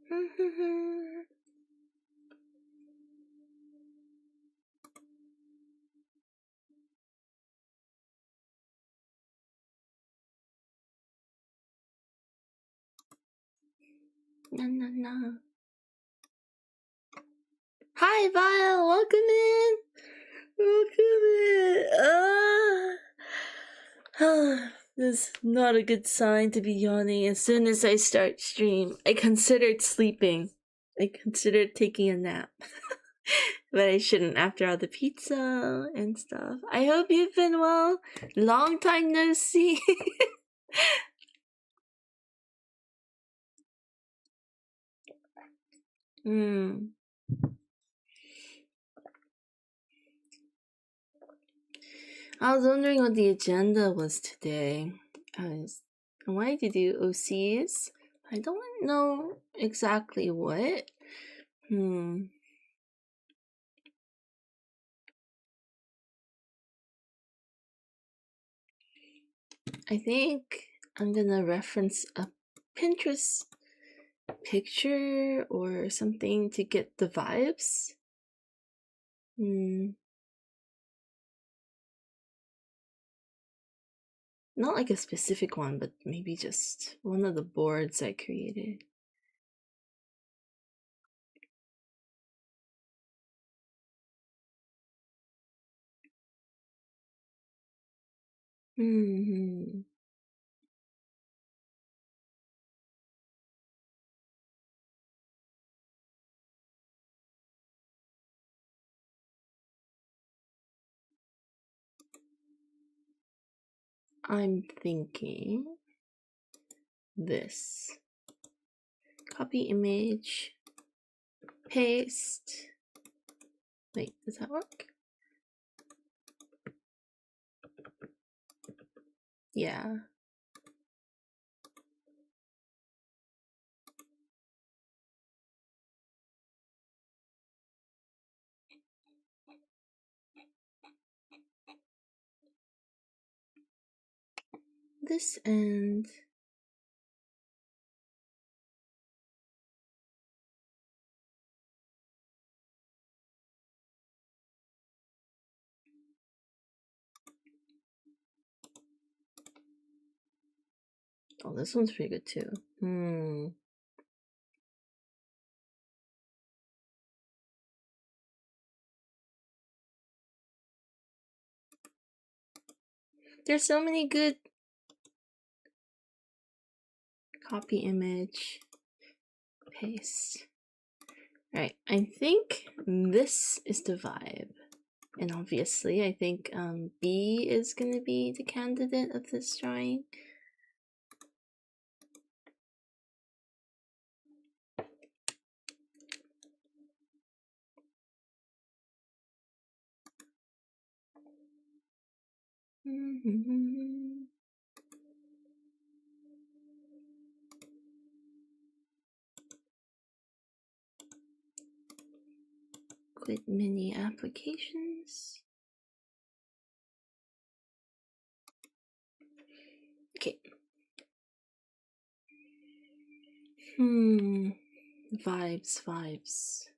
Na. Hi, Vile. Welcome in. This is not a good sign to be yawning. As soon as I start stream, I considered sleeping. I considered taking a nap. But I shouldn't after all the pizza and stuff. I hope you've been well. Long time no see. I was wondering what the agenda was today. I wanted to do OCs. I don't know exactly what. I think I'm gonna reference a Pinterest picture or something to get the vibes. Not like a specific one, but maybe just one of the boards I created. I'm thinking this. Copy image, paste. Wait, does that work? Yeah. This end. Oh, this one's pretty good too. There's so many good copy image, paste. Right, I think this is the vibe. And obviously, I think B is going to be the candidate of this drawing. Quit mini applications. Okay. Vibes.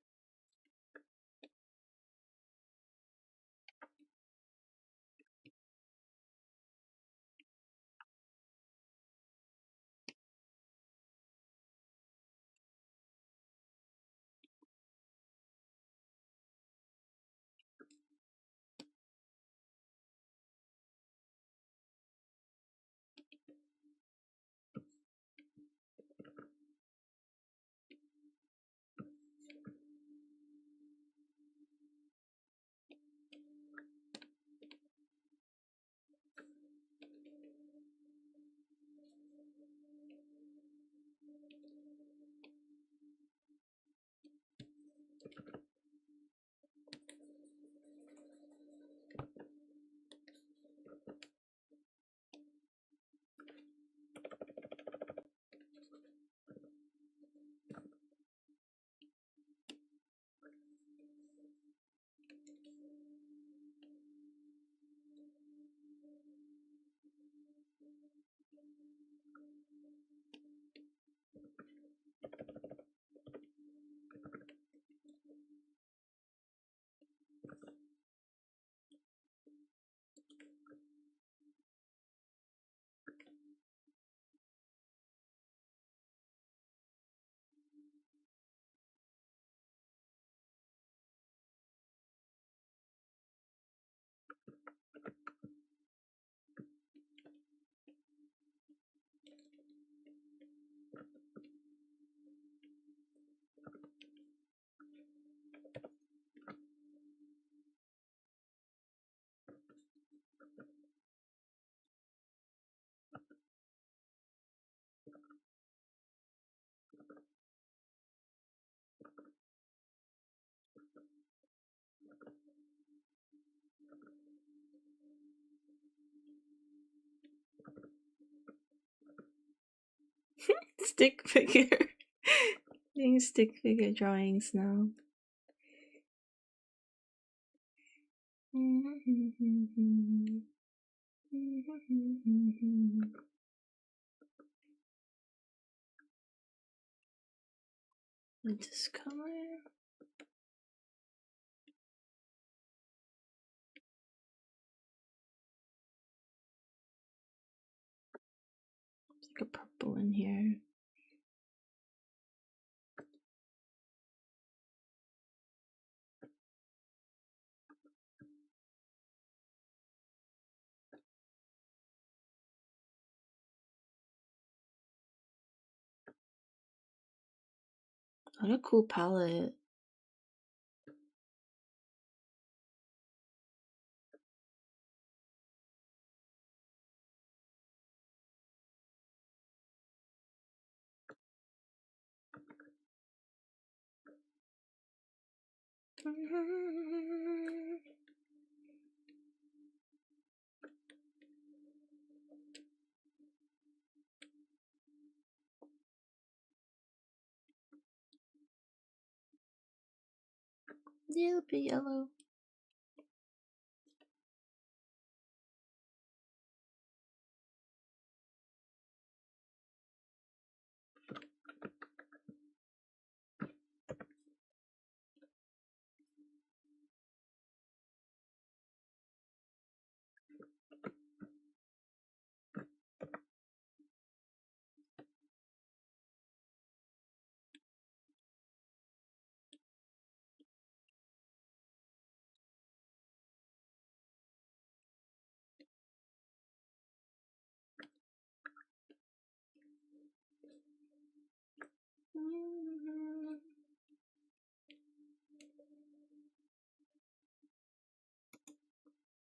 Stick figure. Doing stick figure drawings now. This color. There's like a purple in here. What a cool palette. Little bit yellow.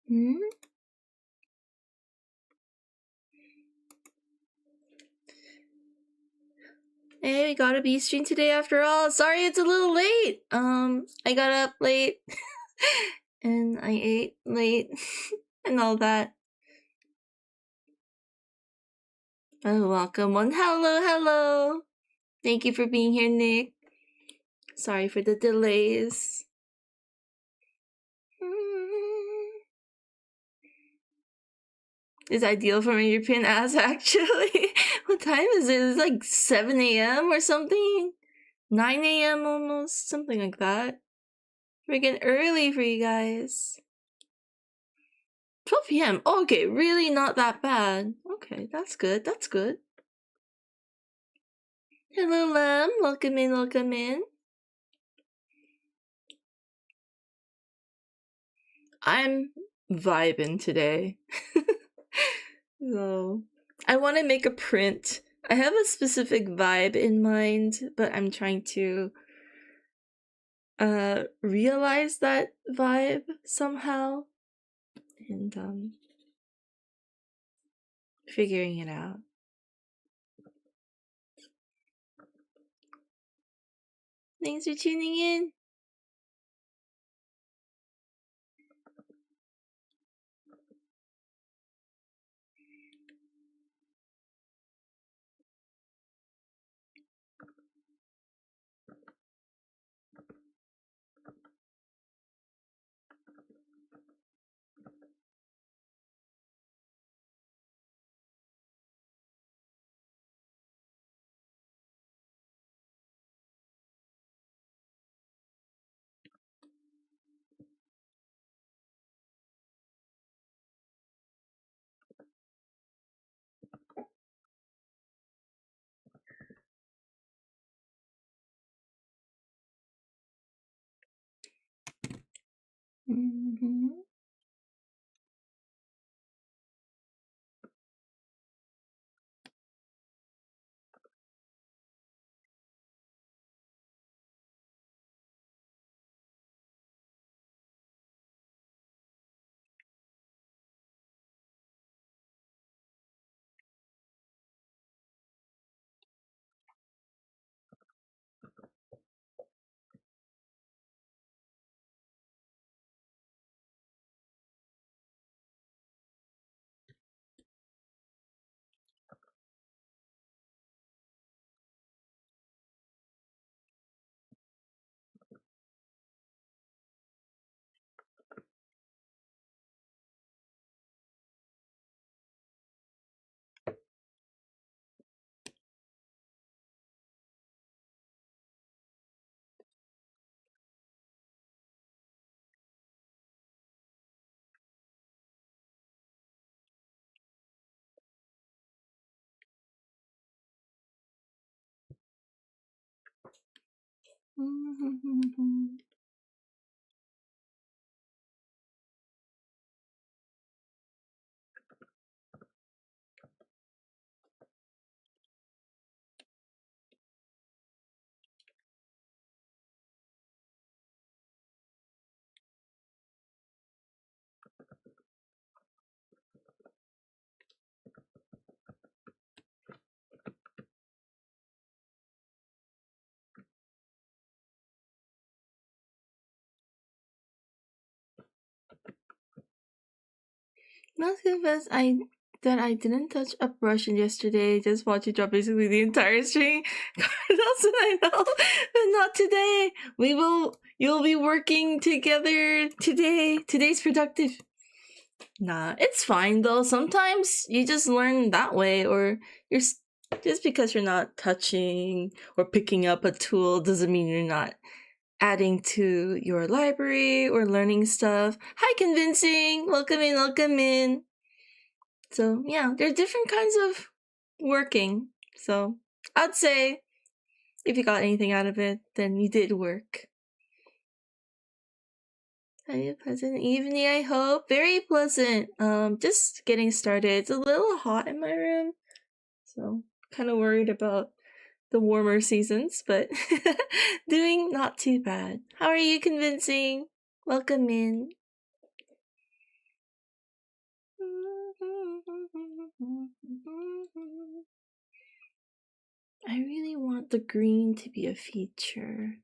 Hmm? Hey, we got a bee stream today after all. Sorry it's a little late. I got up late and I ate late and all that. Oh, welcome one. Hello. Thank you for being here, Nick. Sorry for the delays. It's ideal for my European ass, actually. What time is it? It's like 7 a.m. or something? 9 a.m. almost? Something like that. Freaking early for you guys. 12 p.m. Oh, okay, really not that bad. Okay, that's good. Hello, Lamb. Welcome in. I'm vibing today. So, I want to make a print. I have a specific vibe in mind, but I'm trying to realize that vibe somehow and figuring it out. Thanks for tuning in. Mm-hmm. Must confess, I didn't touch up Russian yesterday. Just watched it drop basically the entire string. That's what I know, but not today. You'll be working together today. Today's productive. Nah, it's fine though. Sometimes you just learn that way, or just because you're not touching or picking up a tool doesn't mean you're not adding to your library or learning stuff. Hi, convincing. Welcome in, welcome in. So yeah, there are different kinds of working. So I'd say if you got anything out of it, then you did work. Have a pleasant evening, I hope. Very pleasant. Just getting started. It's a little hot in my room, so kind of worried about the warmer seasons, but doing not too bad. How are you, convincing? Welcome in. I really want the green to be a feature.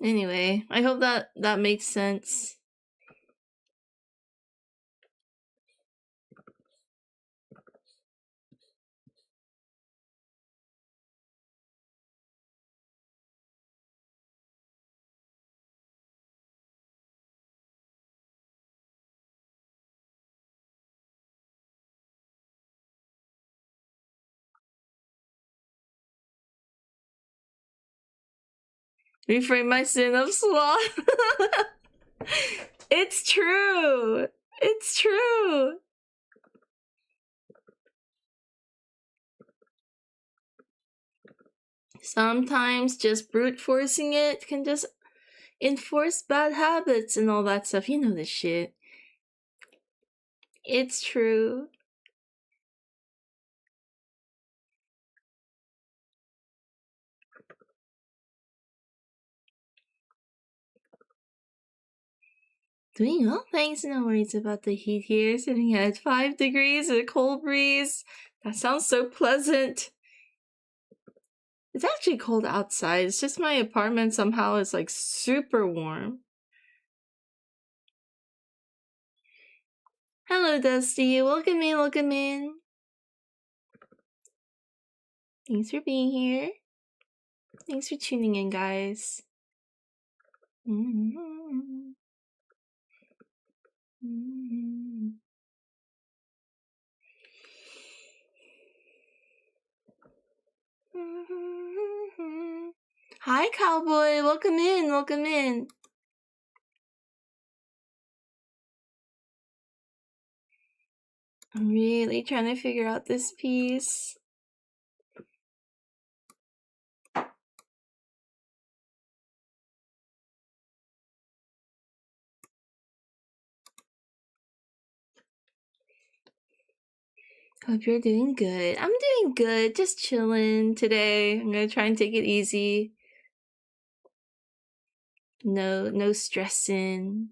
Anyway, I hope that makes sense. Reframe my sin of sloth. It's true. It's true. Sometimes just brute forcing it can just enforce bad habits and all that stuff. You know this shit. It's true. Doing well, thanks. No worries about the heat here. Sitting at 5 degrees, a cold breeze. That sounds so pleasant. It's actually cold outside. It's just my apartment somehow is like super warm. Hello, Dusty. Welcome in, welcome in. Thanks for being here. Thanks for tuning in, guys. Hi, cowboy. Welcome in, welcome in. I'm really trying to figure out this piece. Hope you're doing good. I'm doing good. Just chilling today. I'm gonna try and take it easy. No stressing.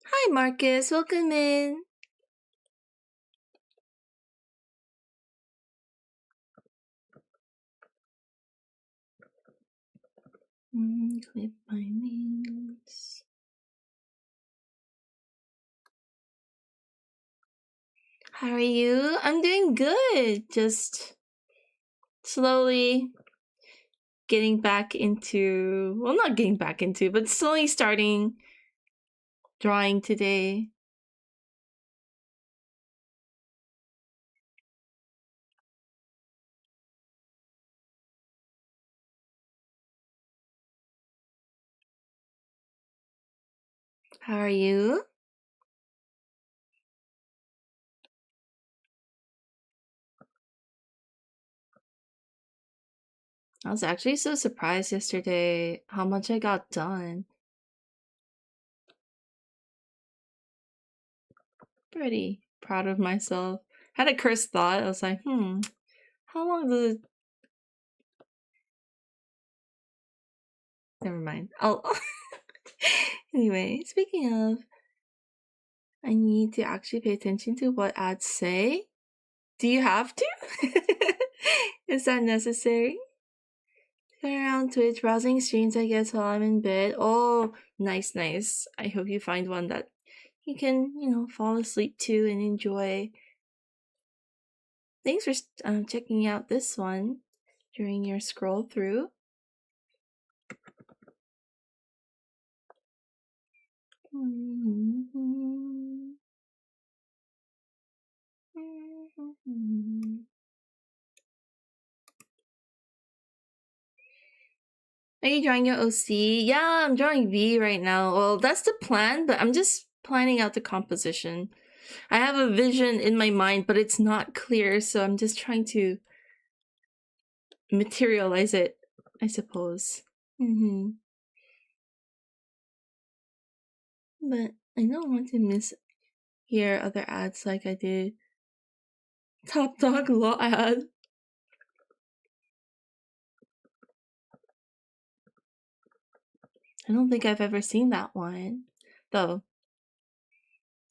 Hi, Marcus. Welcome in. Clip my wings. How are you? I'm doing good. Just slowly getting back into, well, not getting back into, but slowly starting drawing today. How are you? I was actually so surprised yesterday how much I got done. Pretty proud of myself. Had a cursed thought. I was like, how long does it... Never mind. I'll... Anyway, speaking of, I need to actually pay attention to what ads say. Do you have to? Is that necessary? Turn around Twitch, browsing streams, I guess, while I'm in bed. Oh, nice, nice. I hope you find one that you can, fall asleep to and enjoy. Thanks for checking out this one during your scroll through. Are you drawing your OC? Yeah, I'm drawing V right now. Well, that's the plan, but I'm just planning out the composition. I have a vision in my mind, but it's not clear, so I'm just trying to materialize it, I suppose. But I don't want to miss hear other ads like I did. Top Dog Law ad. I don't think I've ever seen that one, though.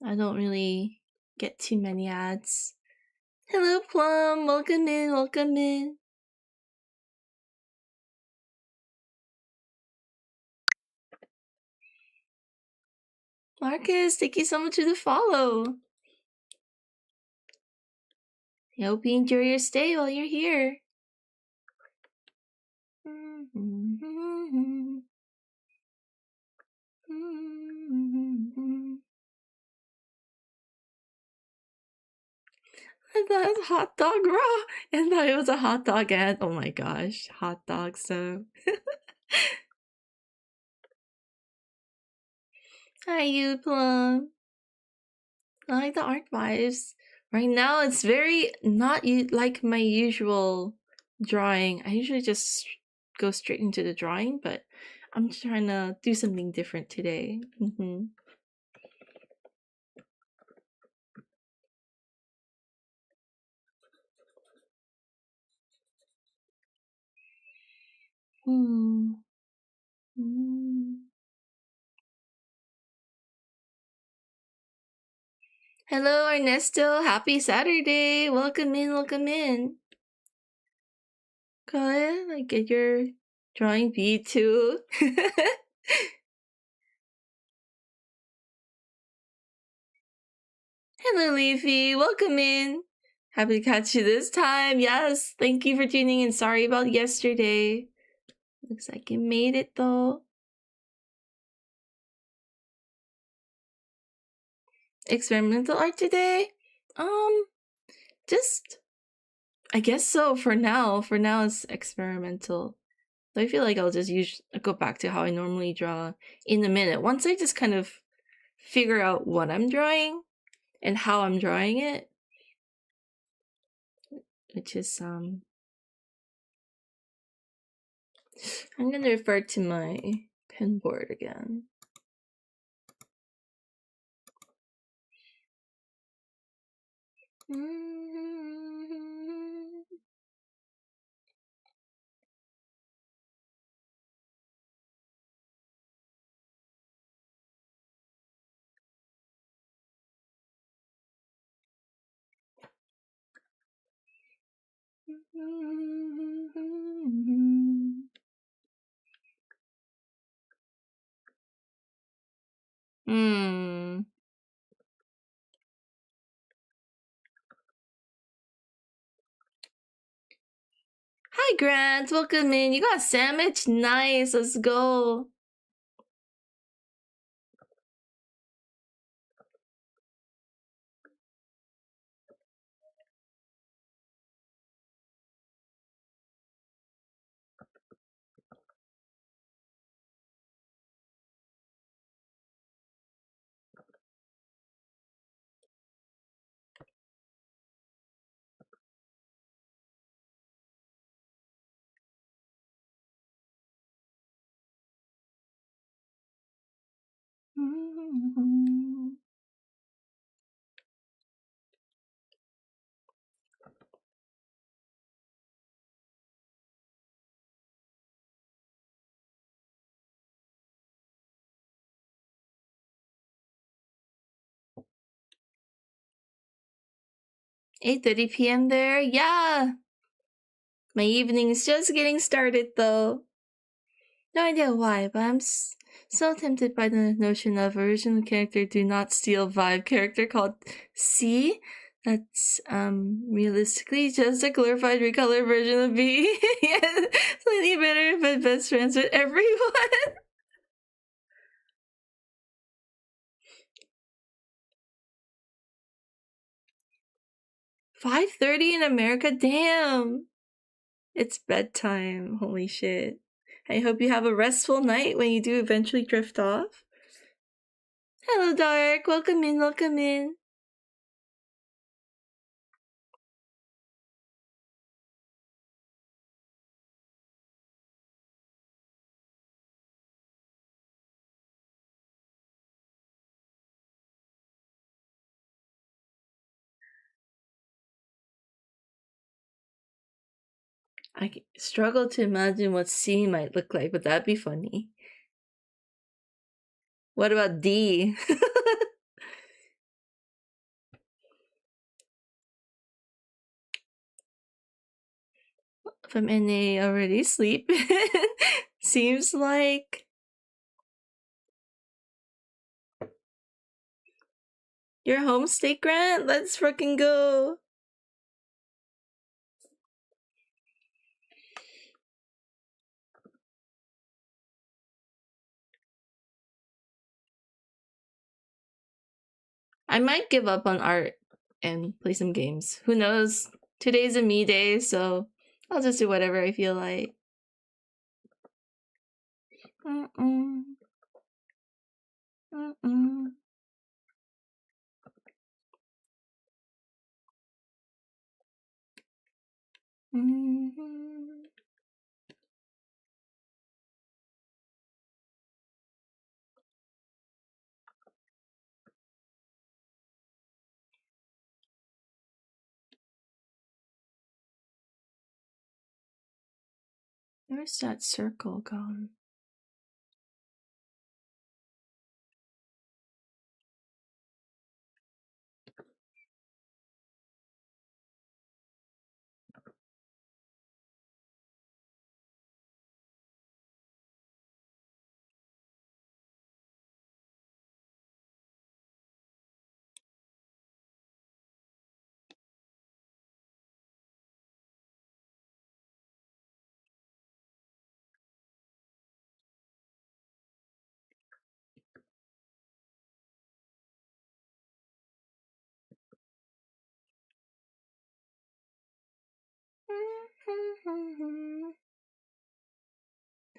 I don't really get too many ads. Hello, Plum. Welcome in, welcome in. Marcus, thank you so much for the follow. I hope you enjoy your stay while you're here. I thought it was hot dog raw, and thought it was a hot dog ad. Oh my gosh, hot dog so. Hi, you Plum. I like the art vibes. Right now, it's very not like my usual drawing. I usually just go straight into the drawing, but I'm trying to do something different today. Hello, Ernesto. Happy Saturday. Welcome in, welcome in. Go ahead, like get your drawing beat too. Hello, Leafy. Welcome in. Happy to catch you this time. Yes, thank you for tuning in. Sorry about yesterday. Looks like you made it though. Experimental art today? Just I guess so for now. For now it's experimental. So I feel like I'll just go back to how I normally draw in a minute. Once I just kind of figure out what I'm drawing and how I'm drawing it. Which is I'm gonna refer to my pen board again. Hi Grant, welcome in. You got a sandwich? Nice, let's go. 8:30 p.m. there? Yeah! My evening is just getting started though. No idea why, but I'm so tempted by the notion of original character do not steal vibe character called C. That's realistically just a glorified recolored version of B. Yeah, slightly better but best friends with everyone. $5:30 in America? Damn! It's bedtime. Holy shit. I hope you have a restful night when you do eventually drift off. Hello, Dark. Welcome in, welcome in. I struggle to imagine what C might look like, but that'd be funny. What about D? From NA already sleep. Seems like your home state, Grant. Let's fucking go. I might give up on art and play some games. Who knows? Today's a me day, so I'll just do whatever I feel like. Mm-mm. Mm-mm. Mm-hmm. Where's that circle gone?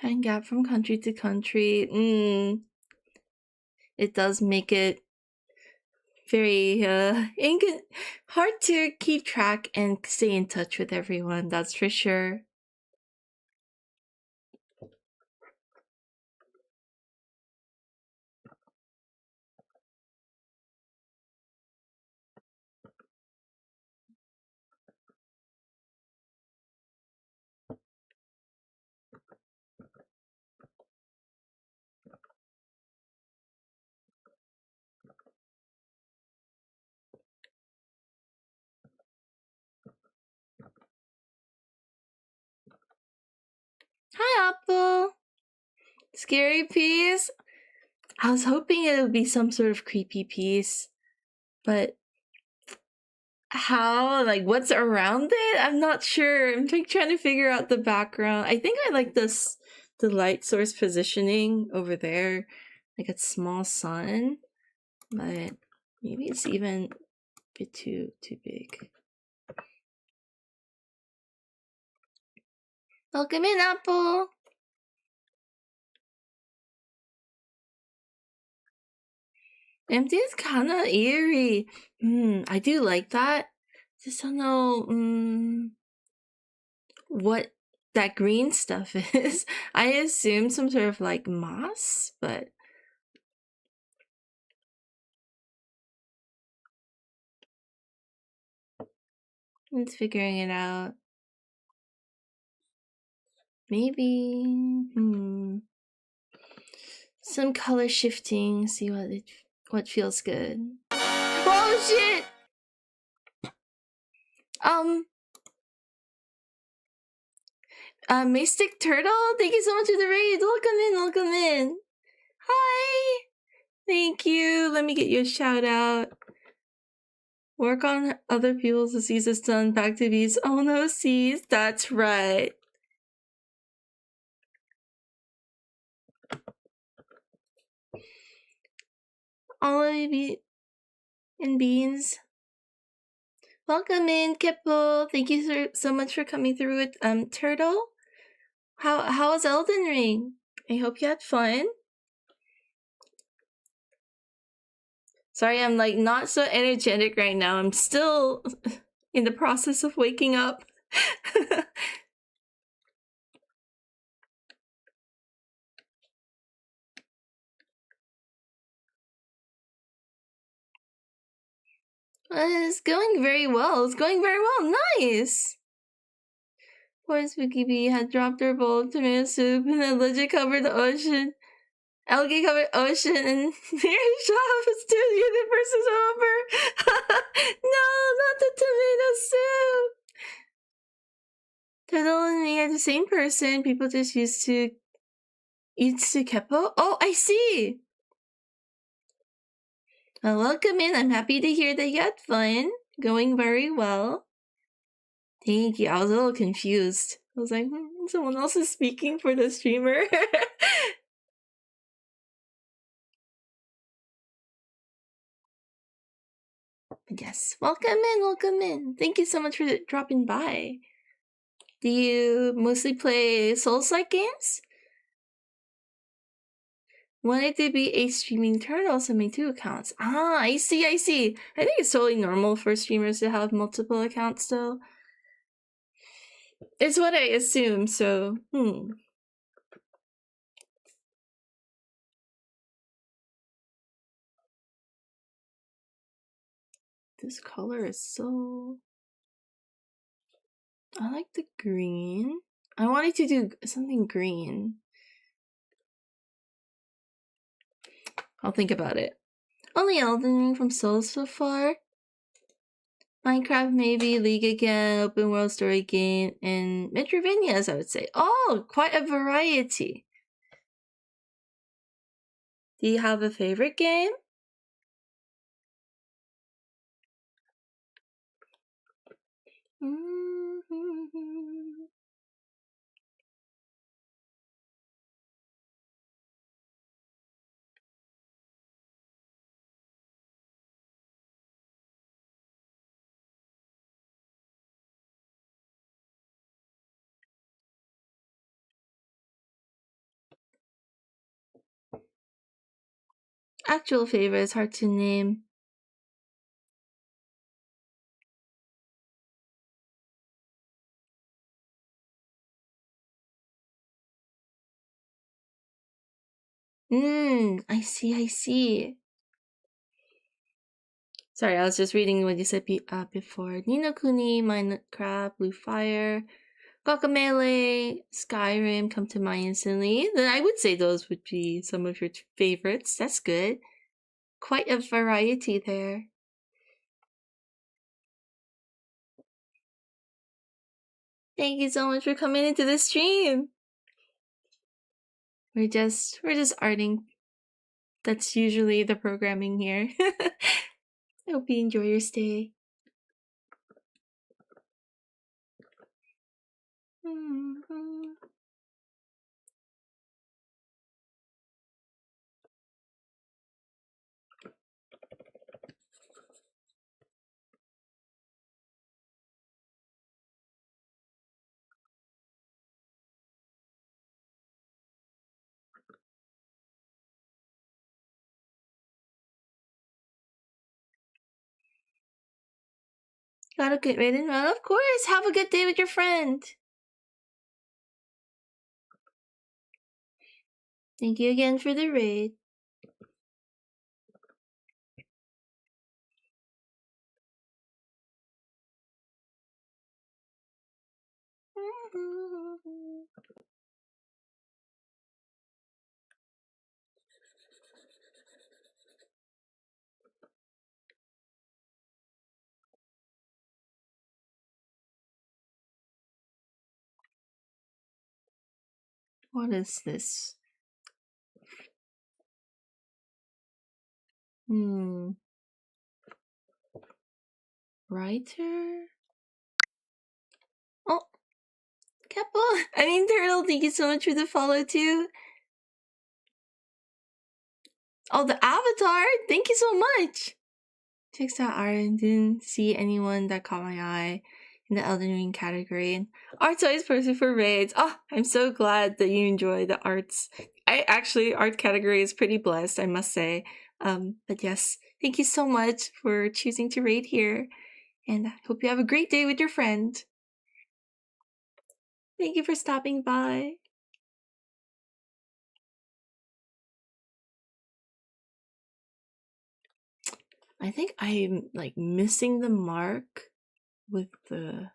Time gap from country to country. It does make it very hard to keep track and stay in touch with everyone, that's for sure. Hi, Apple. Scary piece. I was hoping it would be some sort of creepy piece, but how, like, what's around it? I'm not sure. I'm like trying to figure out the background. I think I like the light source positioning over there, like a small sun, but maybe it's even a bit too big. Welcome in, Apple. Empty is kind of eerie. I do like that. Just don't know what that green stuff is. I assume some sort of like moss, but it's figuring it out. Maybe some color shifting. See what feels good. Oh shit! Mystic Turtle, thank you so much for the raid. Welcome in. Hi. Thank you. Let me get you a shout out. Work on other people's diseases done. Back to bees. Oh no, C's. That's right. All of you and beans. Welcome in, Kipple. Thank you so much for coming through with Turtle. How was Elden Ring? I hope you had fun. Sorry, I'm like not so energetic right now. I'm still in the process of waking up. It's going very well. Nice. Poor Spooky Bee had dropped her bowl of tomato soup and then legit covered the ocean. Algae covered ocean and near shop is the universe is over. No, not the tomato soup. Turtle and me are the same person. People just used to Kepo. Oh, I see. Well, welcome in. I'm happy to hear that you had fun. Going very well. Thank you. I was a little confused. I was like, someone else is speaking for the streamer. Yes. Welcome in. Thank you so much for dropping by. Do you mostly play Souls-like games? Wanted to be a streaming turtle, so made 2 accounts. Ah, I see. I think it's totally normal for streamers to have multiple accounts still. It's what I assume, so, This color is so... I like the green. I wanted to do something green. I'll think about it. Only Elden Ring from Souls so far. Minecraft maybe, League again, open world story game, and Metroidvanias, I would say. Oh, quite a variety. Do you have a favorite game? Actual favorite is hard to name. I see. Sorry, I was just reading what you said before. Ni no Kuni, Minecraft, Blue Fire, Guacamelee, Skyrim come to mind instantly. Then I would say those would be some of your favorites. That's good. Quite a variety there. Thank you so much for coming into the stream. We're just arting. That's usually the programming here. I hope you enjoy your stay. Gotta get ready and run. Of course. Have a good day with your friend. Thank you again for the raid. What is this? Writer? Oh, Keppel. I mean, Turtle, thank you so much for the follow, too. Oh, the avatar! Thank you so much! Checks out art and didn't see anyone that caught my eye in the Elden Ring category. And art's always perfect for raids. Oh, I'm so glad that you enjoy the arts. Art category is pretty blessed, I must say. But yes, thank you so much for choosing to raid here. And I hope you have a great day with your friend. Thank you for stopping by. I think I'm like missing the mark with the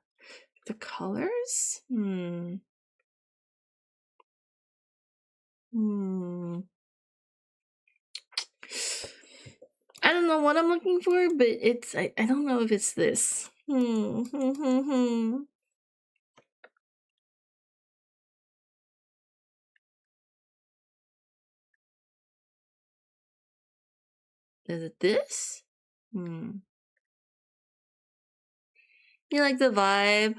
colors. I don't know what I'm looking for, but it's I don't know if it's this. Is it this? You like the vibe?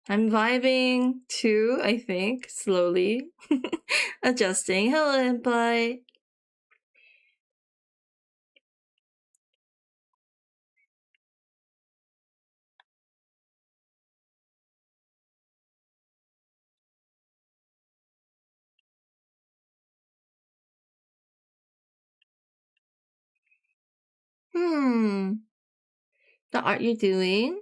I'm vibing too, I think, slowly. Adjusting. Hello, and bye. The art you're doing?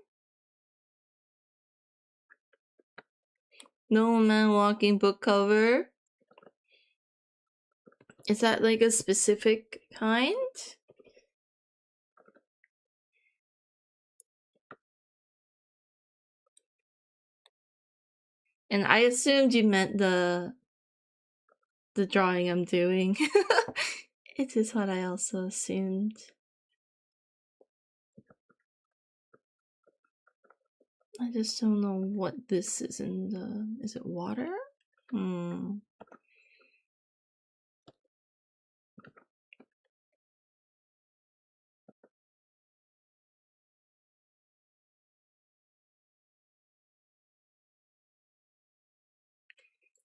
No Man Walking book cover? Is that like a specific kind? And I assumed you meant the drawing I'm doing. It is what I also assumed. I just don't know what this is in the... Is it water?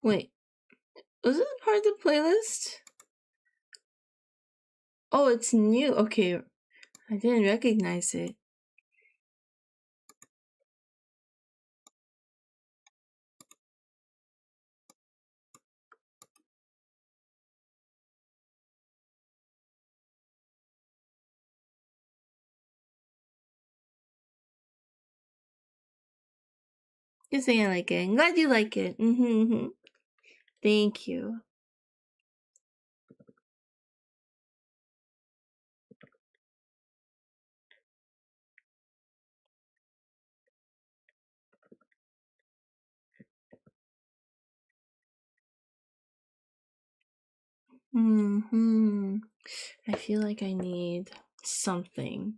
Wait. Was it part of the playlist? Oh, it's new. Okay. I didn't recognize it. You're saying I like it. I'm glad you like it. Thank you. I feel like I need something.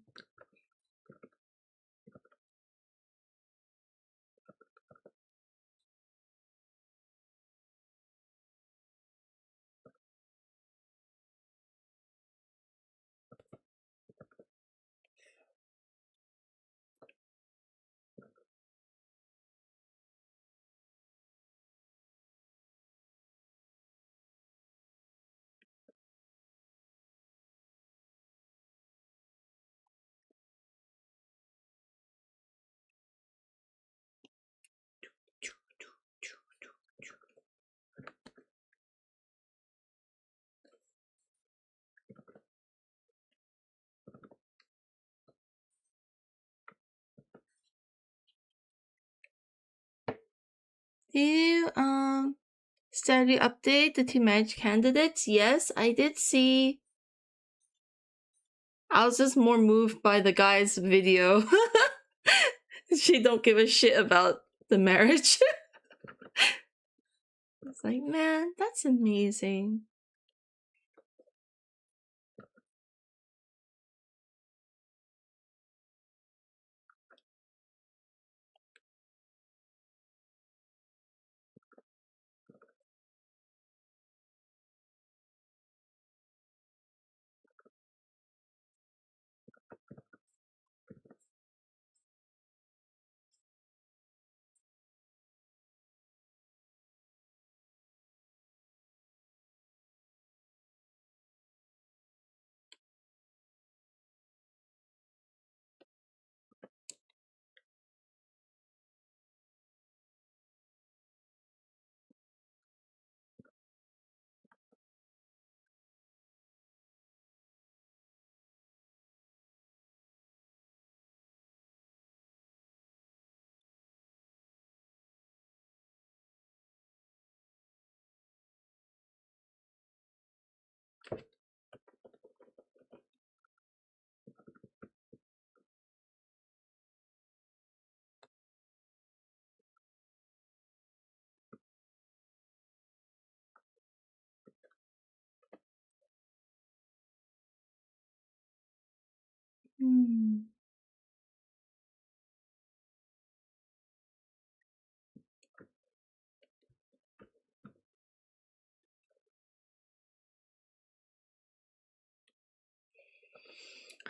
Did you study update the 2 marriage candidates? Yes, I did see. I was just more moved by the guy's video. She don't give a shit about the marriage. It's like, man, that's amazing.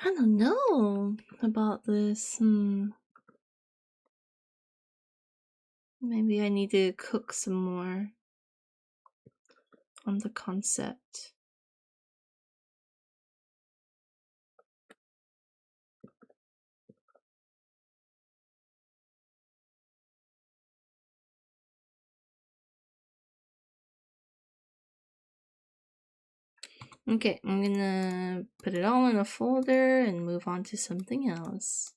I don't know about this. Maybe I need to cook some more on the concept. Okay, I'm gonna put it all in a folder and move on to something else.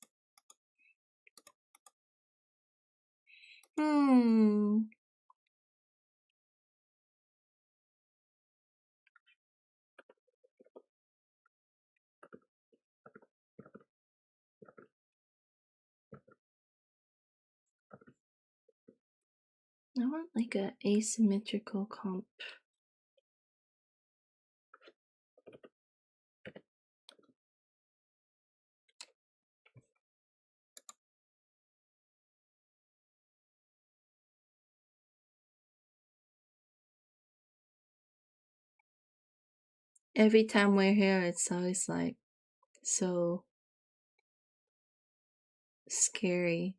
I want like a asymmetrical comp. Every time we're here, it's always like so scary.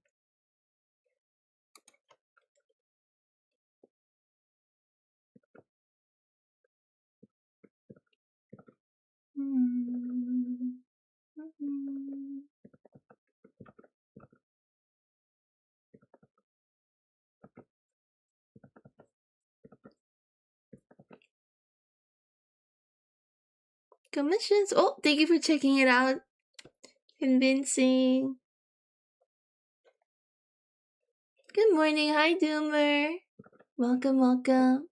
Commissions. Oh, thank you for checking it out. Convincing. Good morning. Hi, Doomer. Welcome, welcome.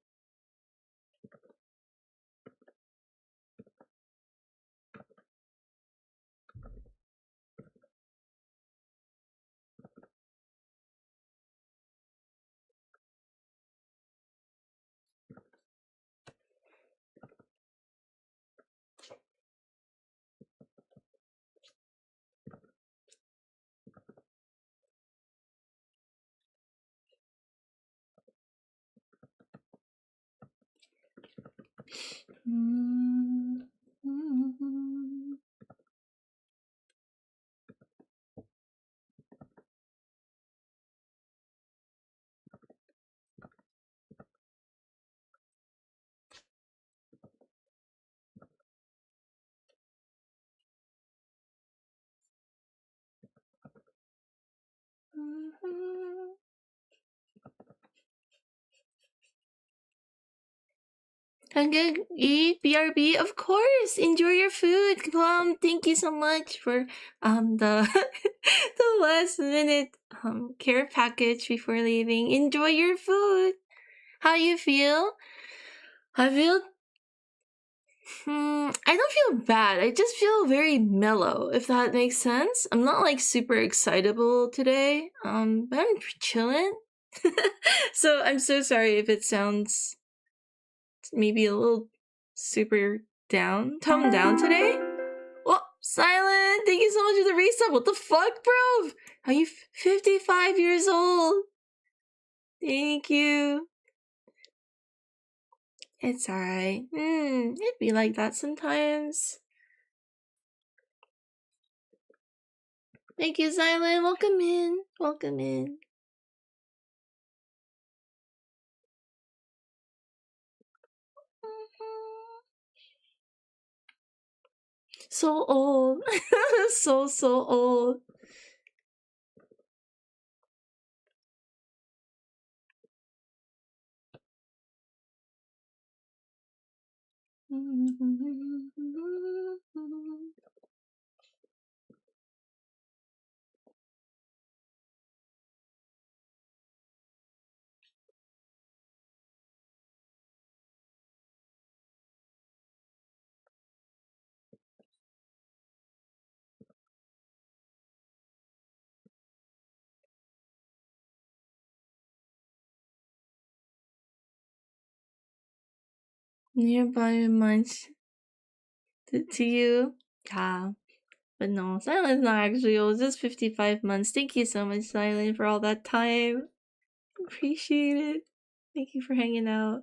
I'm gonna eat BRB, of course. Enjoy your food, Plum. Thank you so much for the the last minute care package before leaving. Enjoy your food. How you feel? I feel I don't feel bad. I just feel very mellow, if that makes sense. I'm not like super excitable today. But I'm chilling. So I'm so sorry if it sounds maybe a little super toned down today. Oh, Silent, thank you so much for the resub. What the fuck, bro? Are you 55 years old? Thank you. It's alright. It'd be like that sometimes. Thank you, Silent. Welcome in. Welcome in. So old. so old. Nearby reminds to you. Yeah. But no, Silent's not actually old. It's just 55 months. Thank you so much, Silent, for all that time. Appreciate it. Thank you for hanging out.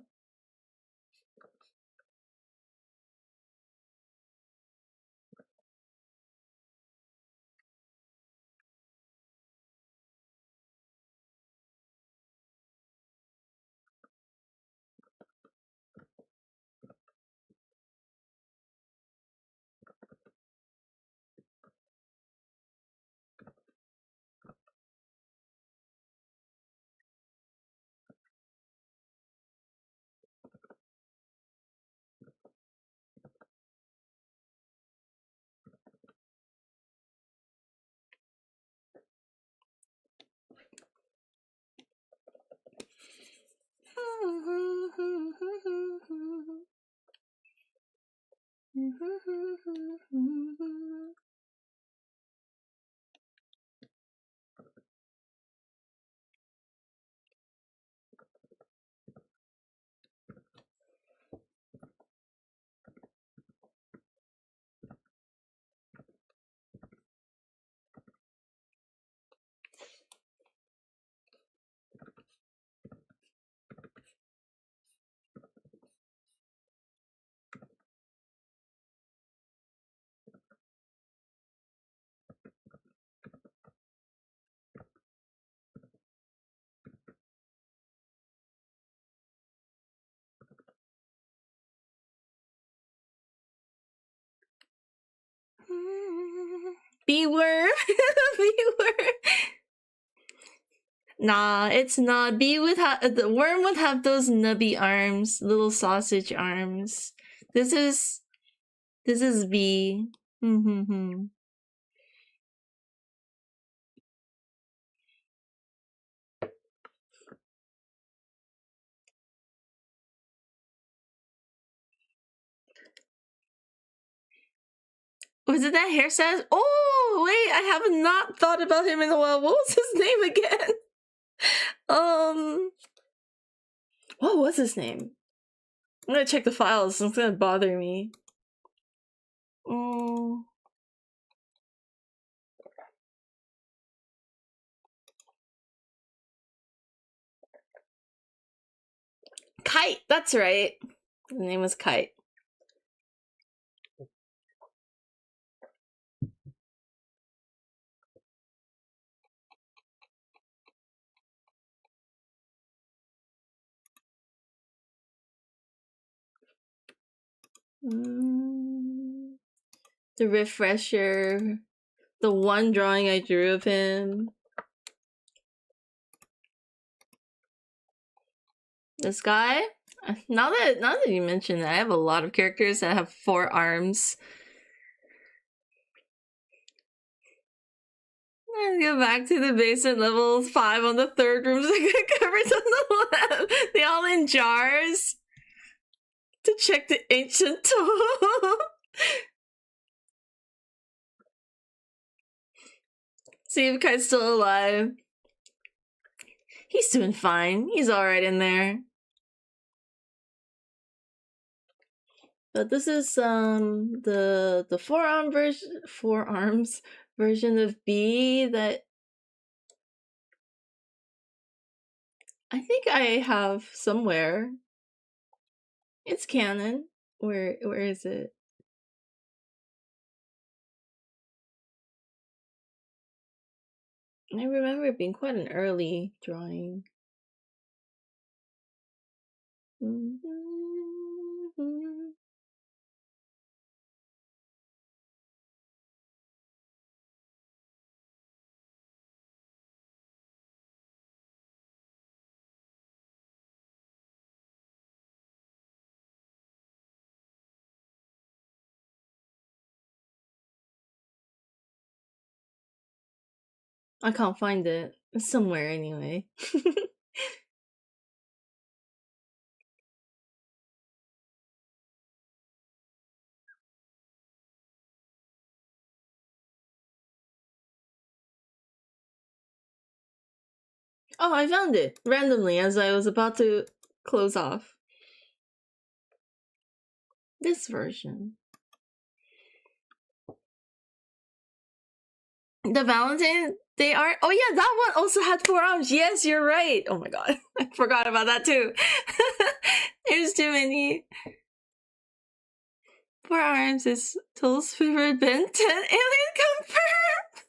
Bee-worm? Bee-worm? Nah, it's not. Bee would have the worm would have those nubby arms, little sausage arms. This is bee. Was it that hairstyle? Oh wait, I have not thought about him in a while. What was his name again? What was his name? I'm gonna check the files. It's gonna bother me. Oh, Kite. That's right. His name was Kite. The refresher. The one drawing I drew of him. This guy. Now that you mention that, I have a lot of characters that have 4 arms. Let's go back to the basement level 5 on the 3rd room. Cupboards on the left. They all in jars. To check the ancient tool. See if Kai's still alive. He's doing fine. He's alright in there. But this is the forearms version of B that I think I have somewhere. It's canon. Where is it? I remember it being quite an early drawing. I can't find it. It's somewhere anyway. Oh, I found it randomly as I was about to close off. This version. The Valentine Day art. Oh yeah, that one also had 4 arms. Yes, you're right. Oh my god, I forgot about that too. There's too many. 4 arms is Toll's favorite Ben 10 alien confirmed.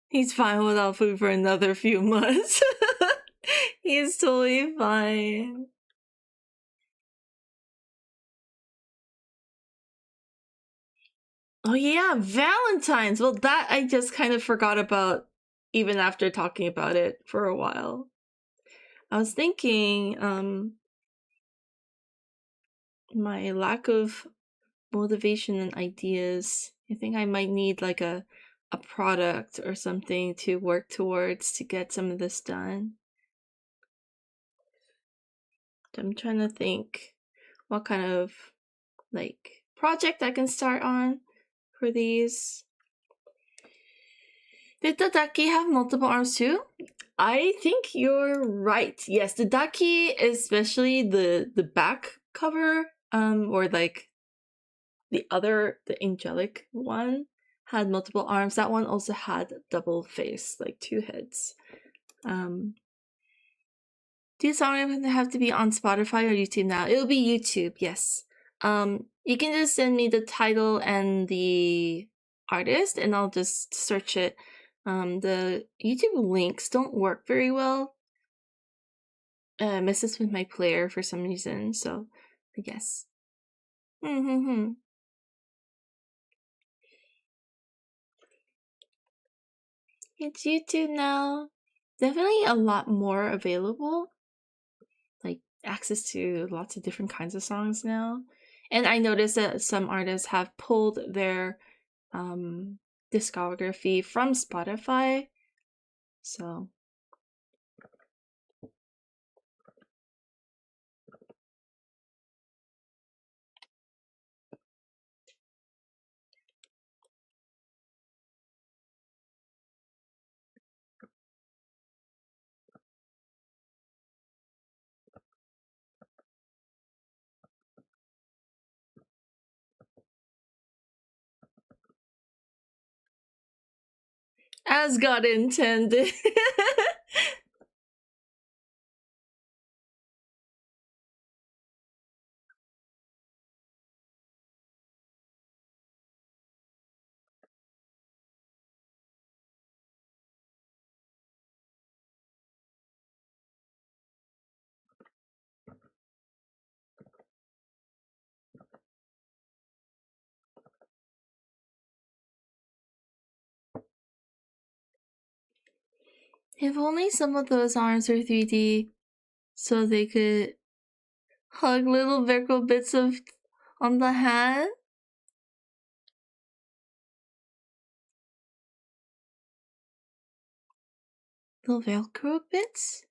He's fine without food for another few months. He's totally fine. Oh yeah, Valentine's. Well, that I just kind of forgot about even after talking about it for a while. I was thinking, my lack of motivation and ideas. I think I might need like a product or something to work towards to get some of this done. I'm trying to think what kind of like project I can start on for these. Did the ducky have multiple arms too? I think you're right. Yes, the ducky, especially the back cover, or like the angelic one, had multiple arms. That one also had double face, like 2 heads. Do songs have to be on Spotify or YouTube now? It'll be YouTube, yes. You can just send me the title and the artist, and I'll just search it. The YouTube links don't work very well. Messes with my player for some reason, so I guess. It's YouTube now. Definitely a lot more available. Like access to lots of different kinds of songs now. And I noticed that some artists have pulled their discography from Spotify. So as God intended. If only some of those arms were 3D, so they could hug little Velcro bits of on the hand. Little Velcro bits?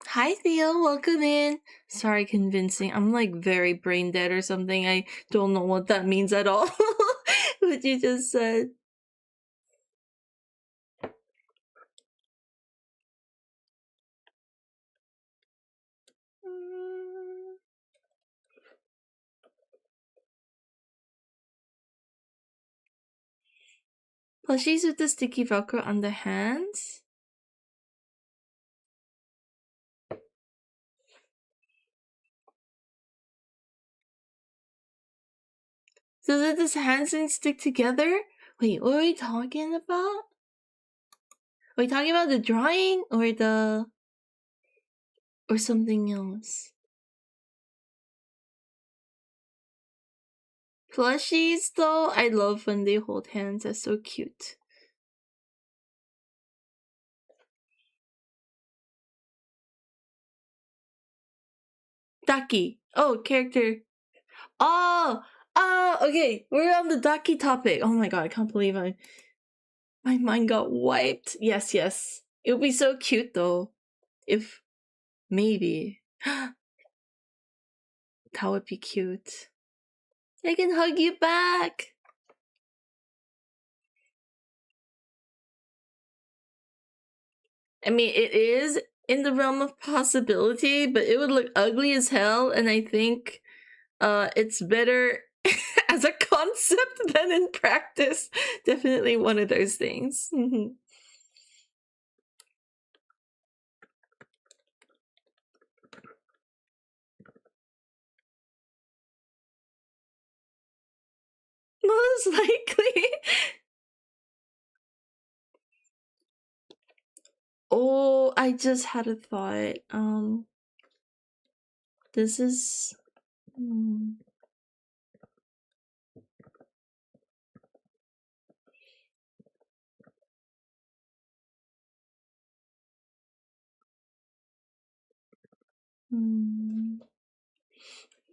Hi Theo, welcome in. Sorry, convincing. I'm like very brain dead or something. I don't know what that means at all. What you just said. Plushies with the sticky Velcro on the hands. So that this hands can stick together? Wait, what are we talking about? Are we talking about the drawing or something else? Plushies though, I love when they hold hands. That's so cute. Ducky. Oh, character. Oh, okay. We're on the ducky topic. Oh my god, I can't believe my mind got wiped. Yes. It would be so cute though. If maybe. That would be cute. I can hug you back. I mean, it is in the realm of possibility, but it would look ugly as hell, and I think it's better as a concept than in practice. Definitely one of those things. Most likely. Oh, I just had a thought. This is...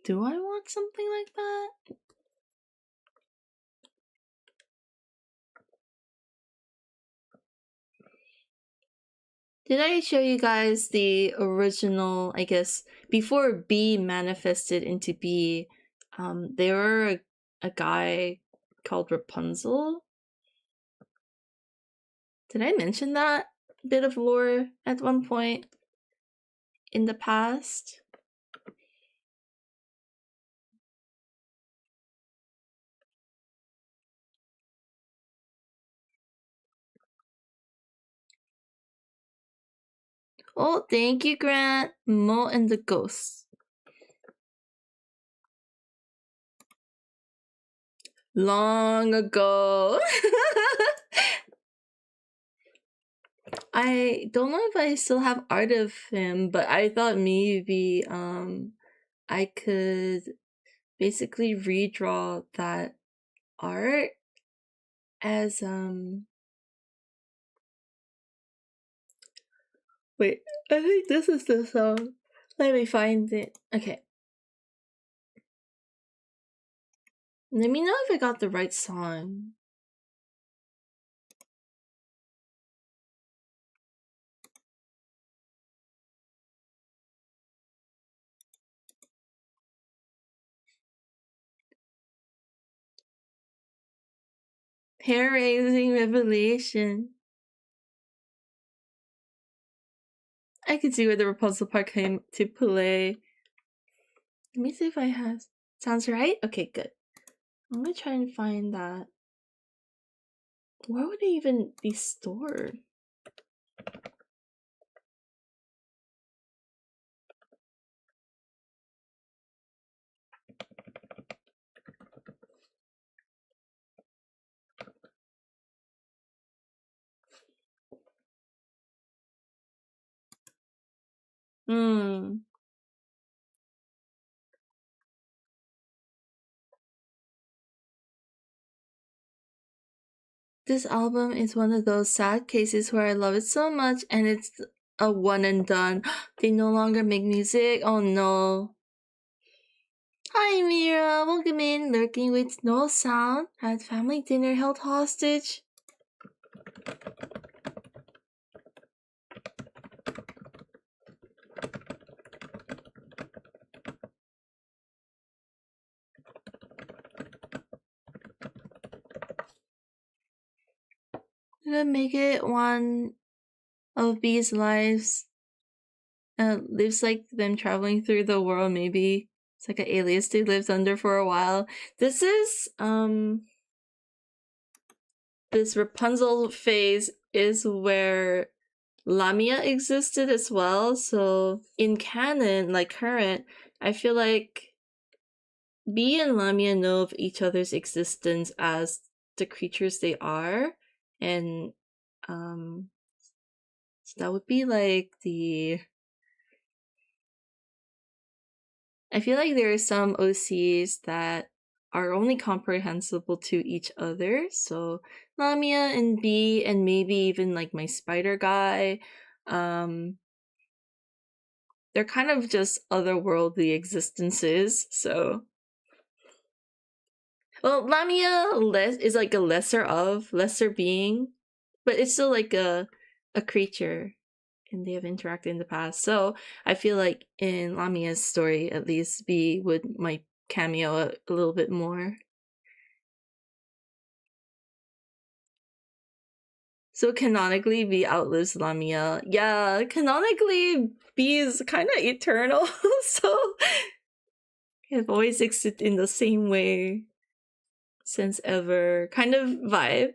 Do I want something like that? Did I show you guys the original, I guess, before B manifested into B, there were a guy called Rapunzel? Did I mention that bit of lore at one point in the past? Oh, thank you, Grant. Mo and the Ghosts. Long ago. I don't know if I still have art of him, but I thought maybe I could basically redraw that art as wait, I think this is the song. Let me find it. Okay. Let me know if I got the right song. Hair-raising revelation. I can see where the Rapunzel part came to play. Let me see if I have... Sounds right? Okay, good. I'm gonna try and find that. Where would it even be stored? This album is one of those sad cases where I love it so much and it's a one and done. They no longer make music? Oh no. Hi Mira, welcome in. Lurking with no sound. Had family dinner held hostage. Gonna make it one of B's lives. Lives like them traveling through the world, maybe. It's like an alias they lived under for a while. This is, this Rapunzel phase is where Lamia existed as well. So in canon, like current, I feel like B and Lamia know of each other's existence as the creatures they are. And, so that would be like the... I feel like there are some OCs that are only comprehensible to each other. So Lamia and B and maybe even like my spider guy. They're kind of just otherworldly existences, so... Well, Lamia is like a lesser being, but it's still like a creature. And they have interacted in the past. So I feel like in Lamia's story, at least, B might cameo a little bit more. So canonically, B outlives Lamia. Yeah, canonically, B is kind of eternal. So have always existed in the same way since ever kind of vibe.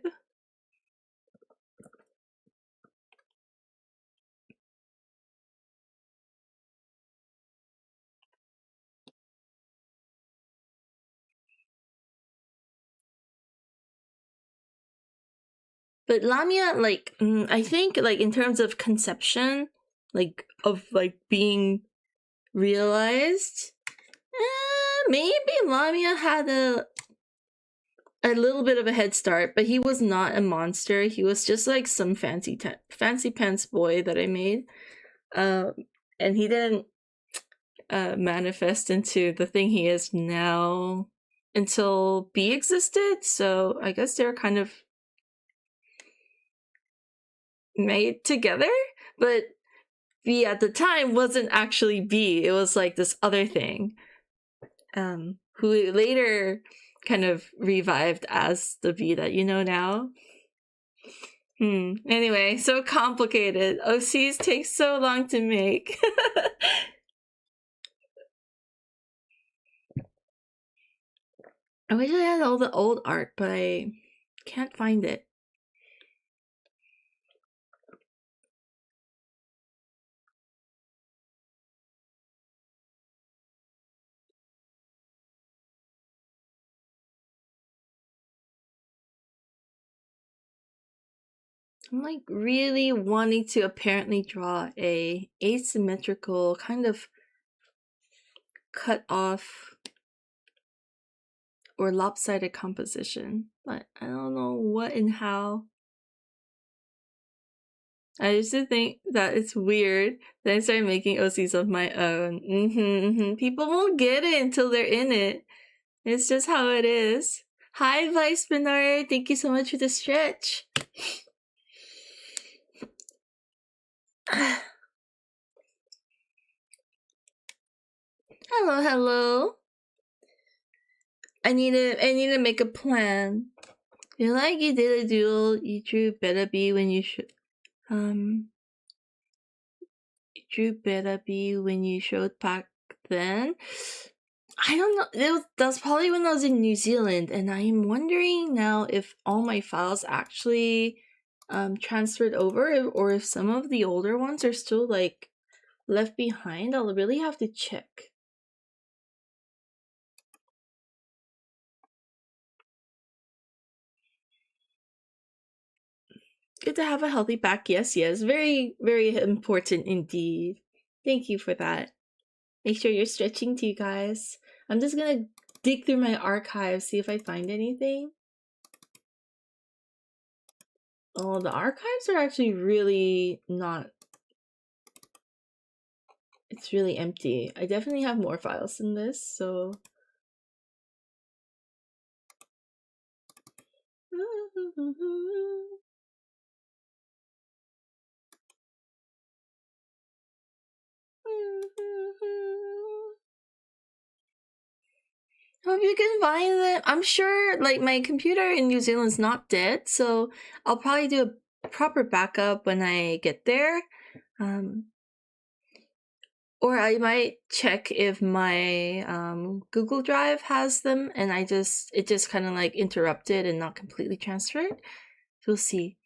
But Lamia, like, I think, like, in terms of conception, like, of, like, being realized, maybe Lamia had a little bit of a head start, but he was not a monster. He was just, like, some fancy pants boy that I made. And he didn't manifest into the thing he is now until B existed, so I guess they're kind of made together, but B at the time wasn't actually B. It was like this other thing, who later kind of revived as the B that you know now. Anyway, so complicated. OCs take so long to make. I wish I had all the old art, but I can't find it. I'm like really wanting to apparently draw a asymmetrical kind of cut off or lopsided composition, but I don't know what and how. I used to think that it's weird. Then I started making OCs of my own. People won't get it until they're in it. It's just how it is. Hi, Vice Bernard. Thank you so much for the stretch. Hello, hello. I need to make a plan. You like you did a duel. You drew better be when you should. You drew better be when you showed back then. I don't know. That was probably when I was in New Zealand, and I'm wondering now if all my files actually transferred over, or if some of the older ones are still like left behind. I'll really have to check. Good to have a healthy back. Yes, very, very important indeed. Thank you for that. Make sure you're stretching too, guys. I'm just gonna dig through my archives, see if I find anything. Oh, the archives are actually really not... It's really empty. I definitely have more files than this, so... Hope you can find them. I'm sure, like, my computer in New Zealand's not dead, so I'll probably do a proper backup when I get there. Or I might check if my Google Drive has them, and it just kind of like interrupted and not completely transferred. We'll see.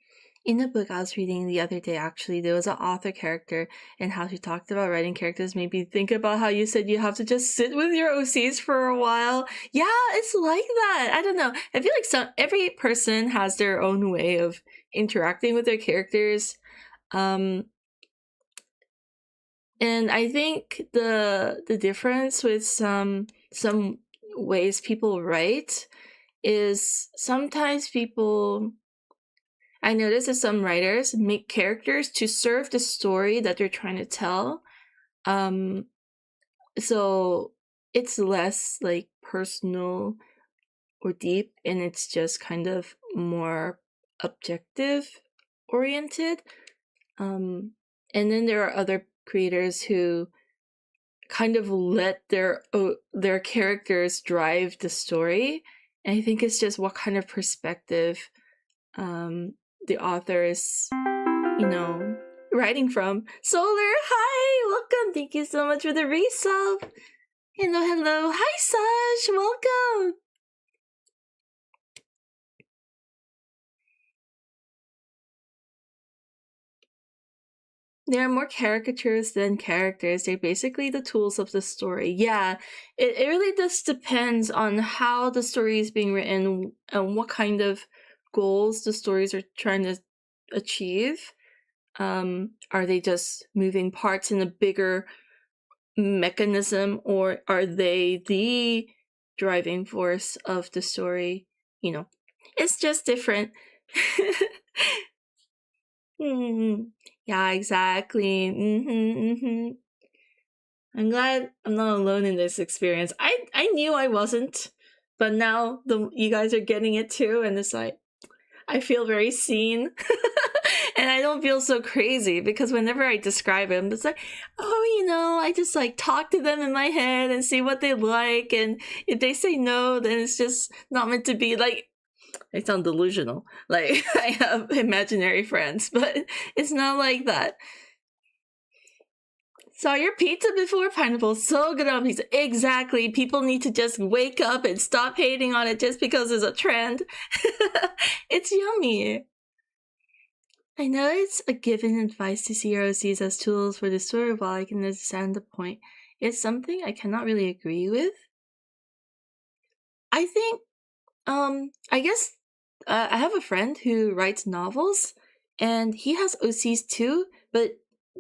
In the book I was reading the other day, actually, there was an author character, and how she talked about writing characters made me think about how you said you have to just sit with your OCs for a while. Yeah, it's like that. I don't know. I feel like every person has their own way of interacting with their characters. And I think the difference with some ways people write is sometimes people... I notice that some writers make characters to serve the story that they're trying to tell. So it's less like personal or deep, and it's just kind of more objective oriented. And then there are other creators who kind of let their characters drive the story. And I think it's just what kind of perspective the author is, writing from. Solar, hi! Welcome! Thank you so much for the resub! Hello, hello. Hi, Saj. Welcome. There are more caricatures than characters. They're basically the tools of the story. Yeah, it really just depends on how the story is being written and what kind of goals the stories are trying to achieve. Are they just moving parts in a bigger mechanism, or are they the driving force of the story? You know, it's just different. Yeah, exactly. I'm glad I'm not alone in this experience. I knew I wasn't, but now you guys are getting it too, and it's like I feel very seen. And I don't feel so crazy because whenever I describe him, it's like, oh, I just like talk to them in my head and see what they like, and if they say no, then it's just not meant to be. Like, I sound delusional. Like I have imaginary friends, but it's not like that. Saw your pizza before? Pineapple, so good on pizza. Exactly. People need to just wake up and stop hating on it just because it's a trend. It's yummy. I know it's a given advice to see ROCs as tools for the story. While I can understand the point, it's something I cannot really agree with. I think, I guess I have a friend who writes novels, and he has OCs too, but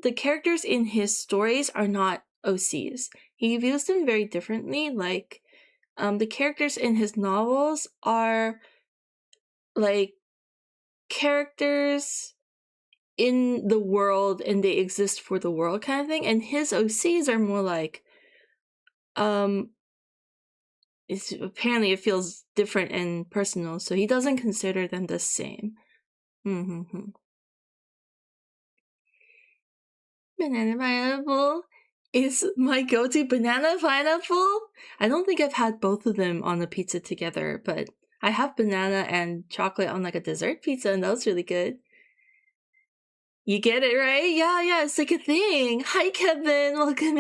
the characters in his stories are not OCs. He views them very differently. Like, the characters in his novels are like characters in the world and they exist for the world kind of thing, and his OCs are more like it's apparently it feels different and personal, so he doesn't consider them the same. Banana pineapple is my go-to. Banana pineapple. I don't think I've had both of them on a pizza together, but I have banana and chocolate on like a dessert pizza, and that was really good. You get it, right? Yeah, it's like a thing. Hi, Kevin. Welcome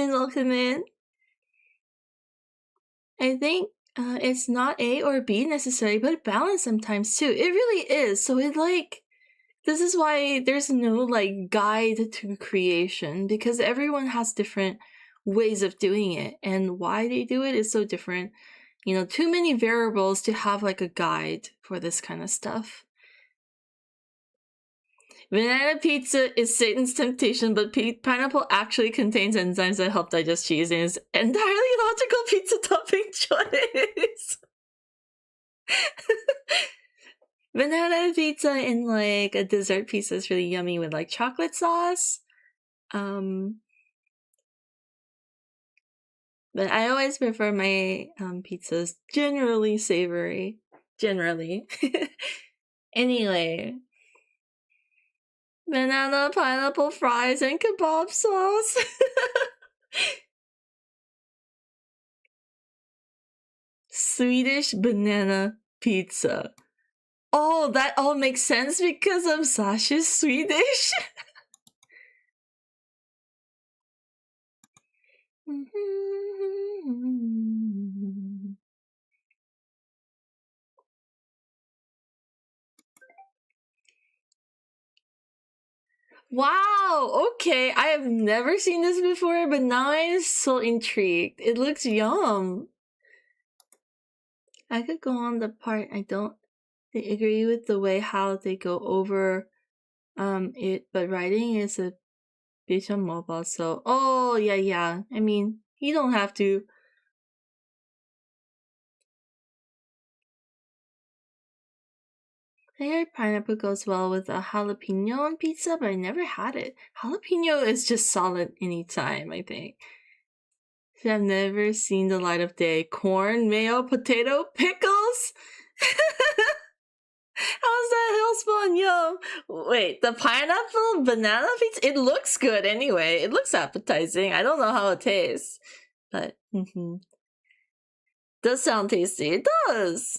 in. I think it's not A or B necessarily, but balance sometimes too. It really is. So this is why there's no like guide to creation, because everyone has different ways of doing it, and why they do it is so different. Too many variables to have like a guide for this kind of stuff. Banana pizza is Satan's temptation, but pineapple actually contains enzymes that help digest cheese and is entirely logical pizza topping choice. Banana pizza in like a dessert pizza is really yummy with like chocolate sauce. But I always prefer my pizzas generally savory. Generally. Anyway. Banana, pineapple fries, and kebab sauce. Swedish banana pizza. Oh, that all makes sense because Sasha's Swedish. Wow, okay. I have never seen this before, but now I'm so intrigued. It looks yum. I could go on the part I don't agree with the way how they go over it, but writing is a bit on mobile, so yeah. I mean, you don't have to. I heard pineapple goes well with a jalapeno on pizza, but I never had it. Jalapeno is just solid anytime, I think. I've never seen the light of day. Corn, mayo, potato, pickles? How's that hellspawn yum? Wait, the pineapple banana pizza? It looks good anyway. It looks appetizing. I don't know how it tastes, but does sound tasty. It does.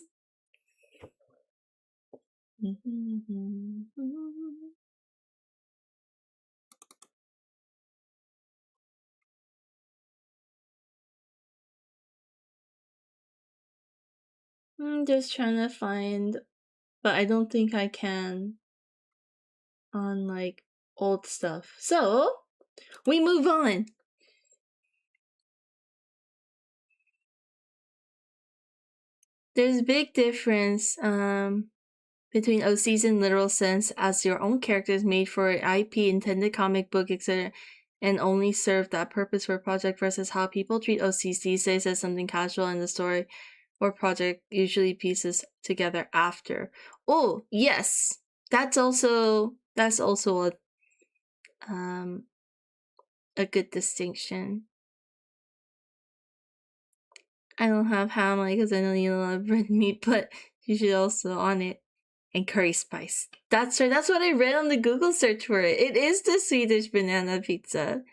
I'm just trying to find, but I don't think I can on like old stuff. So we move on. There's a big difference between OCs in literal sense as your own characters made for IP, intended comic book, etc., and only serve that purpose for a project versus how people treat OCs these days as something casual in the story or project usually pieces together after. Oh, yes. That's also a good distinction. I don't have ham because I don't eat a lot of red meat, but you should also on it. And curry spice. That's right. That's what I read on the Google search for it. It is the Swedish banana pizza.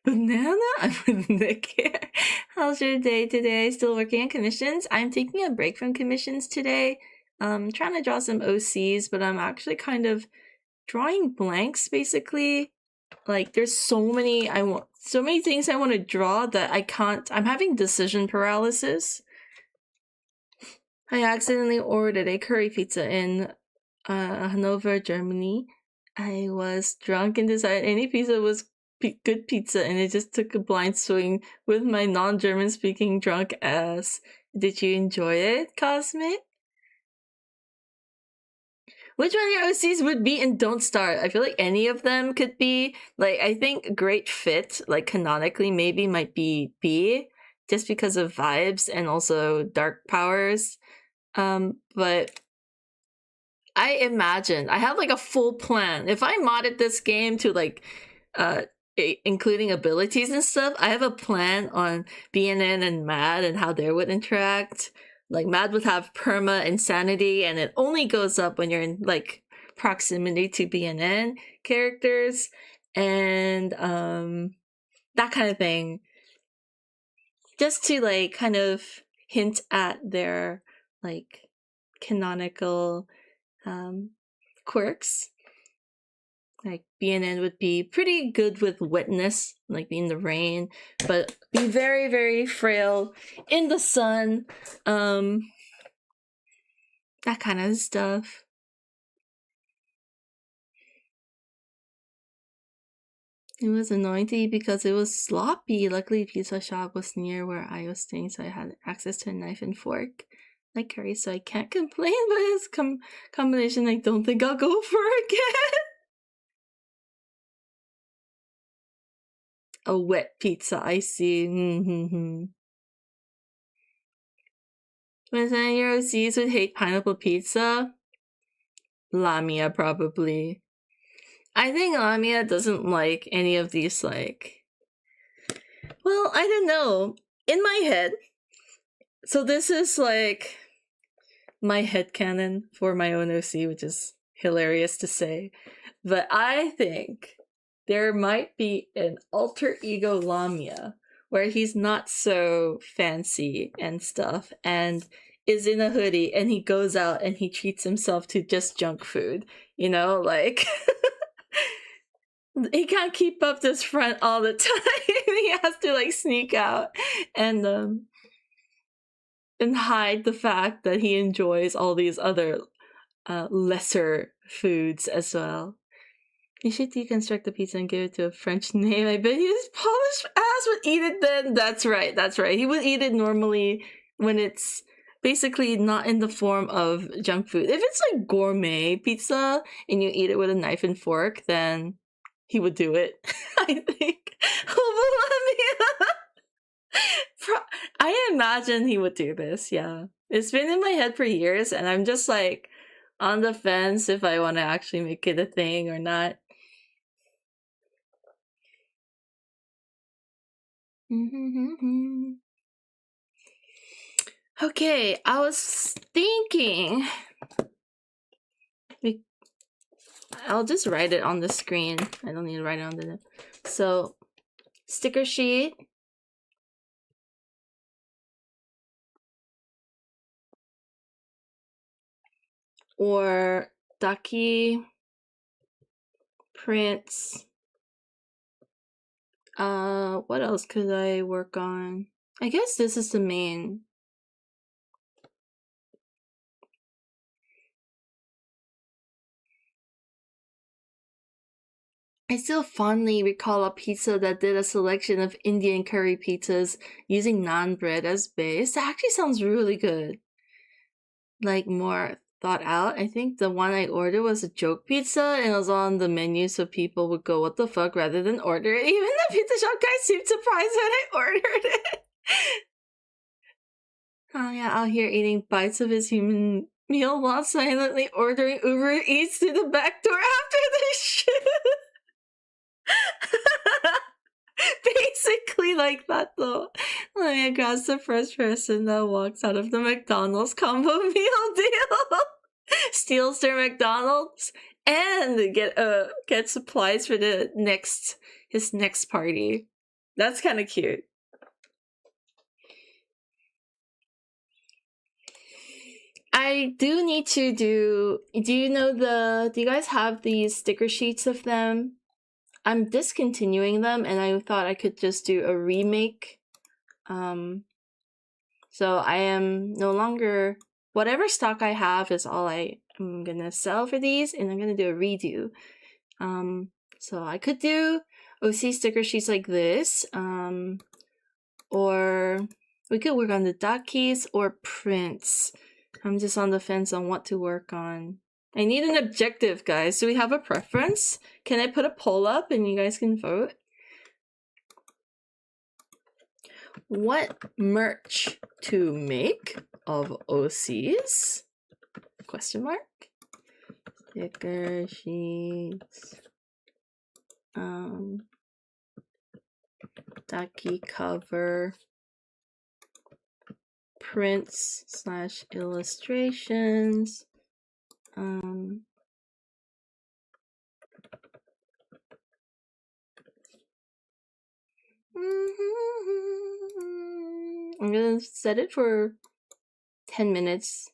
Banana? I wouldn't care. How's your day today? Still working on commissions? I'm taking a break from commissions today. Trying to draw some OCs, but I'm actually kind of drawing blanks basically. Like there's so many things I want to draw that I can't. I'm having decision paralysis. I accidentally ordered a curry pizza in Hanover, Germany. I was drunk and decided any pizza was good pizza, and it just took a blind swing with my non-German speaking drunk ass. Did you enjoy it, Cosmic? Which one of your OCs would be in Don't Start? I feel like any of them could be. Like, I think Great Fit, like canonically, maybe might be B, just because of vibes and also dark powers. But I imagine I have like a full plan. If I modded this game to like including abilities and stuff, I have a plan on BNN and Mad and how they would interact. Like Mad would have perma insanity, and it only goes up when you're in like proximity to BNN characters and that kind of thing. Just to like kind of hint at their like canonical quirks. Like BNN would be pretty good with wetness, like in the rain, but be very, very frail in the sun. That kind of stuff. It was annoying to eat because it was sloppy. Luckily, pizza shop was near where I was staying, so I had access to a knife and fork. Like curry, so I can't complain, but it's combination I don't think I'll go for again. A wet pizza, I see. When your OCs would hate pineapple pizza, Lamia probably. I think Lamia doesn't like any of these, like... Well, I don't know. In my head, so this is like my headcanon for my own OC, which is hilarious to say. But I think there might be an alter ego Lamia where he's not so fancy and stuff and is in a hoodie and he goes out and he treats himself to just junk food. You know, like he can't keep up this front all the time. He has to like sneak out and hide the fact that he enjoys all these other lesser foods as well. You should deconstruct the pizza and give it to a French name. I bet his Polish ass would eat it then. That's right. He would eat it normally when it's basically not in the form of junk food. If it's like gourmet pizza and you eat it with a knife and fork, then he would do it. I think. I imagine he would do this, yeah. It's been in my head for years, and I'm just like on the fence if I want to actually make it a thing or not. Okay, I was thinking... I'll just write it on the screen. I don't need to write it on the... So, sticker sheet. Or Ducky prints. What else could I work on? I guess this is the main. I still fondly recall a pizza that did a selection of Indian curry pizzas using naan bread as base. That actually sounds really good. Like more thought out. I think the one I ordered was a joke pizza and it was on the menu so people would go, what the fuck, rather than order it. Even the pizza shop guy seemed surprised when I ordered it. Oh yeah, out here eating bites of his human meal while silently ordering Uber Eats through the back door after the shoot. Basically like that though. Let me guess, the first person that walks out of the McDonald's combo meal deal steals their McDonald's and get supplies for his next party. That's kind of cute. I do need to do you guys have these sticker sheets of them? I'm discontinuing them and I thought I could just do a remake. So I am no longer, whatever stock I have is all I'm gonna sell for these, and I'm gonna do a redo. So I could do OC sticker sheets like this, or we could work on the dot keys or prints. I'm just on the fence on what to work on. I need an objective, guys. Do we have a preference? Can I put a poll up and you guys can vote? What merch to make of OCs? Question mark. Sticker sheets. Ducky cover. Prints / illustrations. I'm gonna set it for 10 minutes.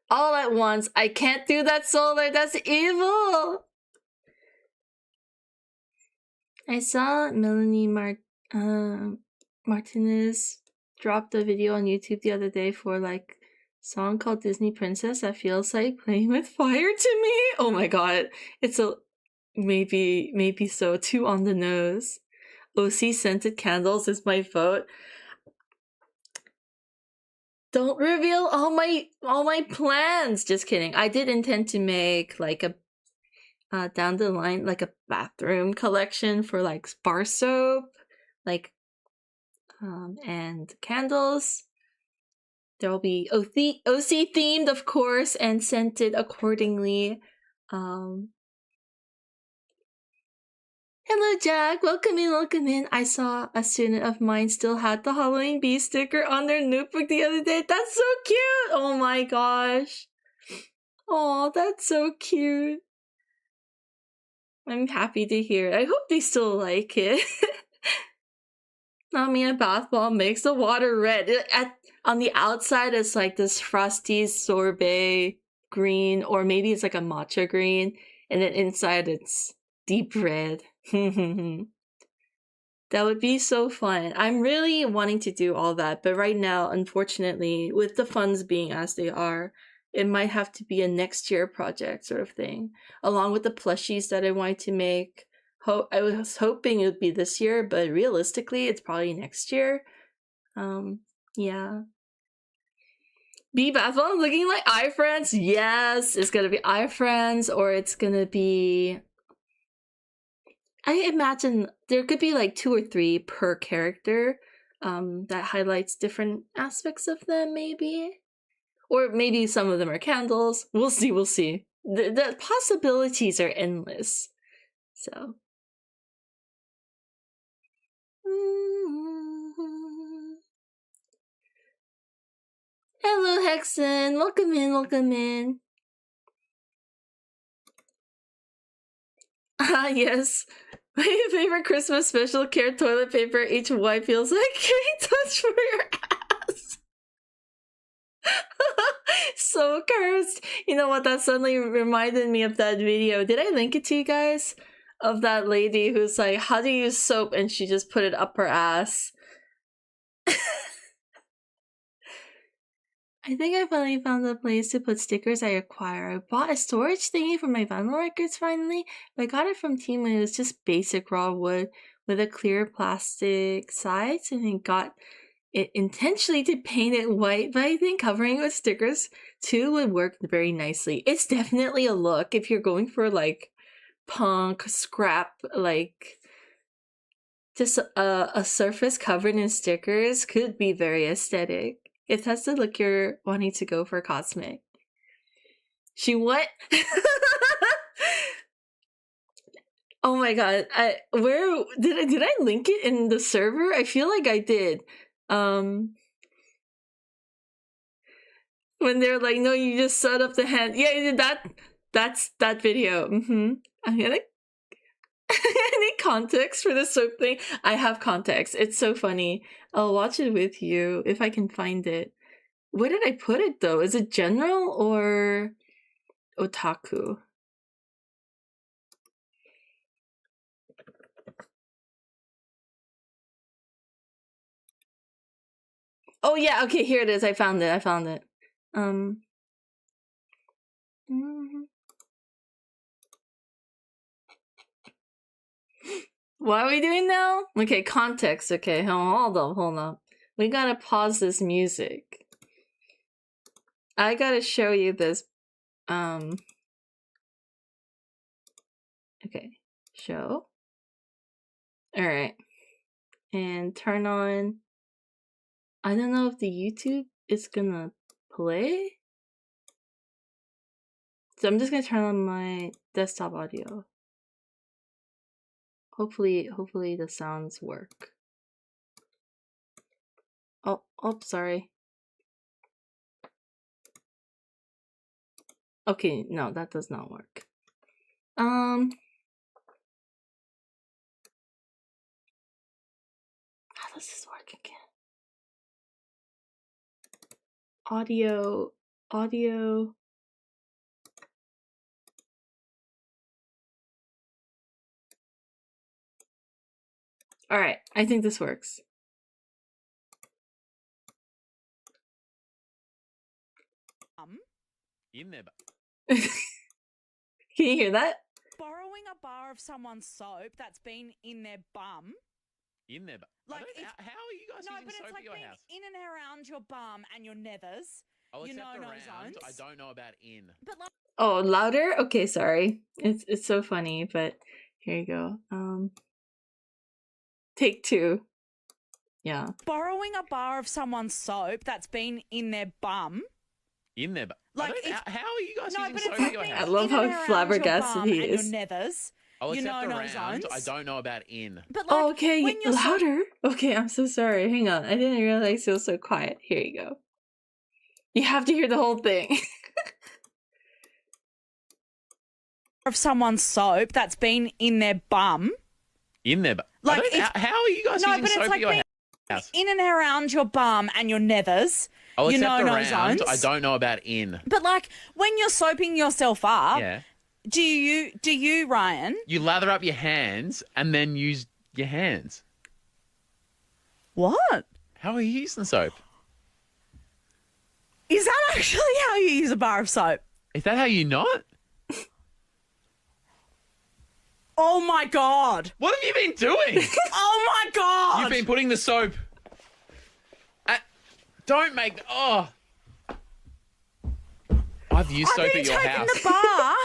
All at once. I can't do that, Solar. That's evil. I saw Melanie Martinez dropped a video on YouTube the other day for like song called Disney Princess that feels like playing with fire to me. Oh my god. It's a maybe so too on the nose. OC scented candles is my vote. Don't reveal all my plans. Just kidding. I did intend to make like a down the line like a bathroom collection for like bar soap, like and candles. There will be OC themed, of course, and scented accordingly. Hello, Jack. Welcome in. I saw a student of mine still had the Halloween bee sticker on their notebook the other day. That's so cute. Oh my gosh. Oh, that's so cute. I'm happy to hear it. I hope they still like it. I mean, a bath bomb makes the water red. On the outside, it's like this frosty sorbet green, or maybe it's like a matcha green, and then inside it's deep red. That would be so fun. I'm really wanting to do all that, but right now, unfortunately, with the funds being as they are, it might have to be a next year project sort of thing, along with the plushies that I wanted to make. I was hoping it would be this year, but realistically, it's probably next year. Yeah. Bee bath bomb looking like iFriends? Yes, it's gonna be iFriends, or it's gonna be... I imagine there could be like 2 or 3 per character that highlights different aspects of them, maybe. Or maybe some of them are candles. We'll see. The possibilities are endless. So... Hello, Hexen. Welcome in. Ah, yes. My favorite Christmas special care toilet paper. Each wipe feels like getting touched for your ass. So cursed. You know what? That suddenly reminded me of that video. Did I link it to you guys? Of that lady who's like, how do you use soap? And she just put it up her ass. I think I finally found a place to put stickers I acquire. I bought a storage thingy for my vinyl records finally, but I got it from Temu. It was just basic raw wood with a clear plastic sides, and I got it intentionally to paint it white, but I think covering it with stickers too would work very nicely. It's definitely a look if you're going for like punk, scrap, like just a surface covered in stickers could be very aesthetic. If that's the look you're wanting to go for cosmic. She what? Oh my god. Where did I link it in the server? I feel like I did. When they're like, no, you just set up the hand. Yeah, that's that video. I'm gonna I need context for the soap thing. I have context. It's so funny. I'll watch it with you if I can find it. Where did I put it though? Is it general or otaku? Oh yeah, okay, here it is. I found it. What are we doing now? Okay, context. Okay, hold up. We gotta pause this music. I gotta show you this. Okay, show. Alright. And turn on. I don't know if the YouTube is gonna play. So I'm just gonna turn on my desktop audio. Hopefully the sounds work. Oh, sorry. Okay, no, that does not work. How does this work again? Audio. Alright, I think this works. In there. Can you hear that? Borrowing a bar of someone's soap that's been in their bum. In there. Like, how are you guys using soap at your house? In and around your bum and your nethers. Oh, you except know, around. zones. I don't know about in. But like, oh, louder? Okay, sorry. It's so funny, but here you go. Take 2. Yeah. Borrowing a bar of someone's soap that's been in their bum. In there. Like, how are you guys using soap like at your house? I love how flabbergasted he is. Your nethers. Oh, you except know, around. zones. I don't know about in. But like, oh, okay, when you're louder. Okay, I'm so sorry. Hang on. I didn't realize it was so quiet. Here you go. You have to hear the whole thing. of someone's soap that's been in their bum. In there. Like, how are you guys using soap at your house? In and around your bum and your nethers. Oh, you except know, around. zones. I don't know about in. But like, when you're soaping yourself up, Yeah. do you, Ryan? You lather up your hands and then use your hands. What? How are you using soap? Is that actually how you use a bar of soap? Is that how you not? Oh my god! What have you been doing? Oh my god! You've been putting the soap. Don't make. Oh. I've used soap at your house. I've been taking the bar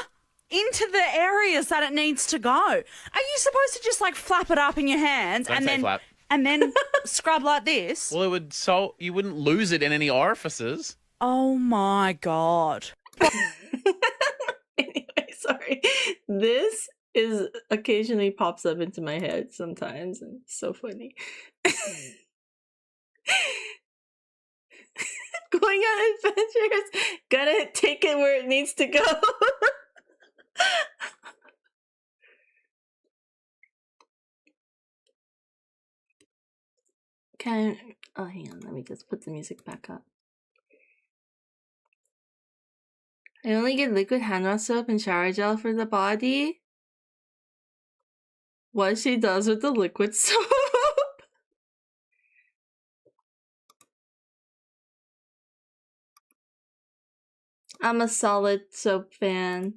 into the areas that it needs to go. Are you supposed to just like flap it up in your hands Don't say flap. and then scrub like this? Well, it would you wouldn't lose it in any orifices. Oh my god! Anyway, sorry. This is occasionally pops up into my head sometimes, and it's so funny. Going on adventures, gotta take it where it needs to go. Oh, hang on, let me just put the music back up. I only get liquid hand wash soap and shower gel for the body. What she does with the liquid soap. I'm a solid soap fan.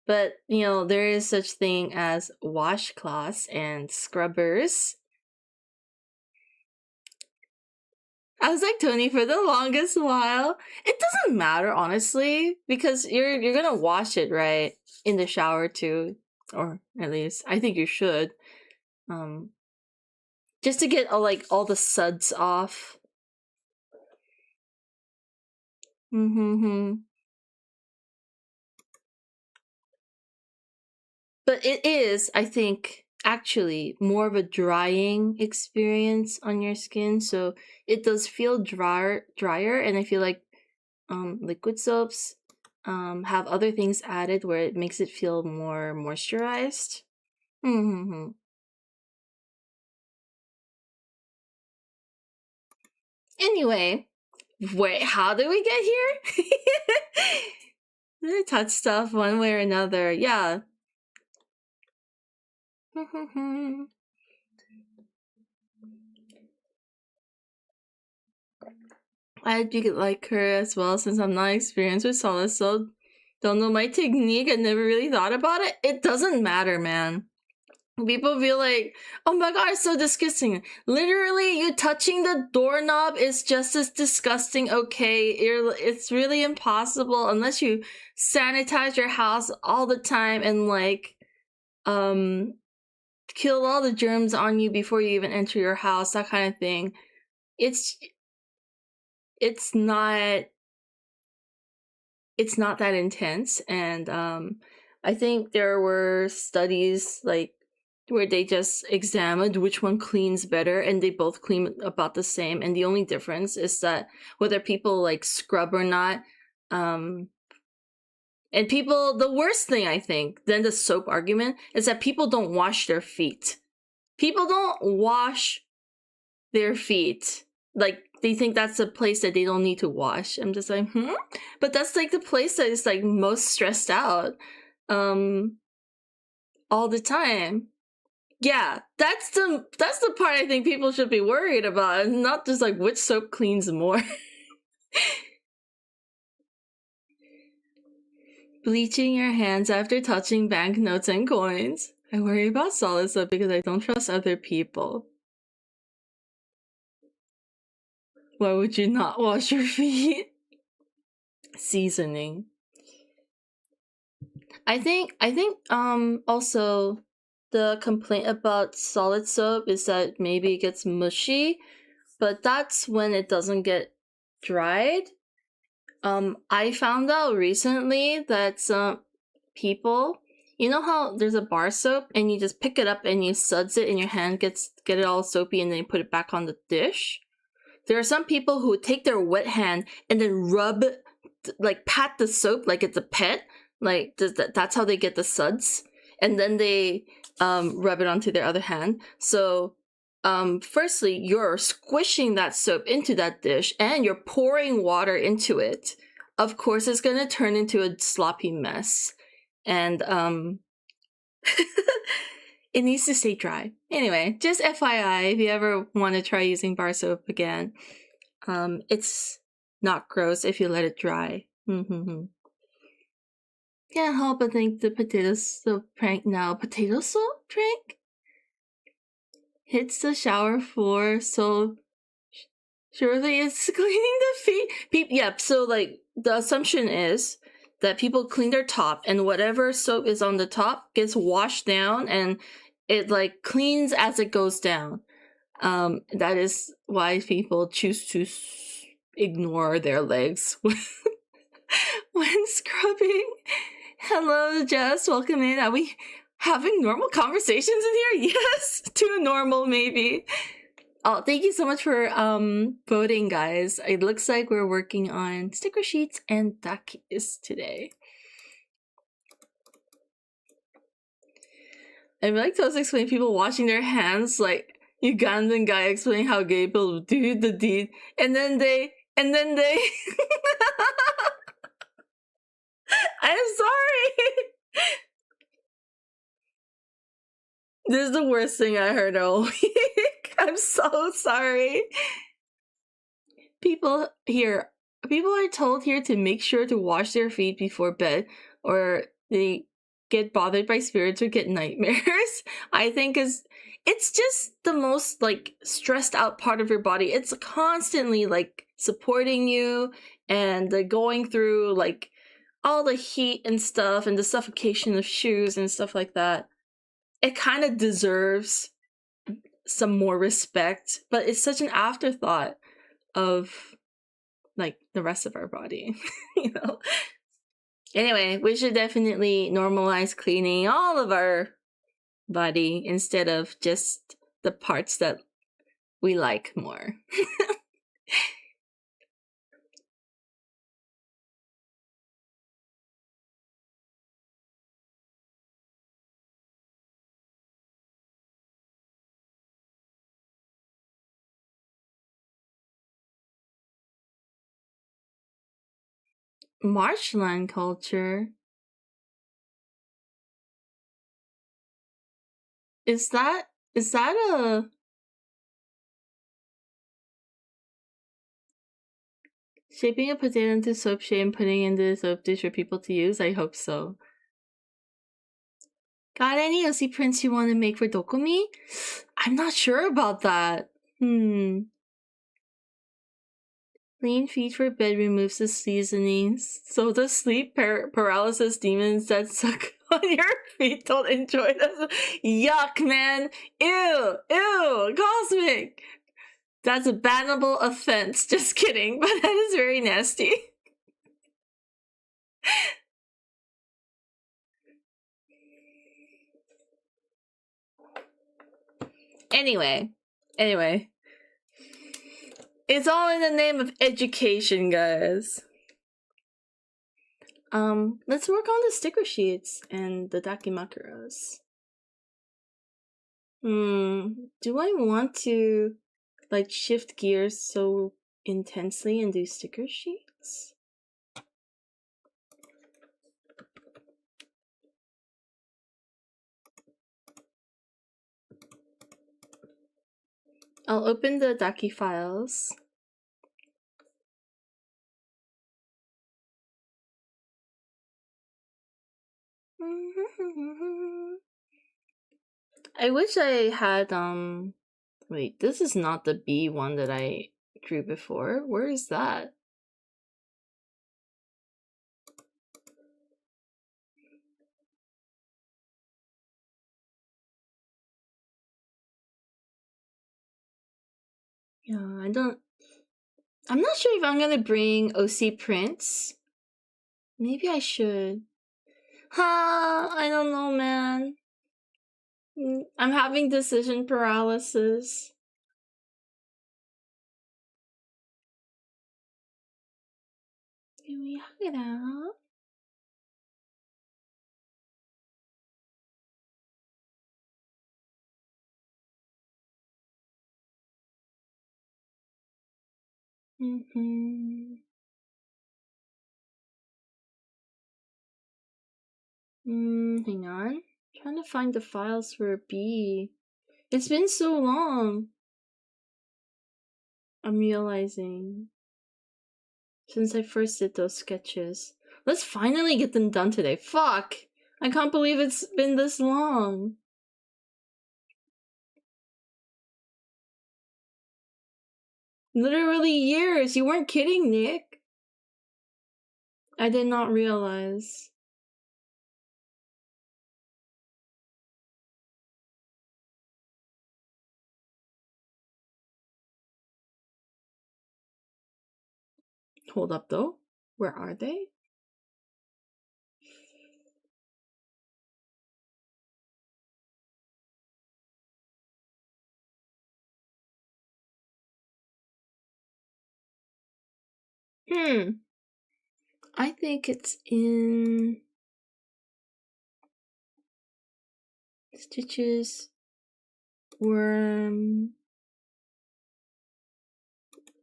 But, you know, there is such thing as washcloths and scrubbers. I was like Tony for the longest while. It doesn't matter, honestly, because you're gonna wash it, right? In the shower too. Or at least I think you should. Just to get all the suds off. But it is, I think, actually more of a drying experience on your skin, so it does feel drier, and I feel like liquid soaps have other things added where it makes it feel more moisturized. Anyway, wait, how did we get here? I touch stuff one way or another. Yeah. I do like her as well, since I'm not experienced with solid soap. Don't know my technique. I never really thought about it. It doesn't matter, man. People feel like, oh my god, it's so disgusting. Literally, you touching the doorknob is just as disgusting, okay? It's really impossible unless you sanitize your house all the time and kill all the germs on you before you even enter your house, that kind of thing. It's not that intense, and I think there were studies where they just examined which one cleans better, and they both clean about the same, and the only difference is that whether people scrub or not. And people, the worst thing I think than the soap argument is that people don't wash their feet. People don't wash their feet. They think that's a place that they don't need to wash. I'm just like, but that's the place that is most stressed out all the time. Yeah, that's the part I think people should be worried about, and not just which soap cleans more. Bleaching your hands after touching banknotes and coins. I worry about solid soap because I don't trust other people. Why would you not wash your feet? Seasoning. I think also the complaint about solid soap is that maybe it gets mushy, but that's when it doesn't get dried. I found out recently that some people, you know how there's a bar soap and you just pick it up and you suds it in your hand, get it all soapy, and then you put it back on the dish? There are some people who take their wet hand and then rub, pat the soap like it's a pet. That's how they get the suds. And then they rub it onto their other hand. So, firstly, you're squishing that soap into that dish and you're pouring water into it. Of course, it's going to turn into a sloppy mess. And it needs to stay dry. Anyway, just FYI, if you ever want to try using bar soap again, it's not gross if you let it dry. Can't help but think the potato soap prank now. Potato soap prank? Hits the shower floor, so surely it's cleaning the feet. Yep, so the assumption is that people clean their top, and whatever soap is on the top gets washed down, and it cleans as it goes down. That is why people choose to ignore their legs when scrubbing. Hello, Jess. Welcome in. Are we having normal conversations in here? Yes, too normal maybe. Oh, thank you so much for voting, guys. It looks like we're working on sticker sheets and dakis today. I like to also explain people washing their hands, like Ugandan guy explaining how gay people do the deed, and then they I'm sorry. This is the worst thing I heard all week. I'm so sorry. People here, people are told here to make sure to wash their feet before bed, or they get bothered by spirits or get nightmares. I think it's just the most like stressed out part of your body. It's constantly like supporting you and going through like all the heat and stuff and the suffocation of shoes and stuff like that. It kind of deserves some more respect, but it's such an afterthought of like the rest of our body, you know. Anyway, we should definitely normalize cleaning all of our body instead of just the parts that we like more. Marshland culture? Is that a shaping a potato into soap shape and putting it into the soap dish for people to use? I hope so. Got any OC prints you want to make for Dokomi? I'm not sure about that. Clean feet for bed removes the seasonings. So the sleep paralysis demons that suck on your feet don't enjoy them. Yuck, man. Ew. Cosmic. That's a bannable offense. Just kidding, but that is very nasty. Anyway. It's all in the name of education, guys. Let's work on the sticker sheets and the dakimakuras. Do I want to like shift gears so intensely and do sticker sheets? I'll open the Daki files. I wish I had, wait, this is not the B one that I drew before. Where is that? Yeah, I'm not sure if I'm gonna bring OC prints. Maybe I should. I don't know, man. I'm having decision paralysis. Can we hug it out? Hang on. Trying to find the files for B. It's been so long. I'm realizing. Since I first did those sketches. Let's finally get them done today. Fuck! I can't believe it's been this long. Literally years. You weren't kidding, Nick. I did not realize. Hold up, though. Where are they? I think it's in Stitches, Worm.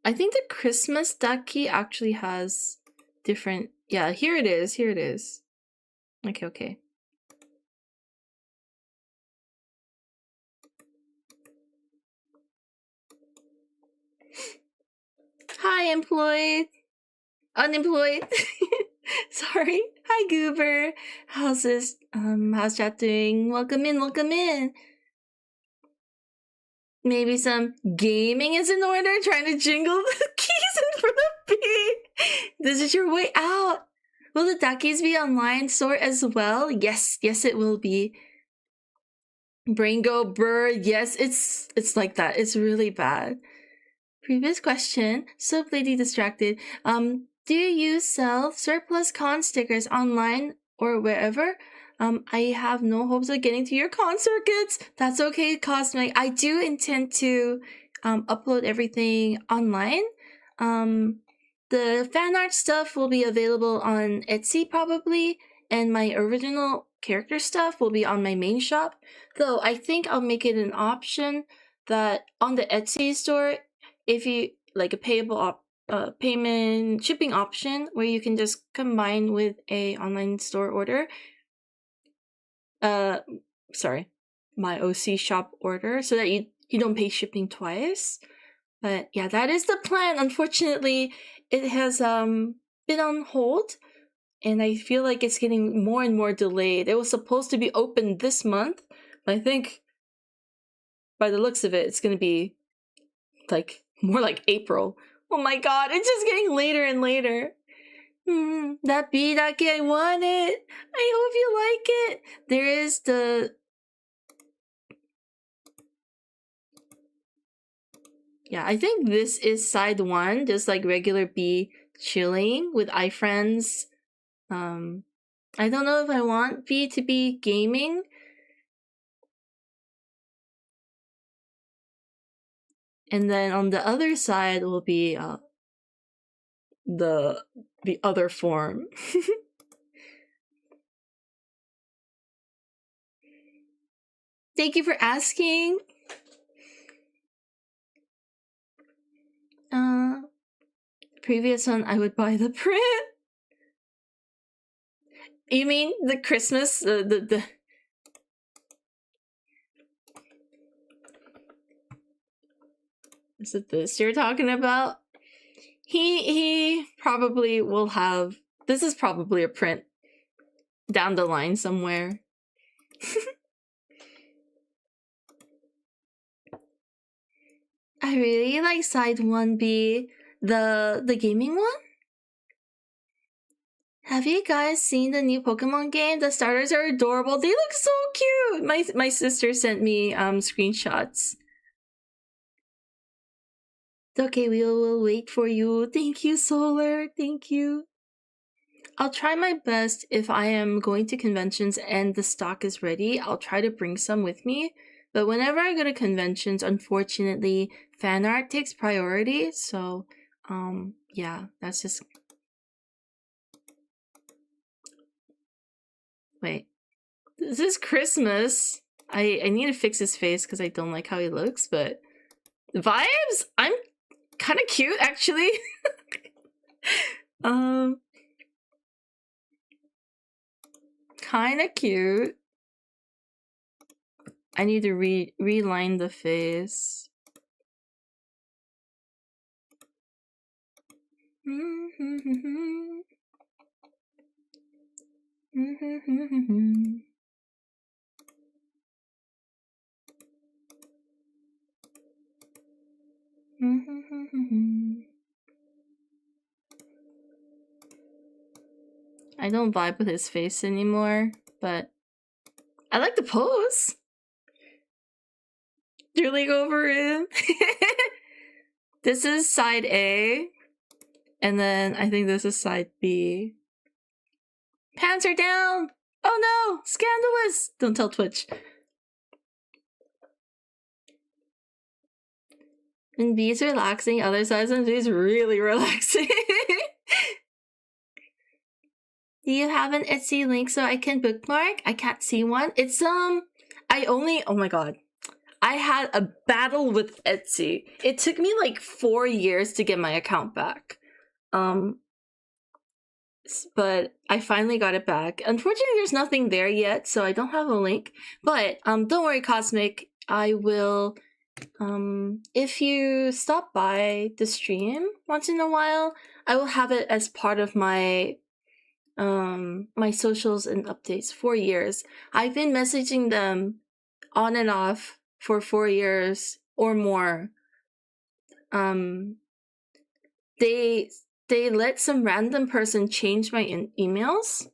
I think the Christmas Ducky actually has different. Yeah, here it is. Okay. Hi, employee. Unemployed. Sorry. Hi, Goober. How's this? How's chat doing? Welcome in, welcome in. Maybe some gaming is in order. Trying to jingle the keys in front of B. This is your way out. Will the Dakis be online store as well? Yes, it will be. Brain go burr. Yes, it's like that. It's really bad. Previous question. Soap Lady Distracted. Do you sell surplus con stickers online or wherever? I have no hopes of getting to your con circuits. That's okay, Cosmic. I do intend to upload everything online. The fan art stuff will be available on Etsy probably, and my original character stuff will be on my main shop. Though I think I'll make it an option that on the Etsy store, if you like a payable payment shipping option where you can just combine with a online store order. Sorry, my OC shop order, so that you don't pay shipping twice. But yeah, that is the plan. Unfortunately, it has been on hold, and I feel like it's getting more and more delayed. It was supposed to be open this month, but I think by the looks of it, it's gonna be like more like April. Oh my god, it's just getting later and later. That B-Daki, I want it. I hope you like it. There is the... Yeah, I think this is side 1, just like regular B chilling with iFriends. I don't know if I want B to be gaming. And then on the other side will be the other form. Thank you for asking. Previous one, I would buy the print. You mean the Christmas, the Is it this you're talking about? He probably will have... This is probably a print down the line somewhere. I really like side 1B, the gaming one. Have you guys seen the new Pokemon game? The starters are adorable. They look so cute. My sister sent me screenshots. Okay, we will wait for you. Thank you, Solar. Thank you. I'll try my best if I am going to conventions and the stock is ready. I'll try to bring some with me. But whenever I go to conventions, unfortunately, fan art takes priority. So, yeah, that's just... Wait. This is Christmas. I need to fix his face because I don't like how he looks, but... Vibes? I'm kind of cute, actually. Kind of cute. I need to reline the face. I don't vibe with his face anymore, but I like the pose. Drooling over him. This is side A, and then I think this is side B. Pants are down! Oh no! Scandalous! Don't tell Twitch. When B is relaxing, other sides of B is really relaxing. Do you have an Etsy link so I can bookmark? I can't see one. It's oh my god. I had a battle with Etsy. It took me like 4 years to get my account back. But I finally got it back. Unfortunately, there's nothing there yet, so I don't have a link. But don't worry, Cosmic. I will... if you stop by the stream once in a while, I will have it as part of my my socials and updates. 4 years. I've been messaging them on and off for 4 years or more. They let some random person change my emails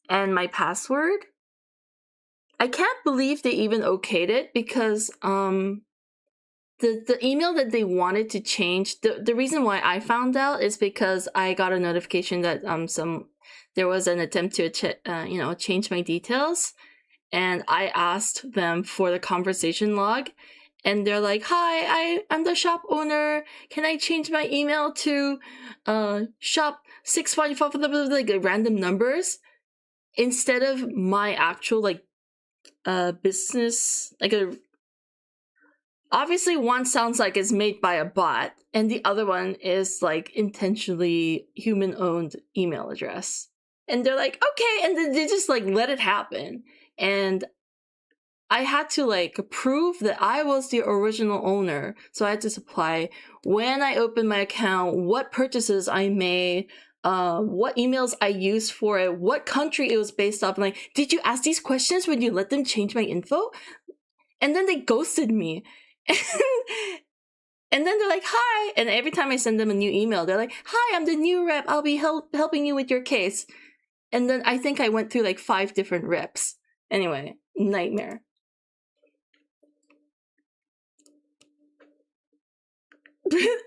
and my password. I can't believe they even okayed it, because the email that they wanted to change, the reason why I found out is because I got a notification that there was an attempt to change my details, and I asked them for the conversation log, and they're like, "Hi, I'm the shop owner. Can I change my email to shop 645," like random numbers, instead of my actual business, obviously one sounds like it's made by a bot, and the other one is like intentionally human owned email address. And they're like, okay, and then they just like let it happen. And I had to prove that I was the original owner. So I had to supply when I opened my account, what purchases I made, what emails I used for it, what country it was based off. And did you ask these questions when you let them change my info? And then they ghosted me. And then they're like, "Hi," and every time I send them a new email, they're like, "Hi, I'm the new rep. I'll be helping you with your case." And then I think I went through 5 different reps. Anyway, nightmare.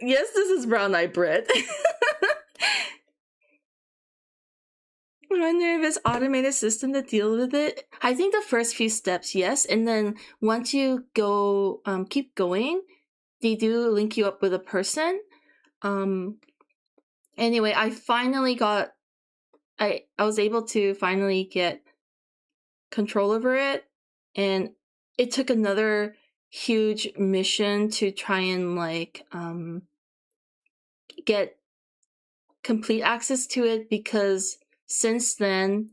Yes, this is brown eye bread. I wonder if it's automated system to deal with it. I think the first few steps, yes, and then once you go, keep going, they do link you up with a person. Anyway, I finally got, I was able to finally get control over it, and it took another huge mission to try and get complete access to it, because since then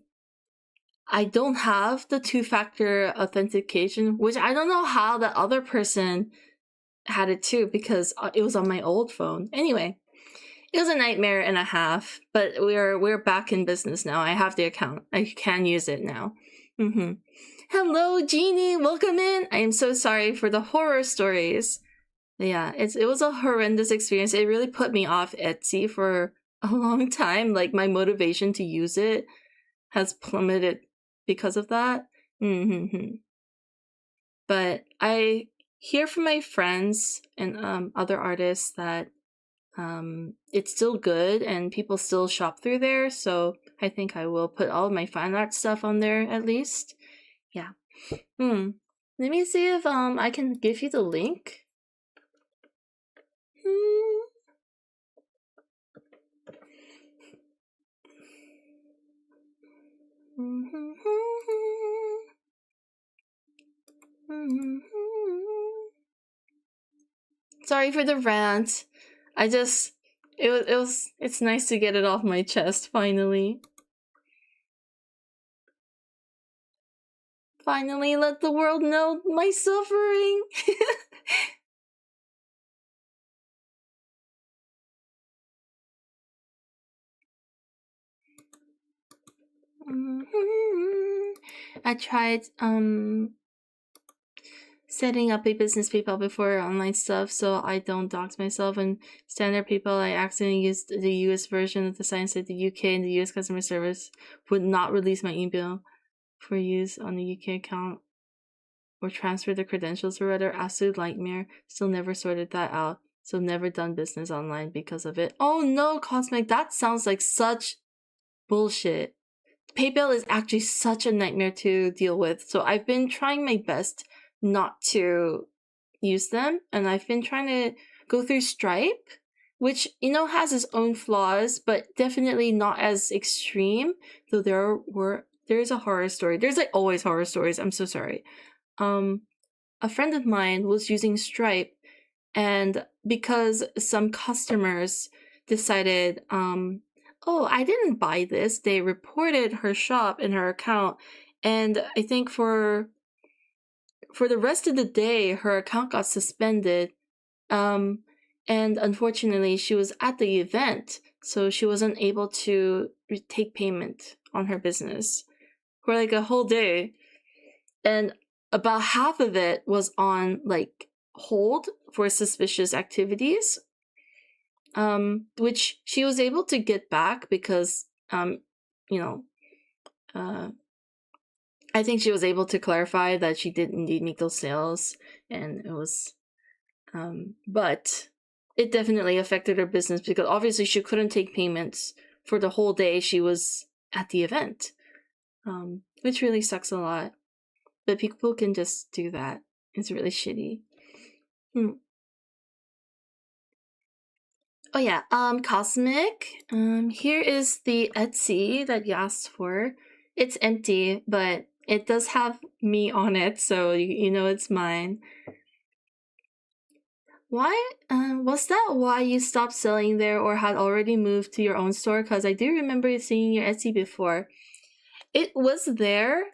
I don't have the 2-factor authentication, which I don't know how the other person had it too, because it was on my old phone. Anyway, it was a nightmare and a half, but we're back in business now. I have the account. I can use it now. Hello, Jeannie. Welcome in. I am so sorry for the horror stories. Yeah, it was a horrendous experience. It really put me off Etsy for a long time. My motivation to use it has plummeted because of that. But I hear from my friends and other artists that it's still good and people still shop through there, so I think I will put all of my fine art stuff on there at least. Yeah. Let me see if I can give you the link. Sorry for the rant. It's nice to get it off my chest finally. Finally let the world know my suffering. I tried setting up a business PayPal before online stuff, so I don't dox myself. And standard PayPal, I accidentally used the US version of the sign said the UK, and the US customer service would not release my email for use on the UK account or transfer the credentials or rather. Absolute nightmare. Still never sorted that out, so never done business online because of it. Oh no, Cosmic, that sounds like such bullshit. PayPal is actually such a nightmare to deal with, so I've been trying my best not to use them, and I've been trying to go through Stripe, which has its own flaws, but definitely not as extreme. Though there's a horror story. There's always horror stories. I'm so sorry. A friend of mine was using Stripe, and because some customers decided, oh, I didn't buy this, they reported her shop and her account, and I think for the rest of the day her account got suspended. And unfortunately, she was at the event, so she wasn't able to take payment on her business for like a whole day. And about half of it was on like hold for suspicious activities, which she was able to get back because, I think she was able to clarify that she did indeed make those sales, and it was, but it definitely affected her business because obviously she couldn't take payments for the whole day she was at the event, which really sucks a lot. But people can just do that. It's really shitty. Oh yeah, Cosmic. Here is the Etsy that you asked for. It's empty, but it does have me on it, so you know it's mine. Why, was that why you stopped selling there or had already moved to your own store? Because I do remember seeing your Etsy before. It was there,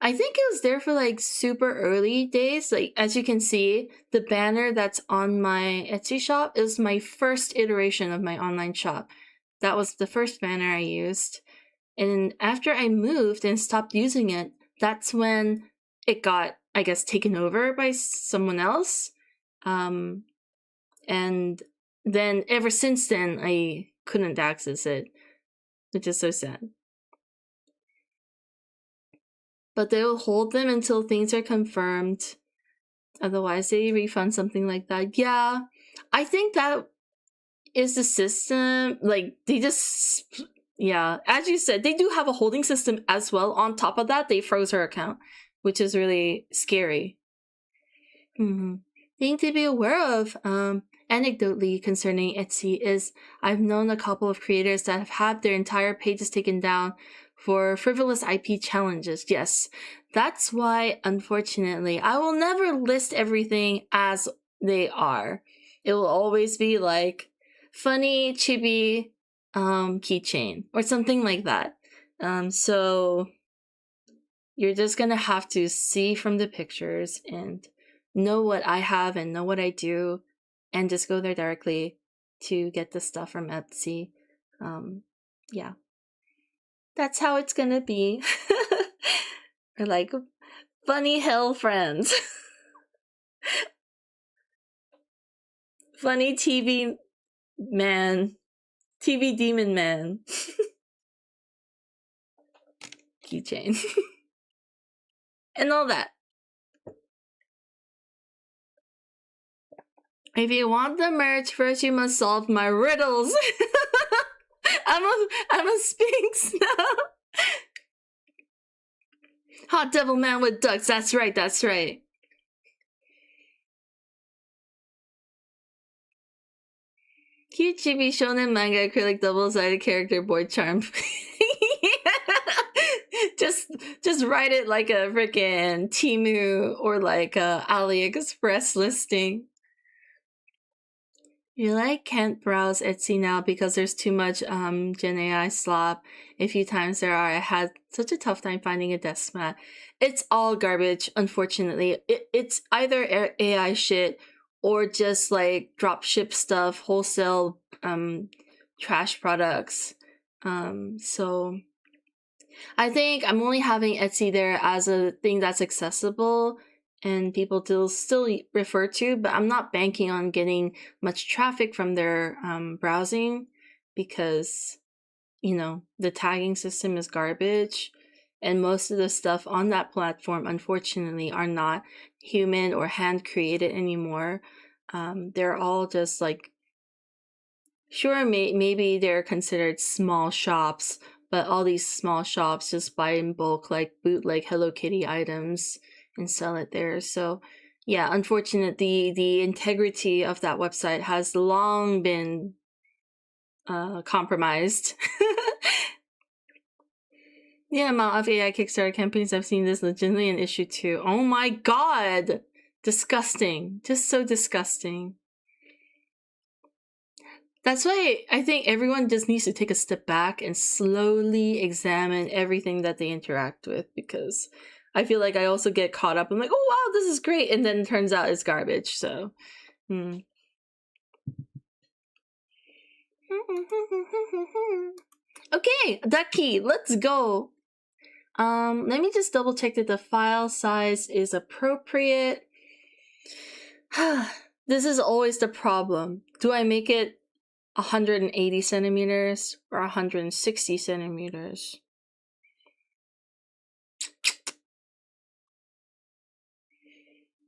I think it was there for like super early days. Like, as you can see, the banner that's on my Etsy shop is my first iteration of my online shop. That was the first banner I used. And after I moved and stopped using it, that's when it got, I guess, taken over by someone else. And then ever since then, I couldn't access it, which is so sad. But they'll hold them until things are confirmed. Otherwise, they refund something like that. Yeah, I think that is the system. Like, they just, yeah, as you said, they do have a holding system as well. On top of that, they froze her account, which is really scary. Thing to be aware of, anecdotally concerning Etsy is I've known a couple of creators that have had their entire pages taken down for frivolous IP challenges. Yes, that's why, unfortunately, I will never list everything as they are. It will always be like funny chibi keychain or something like that. So you're just gonna have to see from the pictures and know what I have and know what I do, and just go there directly to get the stuff from Etsy. Yeah. That's how it's gonna be. Or like funny hell friends. Funny TV man. TV demon man. Keychain. And all that. If you want the merch, first you must solve my riddles. I'm a sphinx now. Hot devil man with ducks. That's right. That's right. Cute chibi shonen manga acrylic double-sided character board charm. Just write it like a freaking Temu or like a AliExpress listing. You like can't browse Etsy now because there's too much Gen AI slop. A few times there are. I had such a tough time finding a desk mat. It's all garbage, unfortunately. It's either AI shit or just like dropship stuff, wholesale trash products. So I think I'm only having Etsy there as a thing that's accessible and people still refer to, but I'm not banking on getting much traffic from their browsing because, you know, the tagging system is garbage, and most of the stuff on that platform, unfortunately, are not human or hand created anymore. They're all just like, sure, maybe they're considered small shops, but all these small shops just buy in bulk like bootleg Hello Kitty items and sell it there. So yeah, unfortunately, the integrity of that website has long been compromised. The amount of AI Kickstarter campaigns I've seen is legitimately an issue too. Oh my god! Disgusting. Just so disgusting. That's why I think everyone just needs to take a step back and slowly examine everything that they interact with, because I feel like I also get caught up. I'm like, oh wow, this is great, and then it turns out it's garbage. So, Okay, Ducky, let's go. Let me just double check that the file size is appropriate. This is always the problem. Do I make it 180 centimeters or 160 centimeters?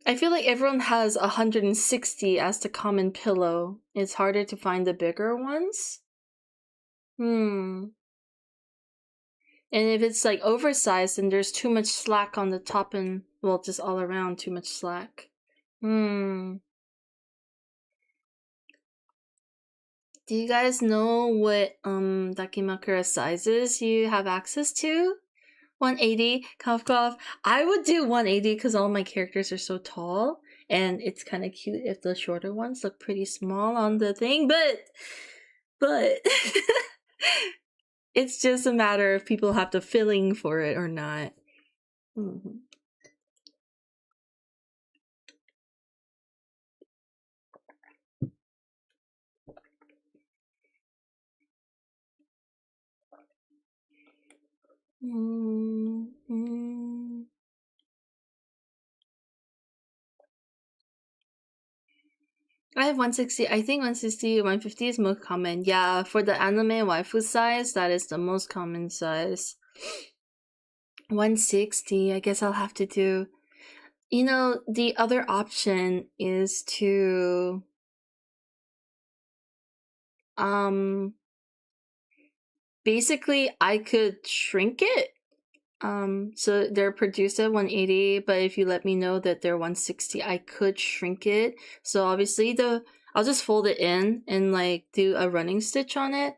I feel like everyone has 160 as the common pillow. It's harder to find the bigger ones. And if it's like oversized, then there's too much slack on the top and, well, just all around too much slack. Do you guys know what Dakimakura sizes you have access to? 180, cough cough. I would do 180 because all my characters are so tall, and it's kind of cute if the shorter ones look pretty small on the thing, but it's just a matter of people have the filling for it or not. I have 160. I think 160, 150 is most common. Yeah, for the anime waifu size, that is the most common size. 160, I guess I'll have to do. You know, the other option is to basically I could shrink it. So they're produced at 180, but if you let me know that they're 160, I could shrink it. So obviously I'll just fold it in and like do a running stitch on it.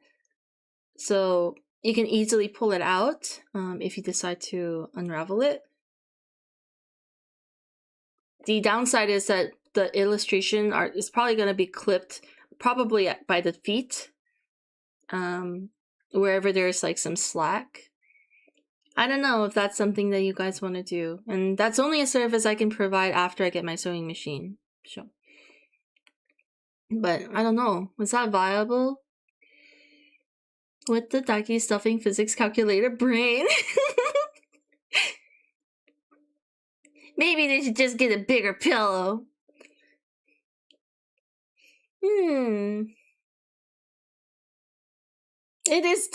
So you can easily pull it out if you decide to unravel it. The downside is that the illustration art is probably going to be clipped probably by the feet, wherever there's like some slack. I don't know if that's something that you guys want to do. And that's only a service I can provide after I get my sewing machine. So, but I don't know. Was that viable? With the Daki stuffing physics calculator brain? Maybe they should just get a bigger pillow. It is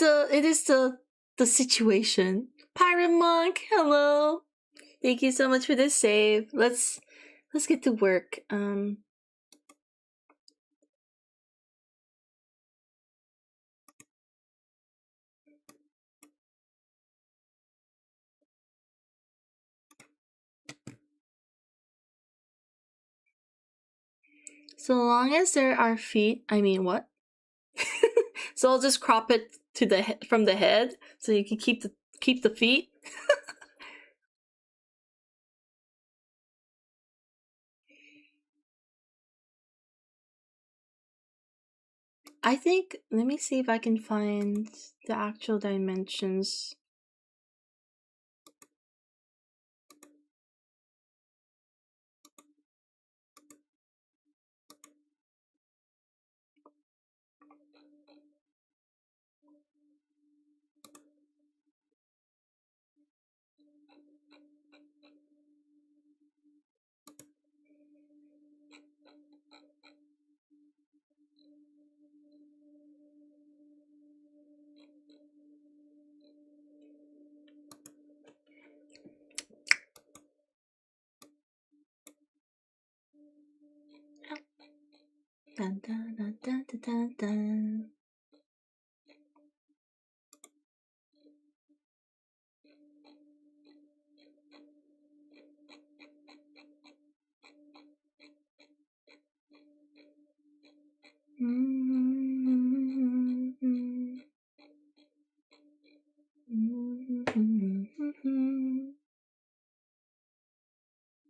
the situation. Pirate Monk, hello. Thank you so much for this save. Let's get to work. So long as there are feet, I mean what? So I'll just crop it to the from the head, so you can keep the feet. I think, let me see if I can find the actual dimensions. Dun, dun, dun, dun, dun, dun, dun.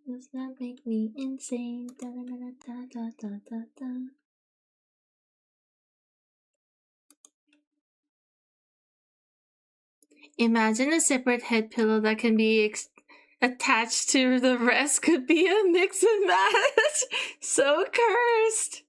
Does that make me insane? Da, da, da, da, da, da, da, da. Imagine a separate head pillow that can be attached to the rest could be a mix and match. So cursed.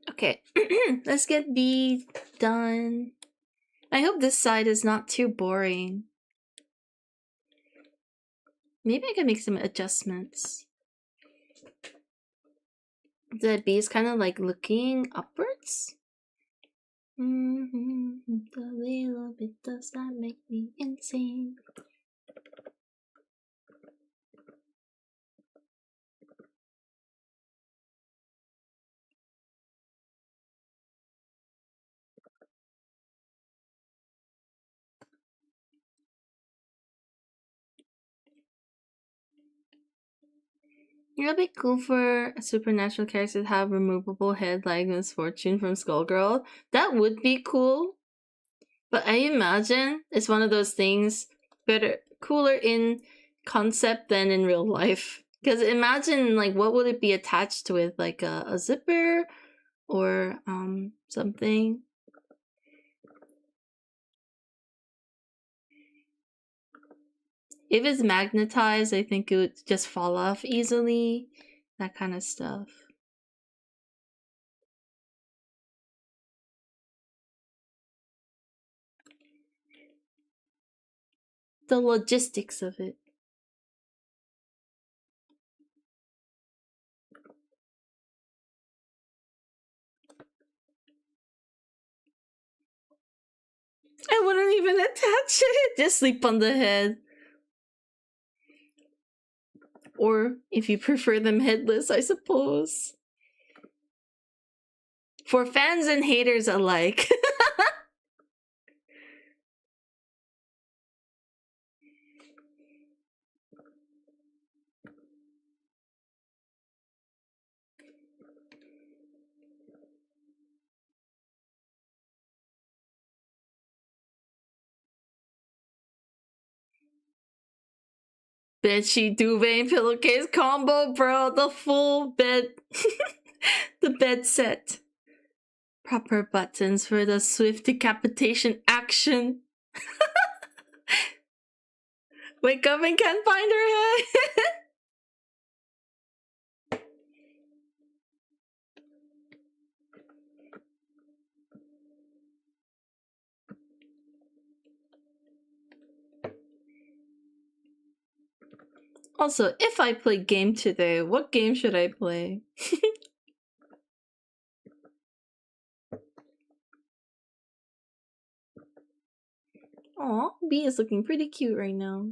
Okay, let's get B done. I hope this side is not too boring. Maybe I can make some adjustments. The B is kind of like looking upwards. A little bit does that make me insane. It'll be cool for a supernatural character to have removable head like Miss Fortune from Skullgirl. That would be cool. But I imagine it's one of those things cooler in concept than in real life. Because imagine, like, what would it be attached with? Like a zipper or something? If it's magnetized, I think it would just fall off easily. That kind of stuff. The logistics of it. I wouldn't even attach it. Just sleep on the head. Or if you prefer them headless, I suppose. For fans and haters alike. Bedsheet, duvet, and pillowcase combo, bro. The full bed. The bed set. Proper buttons for the swift decapitation action. Wake up and can't find her head. Also, if I play game today, what game should I play? Aw, B is looking pretty cute right now.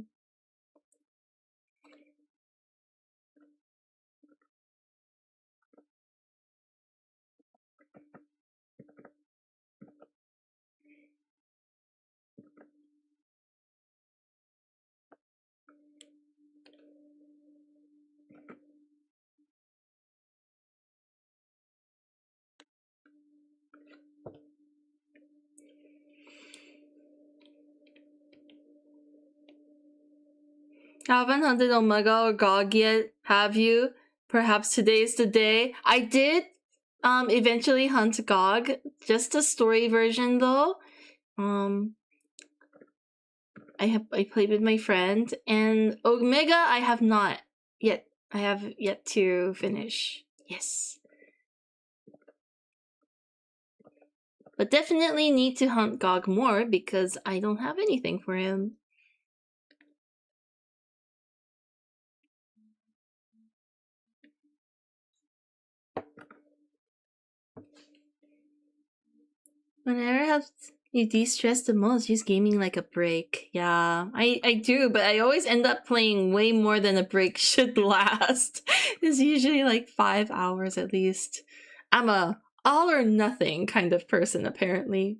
Haven't hunted Omega or GOG yet, have you? Perhaps today's the day. I did eventually hunt GOG, just the story version though. I played with my friend, and Omega I have not yet. I have yet to finish. Yes. But definitely need to hunt GOG more because I don't have anything for him. Whenever have you de-stress the most, use gaming like a break. Yeah, I do, but I always end up playing way more than a break should last. It's usually like 5 hours at least. I'm a all or nothing kind of person, apparently.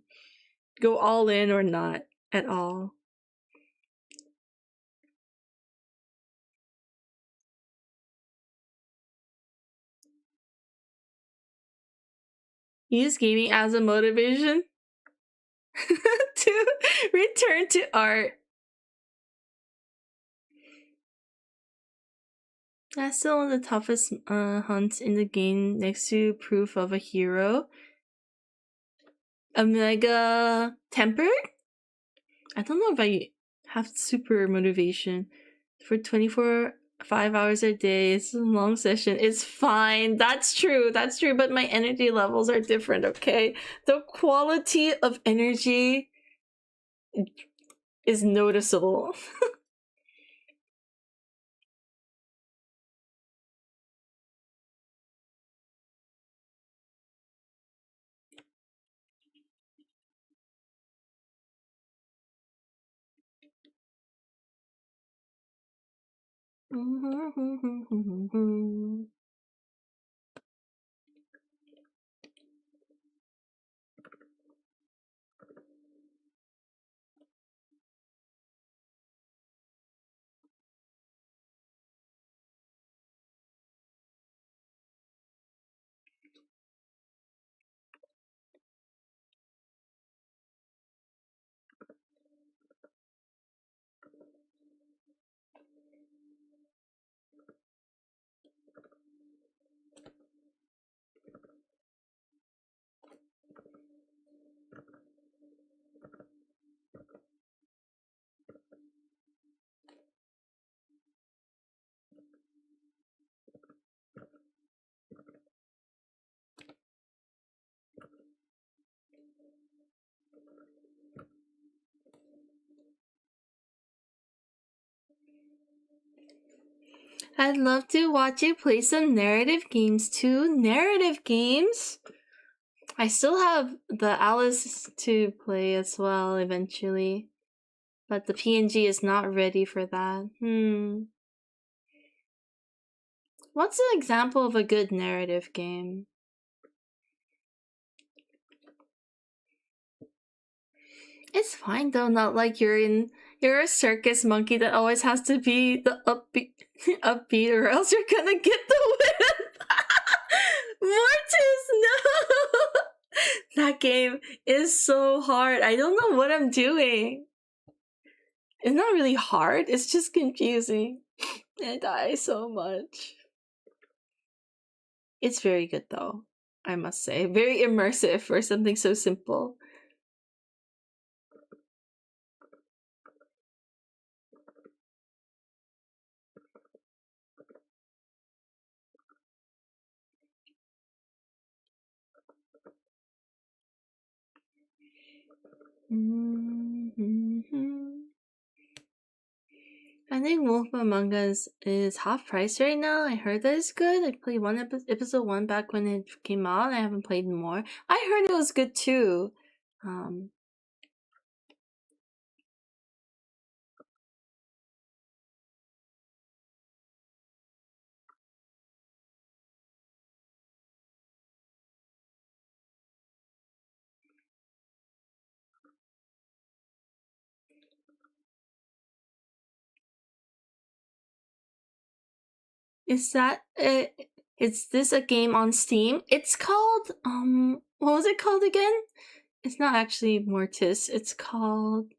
Go all in or not at all. Use gaming as a motivation to return to art. That's still one of the toughest hunts in the game, next to Proof of a Hero. Omega Tempered? I don't know if I have super motivation for 5 hours a day. It's a long session. It's fine. That's true. But my energy levels are different, okay? The quality of energy is noticeable. I'd love to watch you play some narrative games too. Narrative games? I still have the Alice to play as well eventually. But the PNG is not ready for that. What's an example of a good narrative game? It's fine though, not like you're a circus monkey that always has to be the upbeat or else you're gonna get the whip. Mortis, no! That game is so hard. I don't know what I'm doing. It's not really hard, it's just confusing. I die so much. It's very good though, I must say. Very immersive for something so simple. I think Wolf Among Us is half price right now. I heard that it's good. I played episode 1 back when it came out. I haven't played more. I heard it was good too. Is this a game on Steam? It's called what was it called again? It's not actually Mortis. It's called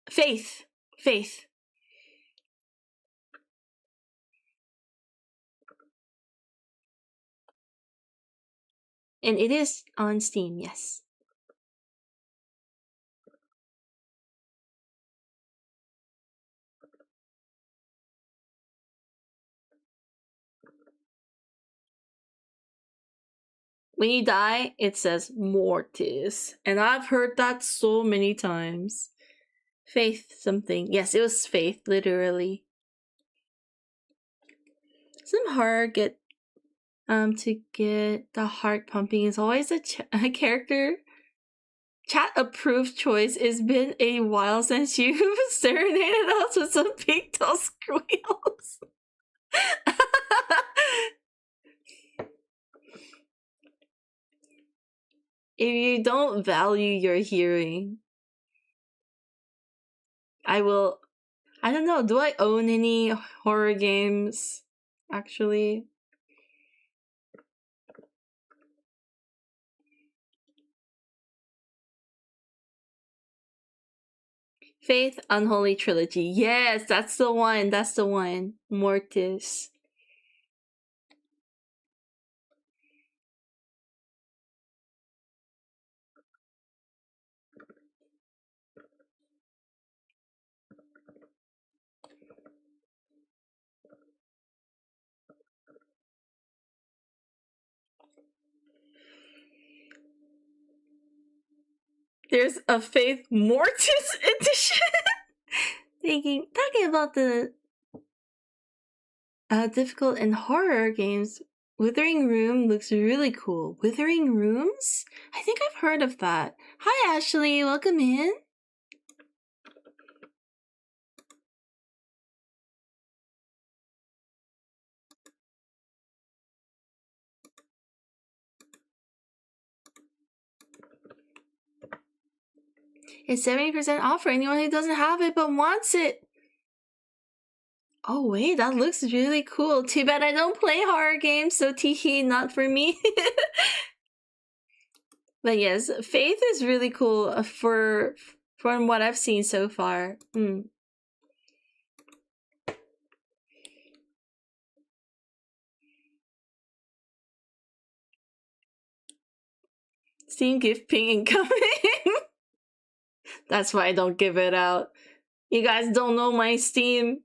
Faith. And it is on Steam, yes. When you die, it says Mortis. And I've heard that so many times. Faith something. Yes, it was Faith, literally. Some horror to get the heart pumping is always a character chat approved choice. It's been a while since you've serenaded us with some pigtail squeals. If you don't value your hearing, I don't know, do I own any horror games? Actually, Faith Unholy Trilogy. Yes, that's the one. That's the one. Mortis. There's a Faith Mortis edition. Talking about the difficult and horror games. Withering Room looks really cool. Withering Rooms? I think I've heard of that. Hi Ashley, welcome in. It's 70% off for anyone who doesn't have it but wants it. Oh wait, that looks really cool. Too bad I don't play horror games, so teehee, not for me. But yes, Faith is really cool from what I've seen so far. Steam gift ping incoming. That's why I don't give it out. You guys don't know my Steam.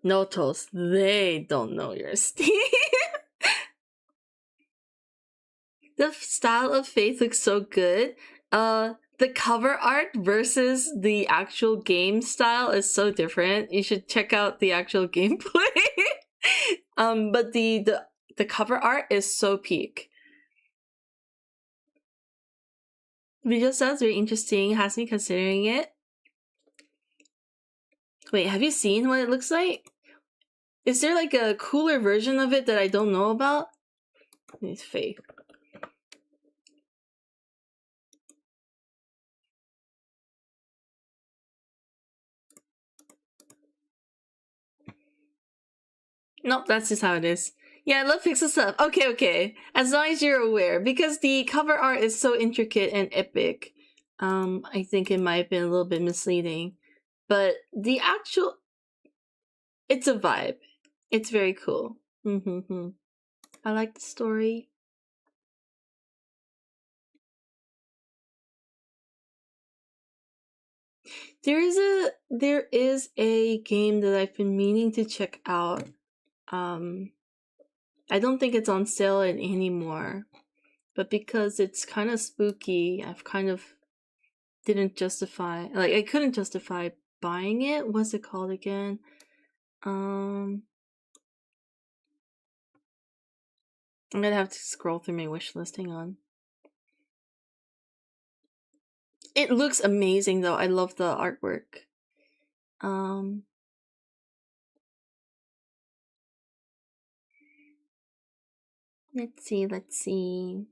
Notos, they don't know your Steam. The style of Faith looks so good. The cover art versus the actual game style is so different. You should check out the actual gameplay. But the cover art is so peak. Video sounds very interesting. Has me considering it. Wait, have you seen what it looks like? Is there like a cooler version of it that I don't know about? It's Faith. Nope, that's just how it is. Yeah, I love pixel stuff. Okay. As long as you're aware. Because the cover art is so intricate and epic. I think it might have been a little bit misleading. But the actual... It's a vibe. It's very cool. I like the story. There is a game that I've been meaning to check out. I don't think it's on sale anymore, but because it's kind of spooky, I've kind of couldn't justify buying it. What's it called again? I'm gonna have to scroll through my wish list. Hang on. It looks amazing though. I love the artwork. Let's see.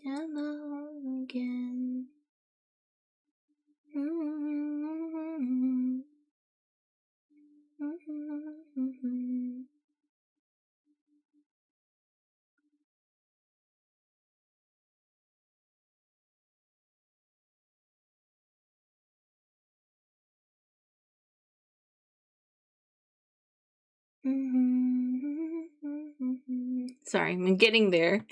Hello again. Sorry, I'm getting there.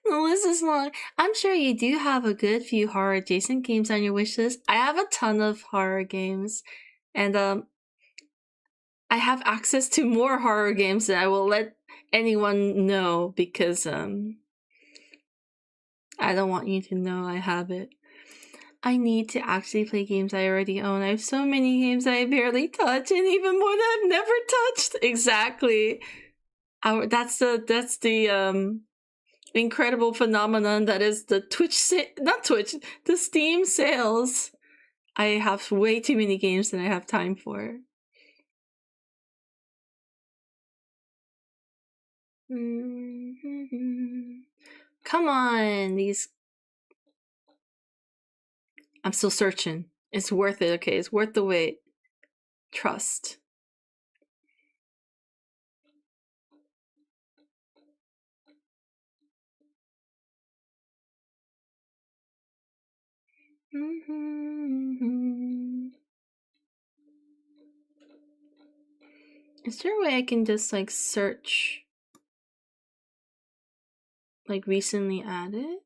The list is long. I'm sure you do have a good few horror adjacent games on your wish list. I have a ton of horror games, and I have access to more horror games than I will let anyone know because I don't want you to know I have it. I need to actually play games I already own. I have so many games I barely touch, and even more that I've never touched. Exactly. That's the incredible phenomenon that is the the Steam sales. I have way too many games than I have time for. Come on, these. I'm still searching. It's worth it, okay? It's worth the wait. Trust. Is there a way I can just like search like recently added?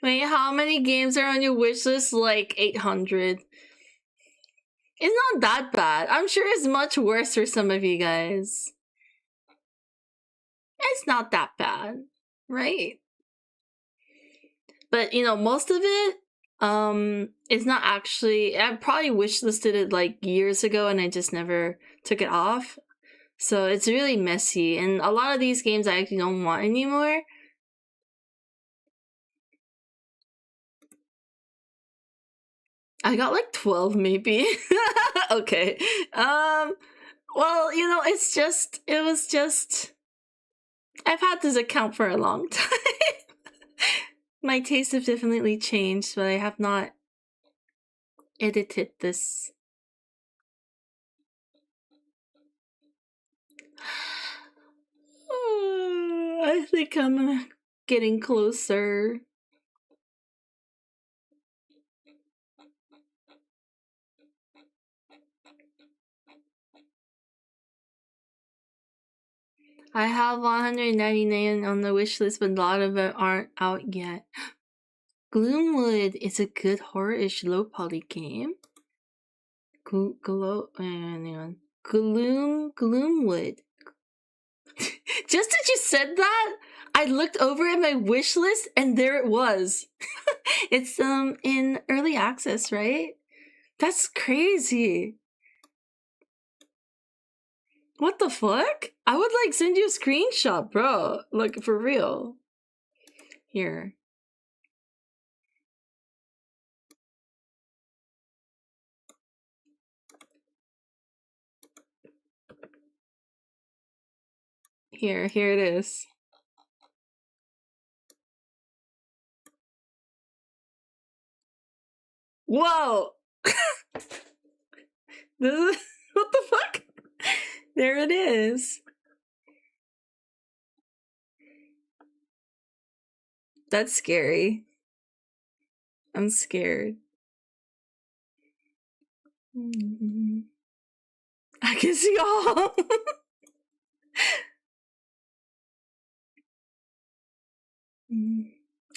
Wait, how many games are on your wish list? Like 800. It's not that bad. I'm sure it's much worse for some of you guys. It's not that bad, right? But you know, most of it is not actually. I probably wishlisted it like years ago and I just never took it off. So it's really messy, and a lot of these games I actually don't want anymore. I got like 12 maybe. Okay. Well, you know, it was just I've had this account for a long time. My tastes have definitely changed, but I have not edited this. I think I'm getting closer. I have 199 on the wish list, but a lot of it aren't out yet. Gloomwood is a good horror-ish low poly game. Gloomwood. Just as you said that, I looked over at my wish list and there it was. It's in early access, right? That's crazy. What the fuck? I would like send you a screenshot, bro. Like for real. Here. Here it is. Whoa! This is, what the fuck? There it is. That's scary. I'm scared. I can see all.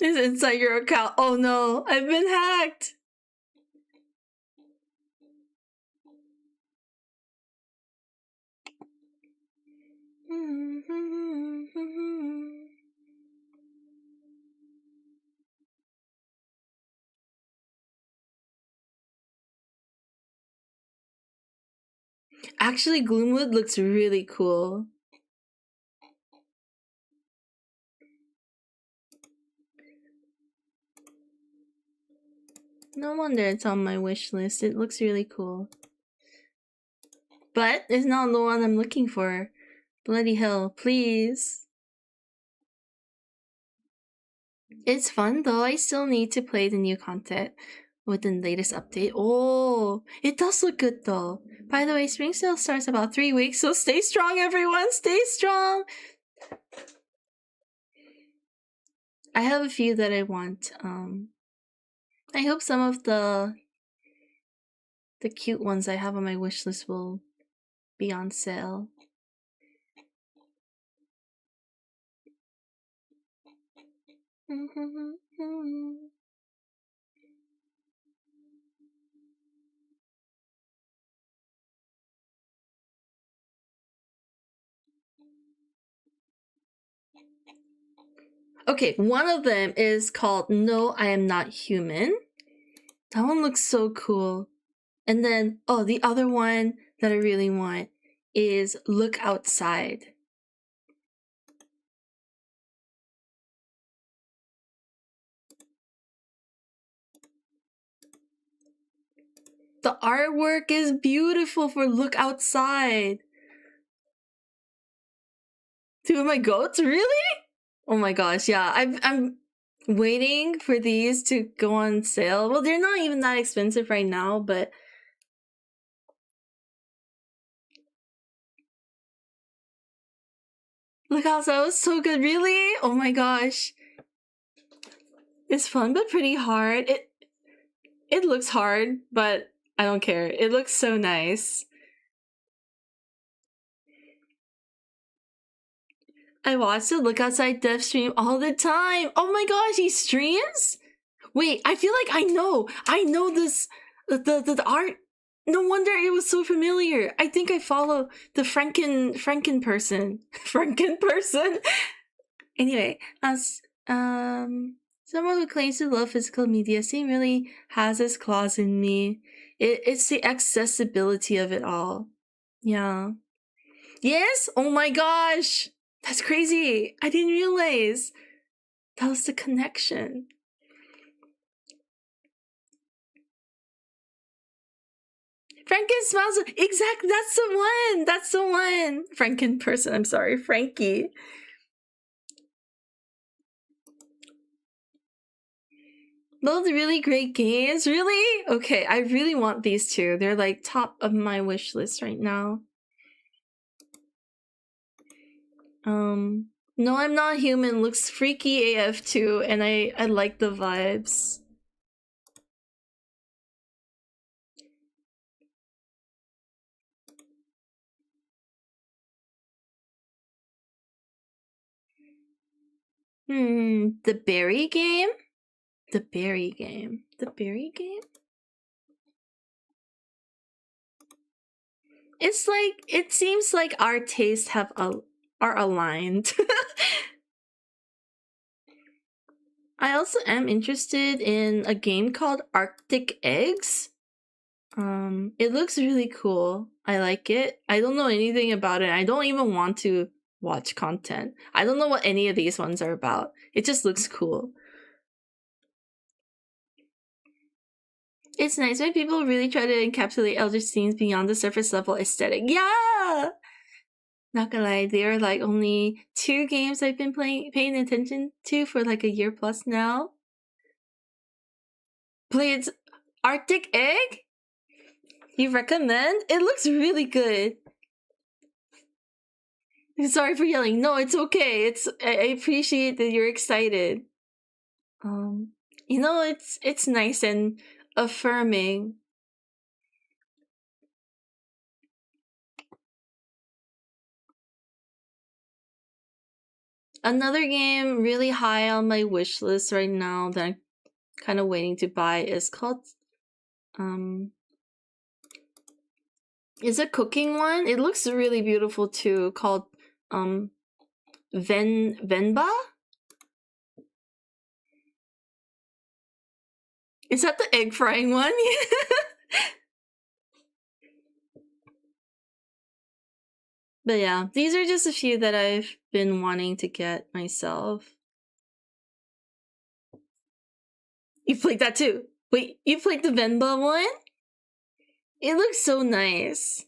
It's inside your account. Oh no, I've been hacked. Actually, Gloomwood looks really cool. No wonder it's on my wish list. It looks really cool. But it's not the one I'm looking for. Bloody hell, please. It's fun though. I still need to play the new content with the latest update. Oh, it does look good though. By the way, spring sale starts about 3 weeks, so stay strong, everyone. Stay strong. I have a few that I want. I hope some of the cute ones I have on my wish list will be on sale. Okay, one of them is called No, I Am Not Human. That one looks so cool. And then, oh, the other one that I really want is Look Outside. The artwork is beautiful for Look Outside. Two of my goats? Really? Oh my gosh, yeah. I'm waiting for these to go on sale. Well, they're not even that expensive right now, but Look Outside was so good. Really? Oh my gosh. It's fun but pretty hard. It looks hard, but I don't care. It looks so nice. I watch the Look Outside Dev stream all the time. Oh my gosh, he streams? Wait, I feel like I know this the art. No wonder it was so familiar. I think I follow the Franken person. Franken person. Anyway, as someone who claims to love physical media, Steam really has its claws in me. It's the accessibility of it all. Yeah. Yes? Oh my gosh! That's crazy! I didn't realize! That was the connection. Franken smiles. Exactly, that's the one! That's the one! Franken person, I'm sorry, Frankie. Both really great games. Really? Okay, I really want these two. They're like top of my wish list right now. No, I'm Not Human looks freaky AF too, and I like the vibes. The berry game? The berry game. The berry game? It's like, it seems like our tastes are aligned. I also am interested in a game called Arctic Eggs. It looks really cool. I like it. I don't know anything about it. I don't even want to watch content. I don't know what any of these ones are about. It just looks cool. It's nice when people really try to encapsulate elder scenes beyond the surface level aesthetic. Yeah! Not gonna lie, there are like only 2 games I've been paying attention to for like a year plus now. Played Arctic Egg? You recommend? It looks really good. Sorry for yelling. No, it's okay. I appreciate that you're excited. You know, it's nice and affirming. Another game really high on my wish list right now that I'm kind of waiting to buy is called is a cooking one. It looks really beautiful too, called Venba? Is that the egg frying one? But yeah, these are just a few that I've been wanting to get myself. You played that too? Wait, you played the Venba one? It looks so nice.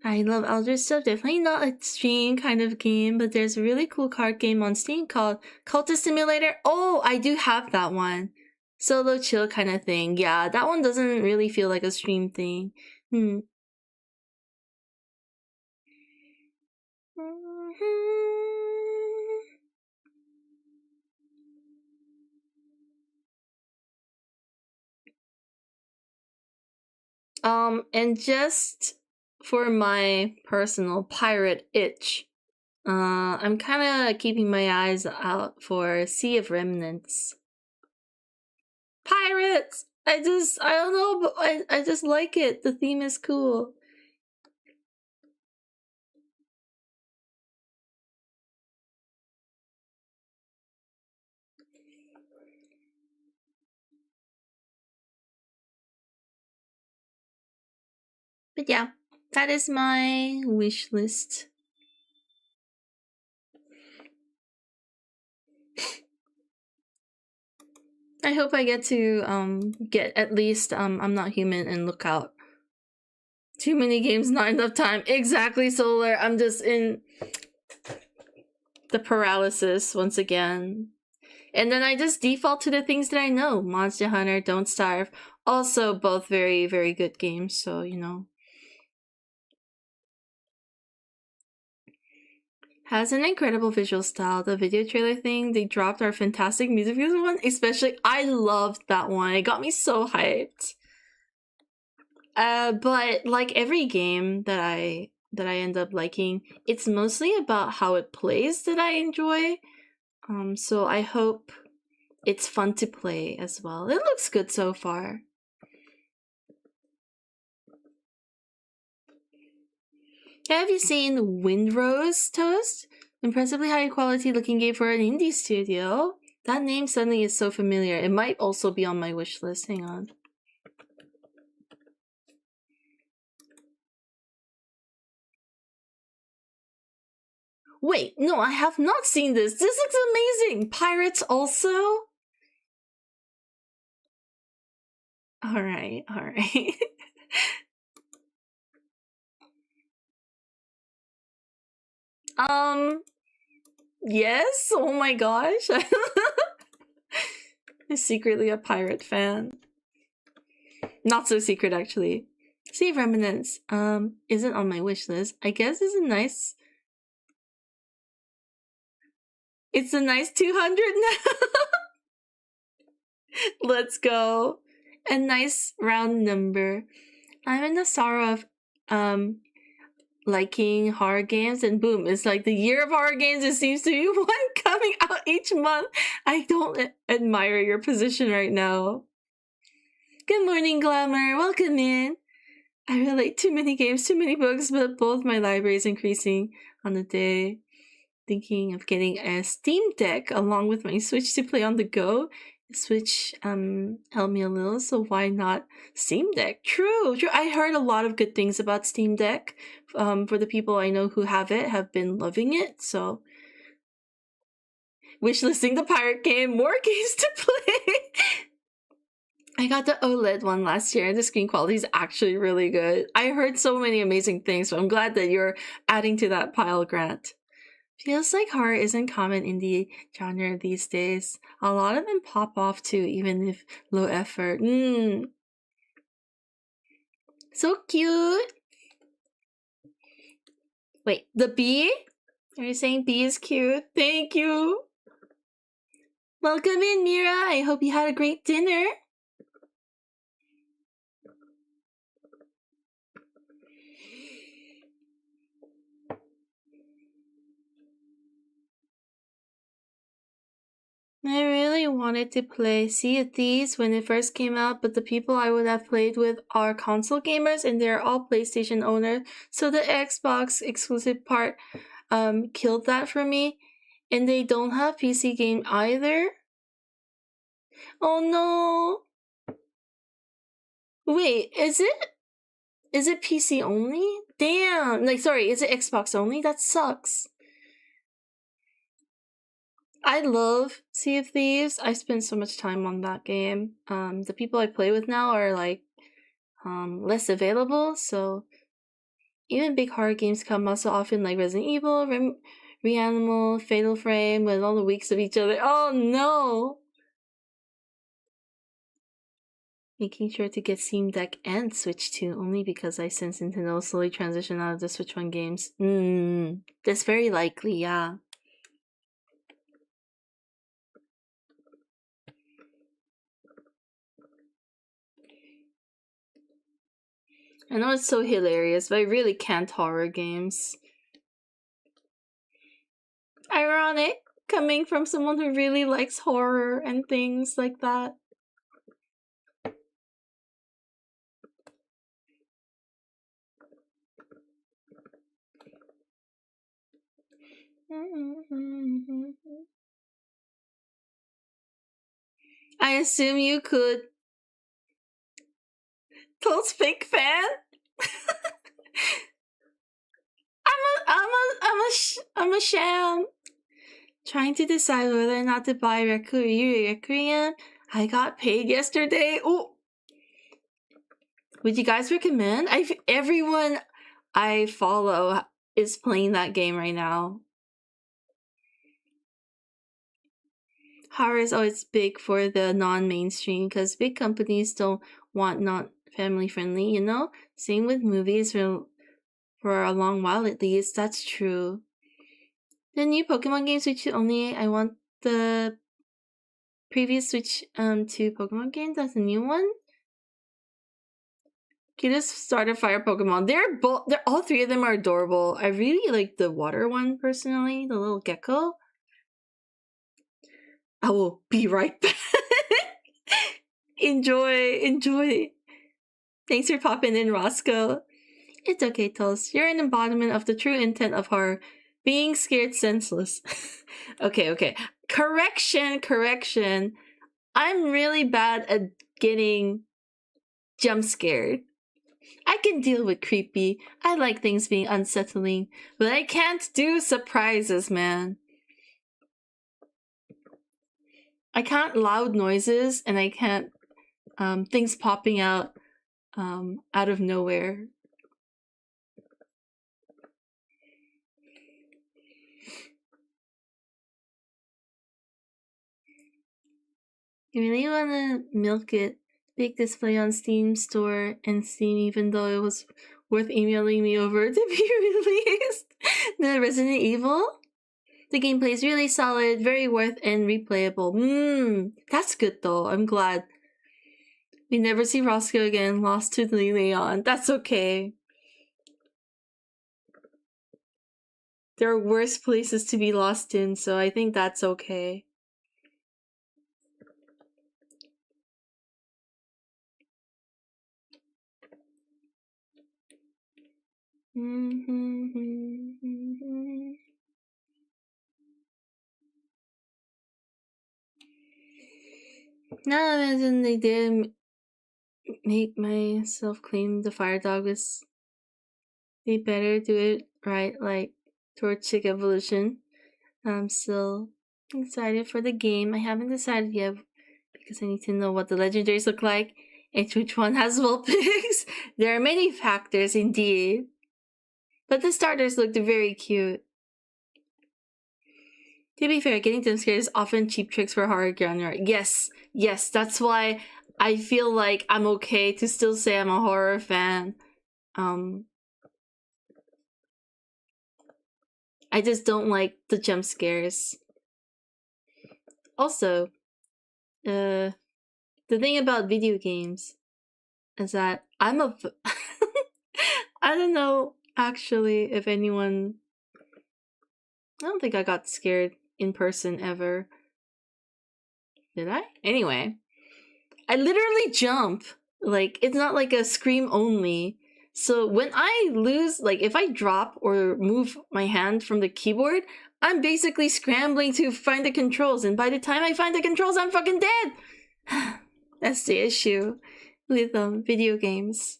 I love Elder stuff. Definitely not a stream kind of game, but there's a really cool card game on Steam called Cultist Simulator. Oh, I do have that one. Solo chill kind of thing. Yeah, that one doesn't really feel like a stream thing. And just for my personal pirate itch, I'm kind of keeping my eyes out for Sea of Remnants. Pirates! I don't know, but I just like it. The theme is cool. But yeah, that is my wish list. I hope I get to get at least I'm Not Human and Look Out. Too many games, not enough time. Exactly, Solar. I'm just in the paralysis once again. And then I just default to the things that I know. Monster Hunter, Don't Starve. Also both very, very good games, so you know. Has an incredible visual style. The video trailer thing they dropped our fantastic music videos one, especially I loved that one. It got me so hyped. But like every game that I end up liking, it's mostly about how it plays that I enjoy. So I hope it's fun to play as well. It looks good so far. Have you seen Windrose Toast? Impressively high quality looking game for an indie studio. That name suddenly is so familiar. It might also be on my wish list. Hang on. Wait, no, I have not seen this. This looks amazing. Pirates also? Alright, alright. Yes? Oh my gosh. I'm secretly a pirate fan. Not so secret, actually. Sea of Remnants, isn't on my wish list. I guess it's a nice... It's a nice 200 now. Let's go. A nice round number. I'm in the sorrow of, liking horror games, and boom, it's like the year of horror games. It seems to be one coming out each month. I don't admire your position right now. Good morning, Glamour. Welcome in. I relate too many games, too many books, but both my library is increasing on the day. Thinking of getting a Steam Deck along with my Switch to play on the go. Switch helped me a little, so why not Steam Deck? True. I heard a lot of good things about Steam Deck. For the people I know who have it, have been loving it. So, wishlisting the pirate game, more games to play. I got the OLED one last year, and the screen quality is actually really good. I heard so many amazing things, so I'm glad that you're adding to that pile, Grant. Feels like horror isn't common in the genre these days. A lot of them pop off too, even if low effort. So cute! Wait, the bee? Are you saying bee is cute? Thank you! Welcome in, Mira! I hope you had a great dinner! I really wanted to play Sea of Thieves when it first came out, but the people I would have played with are console gamers and they're all PlayStation owners, so the Xbox exclusive part killed that for me. And they don't have PC game either. Oh no! Wait, is it PC only? Damn! Like, sorry, is it Xbox only? That sucks. I love Sea of Thieves. I spend so much time on that game. The people I play with now are like less available, so even big horror games come out so often, like Resident Evil, Reanimal, Fatal Frame, with all the weeks of each other. Oh no! Making sure to get Steam Deck and Switch 2 only because I sense Nintendo will slowly transition out of the Switch 1 games. That's very likely, yeah. I know it's so hilarious, but I really can't horror games. ironic coming from someone who really likes horror and things like that. I assume you could. Toad's fake fan? I'm a sham. Trying to decide whether or not to buy Requiem. I got paid yesterday. Oh, would you guys recommend? Everyone I follow is playing that game right now. Horror is always big for the non-mainstream because big companies don't want not family-friendly, you know? Same with movies for a long while at least. That's true. The new Pokemon game Switch only. I want the previous Switch 2 Pokemon game. That's a new one. Cutest starter fire Pokemon. They're all three of them are adorable. I really like the water one personally, the little gecko. I will be right back. Enjoy. Thanks for popping in, Roscoe. It's okay, Toast. You're an embodiment of the true intent of horror. Being scared senseless. Okay. Correction. I'm really bad at getting jump scared. I can deal with creepy. I like things being unsettling, but I can't do surprises, man. I can't loud noises, and I can't things popping out of nowhere. You really want to milk it. Big display on Steam Store and Steam, even though it was worth emailing me over to be released. The Resident Evil? The gameplay is really solid, very worth and replayable. That's good though. I'm glad. We never see Roscoe again, lost to Leon. That's okay. There are worse places to be lost in, so I think that's okay. Now imagine they did make myself claim the fire dog was. They better do it right, like Torchic Evolution. I'm still excited for the game. I haven't decided yet because I need to know what the legendaries look like and which one has Vulpix. There are many factors indeed. But the starters looked very cute. To be fair, getting jump scared is often cheap tricks for horror genre. Yes, that's why I feel like I'm okay to still say I'm a horror fan. I just don't like the jump scares. Also, the thing about video games is that I don't know actually if anyone. I don't think I got scared in person ever. Did I? Anyway, I literally jump. Like, it's not like a scream only. So when I lose, like, if I drop or move my hand from the keyboard, I'm basically scrambling to find the controls. And by the time I find the controls, I'm fucking dead. That's the issue with video games.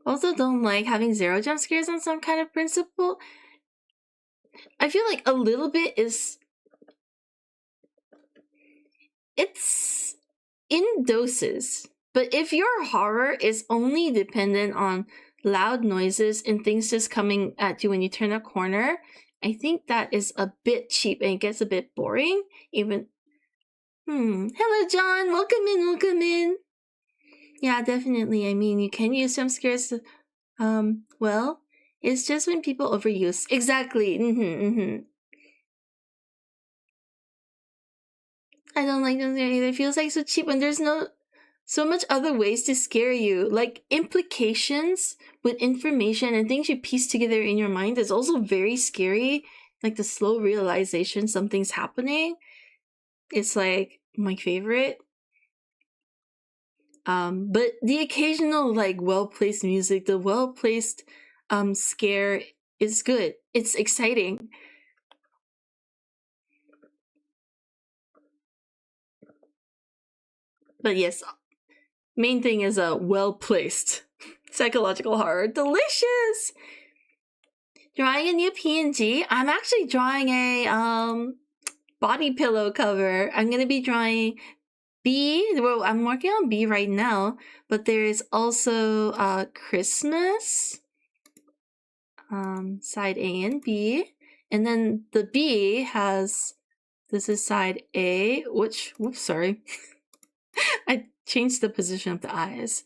Also don't like having 0 jump scares on some kind of principle. I feel like a little bit is... It's in doses. But if your horror is only dependent on loud noises and things just coming at you when you turn a corner, I think that is a bit cheap and it gets a bit boring. Even... Hello, John. Welcome in. Yeah, definitely. I mean, you can use jump scares. Well, it's just when people overuse. Exactly. I don't like them either. It feels like so cheap when there's no so much other ways to scare you. Like implications with information and things you piece together in your mind is also very scary. Like the slow realization something's happening. It's like my favorite. But the occasional like well-placed music, the well-placed scare is good. It's exciting. But yes, main thing is a well-placed psychological horror. Delicious! Drawing a new PNG. I'm actually drawing a body pillow cover. I'm gonna be drawing B. Well, I'm working on B right now, but there is also Christmas, side A and B, and then the B has, this is side A, which, whoops, sorry. I changed the position of the eyes.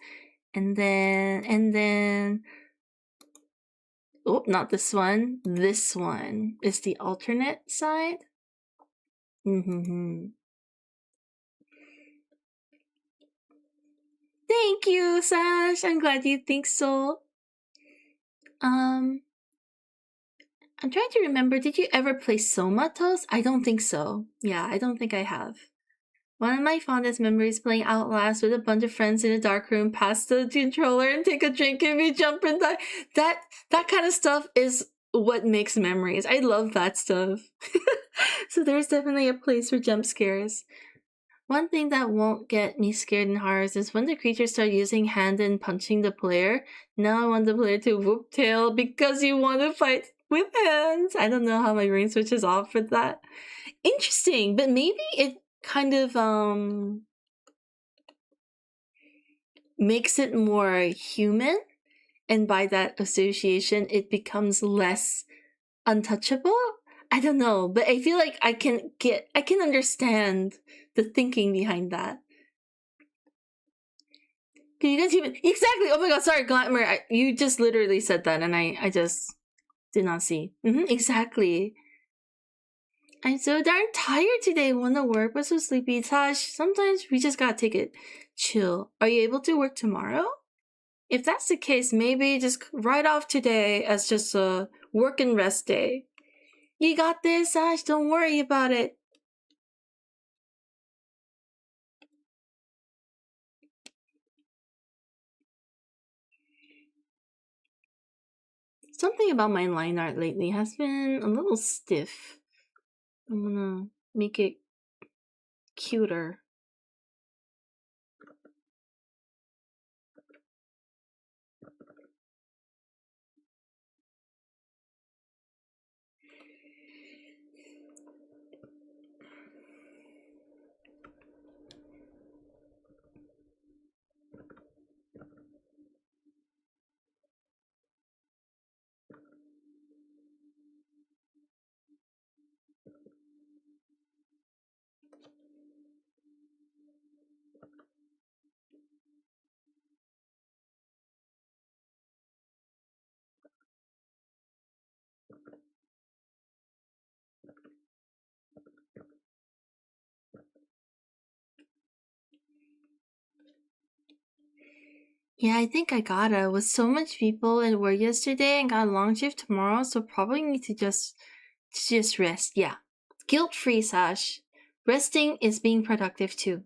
And then, oh, not this one. This one is the alternate side. Thank you, Sash. I'm glad you think so. I'm trying to remember, did you ever play Somatos? I don't think so. Yeah, I don't think I have. One of my fondest memories playing Outlast with a bunch of friends in a dark room, pass the controller and take a drink if you jump and die. That kind of stuff is what makes memories. I love that stuff. So there's definitely a place for jump scares. One thing that won't get me scared in horrors is when the creatures start using hand and punching the player. Now I want the player to whoop tail because you want to fight with hands. I don't know how my brain switches off for that. Interesting, but maybe it kind of makes it more human, and by that association it becomes less untouchable. I don't know, but I feel like I can understand the thinking behind that. Can you guys even exactly? Oh my god, sorry, Glamour, you just literally said that and I just did not see. Exactly. I'm so darn tired today. Wanna work, but so sleepy. Tash, sometimes we just gotta take it chill. Are you able to work tomorrow? If that's the case, maybe just write off today as just a work and rest day. You got this, Ash. Don't worry about it. Something about my line art lately has been a little stiff. I'm gonna make it cuter. Yeah, I think I gotta. With so much people at work yesterday and got a long shift tomorrow, so probably need to just rest. Yeah. Guilt-free, Sash. Resting is being productive too.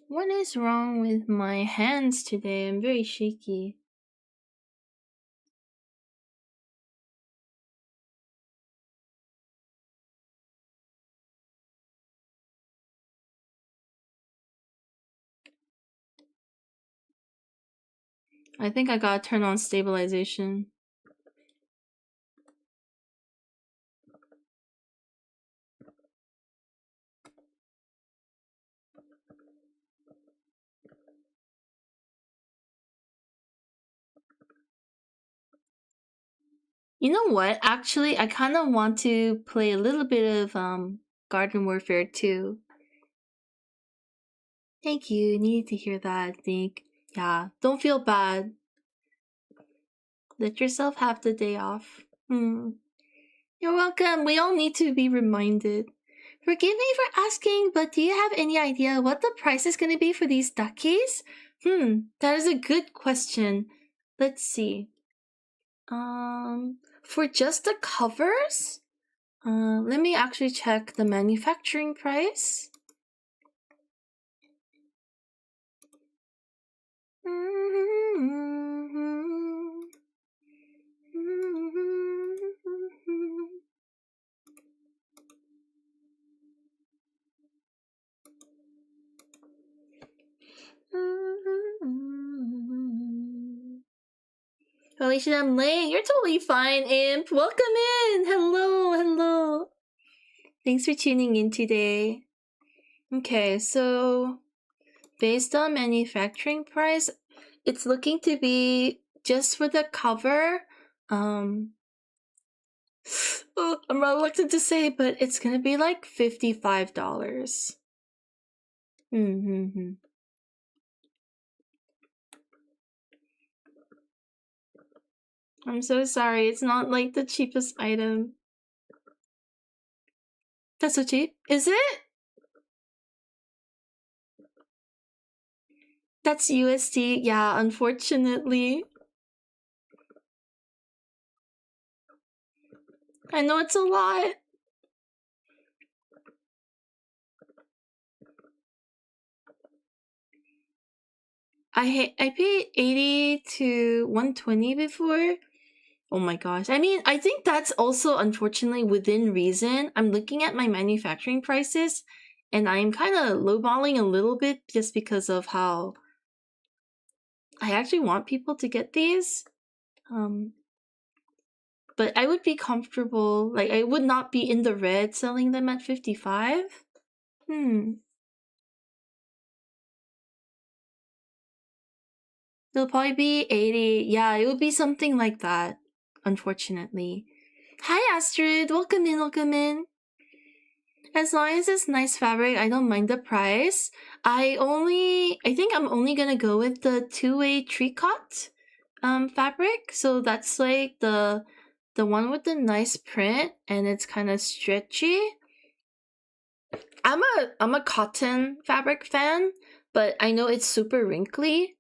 What is wrong with my hands today? I'm very shaky. I think I gotta turn on stabilization. You know what? Actually, I kind of want to play a little bit of Garden Warfare 2. Thank you. Needed to hear that, I think. Yeah, don't feel bad. Let yourself have the day off. You're welcome. We all need to be reminded. Forgive me for asking, but do you have any idea what the price is going to be for these duckies? That is a good question. Let's see. For just the covers? Let me actually check the manufacturing price. Alicia, I'm late. You're totally fine, Imp. Welcome in. Hello. Thanks for tuning in today. Okay, so based on manufacturing price, it's looking to be just for the cover. I'm reluctant to say, but it's gonna be like $55. I'm so sorry. It's not like the cheapest item. That's so cheap. Is it? That's USD. Yeah, unfortunately. I know it's a lot. I paid 80 to 120 before. Oh my gosh. I mean, I think that's also unfortunately within reason. I'm looking at my manufacturing prices and I'm kind of lowballing a little bit just because of how I actually want people to get these. But I would be comfortable, like I would not be in the red selling them at 55. It'll probably be 80. Yeah, it would be something like that, unfortunately. Hi, Astrid. Welcome in. As long as it's nice fabric, I don't mind the price. I think I'm only gonna go with the two-way tricot fabric. So that's like the one with the nice print and it's kind of stretchy. I'm a cotton fabric fan, but I know it's super wrinkly.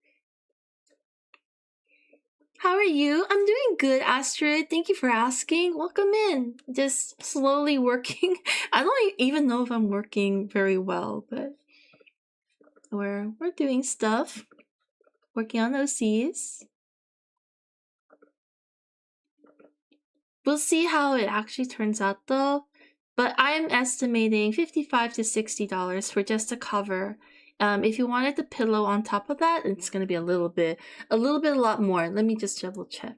How are you? I'm doing good, Astrid. Thank you for asking. Welcome in. Just slowly working. I don't even know if I'm working very well, but we're doing stuff. Working on OCs. We'll see how it actually turns out though. But I'm estimating $55 to $60 for just a cover. If you wanted the pillow on top of that, it's gonna be a lot more. Let me just double check.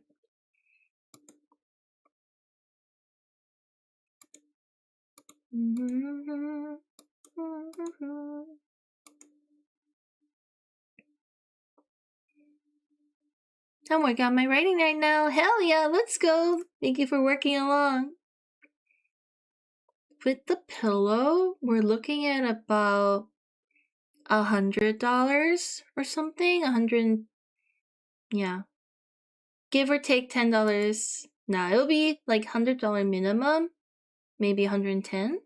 I'm working on my writing right now. Hell yeah, let's go. Thank you for working along. With the pillow, we're looking at about $100 or something. Yeah. Give or take $10. Nah, it'll be like $100 minimum, maybe $110.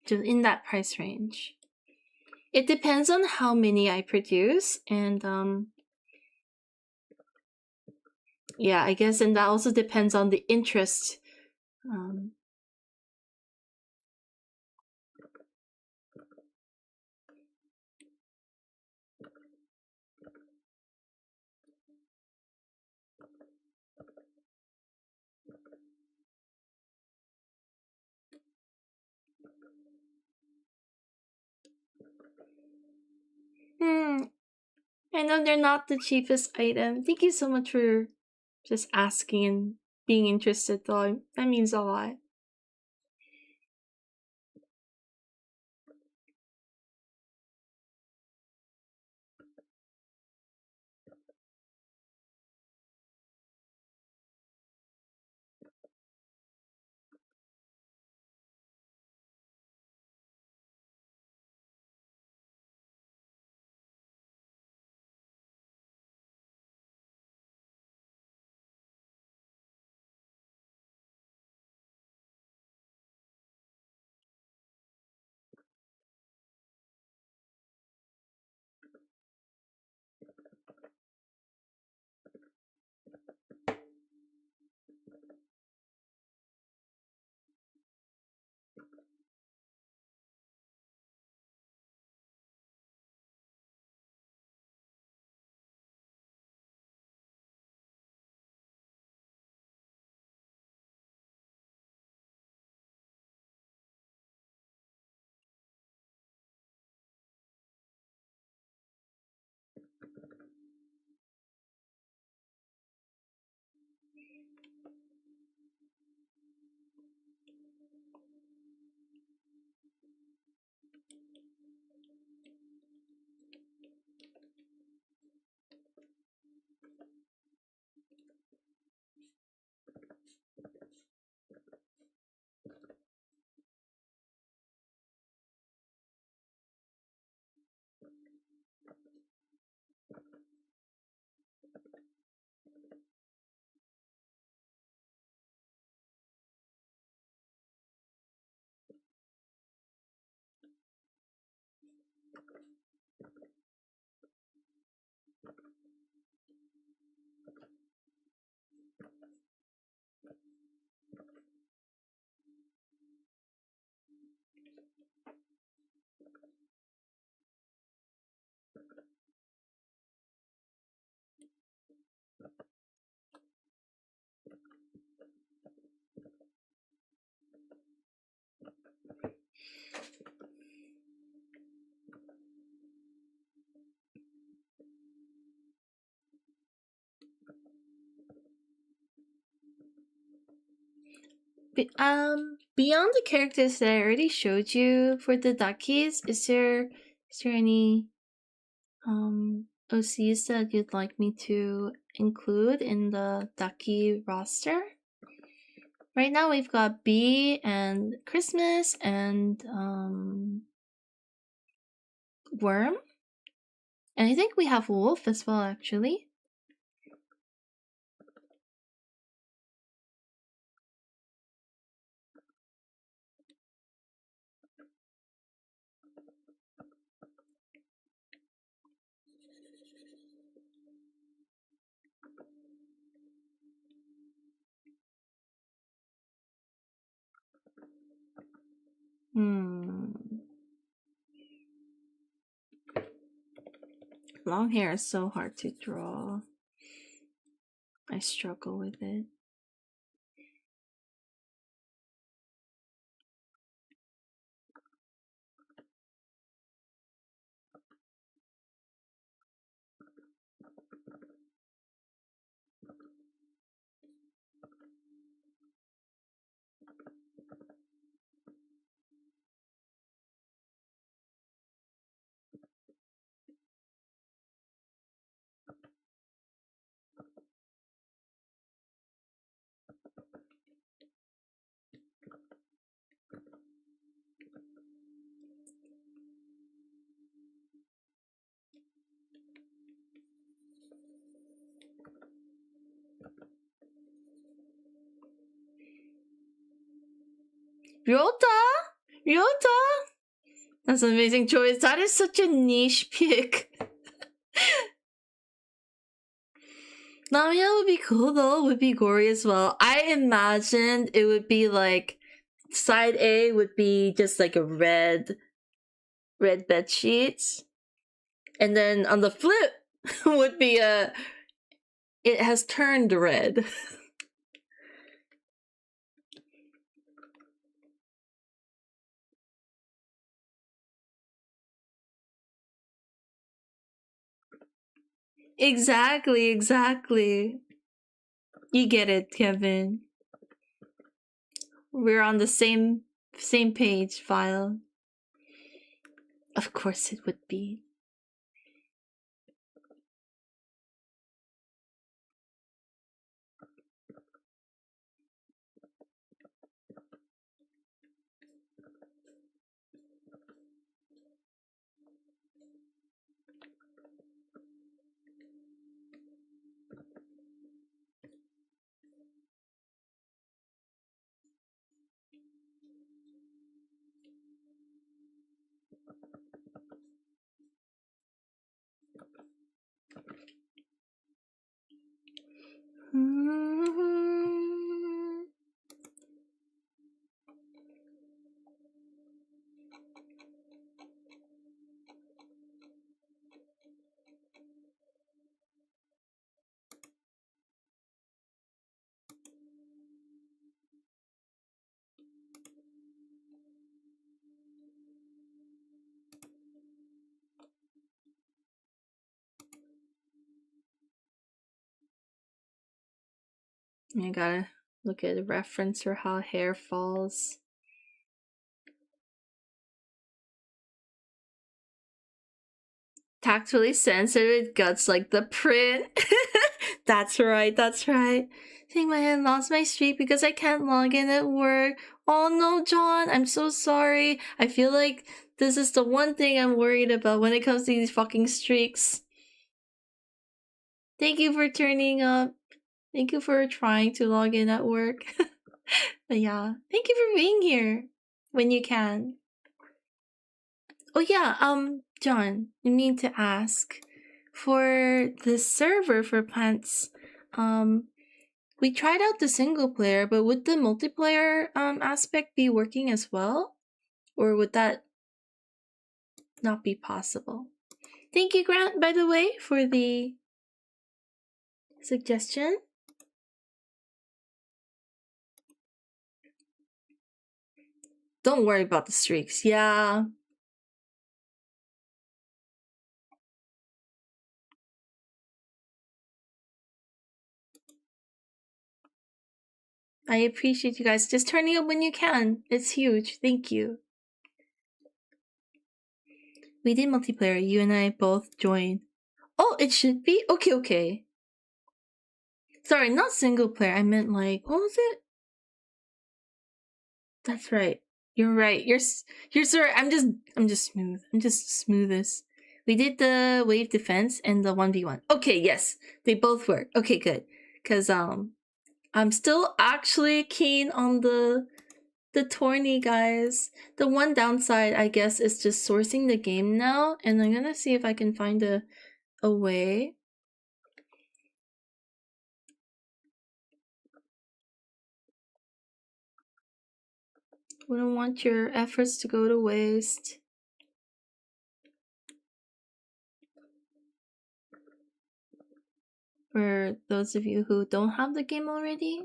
Just in that price range. It depends on how many I produce, and yeah, I guess, and that also depends on the interest. I know they're not the cheapest item. Thank you so much for just asking and being interested, though. That means a lot. Beyond the characters that I already showed you for the duckies, is there any OCs that you'd like me to include in the ducky roster? Right now we've got Bee and Christmas and Worm. And I think we have Wolf as well, actually. Long hair is so hard to draw. I struggle with it. Ryota! That's an amazing choice. That is such a niche pick. Namiya would be cool though, would be gory as well. I imagined it would be like side A would be just like a red bed sheets. And then on the flip would be it has turned red. Exactly. You get it, Kevin. We're on the same page file. Of course it would be. I gotta look at a reference for how hair falls. Tactfully censored with guts like the print. That's right, that's right. I think my hand lost my streak because I can't log in at work. Oh no, John, I'm so sorry. I feel like this is the one thing I'm worried about when it comes to these fucking streaks. Thank you for turning up. Thank you for trying to log in at work. But yeah, thank you for being here when you can. Oh yeah, John, you need to ask for the server for plants. We tried out the single player, but would the multiplayer aspect be working as well, or would that not be possible? Thank you, Grant, by the way, for the suggestion. Don't worry about the streaks. Yeah. I appreciate you guys just turning up when you can. It's huge. Thank you. We did multiplayer. You and I both joined. Oh, it should be? Okay. Sorry, not single player. I meant like, what was it? That's right. You're right. You're sorry. I'm just smooth. I'm just smoothest. We did the wave defense and the 1v1. Okay, yes. They both work. Okay, good. Cause I'm still actually keen on the tourney, guys. The one downside, I guess, is just sourcing the game now, and I'm gonna see if I can find a way. We don't want your efforts to go to waste. For those of you who don't have the game already.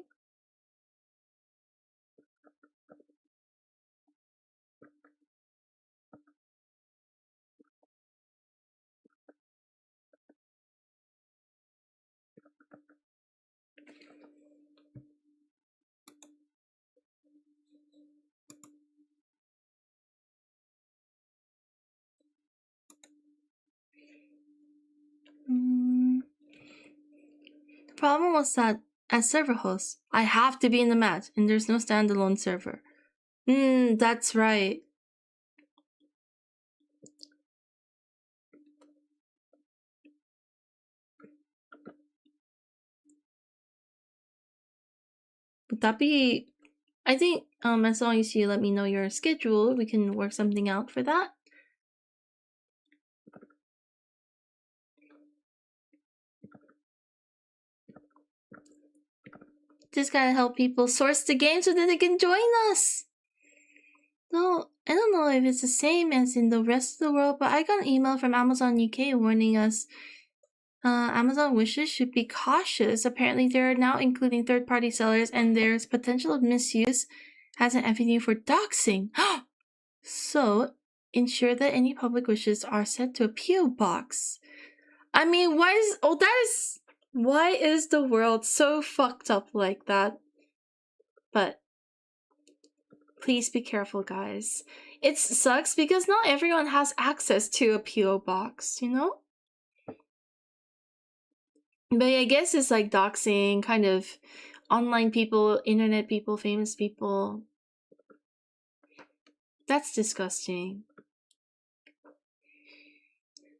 The problem was that as server host, I have to be in the match, and there's no standalone server. That's right. Would that be... I think as long as you let me know your schedule, we can work something out for that. Just gotta help people source the game so that they can join us. No, I don't know if it's the same as in the rest of the world, but I got an email from Amazon UK warning us Amazon wishes should be cautious. Apparently, they're now including third-party sellers, and there's potential of misuse as an avenue for doxing. So, ensure that any public wishes are sent to a PO box. I mean, why is the world so fucked up like that? But please be careful, guys. It sucks because not everyone has access to a PO box, you know? But I guess it's like doxing, kind of online people, internet people, famous people. That's disgusting.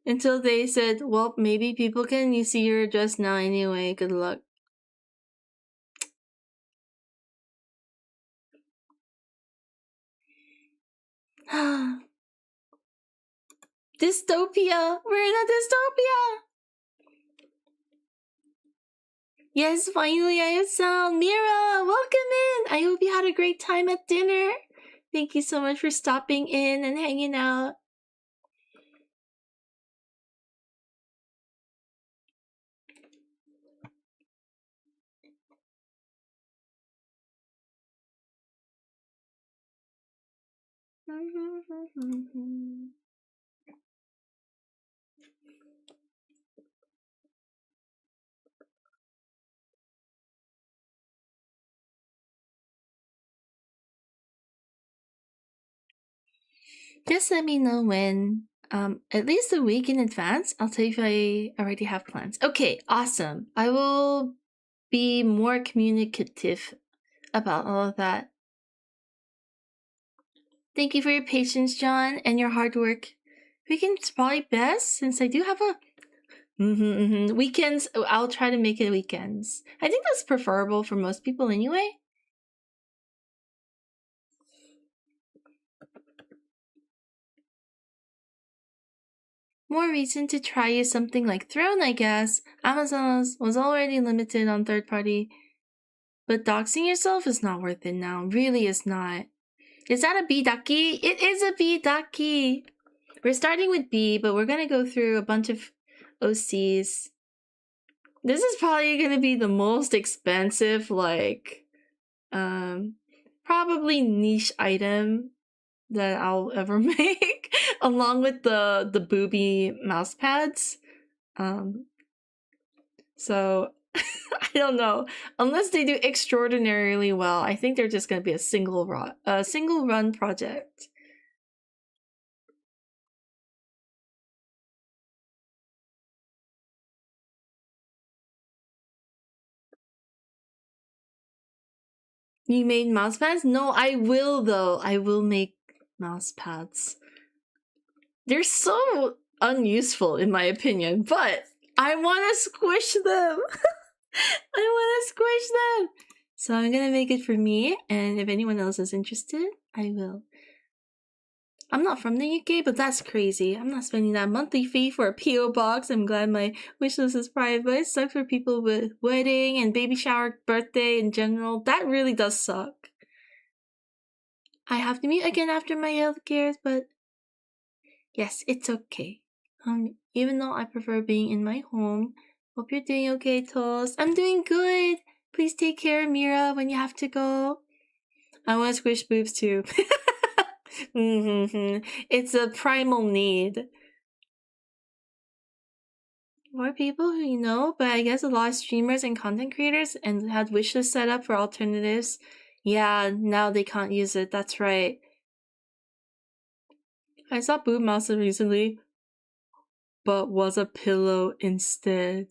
Until they said, well, maybe people can see your address now anyway. Good luck. Dystopia! We're in a dystopia! Yes, finally I have sound. Mira, welcome in! I hope you had a great time at dinner. Thank you so much for stopping in and hanging out. Just let me know when. At least a week in advance. I'll tell you if I already have plans. Okay, awesome. I will be more communicative about all of that. Thank you for your patience, John, and your hard work. Weekends probably best since I do have a weekends. I'll try to make it weekends. I think that's preferable for most people anyway. More reason to try use something like Throne, I guess. Amazon was already limited on third party. But doxing yourself is not worth it now. Really is not. Is that a B ducky? It is a B ducky. We're starting with B, but we're gonna go through a bunch of OCs. This is probably gonna be the most expensive, like, probably niche item that I'll ever make, along with the booby mouse pads. So I don't know. Unless they do extraordinarily well, I think they're just gonna be a single run project. You made mouse pads? No, I will though. I will make mouse pads. They're so unuseful in my opinion, but I want to squish them. I want to squish them. So I'm gonna make it for me, and if anyone else is interested, I will. I'm not from the UK, but that's crazy. I'm not spending that monthly fee for a PO box. I'm glad my wish list is private, but it sucks for people with wedding and baby shower, birthday in general. That really does suck. I have to mute again after my health cares, but yes, it's okay. Even though I prefer being in my home. Hope you're doing okay, Toast. I'm doing good. Please take care, Mira, when you have to go. I want to squish boobs too. It's a primal need. More people who you know, but I guess a lot of streamers and content creators and had wishlist set up for alternatives. Yeah, now they can't use it. That's right. I saw boob mouse recently, but was a pillow instead.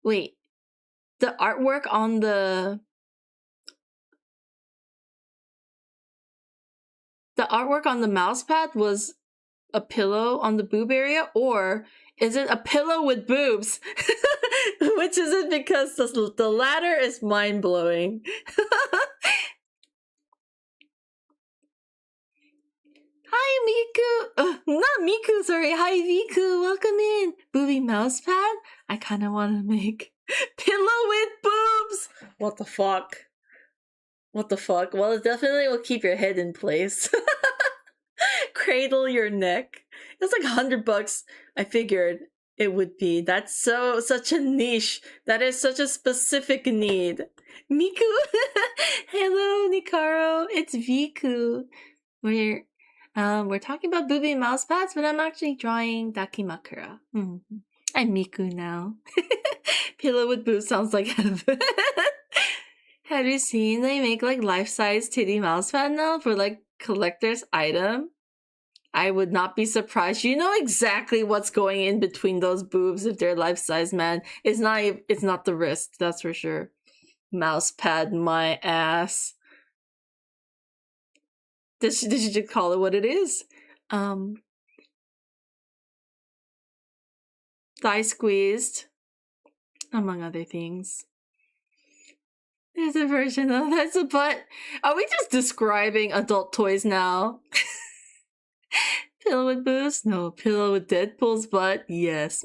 Wait, the artwork on the mouse pad was a pillow on the boob area, or is it a pillow with boobs? Which is it? Because the latter is mind-blowing. Hi, Miku! Not Miku, sorry. Hi, Viku. Welcome in. Booby mouse pad? I kind of want to make pillow with boobs! What the fuck? What the fuck? Well, it definitely will keep your head in place. Cradle your neck. It's like $100. I figured it would be. That's such a niche. That is such a specific need. Miku! Hello, Nikaro. It's Viku. We're talking about booby mouse pads, but I'm actually drawing Dakimakura. I'm Miku now. Pillow with boobs sounds like heaven. Have you seen they make like life-size titty mouse pad now for like collector's item? I would not be surprised. You know exactly what's going in between those boobs if they're life-size, man. It's not the wrist, that's for sure. Mouse pad my ass. Did you just call it what it is? Thigh squeezed, among other things. There's a version of that's a butt. Are we just describing adult toys now? Pillow with boobs? No. Pillow with Deadpool's butt? Yes.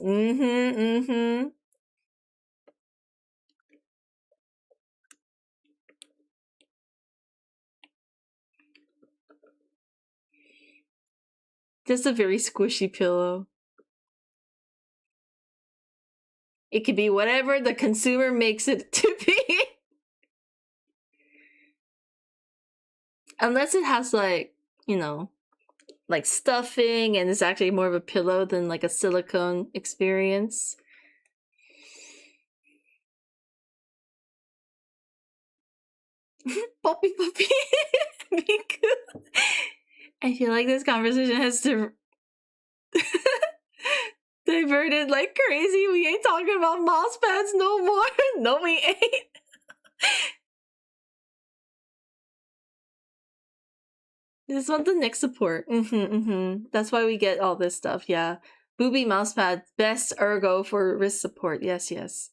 Just a very squishy pillow. It could be whatever the consumer makes it to be. Unless it has like, you know, like stuffing and it's actually more of a pillow than like a silicone experience. Poppy Miku. I feel like this conversation has diverted like crazy. We ain't talking about mouse pads no more. No, we ain't. This one's the neck support. That's why we get all this stuff, yeah. Booby mousepad, best ergo for wrist support. Yes, yes.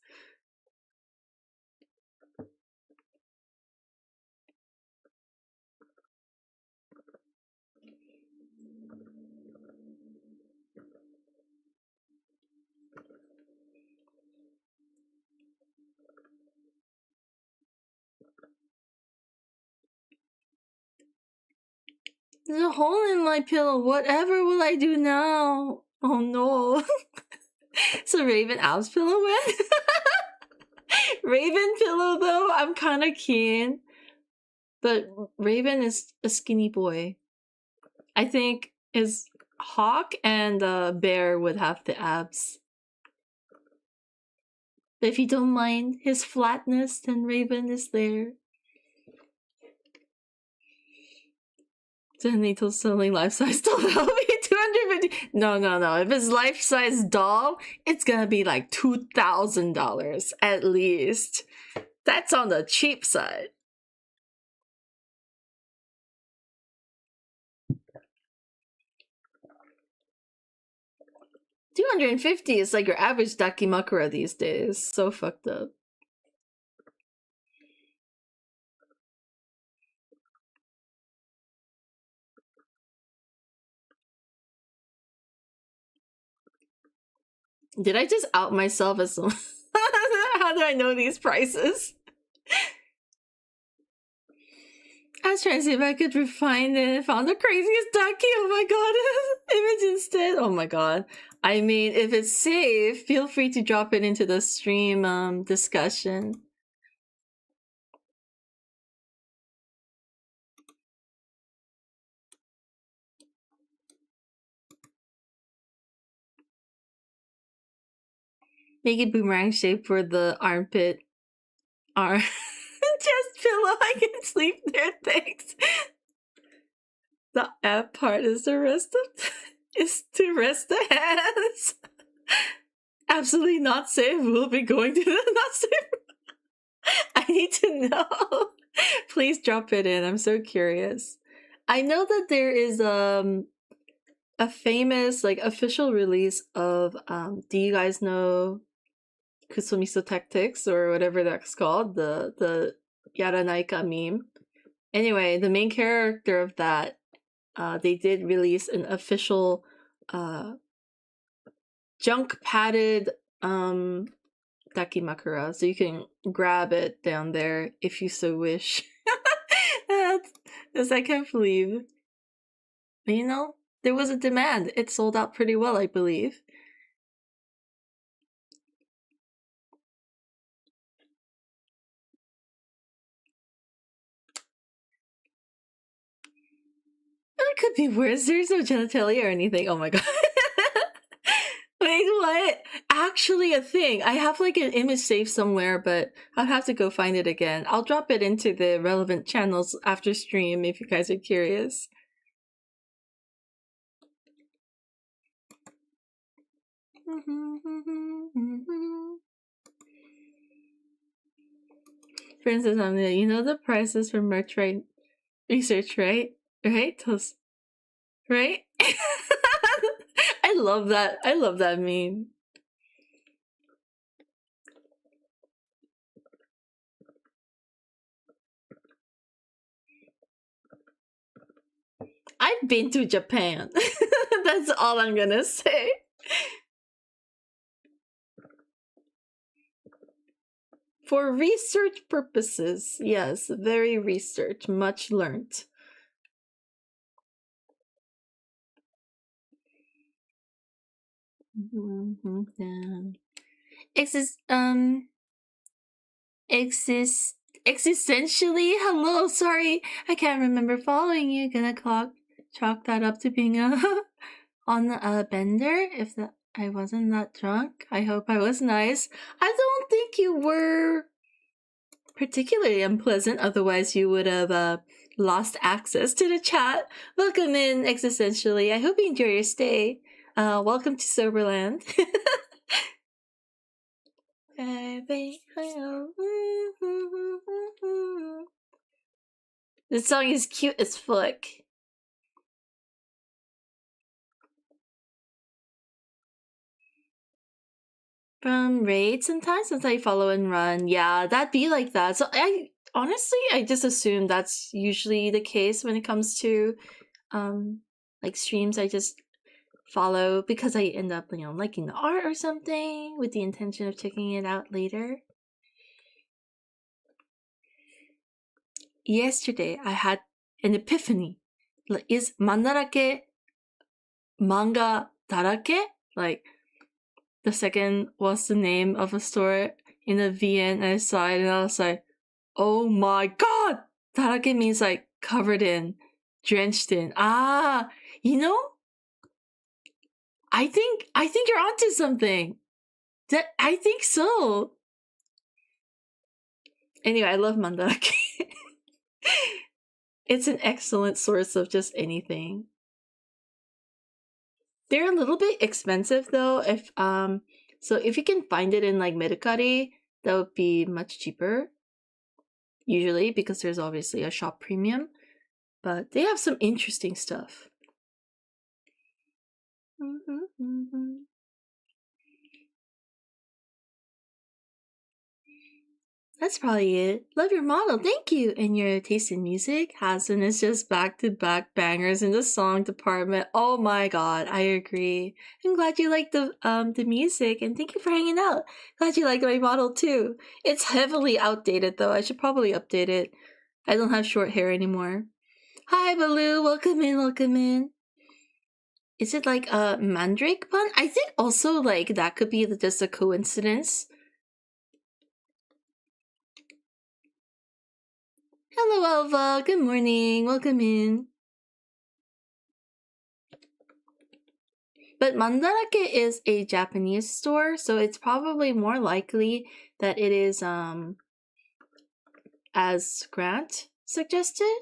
There's a hole in my pillow. Whatever will I do now? Oh no. So Raven Al's pillow went? Raven pillow though, I'm kind of keen. But Raven is a skinny boy. I think his Hawk and Bear would have the abs. But if you don't mind his flatness, then Raven is there. Genitals selling life-size doll, that'll be 250. No. If it's life-size doll, it's gonna be like $2,000 at least. That's on the cheap side. $250 is like your average Dakimakura these days. So fucked up. Did I just out myself as someone? How do I know these prices? I was trying to see if I could refine it. Found the craziest Daki. Oh my god. Image instead. Oh my god. I mean, if it's safe, feel free to drop it into the stream discussion. Make it boomerang shape for the armpit. Just pillow. I can sleep there. Thanks. The app part is the rest of is to rest the hands. Absolutely not safe. We'll be going to the not safe. I need to know. Please drop it in. I'm so curious. I know that there is a famous like official release of do you guys know Kusumiso Tactics or whatever that's called, the Yaranaika meme. Anyway, the main character of that, they did release an official junk padded Dakimakura, so you can grab it down there if you so wish. As I can't believe. But you know, there was a demand. It sold out pretty well, I believe. It could be worse. There's no genitalia or anything. Oh my god. Wait, what? Actually a thing. I have like an image saved somewhere, but I'll have to go find it again. I'll drop it into the relevant channels after stream if you guys are curious. For instance, you know the prices for merch right research, right? Right? Right? I love that. I love that meme. I've been to Japan. That's all I'm gonna say. For research purposes, yes, very research, much learned. Existentially, hello, sorry, I can't remember following you. Gonna chalk that up to being on a bender. If that I wasn't that drunk, I hope I was nice. I don't think you were particularly unpleasant. Otherwise, you would have lost access to the chat. Welcome in existentially. I hope you enjoy your stay. Welcome to Soberland. This song is cute as fuck. From raid sometimes I follow and run. Yeah, that'd be like that. So I honestly I just assume that's usually the case when it comes to like streams. I just follow because I end up, you know, liking the art or something with the intention of checking it out later. Yesterday I had an epiphany. Is mandarake manga darake? Like the second was the name of a store in the VN, and I saw it and I was like, oh my god! Darake means like covered in, drenched in. Ah, you know? I think you're onto something. I think so. Anyway, I love mandarake. It's an excellent source of just anything. They're a little bit expensive though. So if you can find it in like Mercari, that would be much cheaper. Usually, because there's obviously a shop premium, but they have some interesting stuff. That's probably it. Love your model, thank you. And your taste in music, Hasan is just back-to-back bangers in the song department. Oh my god, I agree. I'm glad you like the music, and thank you for hanging out. Glad you like my model too. It's heavily outdated though. I should probably update it. I don't have short hair anymore. Hi Baloo, welcome in, welcome in. Is it like a mandrake pun? I think also like that could be just a coincidence. Hello, Alva. Good morning. Welcome in. But Mandarake is a Japanese store, so it's probably more likely that it is, as Grant suggested.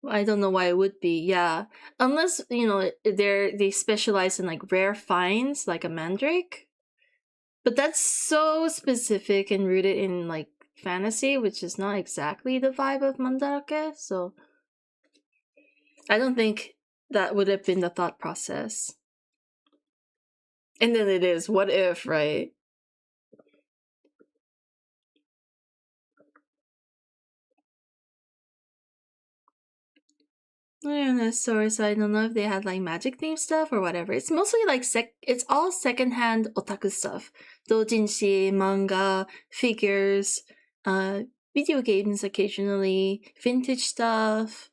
I don't know why it would be, yeah. Unless, you know, they specialize in like rare finds, like a mandrake. But that's so specific and rooted in like fantasy, which is not exactly the vibe of Mandarake, so I don't think that would have been the thought process. And then it is, what if, right? On the store, so I don't know if they had like magic themed stuff or whatever. It's mostly like it's all secondhand otaku stuff. Doujinshi, manga, figures, video games occasionally, vintage stuff,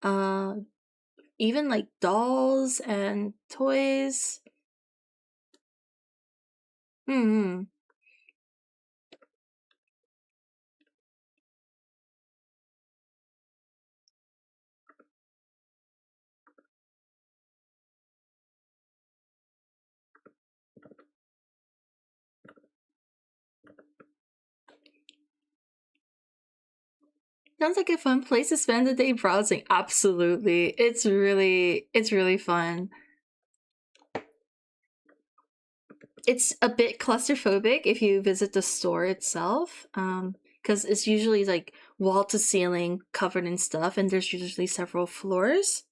even like dolls and toys. Hmm. Sounds like a fun place to spend the day browsing. Absolutely. It's really fun. It's a bit claustrophobic if you visit the store itself, because it's usually like wall to ceiling covered in stuff, and there's usually several floors.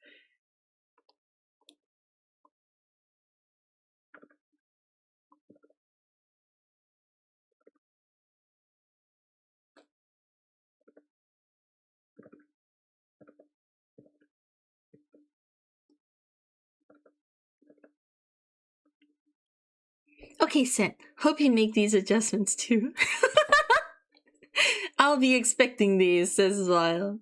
Okay, Sen, hope you make these adjustments too. I'll be expecting these, says Lyle.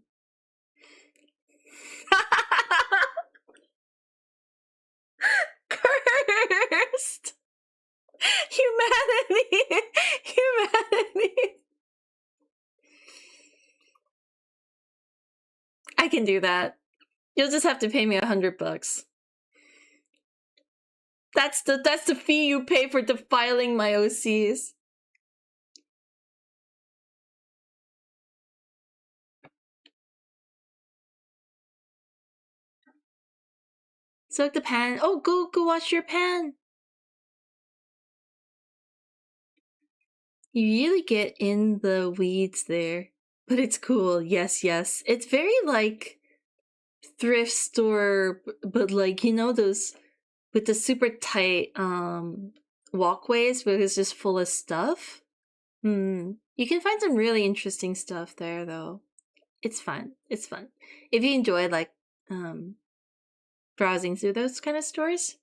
Cursed! Humanity! Humanity! I can do that. You'll just have to pay me $100. That's the fee you pay for defiling my OCs. Soak the pan. Oh, go wash your pan. You really get in the weeds there, but it's cool. Yes. It's very like thrift store, but like, you know, those with the super tight walkways where it's just full of stuff. You can find some really interesting stuff there though. It's fun. If you enjoy like browsing through those kind of stores.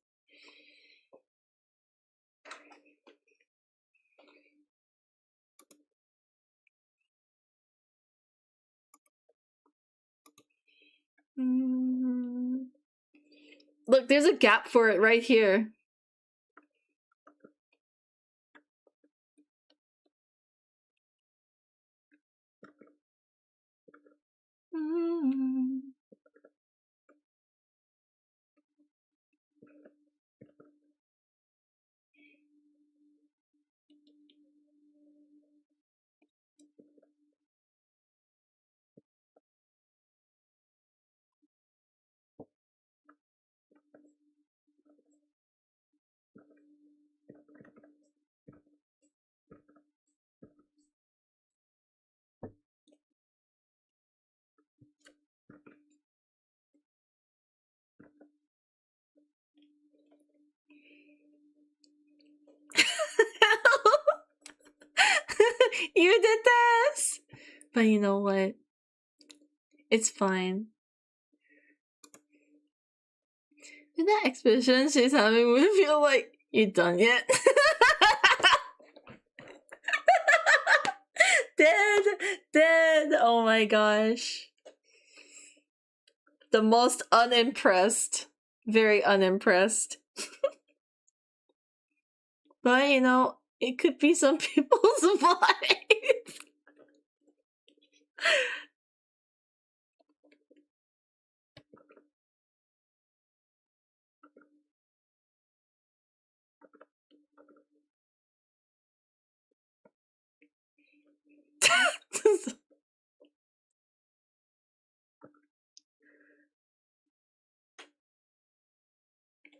Look, there's a gap for it right here. You did this! But you know what? It's fine. With that expression she's having, we feel like, you done yet? Dead! Oh my gosh. The most unimpressed. Very unimpressed. But you know, it could be some people's vibe.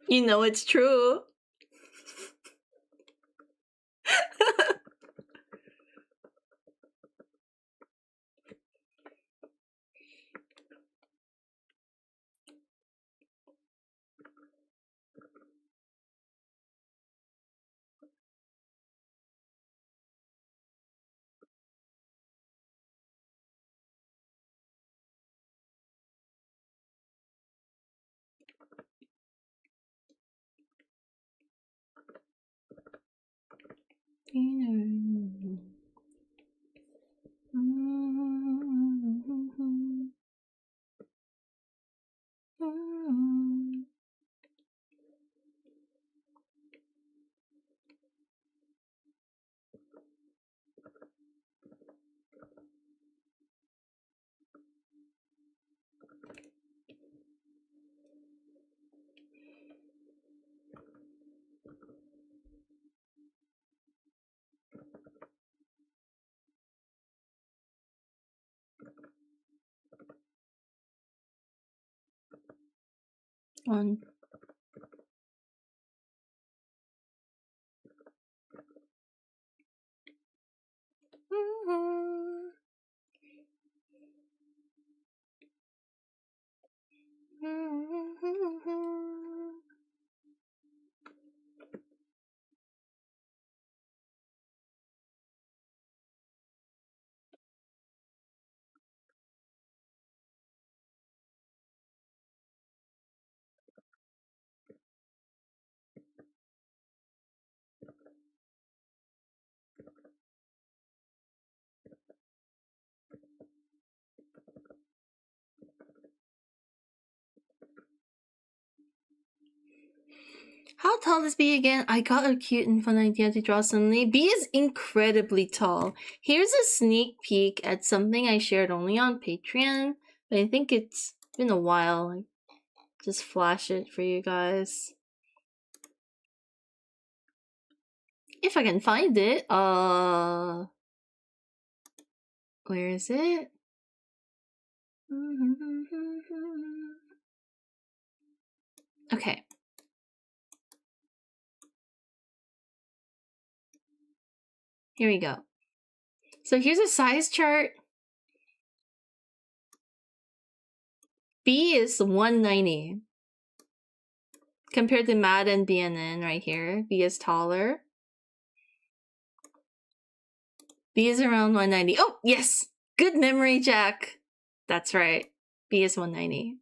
You know it's true. On. How tall is B again? I got a cute and fun idea to draw suddenly. B is incredibly tall. Here's a sneak peek at something I shared only on Patreon, but I think it's been a while. Just flash it for you guys. If I can find it. Where is it? Okay. Here we go. So here's a size chart. B is 190. Compared to MAD and BNN right here. B is taller. B is around 190. Oh, yes! Good memory, Jack. That's right. B is 190.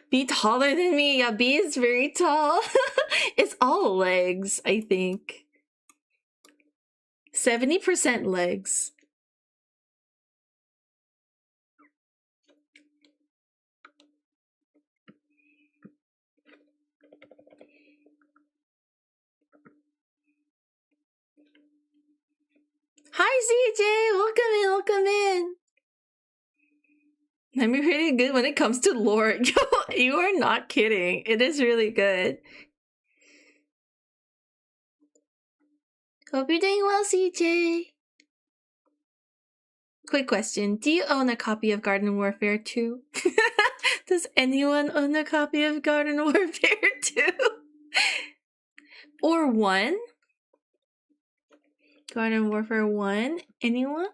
B taller than me. Yeah, B is very tall. It's all legs, I think. 70% legs. Hi, CJ! Welcome in! I'm pretty good when it comes to lore. You are not kidding. It is really good. Hope you're doing well, CJ. Quick question. Do you own a copy of Garden Warfare 2? Does anyone own a copy of Garden Warfare 2? Or 1? Garden Warfare 1? Anyone?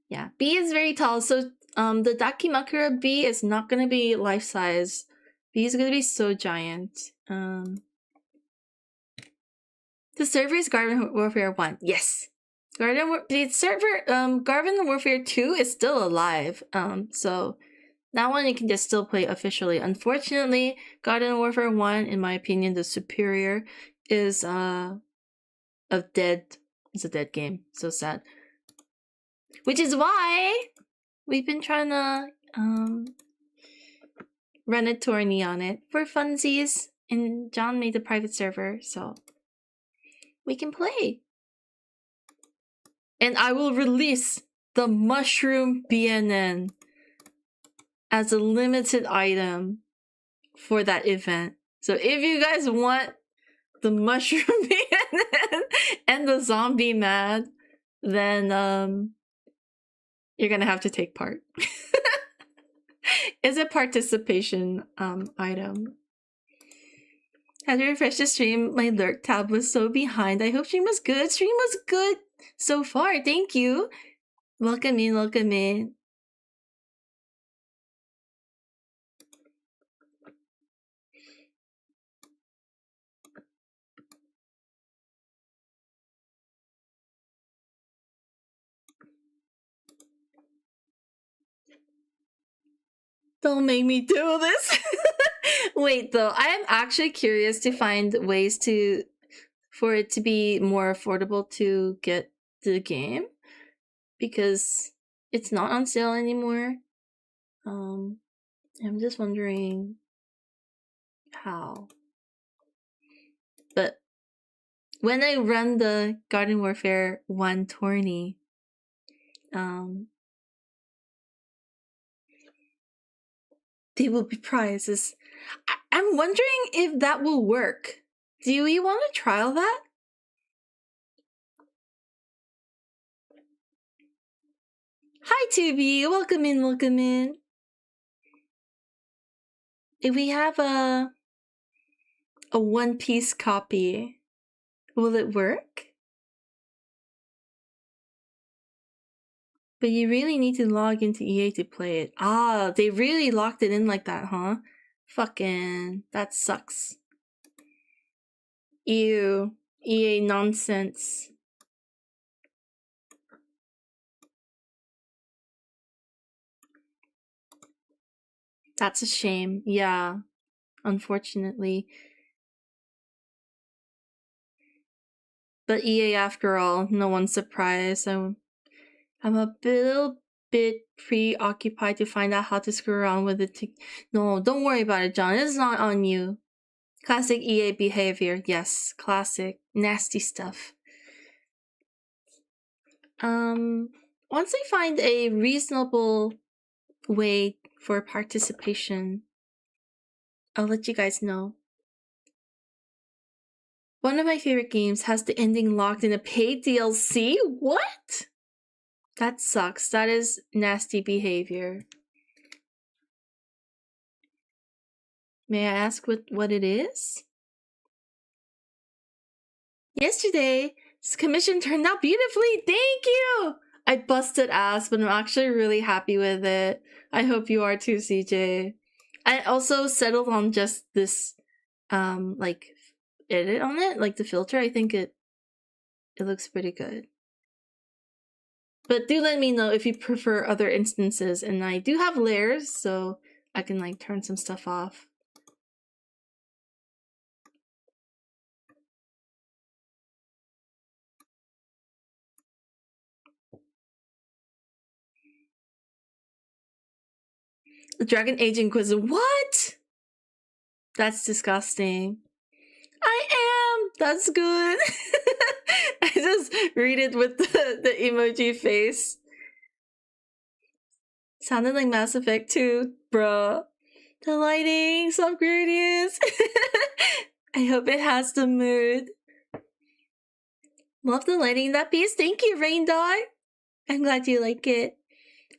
Yeah, B is very tall, so the Dakimakura B is not gonna be life size. B is gonna be so giant. The server is Garden Warfare 1. Yes. The server Garden Warfare 2 is still alive. So that one you can just still play officially. Unfortunately, Garden Warfare 1, in my opinion, the superior, is it's a dead game. So sad. Which is why we've been trying to run a tourney on it for funsies, and John made the private server, so we can play. And I will release the Mushroom BNN as a limited item for that event. So if you guys want the Mushroom BNN and the Zombie Mad, then you're gonna have to take part. It's a participation item. Had to refresh the stream. My lurk tab was so behind. I hope stream was good. Stream was good so far. Thank you. Welcome in, welcome in. Don't make me do this. Wait, though, I am actually curious to find ways for it to be more affordable to get the game, because it's not on sale anymore. I'm just wondering how. But when I run the Garden Warfare 1 tourney, they will be prizes. I'm wondering if that will work. Do you want to trial that? Hi, 2B. Welcome in, welcome in. If we have a One Piece copy, will it work? But you really need to log into EA to play it. Ah, they really locked it in like that, huh? Fucking, that sucks. Ew. EA nonsense. That's a shame. Yeah. Unfortunately. But EA, after all, no one's surprised. I'm a little bit preoccupied to find out how to screw around with it. No, don't worry about it, John. It's not on you. Classic EA behavior. Yes, classic. Nasty stuff. Once I find a reasonable way for participation, I'll let you guys know. One of my favorite games has the ending locked in a paid DLC? What? That sucks. That is nasty behavior. May I ask what it is? Yesterday, this commission turned out beautifully. Thank you! I busted ass, but I'm actually really happy with it. I hope you are too, CJ. I also settled on just this, like, edit on it, like the filter. I think it looks pretty good. But do let me know if you prefer other instances, and I do have layers, so I can like turn some stuff off. The Dragon Age Inquisitor. What? That's disgusting. I am! That's good. I just read it with the emoji face. Sounded like Mass Effect 2, bruh. The lighting, sub gradients. I hope it has the mood. Love the lighting in that piece. Thank you, Rain Dog. I'm glad you like it.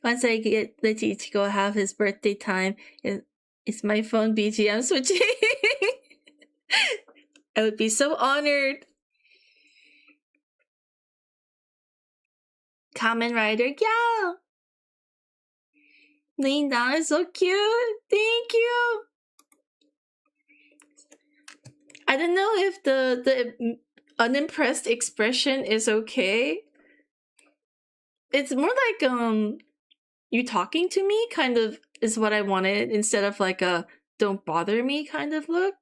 Once I let Ichigo have his birthday time, it's my phone BGM switching. I would be so honored. Kamen Rider, yeah! Laying down is so cute. Thank you. I don't know if the unimpressed expression is okay. It's more like you talking to me kind of is what I wanted instead of like a don't bother me kind of look.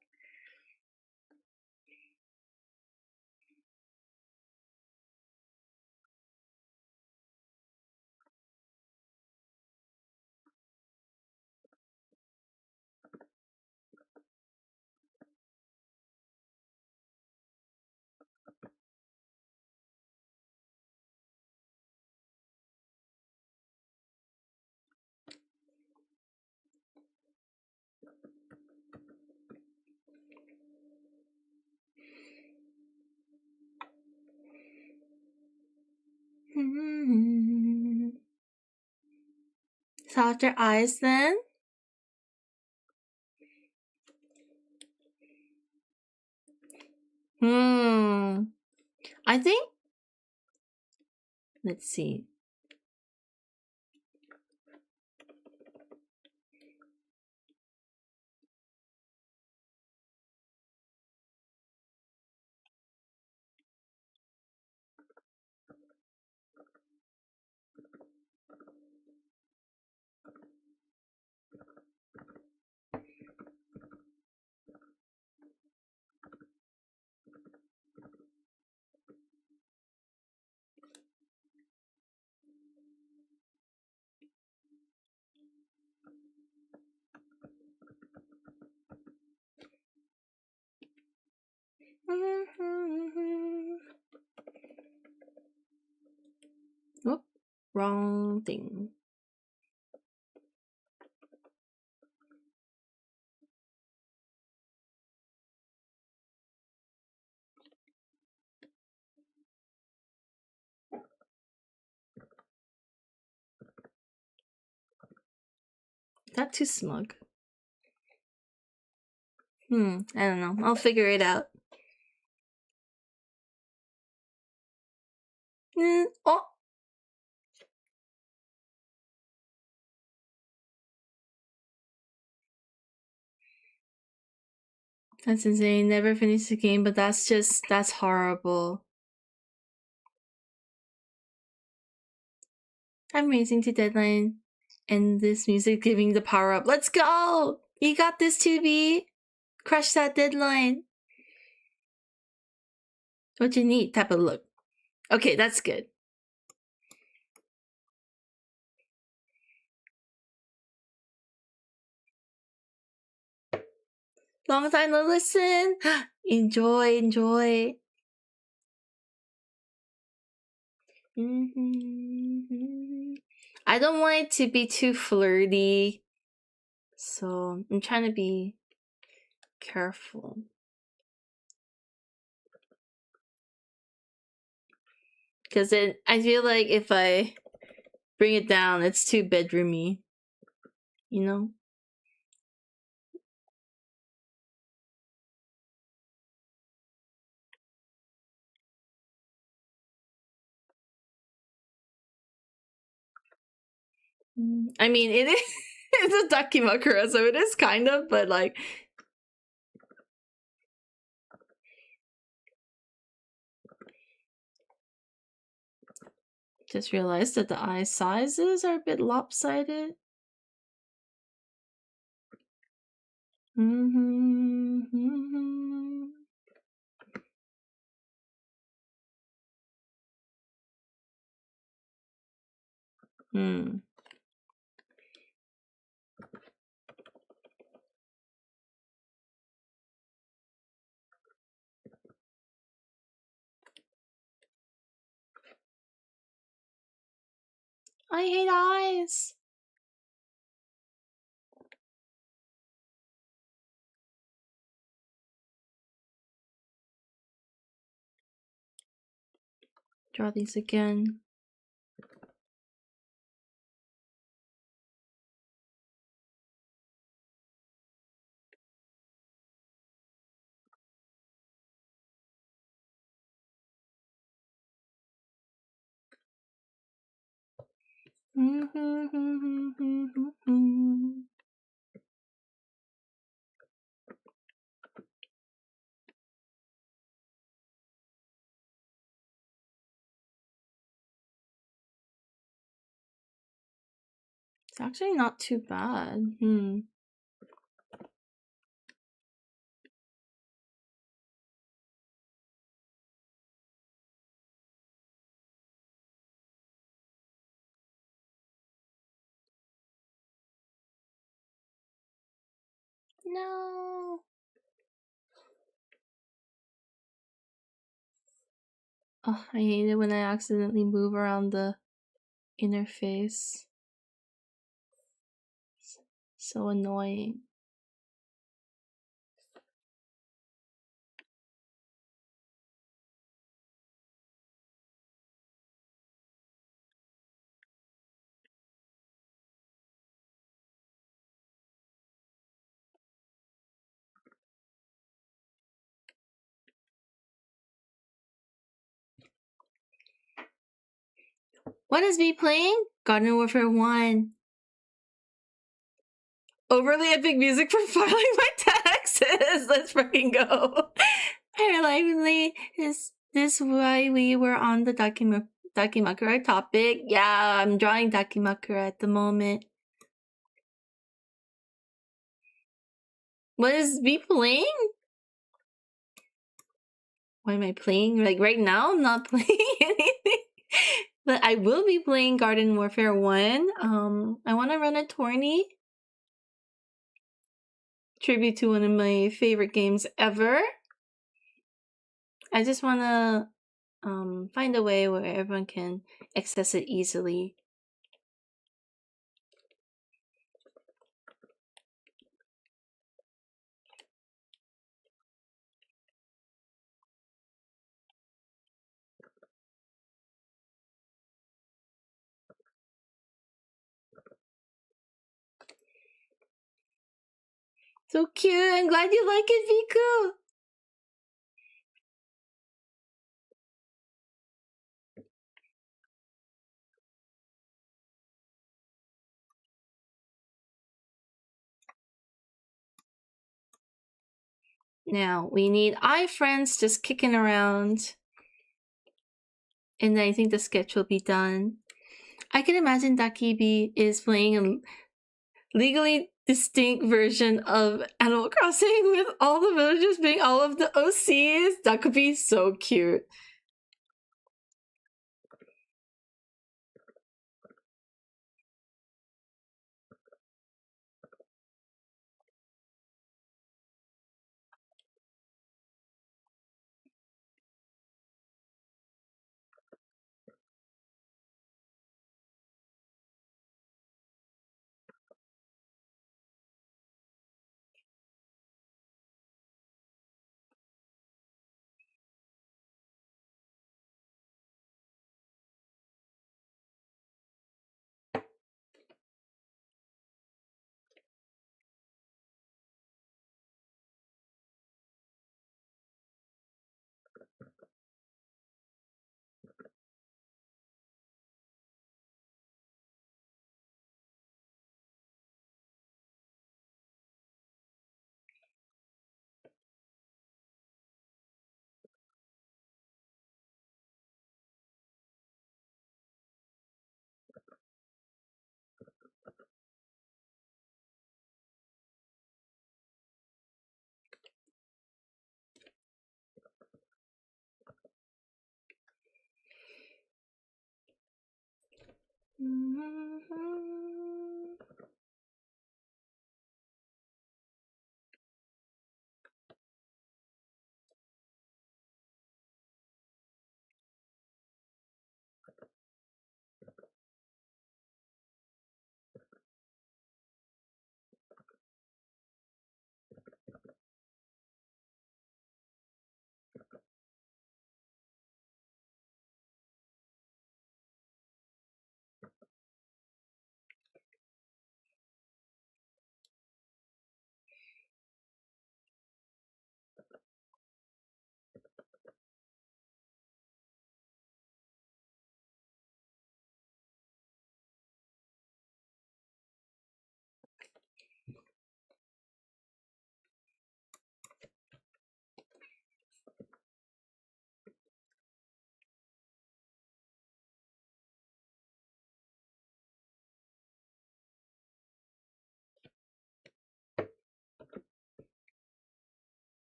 Softer eyes then. I think, let's see. Oh, wrong thing. Got too smug. I don't know. I'll figure it out. Oh! That's insane. Never finished the game, but that's horrible. I'm racing to deadline, and this music giving the power up. Let's go! You got this, 2B! Crush that deadline! What you need type of look. Okay, that's good. Long time to listen! Enjoy. I don't want it to be too flirty, so I'm trying to be careful. Because I feel like if I bring it down, it's too bedroomy, you know? I mean, it is it's a dakimakura, so it is kind of, but like... Just realized that the eye sizes are a bit lopsided. I hate eyes. Draw these again. It's actually not too bad. No. Oh, I hate it when I accidentally move around the inner face. So annoying. What is me playing? Garden Warfare 1. Overly epic music for filing my taxes. Let's freaking go. Apparently, is this why we were on the Dakimakura topic? Yeah, I'm drawing Dakimakura at the moment. What is me playing? What am I playing? Like right now, I'm not playing anything. But I will be playing Garden Warfare 1. I want to run a tourney. Tribute to one of my favorite games ever. I just want to find a way where everyone can access it easily. So cute! I'm glad you like it, Viku! Now, we need iFriends just kicking around. And then I think the sketch will be done. I can imagine Dakibi is playing a legally distinct version of Animal Crossing with all the villagers being all of the OCs. That could be so cute.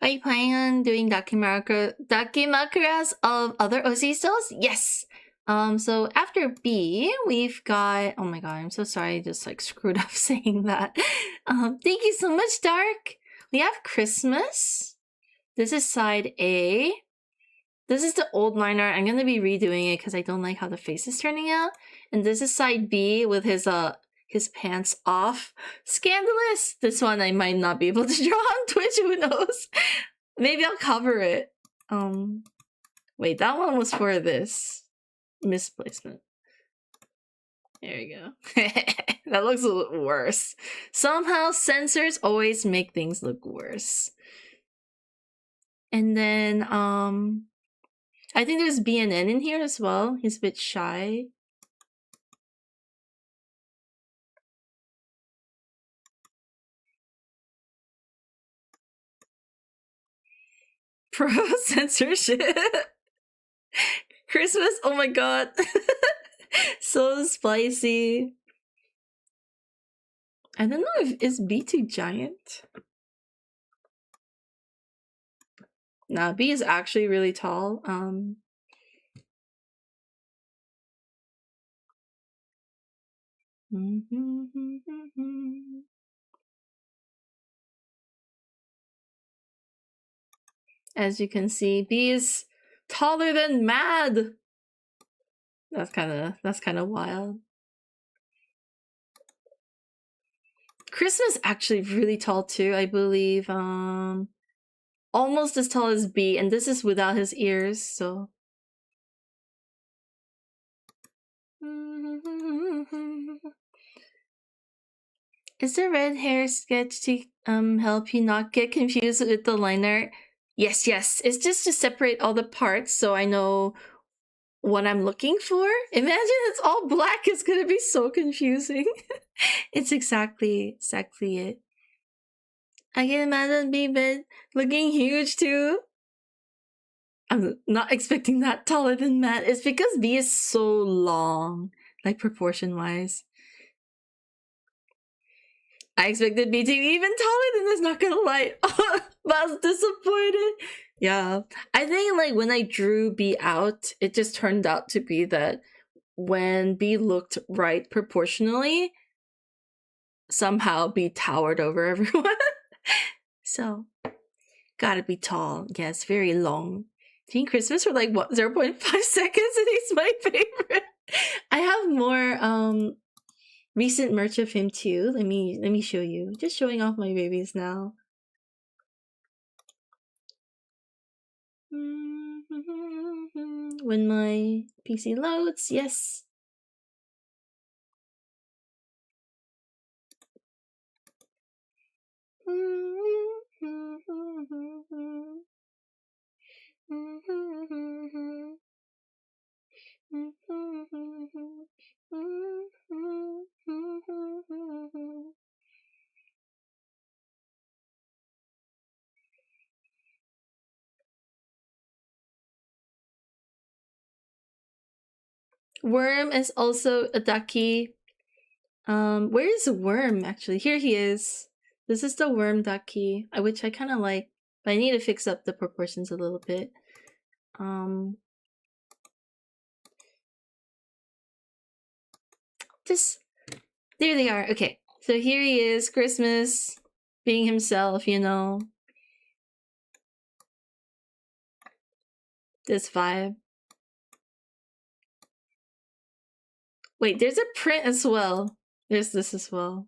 Are you planning on doing dakimakuras of other OC stalls? Yes! So after B, we've got... Oh my god, I'm so sorry I just like screwed up saying that. Thank you so much, Dark! We have Christmas. This is side A. This is the old line art. I'm gonna be redoing it because I don't like how the face is turning out. And this is side B with his pants off. Scandalous! This one I might not be able to draw on Twitch, who knows? Maybe I'll cover it. Wait, that one was for this. Misplacement. There you go. That looks a little worse. Somehow censors always make things look worse. And then, I think there's BNN in here as well. He's a bit shy. Pro censorship. Christmas, oh my god. So spicy. I don't know if is B too giant. Nah, B is actually really tall. As you can see, B is taller than Mad. That's kind of wild. Christmas actually really tall too, I believe. Almost as tall as B, and this is without his ears, so. Is the red hair sketch to help you not get confused with the line art? Yes, yes. It's just to separate all the parts so I know what I'm looking for. Imagine it's all black. It's gonna be so confusing. It's exactly it. I can imagine B-Bed looking huge too. I'm not expecting that taller than Matt. It's because B is so long, like proportion-wise. I expected B to be even taller than this, not gonna lie. I was disappointed. Yeah. I think like when I drew B out, it just turned out to be that when B looked right proportionally, somehow B towered over everyone. So, gotta be tall. Yes, very long. Teen Christmas for like what 0.5 seconds and he's my favorite. I have more recent merch of him too. Let me show you. Just showing off my babies now. When my PC loads, yes. Worm is also a ducky. Where is Worm actually? Here he is. This is the Worm ducky, which I kind of like, but I need to fix up the proportions a little bit. Just there they are. Okay, so here he is, Christmas, being himself, you know. This vibe. Wait, there's a print as well. There's this as well.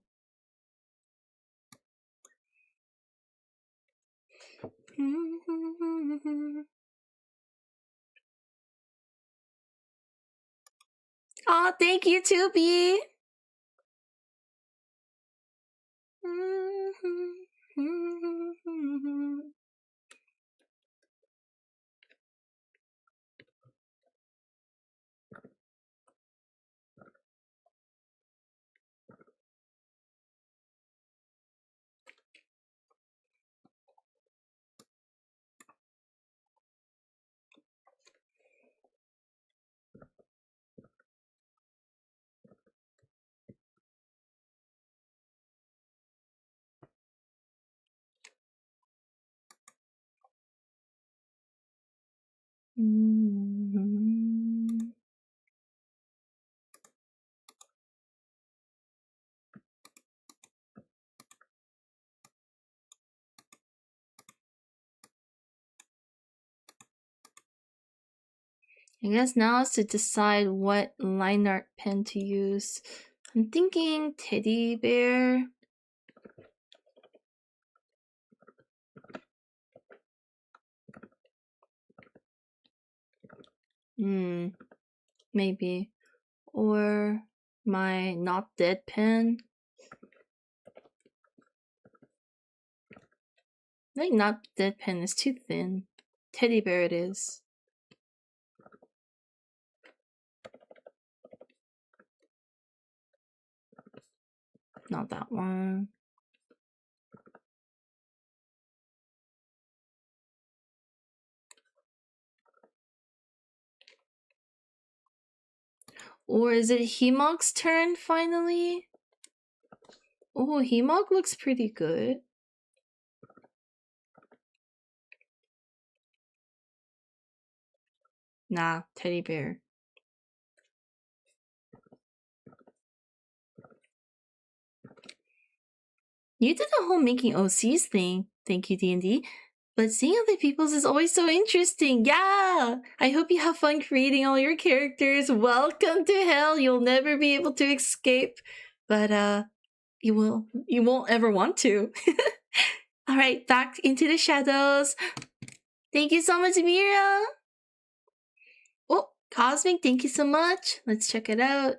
Oh, thank you, Tubi. I guess now is to decide what line art pen to use. I'm thinking teddy bear. Maybe. Or my not dead pen. I think not dead pen is too thin. Teddy bear it is. Not that one. Or is it Hemog's turn finally? Oh, Hemog looks pretty good. Nah, teddy bear. You did the whole making OCs thing. Thank you, D&D. But seeing other people's is always so interesting. Yeah! I hope you have fun creating all your characters. Welcome to hell. You'll never be able to escape. But, you won't ever want to. Alright, back into the shadows. Thank you so much, Mira! Oh, Cosmic, thank you so much. Let's check it out.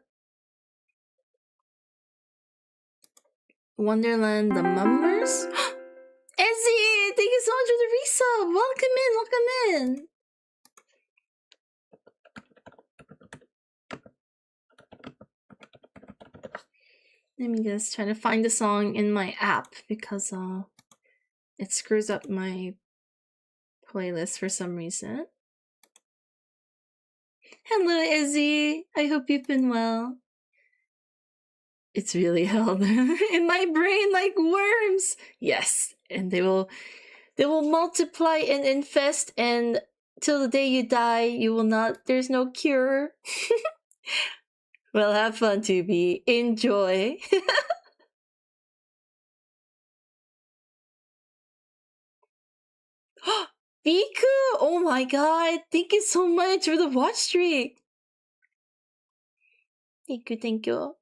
Wonderland the Mummers? Ezzy, thank you so much for the resub. Welcome in, welcome in. Let me just try to find the song in my app because it screws up my playlist for some reason. Hello, Izzy. I hope you've been well. It's really held in my brain like worms. Yes, and they will multiply and infest, and till the day you die, you will not. There's no cure. Well, have fun, Tubi. Enjoy. Biku! Oh my god! Thank you so much for the watch streak! Thank you, thank you.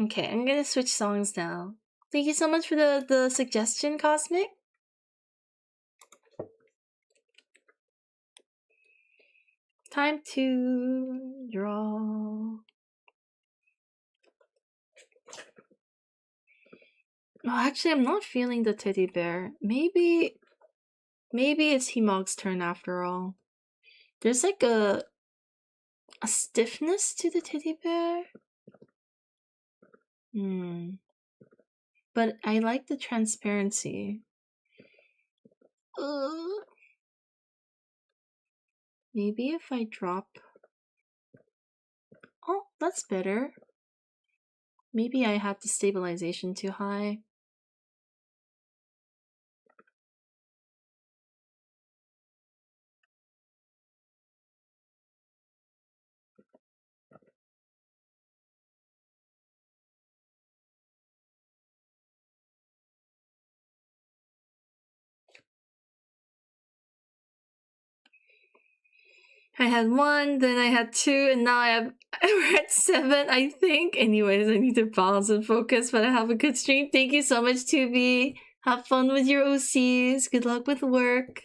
Okay, I'm gonna switch songs now. Thank you so much for the suggestion, Cosmic. Time to draw. Oh, actually, I'm not feeling the teddy bear. Maybe it's Hemog's turn after all. There's like a stiffness to the teddy bear. But I like the transparency. Maybe if I drop... Oh, that's better. Maybe I have the stabilization too high. I had 1, then I had 2, and now we're at 7, I think. Anyways, I need to balance and focus, but I have a good stream. Thank you so much, Tubi. Have fun with your OCs. Good luck with work.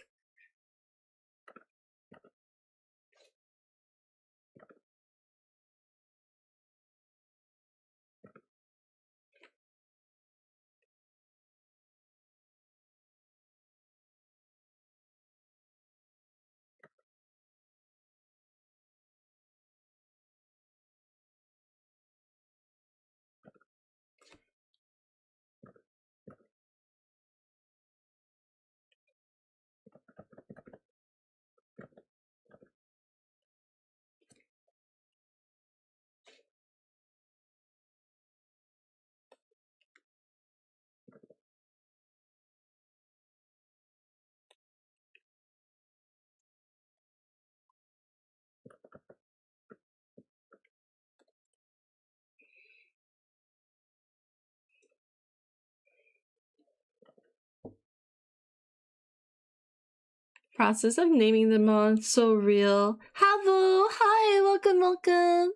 Process of naming them all, so real. Havo, hi, welcome, welcome.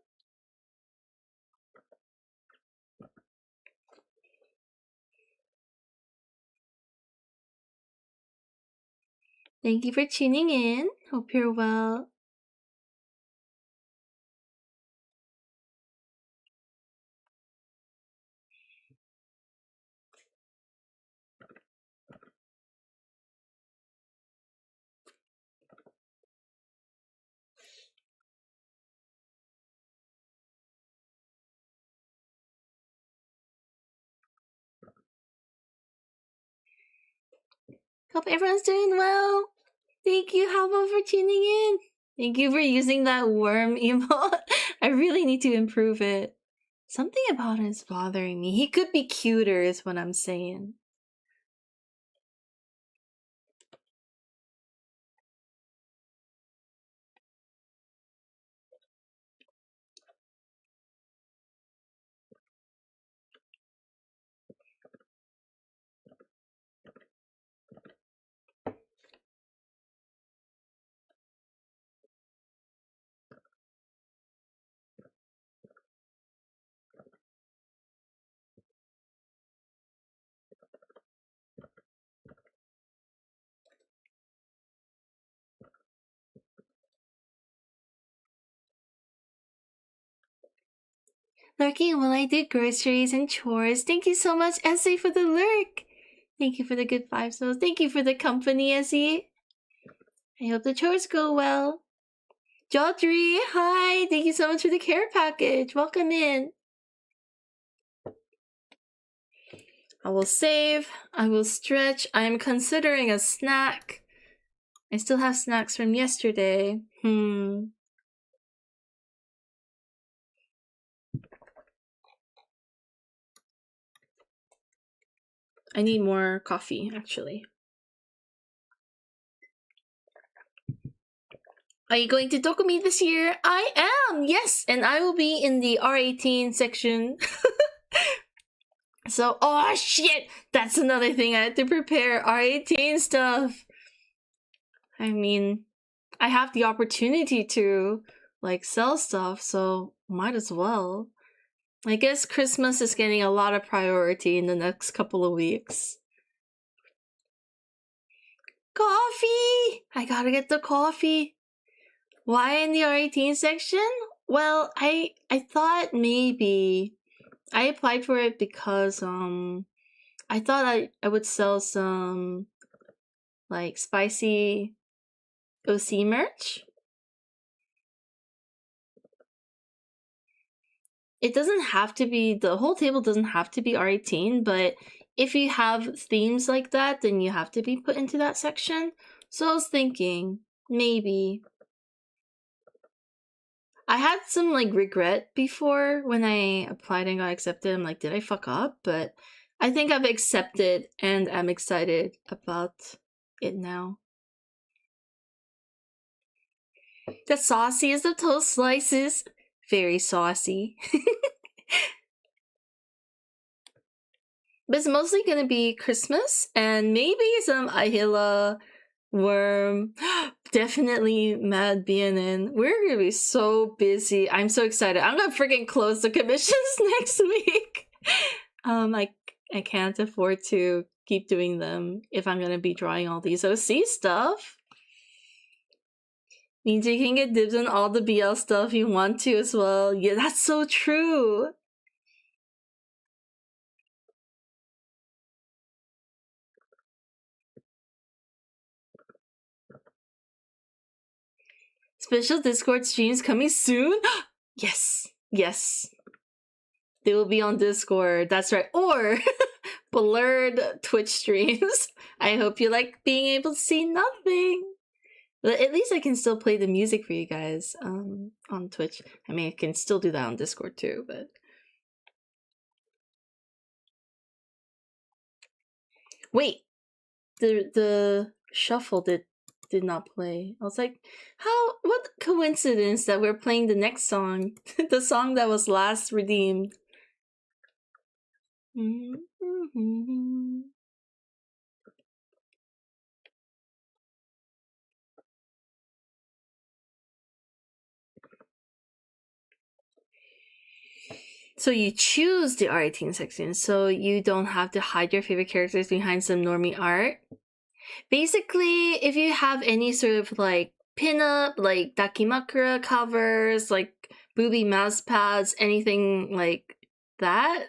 Thank you for tuning in. Hope you're well. Hope everyone's doing well. Thank you, Havo, for tuning in. Thank you for using that worm emote. I really need to improve it. Something about it is bothering me. He could be cuter is what I'm saying. Lurking while I do groceries and chores. Thank you so much, Essie, for the lurk. Thank you for the good vibes. So thank you for the company, Essie. I hope the chores go well. Jodri, hi. Thank you so much for the care package. Welcome in. I will save. I will stretch. I am considering a snack. I still have snacks from yesterday. I need more coffee, actually. Are you going to Dokumi this year? I am, yes! And I will be in the R18 section. So, oh shit! That's another thing I had to prepare. R18 stuff. I mean, I have the opportunity to, like, sell stuff, so might as well. I guess Christmas is getting a lot of priority in the next couple of weeks. Coffee! I gotta get the coffee. Why in the R18 section? Well, I thought maybe I applied for it because I thought I would sell some like spicy OC merch. It doesn't have to be, the whole table doesn't have to be R18, but if you have themes like that, then you have to be put into that section. So I was thinking, maybe. I had some like regret before when I applied and got accepted. I'm like, did I fuck up? But I think I've accepted and I'm excited about it now. The saucy as the toast slices. Very saucy. But it's mostly gonna be Christmas and maybe some Ahila, Worm, definitely Mad BNN. We're gonna be so busy. I'm so excited. I'm gonna freaking close the commissions next week. I can't afford to keep doing them if I'm gonna be drawing all these OC stuff. Means you can get dibs on all the BL stuff you want to as well. Yeah, that's so true. Special Discord streams coming soon? Yes. Yes. They will be on Discord. That's right. Or blurred Twitch streams. I hope you like being able to see nothing. But at least I can still play the music for you guys on Twitch. I mean, I can still do that on Discord too, but... Wait! The shuffle did not play. I was like, what coincidence that we're playing the next song. The song that was last redeemed. So you choose the R18 section, so you don't have to hide your favorite characters behind some normie art. Basically, if you have any sort of like pinup, like Dakimakura covers, like booby mouse pads, anything like that,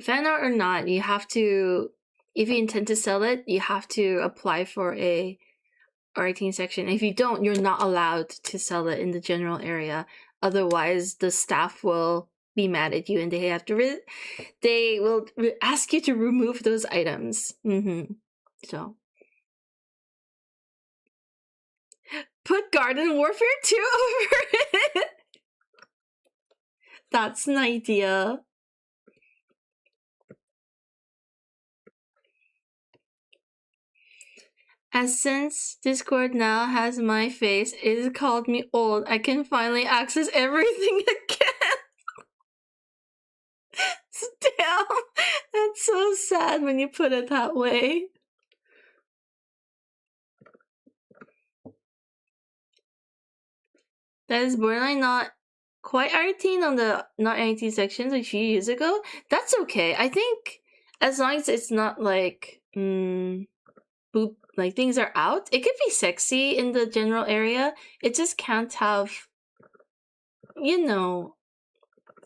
fan art or not, you have to, if you intend to sell it, you have to apply for a R18 section. If you don't, you're not allowed to sell it in the general area. Otherwise, the staff will be mad at you and they have to they will ask you to remove those items. So put Garden Warfare 2 over it. That's an idea. As since Discord now has my face, it has called me old. I can finally access everything again. Damn, that's so sad when you put it that way. That is borderline not quite 18 on the not 18 sections a few years ago. That's okay. I think as long as it's not like boop, like things are out, it could be sexy in the general area. It just can't have, you know,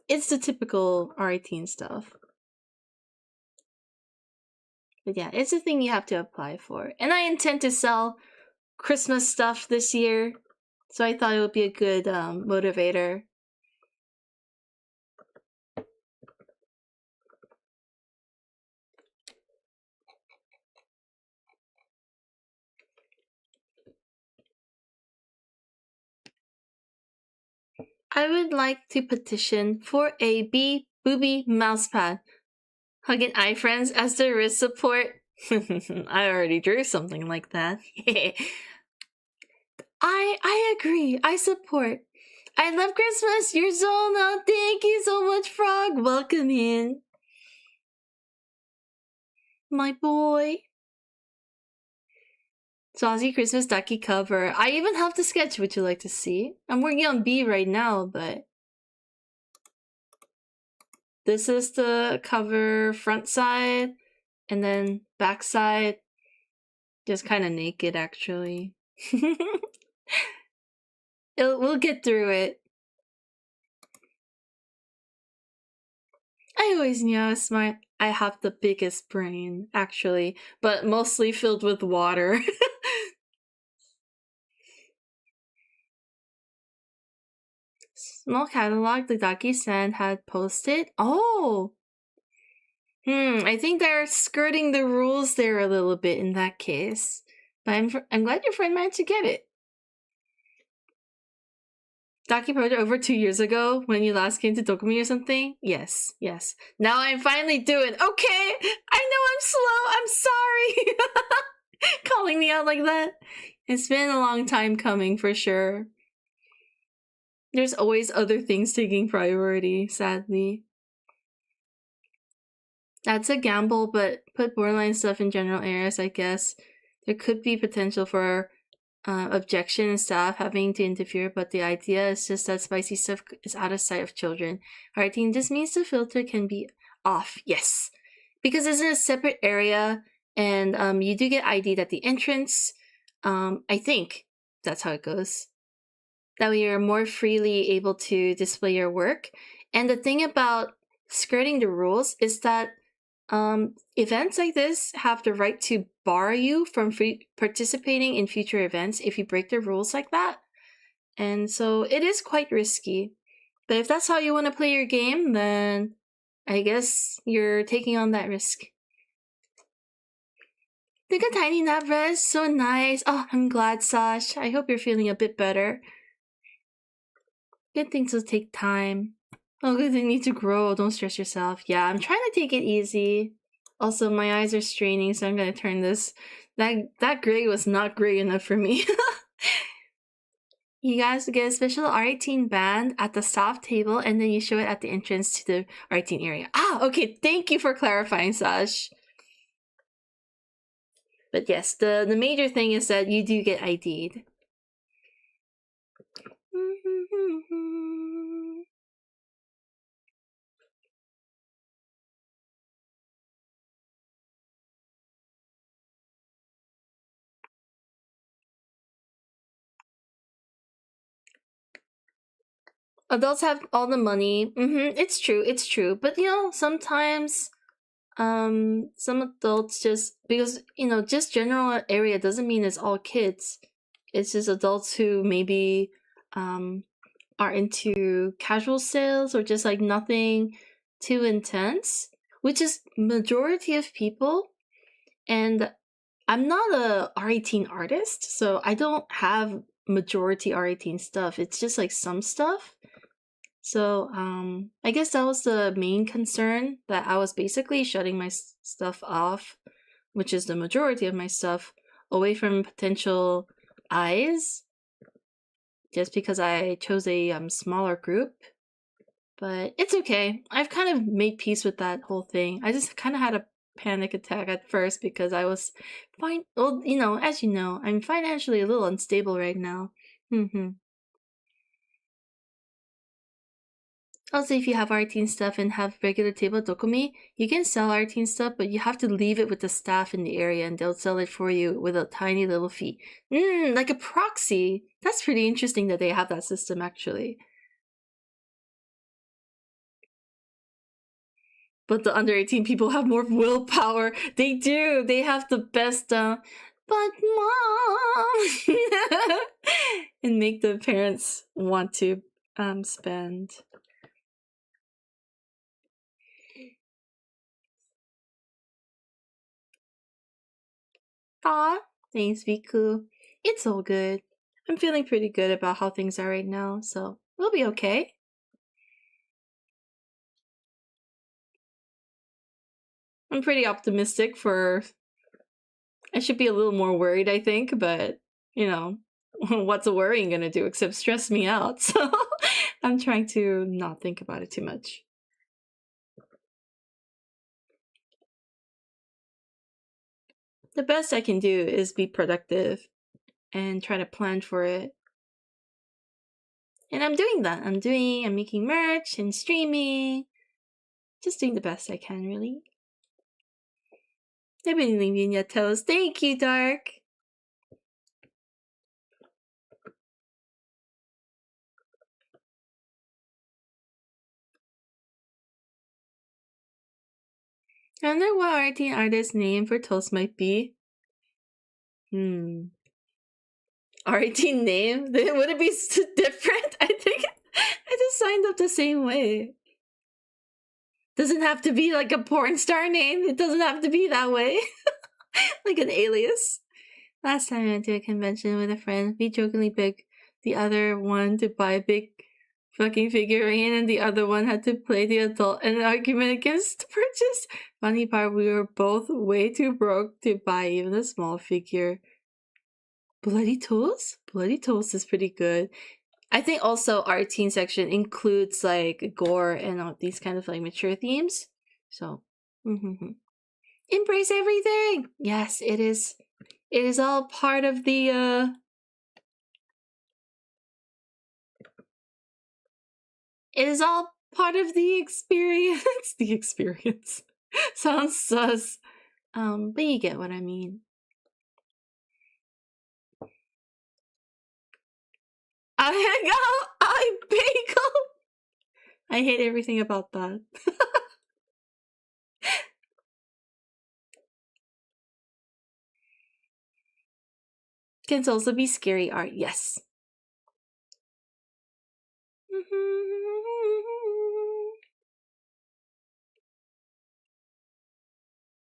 it's the typical R18 stuff. But yeah, it's a thing you have to apply for. And I intend to sell Christmas stuff this year, so I thought it would be a good motivator. I would like to petition for a booby mousepad. Hugging iFriends as the wrist support. I already drew something like that. I agree. I support. I love Christmas. You're Zona. Thank you so much, Frog. Welcome in. My boy. Saucy Christmas Ducky cover. I even have the sketch. Would you like to see? I'm working on B right now, but this is the cover front side, and then back side. Just kind of naked, actually. We'll get through it. I always knew I was smart. I have the biggest brain, actually, but mostly filled with water. Small catalog the Daki-san had posted. Oh! I think they're skirting the rules there a little bit in that case. But I'm glad your friend managed to get it. Daki project over 2 years ago when you last came to Dokumi or something? Yes. Now I'm finally doing. Okay! I know I'm slow! I'm sorry! Calling me out like that. It's been a long time coming for sure. There's always other things taking priority, sadly. That's a gamble, but put borderline stuff in general areas, I guess. There could be potential for objection and staff having to interfere, but the idea is just that spicy stuff is out of sight of children. Writing just means the filter can be off, yes. Because it's in a separate area, and you do get ID'd at the entrance. I think that's how it goes. That way you're more freely able to display your work. And the thing about skirting the rules is that events like this have the right to bar you from participating in future events if you break the rules like that. And so it is quite risky. But if that's how you want to play your game, then I guess you're taking on that risk. Think a tiny nap rest, so nice. Oh, I'm glad, Sash. I hope you're feeling a bit better. Good things will take time. Oh, good, they need to grow. Don't stress yourself. Yeah, I'm trying to take it easy. Also, my eyes are straining, so I'm gonna turn this. That gray was not gray enough for me. You guys get a special R18 band at the staff table, and then you show it at the entrance to the R18 area. Ah, okay. Thank you for clarifying, Sash. But yes, the major thing is that you do get ID'd. Adults have all the money. It's true. But you know, sometimes some adults just, because you know, just general area doesn't mean it's all kids. It's just adults who maybe are into casual sales or just like nothing too intense, which is majority of people. And I'm not a R18 artist, so I don't have majority R18 stuff. It's just like some stuff. So I guess that was the main concern, that I was basically shutting my stuff off, which is the majority of my stuff, away from potential eyes, just because I chose a smaller group. But it's okay. I've kind of made peace with that whole thing. I just kind of had a panic attack at first because I was well, you know, as you know, I'm financially a little unstable right now. Also, if you have R18 stuff and have regular table Dokomi, you can sell R18 stuff, but you have to leave it with the staff in the area and they'll sell it for you with a tiny little fee. Like a proxy. That's pretty interesting that they have that system, actually. But the under 18 people have more willpower. They do. They have the best, but mom! And make the parents want to spend. Aw, thanks, Viku. It's all good. I'm feeling pretty good about how things are right now, so we'll be okay. I'm pretty optimistic for... I should be a little more worried, I think, but, you know, what's a worrying gonna do except stress me out? So I'm trying to not think about it too much. The best I can do is be productive and try to plan for it. And I'm doing that. I'm making merch and streaming. Just doing the best I can, really. I've been leaving your toes. Thank you, Dark. I wonder what R18 artist's name for toast might be. R18 name? Would it be different? I think I just signed up the same way. Doesn't have to be like a porn star name. It doesn't have to be that way. Like an alias. Last time I went to a convention with a friend, we jokingly begged the other one to buy a big fucking figurine and the other one had to play the adult in an argument against the purchase. Funny part, we were both way too broke to buy even a small figure. Bloody Toes? Bloody Toes is pretty good. I think also our teen section includes like gore and all these kind of like mature themes. So, embrace everything. Yes, it is. It is all part of the It is all part of the experience. The experience sounds sus. But you get what I mean. I bagel. I hate everything about that. Can also be scary art, yes.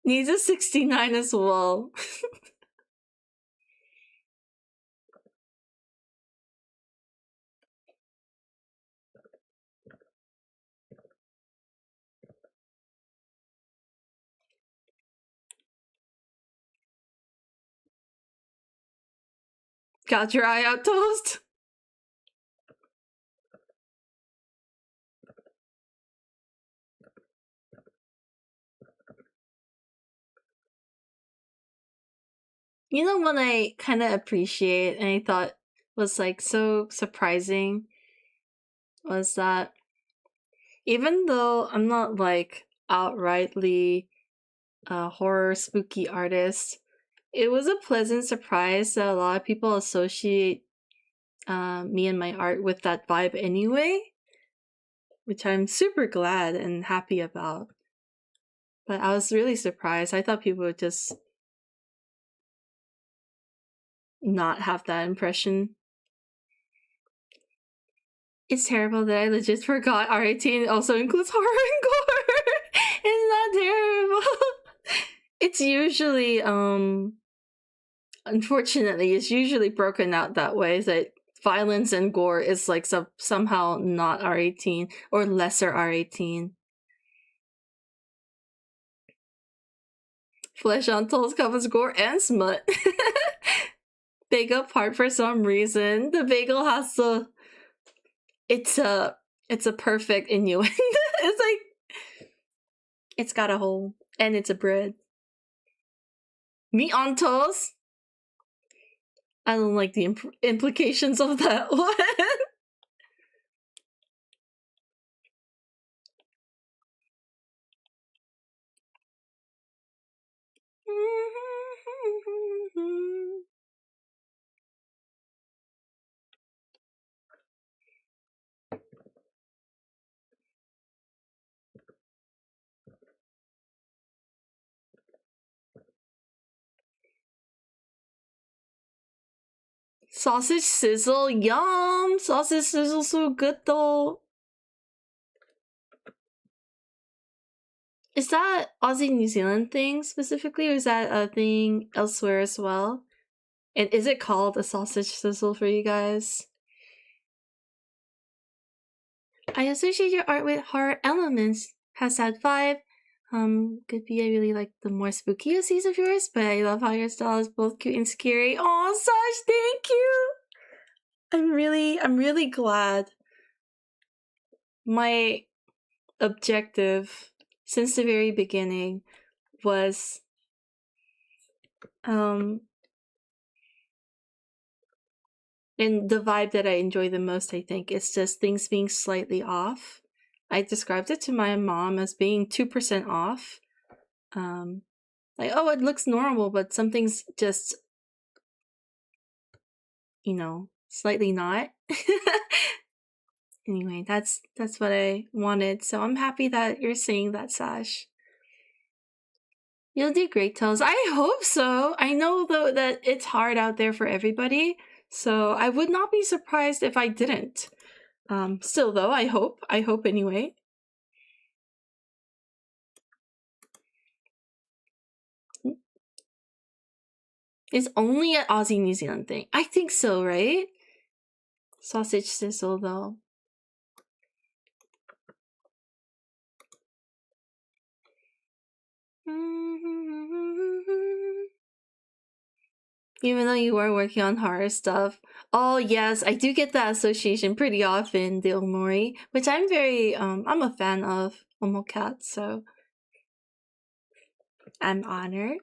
Needs a 69 as well. Got your eye out, Toast? You know what I kind of appreciate and I thought was like so surprising was that even though I'm not like outrightly a horror spooky artist, it was a pleasant surprise that a lot of people associate me and my art with that vibe anyway, which I'm super glad and happy about. But I was really surprised. I thought people would just not have that impression. It's terrible that I legit forgot R18 also includes horror and gore. It's not terrible. It's usually unfortunately it's usually broken out that way, that violence and gore is like somehow not R18 or lesser R18. Flesh on toes covers gore and smut. Bagel part for some reason. The bagel has to. It's a perfect innuendo. It's like it's got a hole and it's a bread. Meat on toes. I don't like the implications of that one. Sausage sizzle, yum! Sausage sizzle so good though. Is that Aussie New Zealand thing specifically, or is that a thing elsewhere as well? And is it called a sausage sizzle for you guys? I associate your art with horror elements. Hashtag 5. Could be I really like the more spooky OCs of yours, but I love how your style is both cute and scary. Oh, Sash, thank you! I'm really glad. My objective since the very beginning was and the vibe that I enjoy the most, I think, is just things being slightly off. I described it to my mom as being 2% off. Like, oh, it looks normal, but something's just, you know, slightly not. Anyway, that's what I wanted. So I'm happy that you're saying that, Sash. You'll do great, Toes. I hope so. I know though that it's hard out there for everybody, so I would not be surprised if I didn't. Still though, I hope anyway. It's only an Aussie New Zealand thing. I think so, right? Sausage sizzle though. Even though you were working on horror stuff. Oh yes, I do get that association pretty often, the Omori, which I'm very I'm a fan of Omocat, so I'm honored.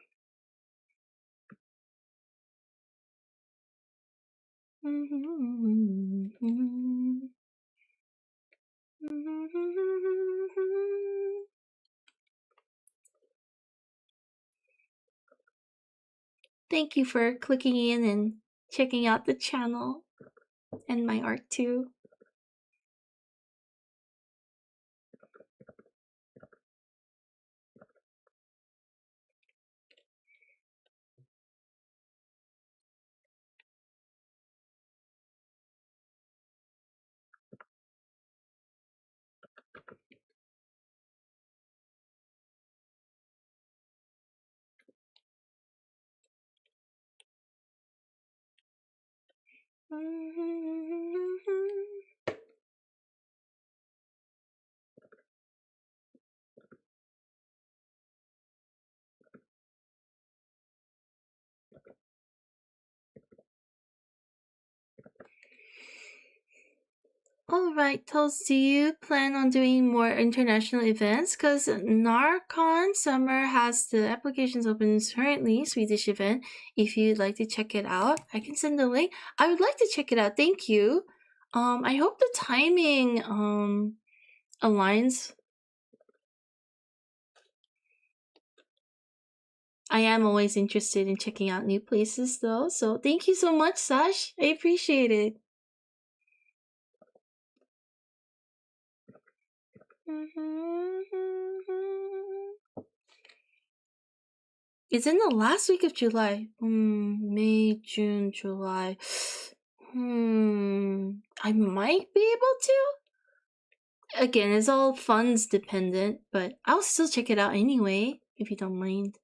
Thank you for clicking in and checking out the channel and my art too. Alright, Toast, do you plan on doing more international events? Because Narcon Summer has the applications open currently, Swedish event. If you'd like to check it out, I can send the link. I would like to check it out, thank you. I hope the timing aligns. I am always interested in checking out new places though, so thank you so much, Sash. I appreciate it. It's in the last week of July. May, June, July. I might be able to. Again, it's all funds dependent, but I'll still check it out anyway, if you don't mind.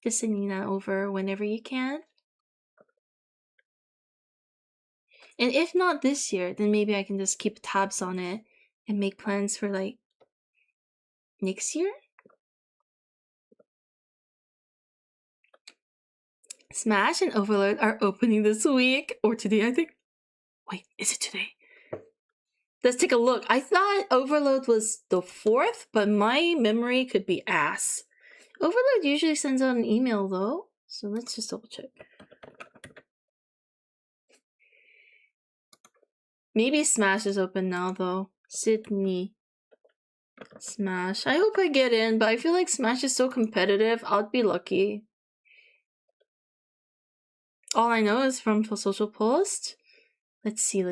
Just sending that over whenever you can. And if not this year, then maybe I can just keep tabs on it and make plans for like next year. Smash and Overload are opening this week or today, I think. Wait, is it today? Let's take a look. I thought Overload was the 4th, but my memory could be ass. Overload usually sends out an email though, so let's just double check. Maybe Smash is open now though. Sydney. Smash. I hope I get in, but I feel like Smash is so competitive, I'd be lucky. All I know is from social post. Let's see.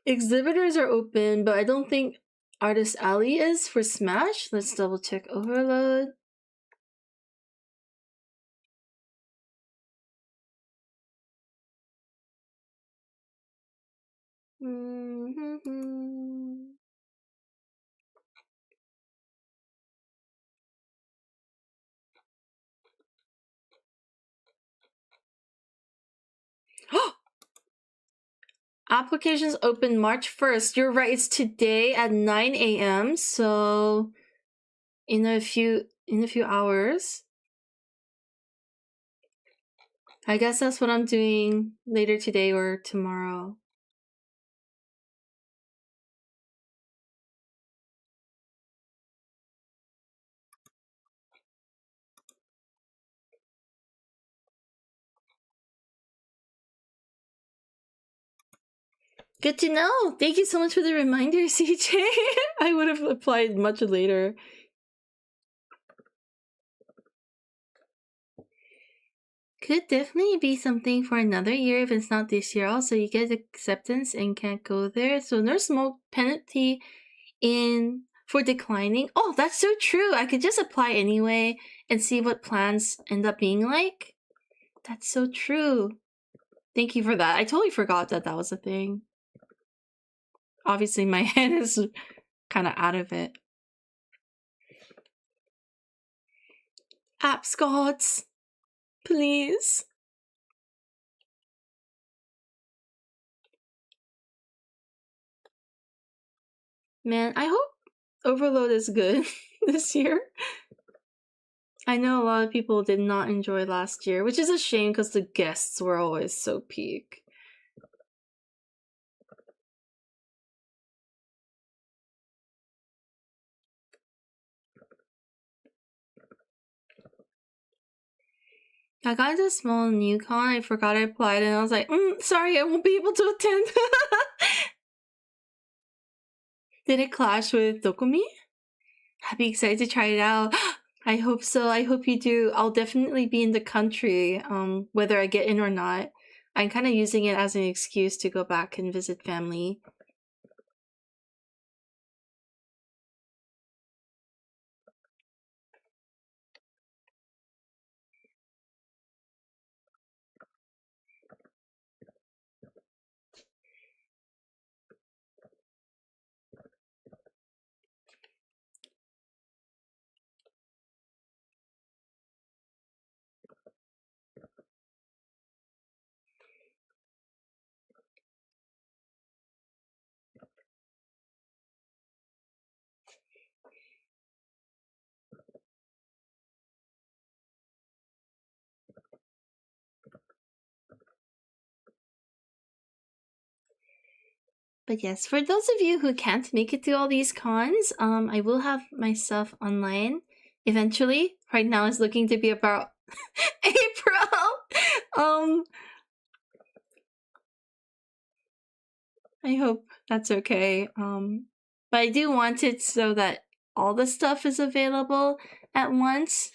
Exhibitors are open, but I don't think Artist Alley is for Smash. Let's double check Overload. Applications open March 1st. You're right, it's today at 9 a.m. So in a few hours. I guess that's what I'm doing later today or tomorrow. Good to know. Thank you so much for the reminder, CJ. I would have applied much later. Could definitely be something for another year if it's not this year. Also, you get acceptance and can't go there. So there's no penalty for declining. Oh, that's so true. I could just apply anyway and see what plans end up being like. That's so true. Thank you for that. I totally forgot that was a thing. Obviously, my head is kind of out of it. Apps gods, please. Man, I hope Overload is good this year. I know a lot of people did not enjoy last year, which is a shame because the guests were always so peak. I got into a small new con, I forgot I applied, and I was like, sorry, I won't be able to attend. Did it clash with Dokumi? I'd be excited to try it out. I hope so. I hope you do. I'll definitely be in the country, whether I get in or not. I'm kind of using it as an excuse to go back and visit family. But yes, for those of you who can't make it to all these cons, I will have my stuff online eventually. Right now it's looking to be about April. I hope that's okay. But I do want it so that all the stuff is available at once.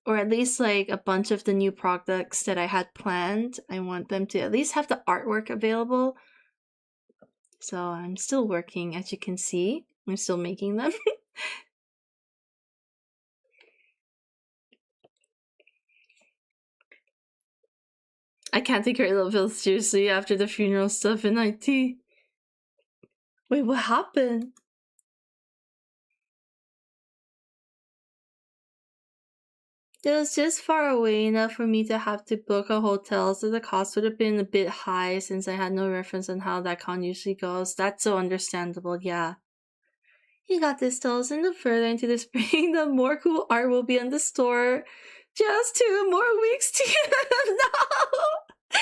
Or at least like a bunch of the new products that I had planned. I want them to at least have the artwork available. So I'm still working, as you can see. I'm still making them. I can't take her Phil seriously after the funeral stuff in IT. Wait, what happened? It was just far away enough for me to have to book a hotel, so the cost would have been a bit high since I had no reference on how that con usually goes. That's so understandable, yeah. You got this, Tells, and the further into the spring, the more cool art will be in the store. Just 2 more weeks to no!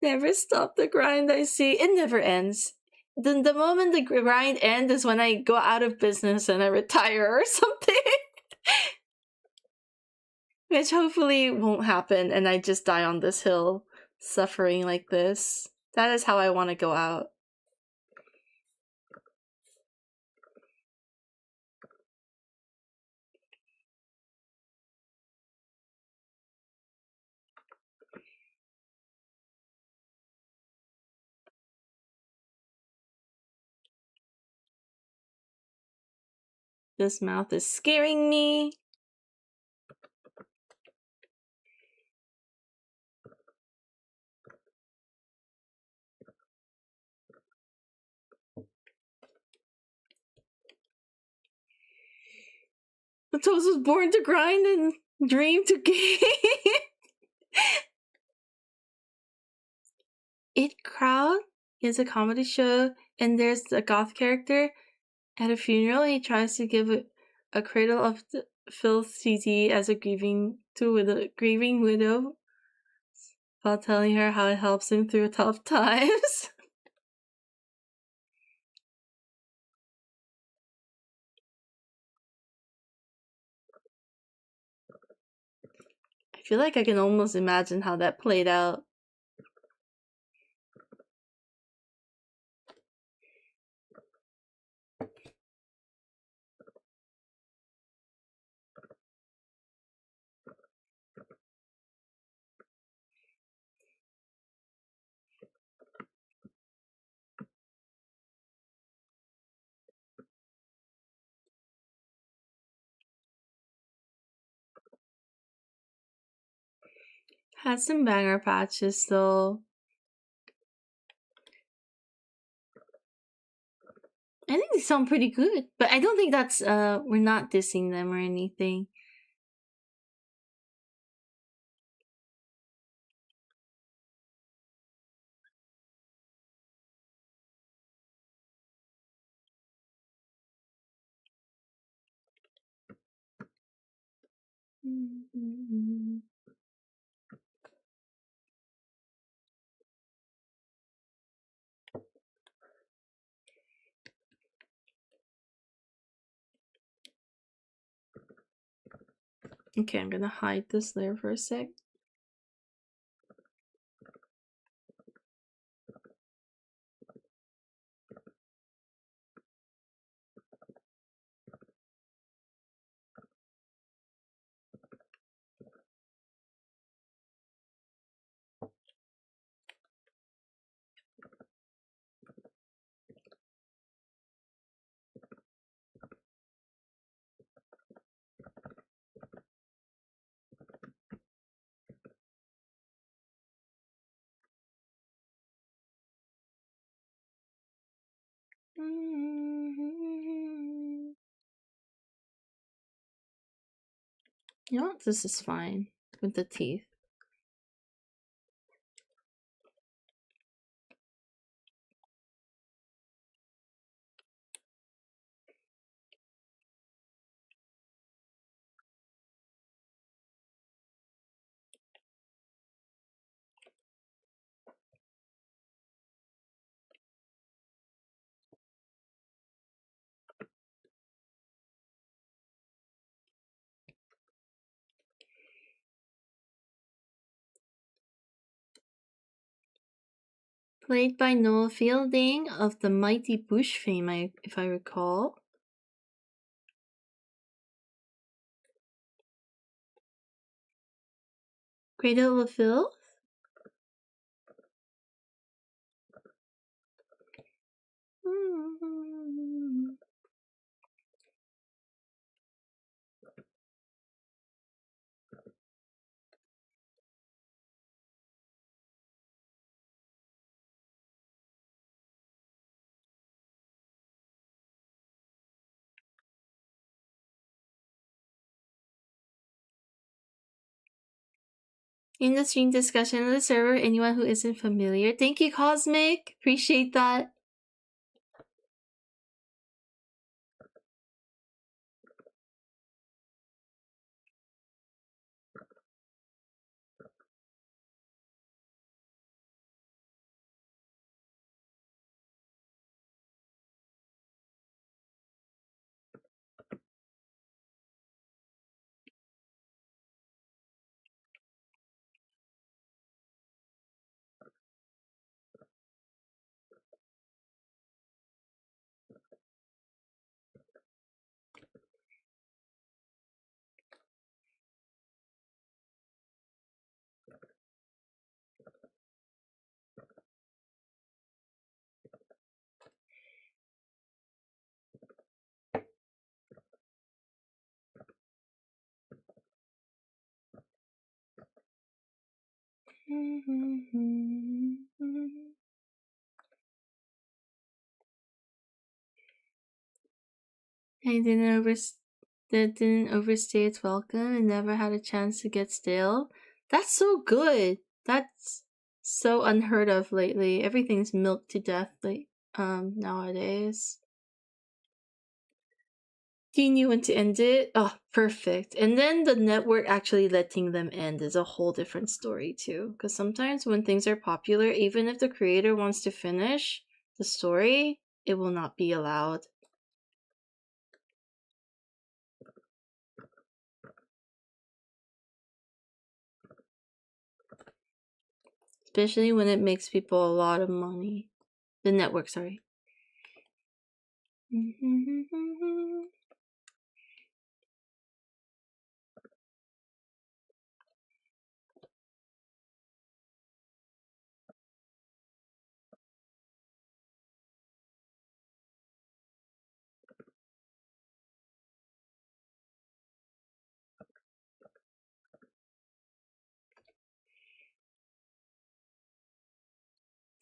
Never stop the grind, I see. It never ends. The moment the grind ends is when I go out of business and I retire or something. Which hopefully won't happen and I just die on this hill, suffering like this. That is how I want to go out. This mouth is scaring me. The Toast was born to grind and dream to gain. It Crowd is a comedy show, and there's a goth character. At a funeral, he tries to give a cradle of the filth CD as a grieving widow while telling her how it helps him through tough times. I feel like I can almost imagine how that played out. Had some banger patches though. I think they sound pretty good, but I don't think that's we're not dissing them or anything. Okay, I'm gonna hide this layer for a sec. You know what? This is fine with the teeth. Played by Noel Fielding of the Mighty Boosh fame, if I recall. Cradle of Filth? In the stream discussion of the server, anyone who isn't familiar. Thank you, Cosmic. Appreciate that. That didn't overstay its welcome and never had a chance to get stale. That's so good. That's so unheard of lately. Everything's milked to death nowadays. Do you knew when to end it? Oh, perfect. And then the network actually letting them end is a whole different story too. Because sometimes when things are popular, even if the creator wants to finish the story, it will not be allowed. Especially when it makes people a lot of money. The network, sorry.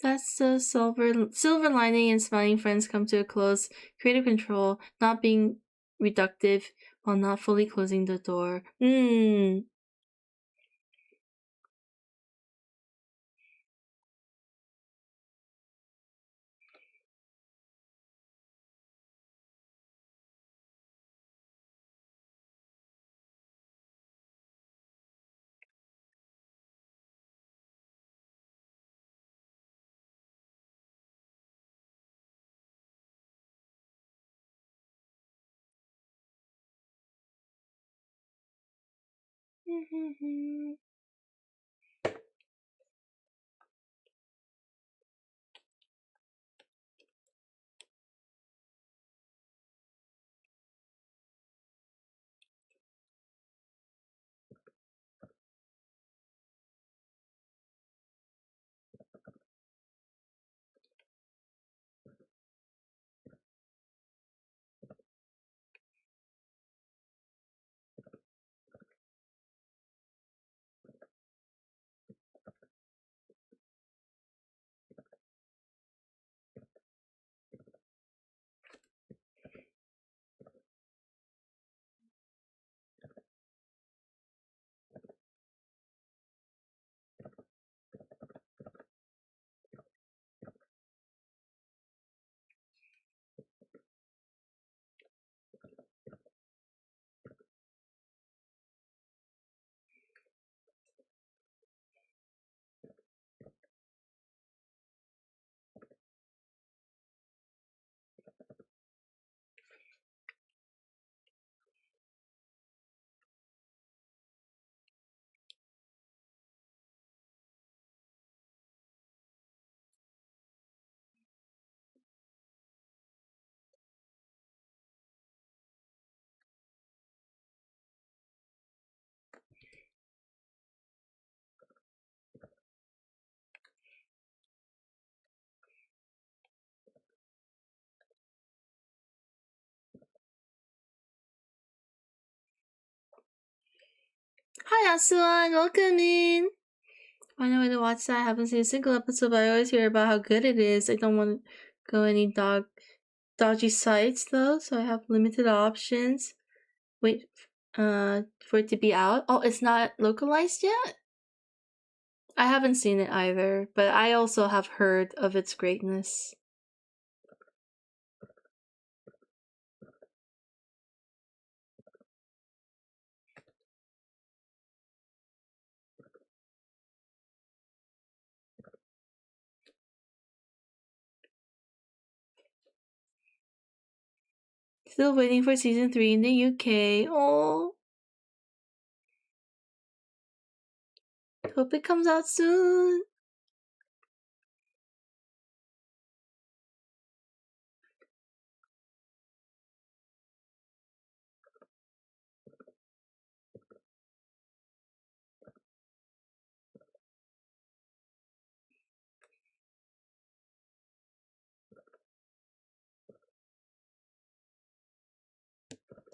That's the silver lining and smiling friends come to a close. Creative control, not being reductive while not fully closing the door. Hi, Asuan. Welcome in. I know way to watch that. I haven't seen a single episode, but I always hear about how good it is. I don't want to go any dodgy sites though, so I have limited options. Wait, for it to be out. Oh, it's not localized yet? I haven't seen it either, but I also have heard of its greatness. Still waiting for season 3 in the UK. Oh, hope it comes out soon.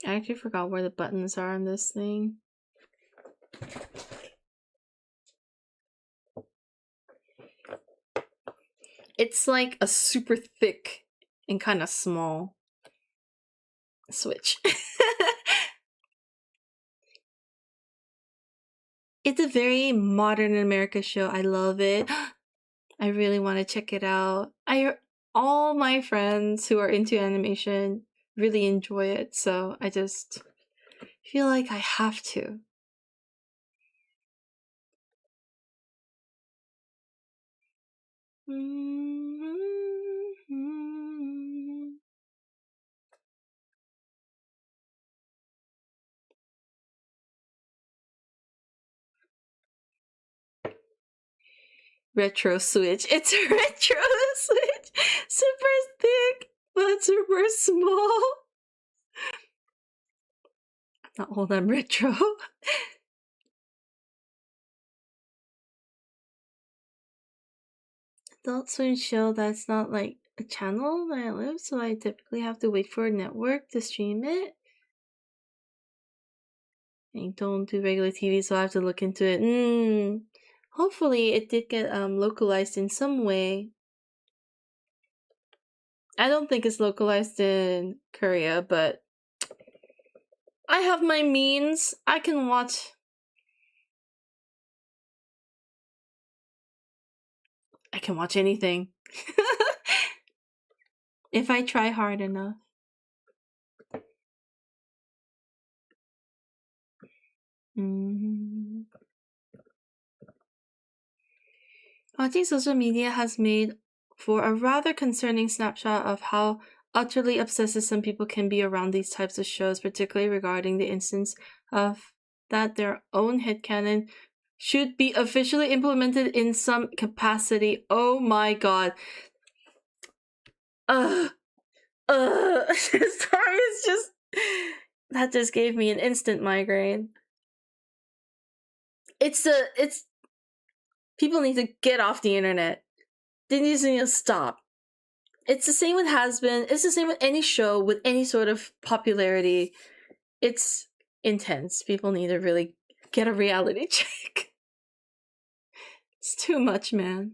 I actually forgot where the buttons are on this thing. It's like a super thick and kind of small switch. It's a very modern America show. I love it. I really want to check it out. All my friends who are into animation really enjoy it, so I just feel like I have to. Retro Switch. It's a retro Switch! Super thick, but super small. I'm not old, I'm retro. Adult Swim show that's not like a channel where I live, so I typically have to wait for a network to stream it. I don't do regular TV, so I have to look into it. Hopefully it did get localized in some way. I don't think it's localized in Korea, but I have my means. I can watch. I can watch anything. If I try hard enough. Watching social media has made for a rather concerning snapshot of how utterly obsessive some people can be around these types of shows, particularly regarding the instance of that their own headcanon should be officially implemented in some capacity. Oh my god. Sorry, it's just... That just gave me an instant migraine. It's... People need to get off the internet. They need to stop. It's the same with Has-Been. It's the same with any show with any sort of popularity. It's intense. People need to really get a reality check. It's too much, man.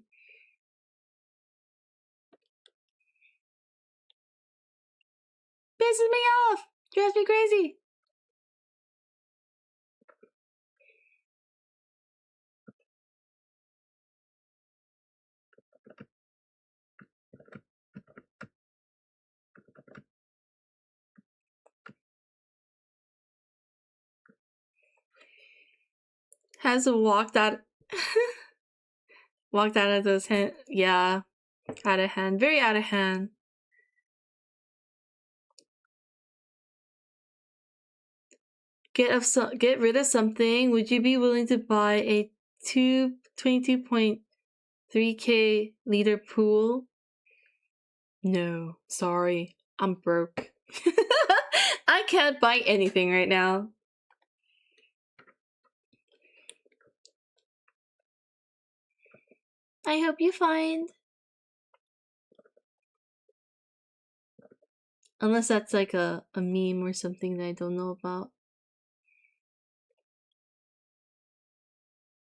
Pisses me off. Drives me crazy. Has walked out. Walked out of those hands. Yeah, out of hand. Very out of hand. Get rid of something. Would you be willing to buy a 22.3k liter pool? No, sorry. I'm broke. I can't buy anything right now. I hope you find. Unless that's like a meme or something that I don't know about.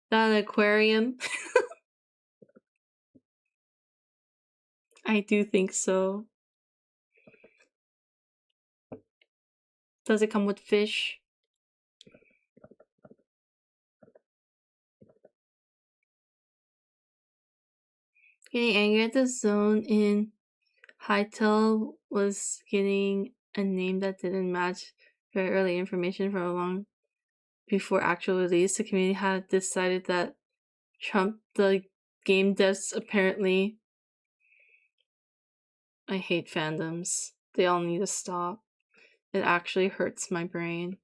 That an aquarium? I do think so. Does it come with fish? Getting angry at the zone in Hytale was getting a name that didn't match very early information from a long before actual release. The community had decided that Trump, the game devs, apparently. I hate fandoms. They all need to stop. It actually hurts my brain.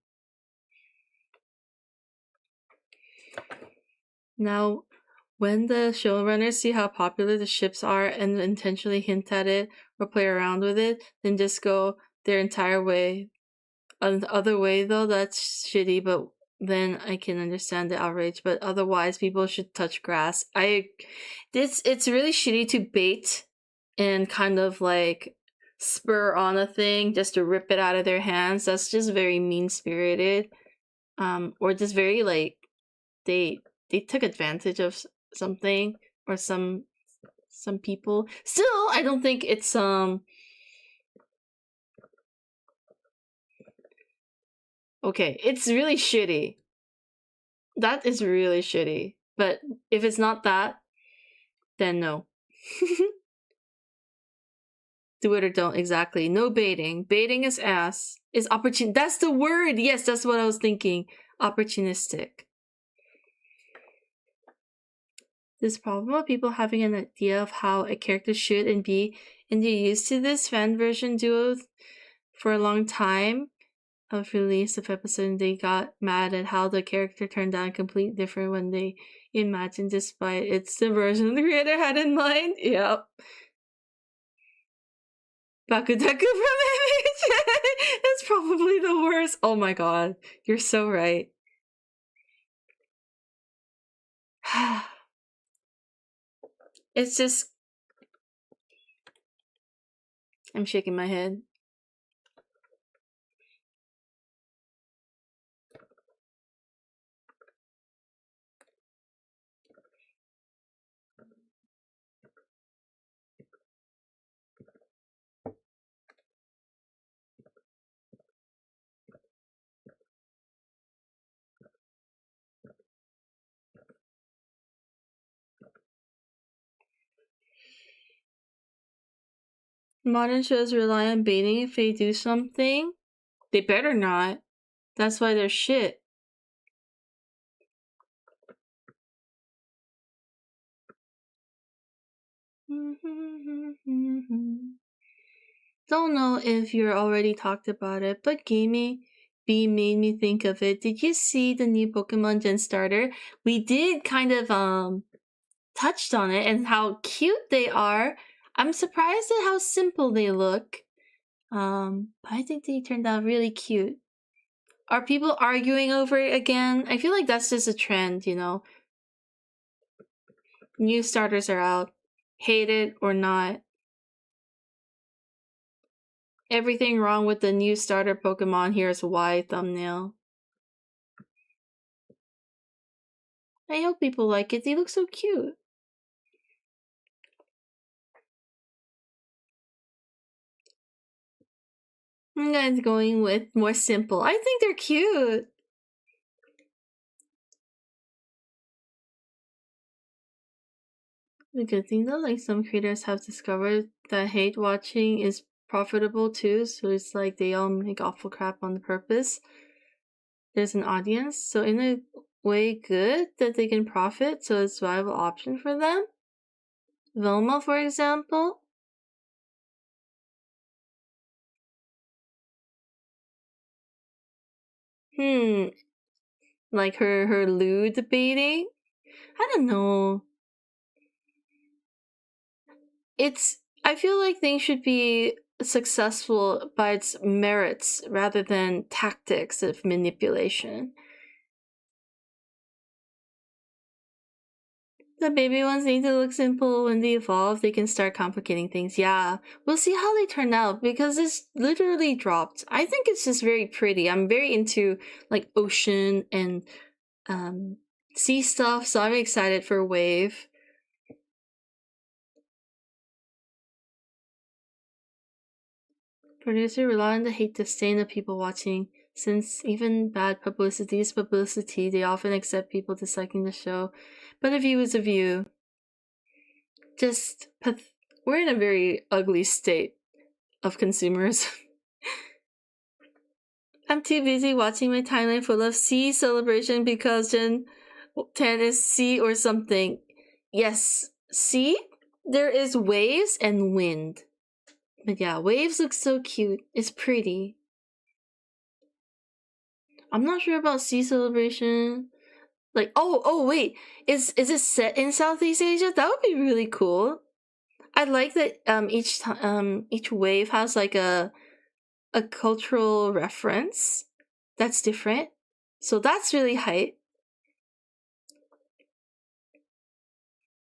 Now, when the showrunners see how popular the ships are and intentionally hint at it or play around with it, then just go their entire way. The other way, though, that's shitty, but then I can understand the outrage. But otherwise, people should touch grass. It's really shitty to bait and kind of like spur on a thing just to rip it out of their hands. That's just very mean-spirited. Or just very like they took advantage of something or some people. Still, I don't think it's okay, it's really shitty. That is really shitty. But if it's not that, then no. Do it or don't, exactly. No baiting. Baiting is ass. Is opportun. That's the word! Yes, that's what I was thinking. Opportunistic. This problem of people having an idea of how a character should and be introduced to this fan version duo for a long time of release of episode, and they got mad at how the character turned out completely different when they imagined, despite it's the version the creator had in mind. Yep. Bakudeku from MH. It's probably the worst. Oh my god. You're so right. It's just... I'm shaking my head. Modern shows rely on baiting if they do something. They better not. That's why they're shit. Don't know if you're already talked about it, but Gaming B made me think of it. Did you see the new Pokemon Gen starter? We did kind of touched on it and how cute they are. I'm surprised at how simple they look. I think they turned out really cute. Are people arguing over it again? I feel like that's just a trend, you know. New starters are out. Hate it or not. Everything wrong with the new starter Pokemon, here's why thumbnail. I hope people like it. They look so cute. I'm guys going with more simple. I think they're cute. The good thing though, like some creators have discovered that hate watching is profitable too, so it's like they all make awful crap on purpose. There's an audience, so in a way good that they can profit, so it's a viable option for them. Velma, for example. Like her lewd baiting? I don't know. I feel like things should be successful by its merits rather than tactics of manipulation. The baby ones need to look simple. When they evolve, they can start complicating things. Yeah, we'll see how they turn out because it's literally dropped. I think it's just very pretty. I'm very into like ocean and sea stuff, so I'm excited for Wave. Producer rely on the hate disdain of people watching. Since even bad publicity is publicity, they often accept people disliking the show. But a view is a view. just we're in a very ugly state of consumers. I'm too busy watching my timeline full of sea celebration because Gen 10 is sea or something. Yes, sea? There is waves and wind. But yeah, waves look so cute. It's pretty. I'm not sure about sea celebration. Like, oh wait, is it set in Southeast Asia? That would be really cool. I like that each wave has like a cultural reference that's different. So that's really hype.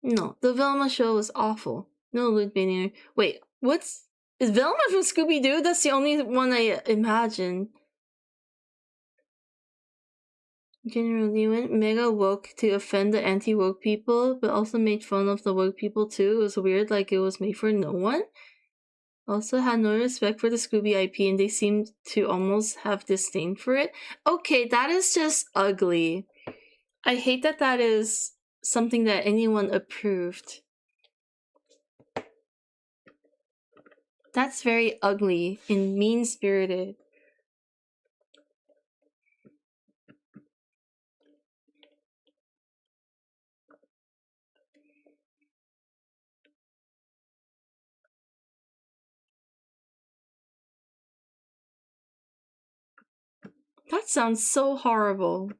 No, the Velma show was awful. No Luke Banner. Wait, is Velma from Scooby-Doo? That's the only one I imagine. Generally went mega woke to offend the anti-woke people, but also made fun of the woke people too. It was weird, like it was made for no one. Also had no respect for the Scooby IP, and they seemed to almost have disdain for it. Okay, that is just ugly. I hate that that is something that anyone approved. That's very ugly and mean-spirited. That sounds so horrible.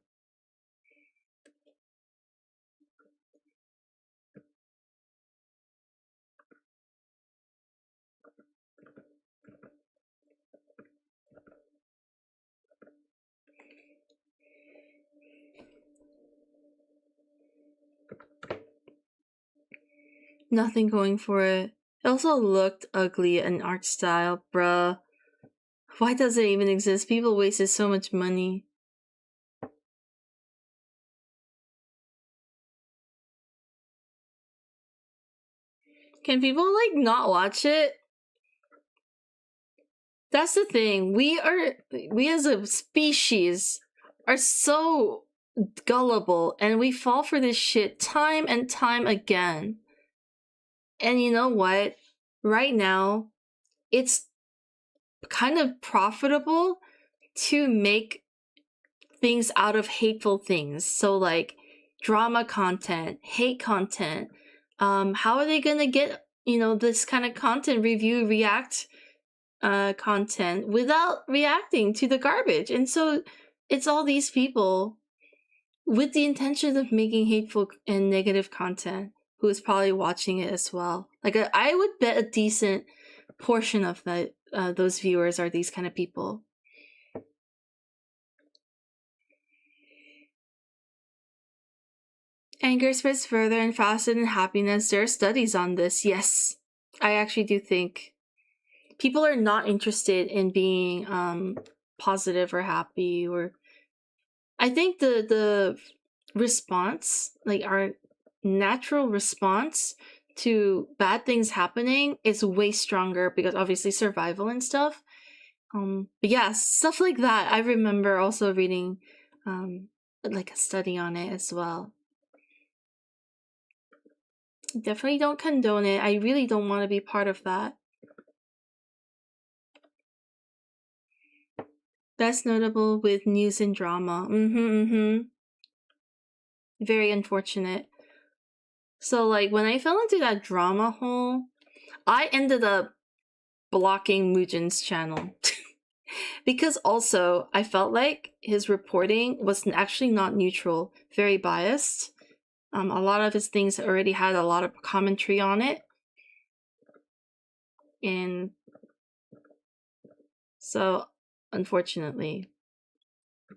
Nothing going for it. It also looked ugly in art style, bruh. Why does it even exist? People wasted so much money. Can people, like, not watch it? That's the thing. We as a species are so gullible, and we fall for this shit time and time again. And you know what? Right now, it's kind of profitable to make things out of hateful things. So like drama content, hate content. How are they gonna get, this kind of content, review, react content without reacting to the garbage? And so it's all these people with the intention of making hateful and negative content who is probably watching it as well. Like I would bet a decent portion of those viewers are these kind of people. Anger spreads further and faster than happiness. There are studies on this. Yes, I actually do think people are not interested in being positive or happy. Or I think the response, like our natural response to bad things happening, is way stronger because obviously survival and stuff. But yeah, stuff like that. I remember also reading like a study on it as well. Definitely don't condone it. I really don't want to be part of that. That's notable with news and drama. Very unfortunate. So like when I fell into that drama hole, I ended up blocking Mujin's channel. Because also I felt like his reporting was actually not neutral, very biased. A lot of his things already had a lot of commentary on it. And so, unfortunately,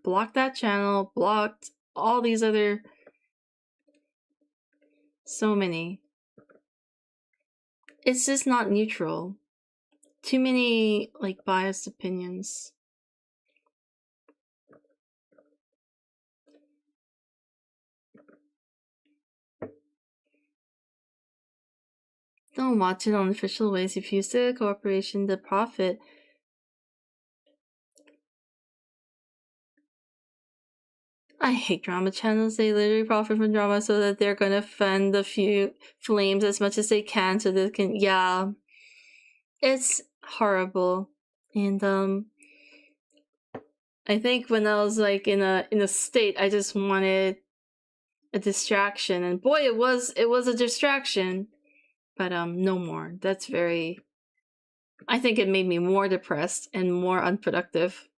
blocked that channel, blocked all these other... so many. It's just not neutral. Too many, like, biased opinions. Don't watch it on official ways. If you use the corporation, the profit. I hate drama channels. They literally profit from drama so that they're gonna fan the few flames as much as they can so they can, yeah. It's horrible. And I think when I was like in a state, I just wanted a distraction, and boy, it was a distraction. But no more. That's very, I think it made me more depressed and more unproductive.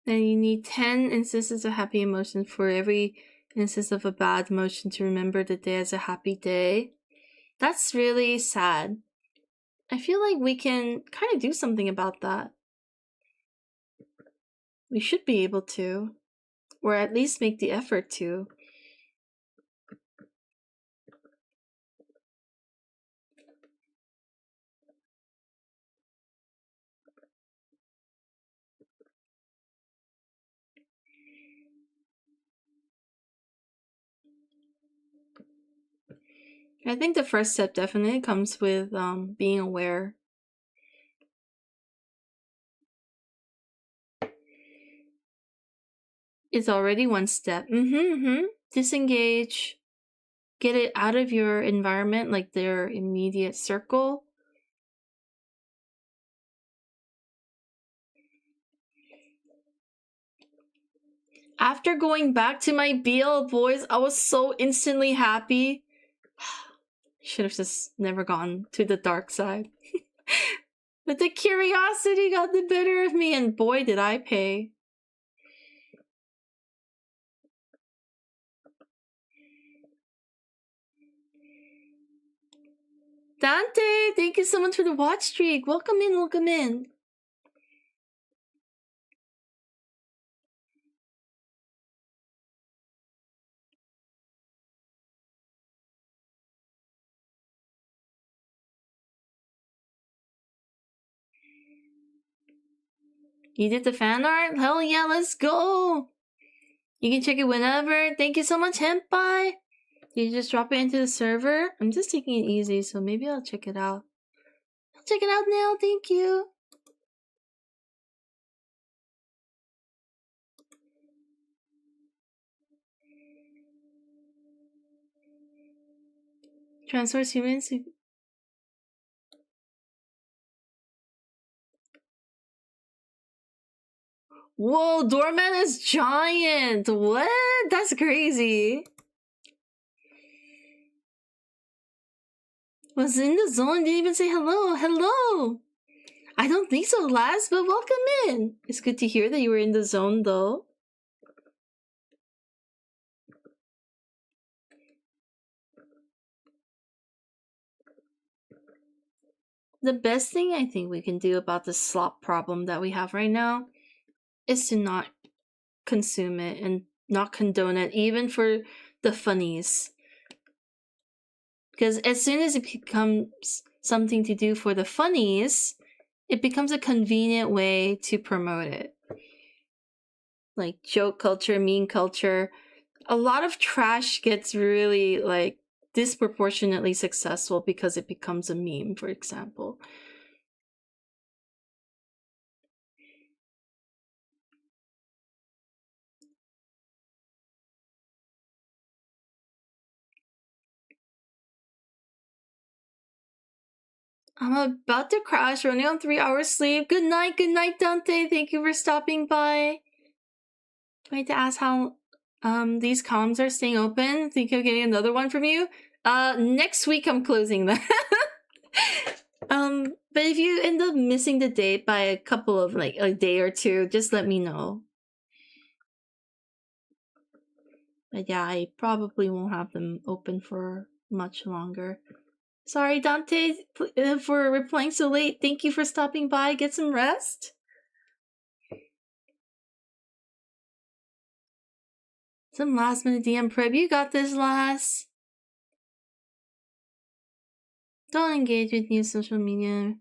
Then you need 10 instances of happy emotions for every instance of a bad emotion to remember the day as a happy day. That's really sad. I feel like we can kind of do something about that. We should be able to, or at least make the effort to. I think the first step definitely comes with being aware. It's already one step. Disengage. Get it out of your environment, like their immediate circle. After going back to my BL boys, I was so instantly happy. Should have just never gone to the dark side. But the curiosity got the better of me, and boy did I pay. Dante, thank you so much for the watch streak. Welcome in, welcome in. You did the fan art? Hell yeah, let's go! You can check it whenever. Thank you so much, Henpai! You just drop it into the server? I'm just taking it easy, so maybe I'll check it out. I'll check it out now, thank you! Transforms humans. Whoa, Doorman is giant! What? That's crazy. Was in the zone, didn't even say hello. Hello! I don't think so, Laz, but welcome in. It's good to hear that you were in the zone, though. The best thing I think we can do about the slop problem that we have right now is to not consume it and not condone it, even for the funnies. Because as soon as it becomes something to do for the funnies, it becomes a convenient way to promote it. Like joke culture, meme culture. A lot of trash gets really like disproportionately successful because it becomes a meme, for example. I'm about to crash, running on 3 hours sleep. Good night, Dante. Thank you for stopping by. I need to ask how these comms are staying open. Think of getting another one from you? Next week I'm closing that. But if you end up missing the date by a couple of like a day or two, just let me know. But yeah, I probably won't have them open for much longer. Sorry, Dante, for replying so late. Thank you for stopping by. Get some rest. Some last minute DM prep. You got this, Lass. Don't engage with new social media.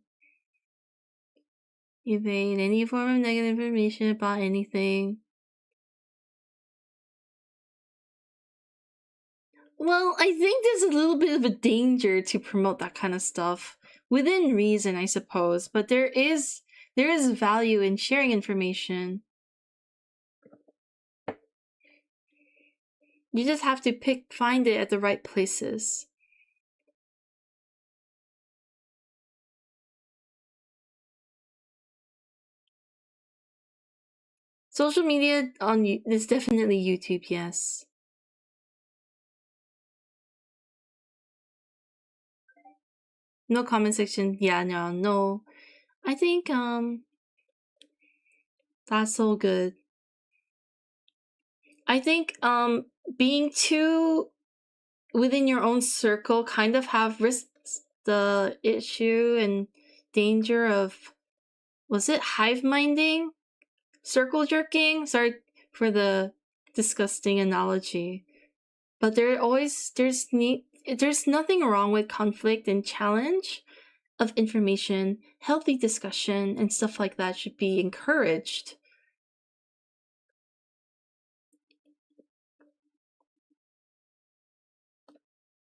Evade any form of negative information about anything. Well, I think there's a little bit of a danger to promote that kind of stuff. Within reason, I suppose, but there is value in sharing information. You just have to find it at the right places. Social media is definitely YouTube, yes. No comment section. Yeah, no. I think that's so good. I think being too within your own circle kind of risks the issue and danger of, was it hive minding? Circle jerking? Sorry for the disgusting analogy. But there's nothing wrong with conflict and challenge of information. Healthy discussion and stuff like that should be encouraged.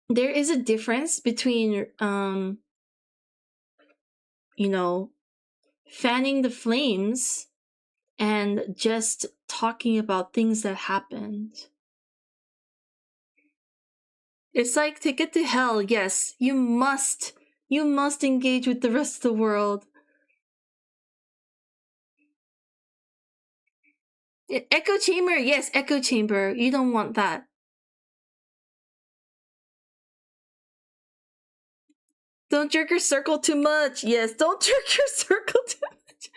There is a difference between fanning the flames and just talking about things that happened. It's like to get to hell, yes, you must engage with the rest of the world. Echo chamber, yes, echo chamber. You don't want that. Don't jerk your circle too much. Yes, don't jerk your circle too much.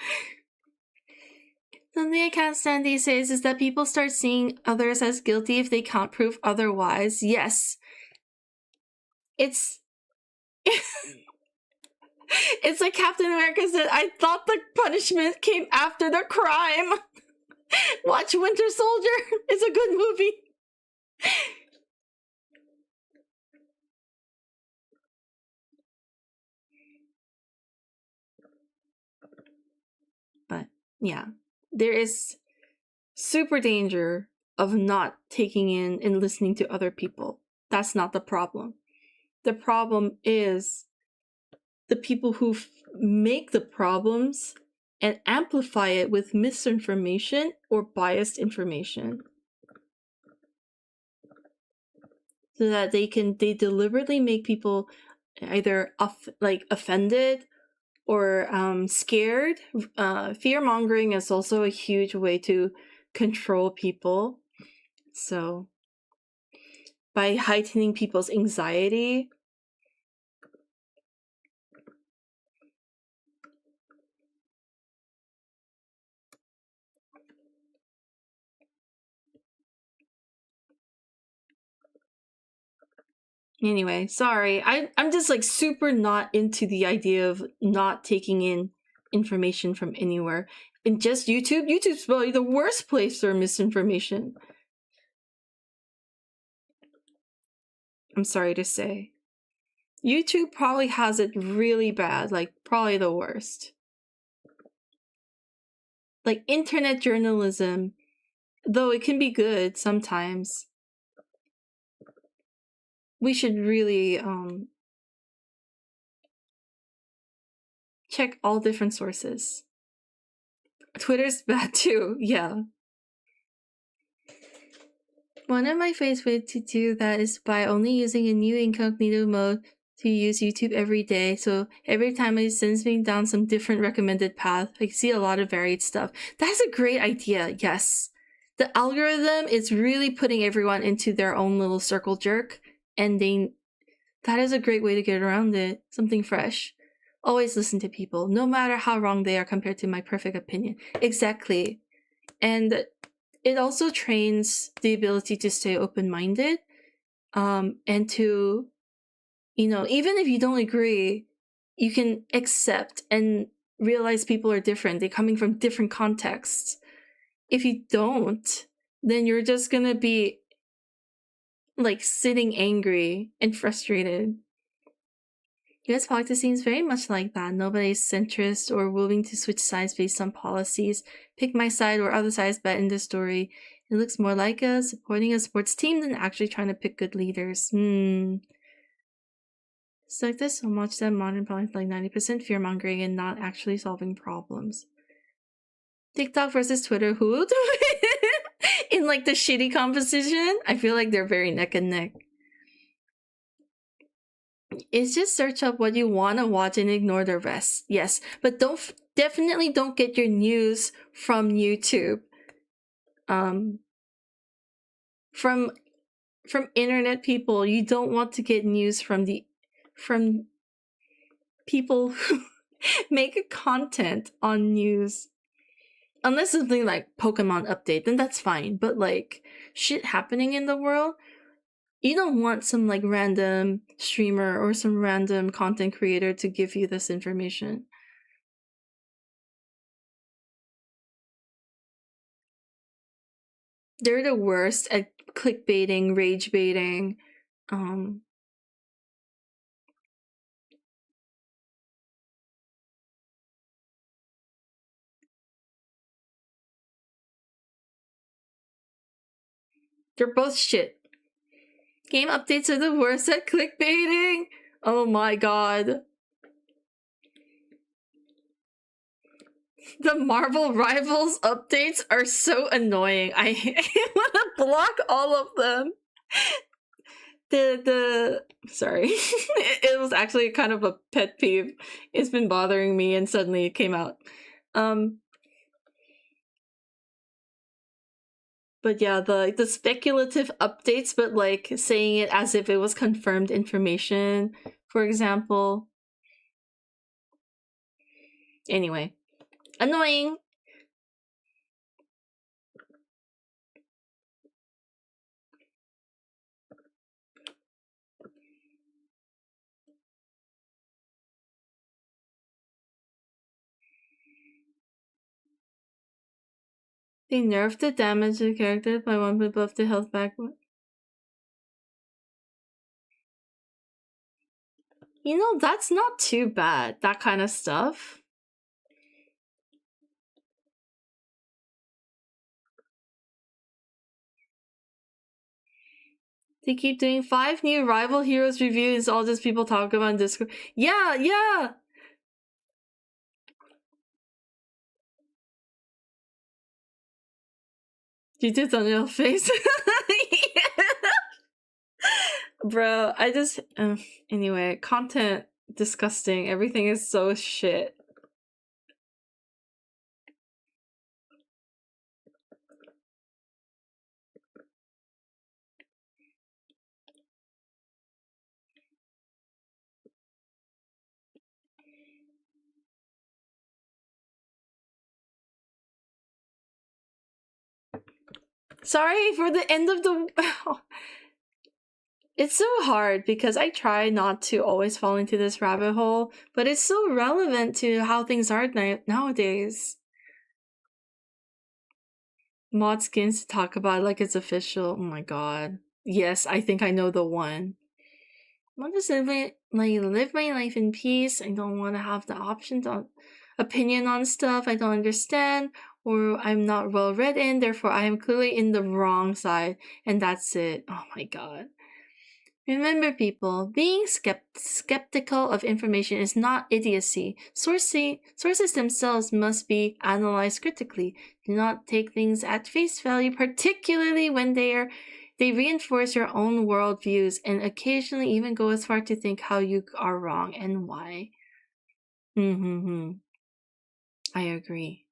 Something I can't stand these days is that people start seeing others as guilty if they can't prove otherwise. Yes. It's it's like Captain America said, I thought the punishment came after the crime. Watch Winter Soldier. It's a good movie. But yeah, there is super danger of not taking in and listening to other people. That's not the problem. The problem is the people who make the problems and amplify it with misinformation or biased information, so that they deliberately make people either offended or scared. Fear-mongering is also a huge way to control people. So by heightening people's anxiety. Anyway, sorry. I'm just like super not into the idea of not taking in information from anywhere. And just YouTube? YouTube's probably the worst place for misinformation. I'm sorry to say. YouTube probably has it really bad, like probably the worst. Like internet journalism, though it can be good sometimes, we should really check all different sources. Twitter's bad too, yeah. One of my favorite ways to do that is by only using a new incognito mode to use YouTube every day. So every time it sends me down some different recommended path, I see a lot of varied stuff. That's a great idea, yes. The algorithm is really putting everyone into their own little circle jerk, and that is a great way to get around it. Something fresh. Always listen to people, no matter how wrong they are compared to my perfect opinion. Exactly. And it also trains the ability to stay open-minded, and to, even if you don't agree, you can accept and realize people are different. They're coming from different contexts. If you don't, then you're just gonna be like sitting angry and frustrated. US politics seems very much like that. Nobody's centrist or willing to switch sides based on policies. Pick my side or other side's bet in this story. It looks more like supporting a sports team than actually trying to pick good leaders. It's like this so much that modern politics like 90% fear-mongering and not actually solving problems. TikTok versus Twitter, who will do it? In like the shitty composition? I feel like they're very neck and neck. It's just search up what you want to watch and ignore the rest. Yes, but definitely don't get your news from YouTube. From internet people. You don't want to get news from people who make content on news. Unless something like Pokemon update, then that's fine. But like shit happening in the world, you don't want some like random streamer or some random content creator to give you this information. They're the worst at clickbaiting, rage baiting. They're both shit. Game updates are the worst at clickbaiting. Oh my god. The Marvel Rivals updates are so annoying. I want to block all of them. Sorry. It was actually kind of a pet peeve. It's been bothering me and suddenly it came out. But yeah, the speculative updates, but like saying it as if it was confirmed information, for example. Anyway. Annoying. They nerfed the damage to the character by 1 bit buff the health back. You know, that's not too bad, that kind of stuff. They keep doing 5 new rival heroes reviews, all just people talk about in Discord. Yeah! You did thumbnail face. Yeah. Bro, I just... anyway, content, disgusting. Everything is so shit. Sorry for the end of the... It's so hard because I try not to always fall into this rabbit hole, but it's so relevant to how things are nowadays. Mod skins to talk about like it's official. Oh my god. Yes, I think I know the one. I want to live my life in peace. I don't want to have the option to opinion on stuff I don't understand or I'm not well read in, therefore I am clearly in the wrong side, and that's it. Oh my god. Remember, people, being skeptical of information is not idiocy. Sources themselves must be analyzed critically. Do not take things at face value, particularly when they reinforce your own worldviews and occasionally even go as far to think how you are wrong and why. I agree.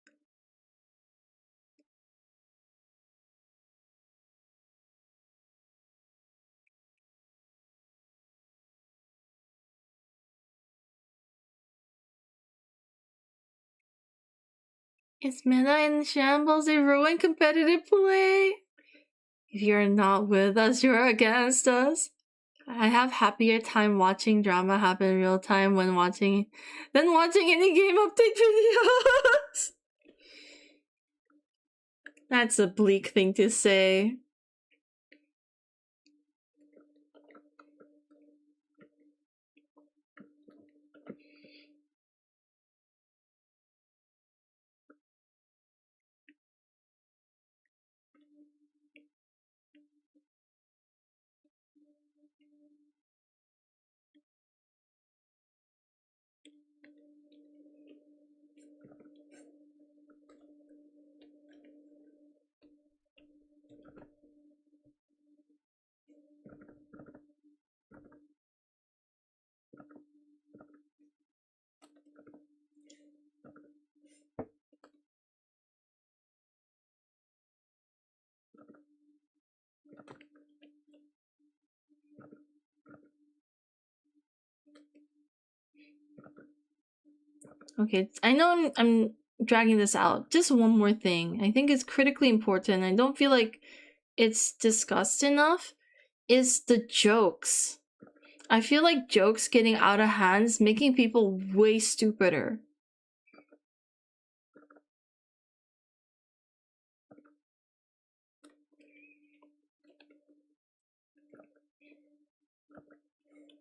It's meta in shambles, they ruin competitive play. If you're not with us, you're against us. I have happier time watching drama happen in real time than watching any game update videos. That's a bleak thing to say. Okay, I know I'm dragging this out. Just one more thing. I think it's critically important. I don't feel like it's discussed enough. Is the jokes. I feel like jokes getting out of hands, making people way stupider.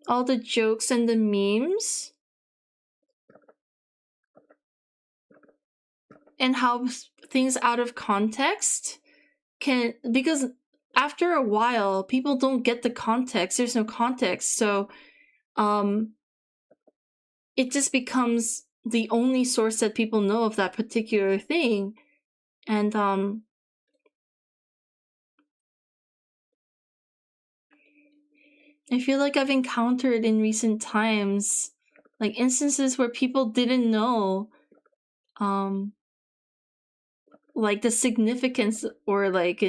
All the jokes and the memes. And how things out of context can, because after a while people don't get the context, there's no context, so it just becomes the only source that people know of that particular thing. And I feel like I've encountered in recent times like instances where people didn't know like the significance or like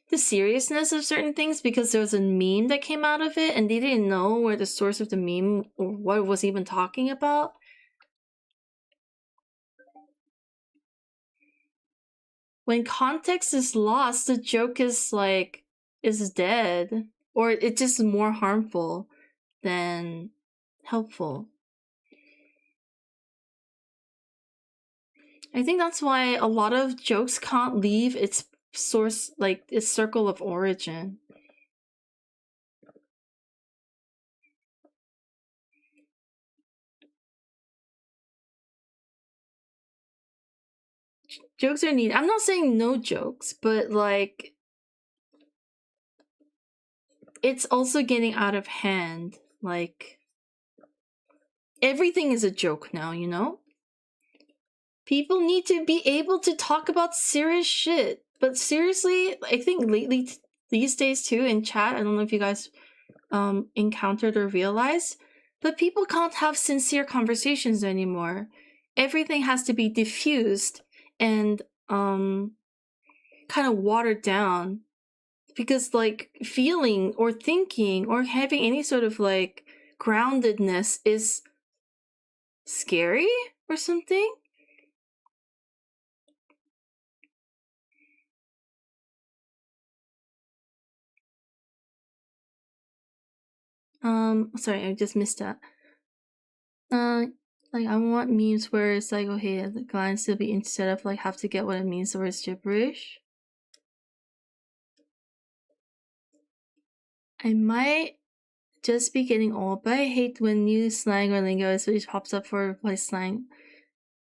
the seriousness of certain things because there was a meme that came out of it and they didn't know where the source of the meme or what it was even talking about. When context is lost, the joke is like is dead, or it's just more harmful than helpful. I think that's why a lot of jokes can't leave its source, like its circle of origin. Jokes are needed. I'm not saying no jokes, but like it's also getting out of hand. Like everything is a joke now, you know? People need to be able to talk about serious shit. But seriously, I think lately, these days too, in chat, I don't know if you guys encountered or realized, but people can't have sincere conversations anymore. Everything has to be diffused and kind of watered down. Because like feeling or thinking or having any sort of like groundedness is scary or something. Sorry, I just missed that. Like I want memes where it's like, okay, the glance to be instead of like have to get what it means or it's gibberish. I might just be getting old, but I hate when new slang or lingo especially pops up for replace slang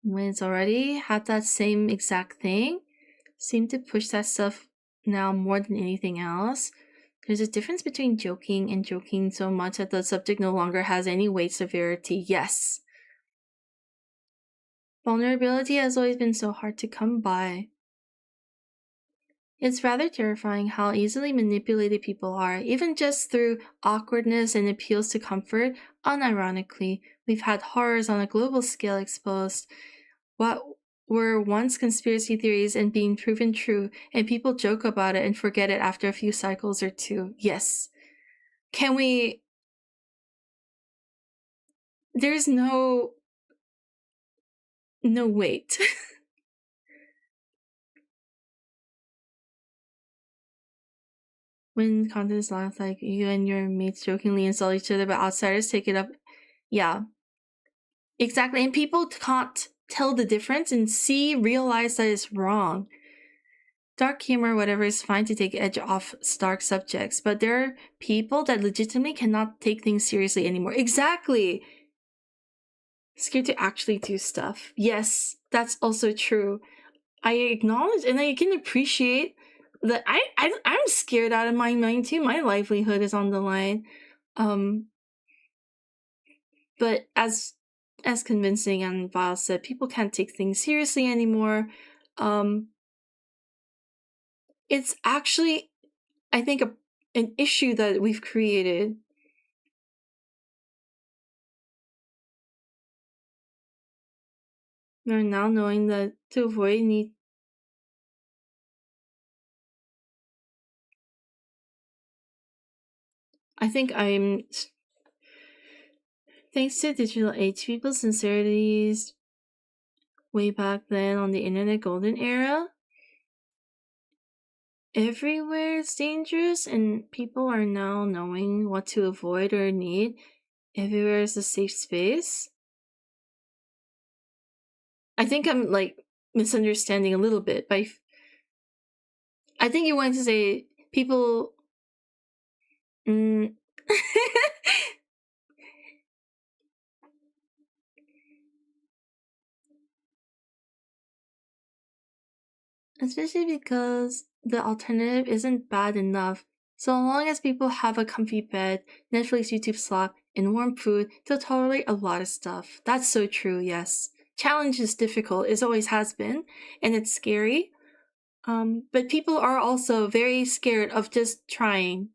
when it's already had that same exact thing. Seem to push that stuff now more than anything else. There's a difference between joking and joking so much that the subject no longer has any weight severity. Yes. Vulnerability has always been so hard to come by. It's rather terrifying how easily manipulated people are, even just through awkwardness and appeals to comfort. Unironically, we've had horrors on a global scale exposed. What were once conspiracy theories and being proven true, and people joke about it and forget it after a few cycles or two. Yes. Can we... There's no weight. When content is lost, like you and your mates jokingly insult each other, but outsiders take it up. Yeah. Exactly. And people can't tell the difference and realize that it's wrong. Dark humor, whatever, is fine to take edge off dark subjects, but there are people that legitimately cannot take things seriously anymore. Exactly. Scared to actually do stuff. Yes, that's also true. I acknowledge and I can appreciate that I'm scared out of my mind too. My livelihood is on the line. But as convincing and Vile said, people can't take things seriously anymore. It's actually, I think, an issue that we've created. We're now knowing that to avoid need. I think Thanks to digital age, people's sincerities way back then on the internet golden era, everywhere is dangerous, and people are now knowing what to avoid or need. Everywhere is a safe space. I think I'm misunderstanding a little bit, but I think you wanted to say people. Especially because the alternative isn't bad enough. So long as people have a comfy bed, Netflix, YouTube slot, and warm food, they'll tolerate a lot of stuff. That's so true, yes. Challenge is difficult, it always has been, and it's scary. But people are also very scared of just trying.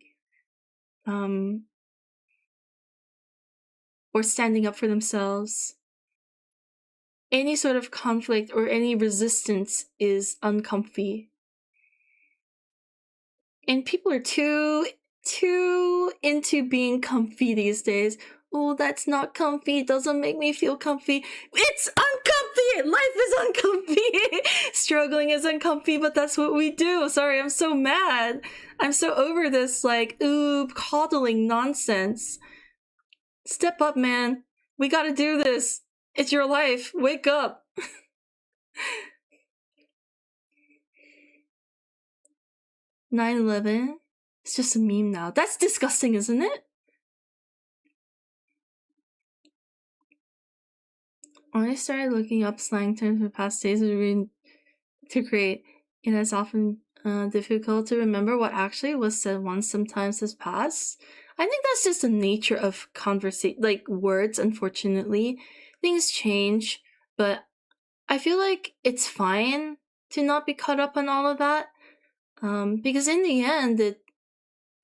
Or standing up for themselves. Any sort of conflict or any resistance is uncomfy. And people are too into being comfy these days. Oh, that's not comfy. It doesn't make me feel comfy. It's uncomfy! Life is uncomfy! Struggling is uncomfy, but that's what we do. Sorry, I'm so mad. I'm so over this, coddling nonsense. Step up, man. We gotta do this. It's your life. Wake up. 9/11? It's just a meme now. That's disgusting, isn't it? When I started looking up slang terms for past days to create, it has often difficult to remember what actually was said once sometimes has passed. I think that's just the nature of words, unfortunately. Things change, but I feel like it's fine to not be caught up on all of that. Because in the end, it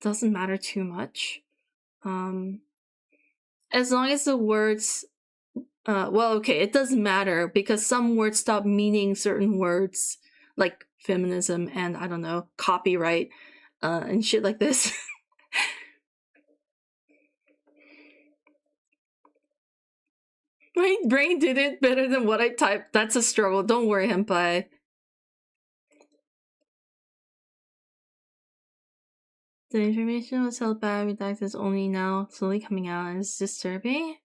doesn't matter too much. As long as the words, it doesn't matter because some words stop meaning certain words, like feminism and, I don't know, copyright, and shit like this. My brain did it better than what I typed. That's a struggle. Don't worry, henpai. The information was held back, redacted, only now slowly coming out, and it's disturbing.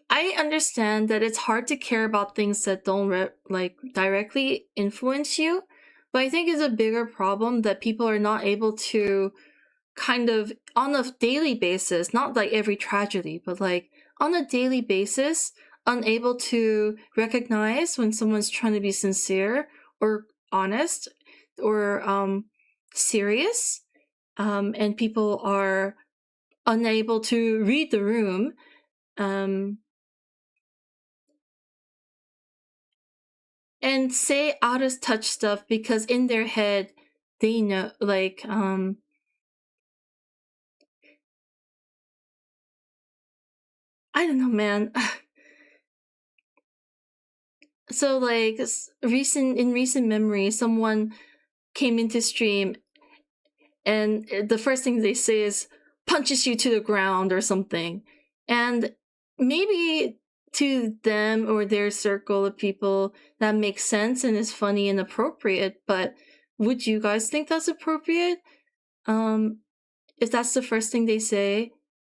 I understand that it's hard to care about things that don't directly influence you, but I think it's a bigger problem that people are not able to kind of on a daily basis, not like every tragedy, but like on a daily basis, unable to recognize when someone's trying to be sincere or honest or serious, and people are unable to read the room, and say out of touch stuff because in their head they know, I don't know, man. So in recent memory, someone came into stream and the first thing they say is punches you to the ground or something. And maybe to them or their circle of people that makes sense and is funny and appropriate, but would you guys think that's appropriate? If that's the first thing they say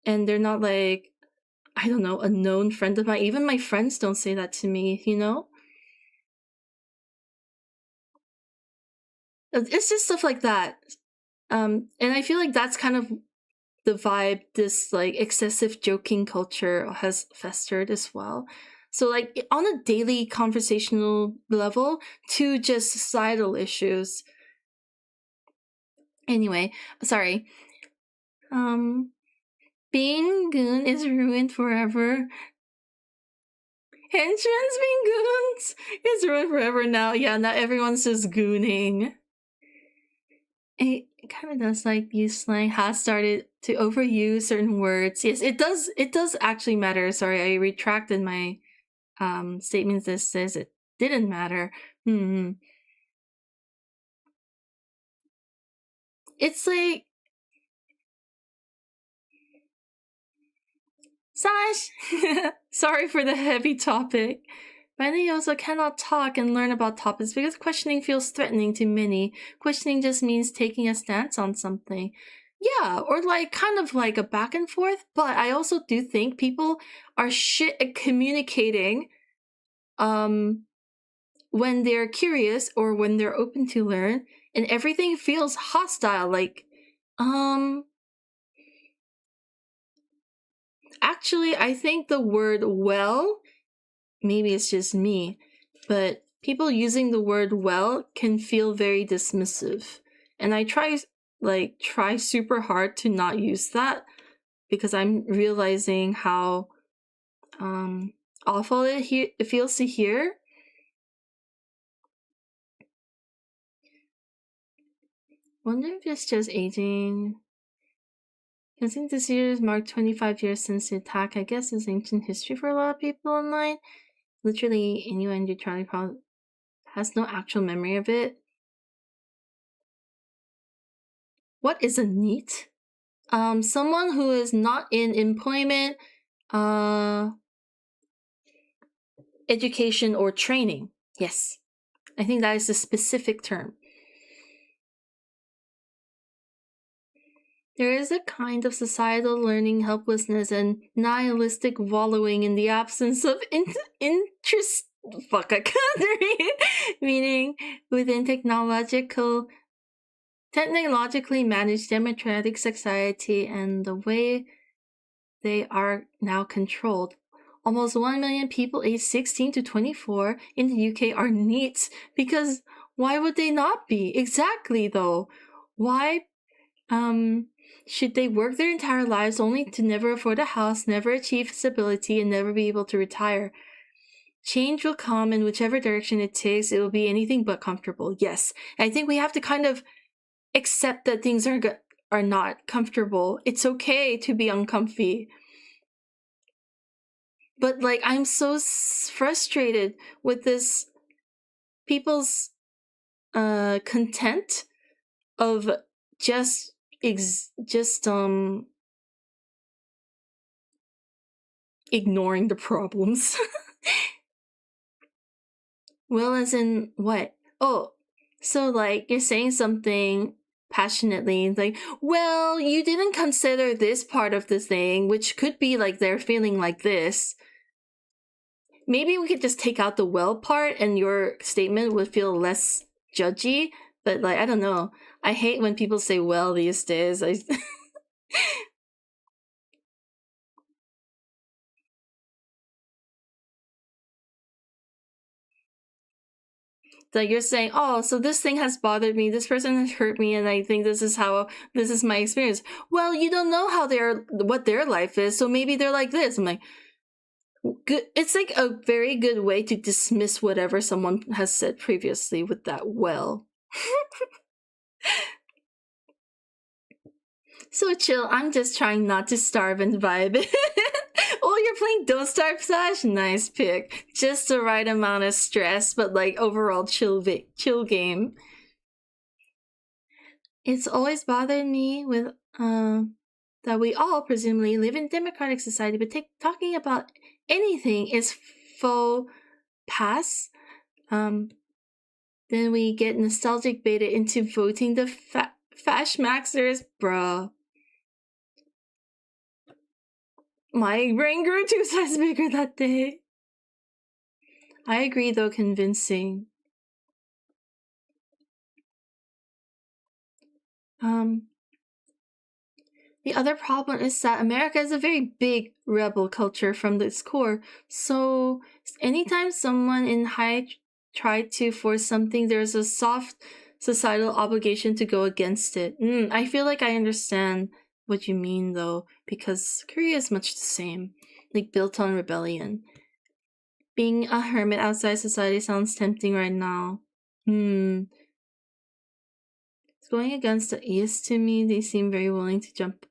and they're not like, I don't know, a known friend of mine. Even my friends don't say that to me, you know? It's just stuff like that. And I feel like that's kind of the vibe this excessive joking culture has festered as well. So on a daily conversational level to just societal issues. Anyway, sorry. Being goon is ruined forever. Henchmen's being goons is ruined forever now. Yeah, now everyone's just gooning. It kind of does use slang has started to overuse certain words. Yes, it does. It does actually matter. Sorry, I retracted my statement that says it didn't matter. It's Sash! Sorry for the heavy topic. Many also cannot talk and learn about topics because questioning feels threatening to many. Questioning just means taking a stance on something. Yeah, or like kind of like a back and forth, but I also do think people are shit at communicating when they're curious or when they're open to learn, and everything feels hostile, like actually I think the word well, maybe it's just me, but people using the word well can feel very dismissive. And I try super hard to not use that because I'm realizing how awful it feels to hear. Wonder if it's just aging. I think this year is marked 25 years since the attack. I guess it's ancient history for a lot of people online. Literally anyone you try probably has no actual memory of it. What is a NEET? Someone who is not in employment, education, or training. Yes. I think that is the specific term. There is a kind of societal learning helplessness and nihilistic wallowing in the absence of interest. Fuck, I can't read. Meaning, within technologically managed democratic society and the way they are now controlled. Almost 1 million people aged 16 to 24 in the UK are NEETs because why would they not be? Exactly, though. Why should they work their entire lives only to never afford a house, never achieve stability, and never be able to retire? Change will come in whichever direction it takes. It will be anything but comfortable. Yes. I think we have to kind of accept that things are not comfortable. It's okay to be uncomfy. But like, I'm so frustrated with this people's content of just ignoring the problems. Well, as in what? Oh, so like you're saying something passionately, like, well, you didn't consider this part of the thing, which could be like they're feeling like this. Maybe we could just take out the well part and your statement would feel less judgy, but like, I don't know. I hate when people say well these days. Like you're saying, oh, so this thing has bothered me, this person has hurt me, and I think this is my experience. Well, you don't know what their life is, so maybe they're like this. I'm like, good. It's like a very good way to dismiss whatever someone has said previously with that well. So chill, I'm just trying not to starve and vibe. Oh, you're playing Don't Starve Slash? Nice pick. Just the right amount of stress, but like overall chill game. It's always bothered me with that we all presumably live in democratic society, but talking about anything is faux pas. Then we get nostalgic baited into voting the Fashmaxers, bruh. My brain grew 2 sizes bigger that day. I agree, though, convincing. The other problem is that America is a very big rebel culture from its core. So anytime someone in high tried to force something, there's a soft societal obligation to go against it. I feel like I understand what you mean, though, because Korea is much the same, like built on rebellion. Being a hermit outside society sounds tempting right now. It's going against the East to me. They seem very willing to jump.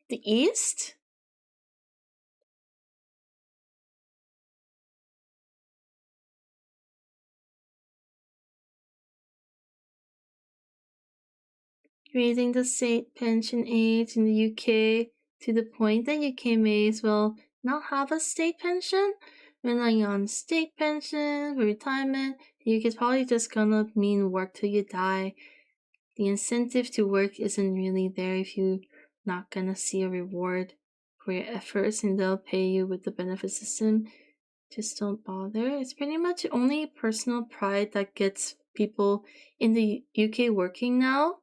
The East? raising the state pension age in the UK to the point that UK may as well not have a state pension, relying on state pension for retirement. The UK is probably just gonna mean work till you die. The incentive to work isn't really there if you're not gonna see a reward for your efforts, and they'll pay you with the benefit system. Just don't bother. It's pretty much only personal pride that gets people in the UK working now.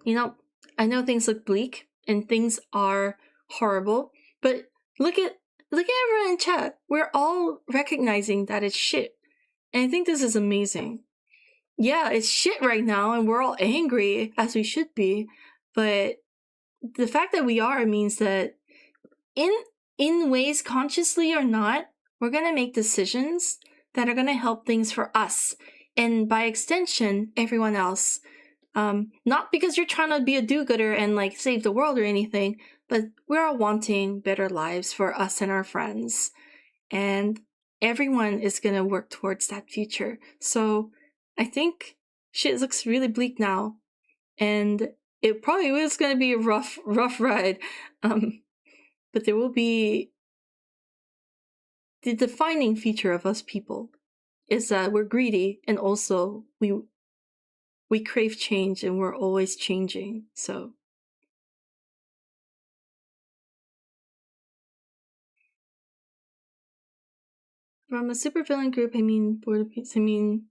You know, I know things look bleak and things are horrible, but look at everyone in chat. We're all recognizing that it's shit. And I think this is amazing. Yeah, it's shit right now and we're all angry as we should be, but the fact that we are means that in ways, consciously or not, we're gonna make decisions that are gonna help things for us and by extension everyone else. Not because you're trying to be a do-gooder and like save the world or anything, but we're all wanting better lives for us and our friends, and everyone is gonna work towards that future. So I think shit looks really bleak now, and it probably was gonna be a rough ride. But there will be the defining feature of us people is that we're greedy, and also we crave change, and we're always changing. So from a supervillain group, I mean Board of Peace, I mean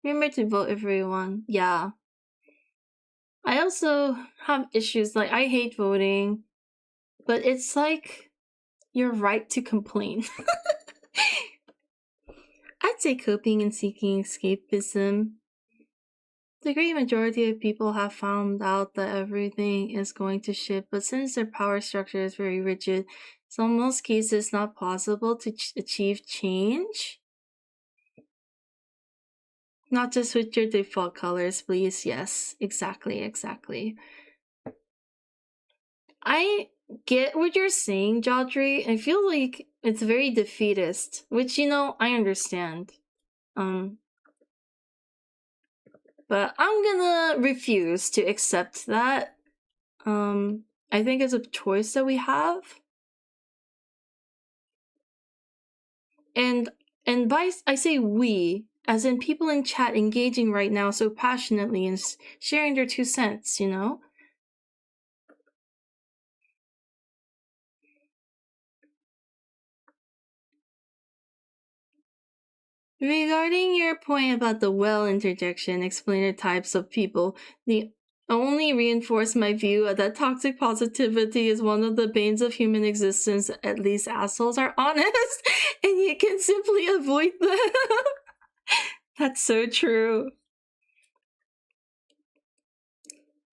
remember to vote, everyone. Yeah. I also have issues, like I hate voting, but it's like your right to complain. I'd say coping and seeking escapism. The great majority of people have found out that everything is going to shit, but since their power structure is very rigid, it's in most cases not possible to achieve change. Not just with your default colors, please. Yes, exactly. I get what you're saying, Jodri. I feel like it's very defeatist, which, I understand. But I'm gonna refuse to accept that. I think it's a choice that we have. And by I say we, as in people in chat engaging right now so passionately and sharing their 2 cents, Regarding your point about the well interjection, explainer types of people, the only reinforce my view that toxic positivity is one of the banes of human existence. At least assholes are honest, and you can simply avoid them. That's so true.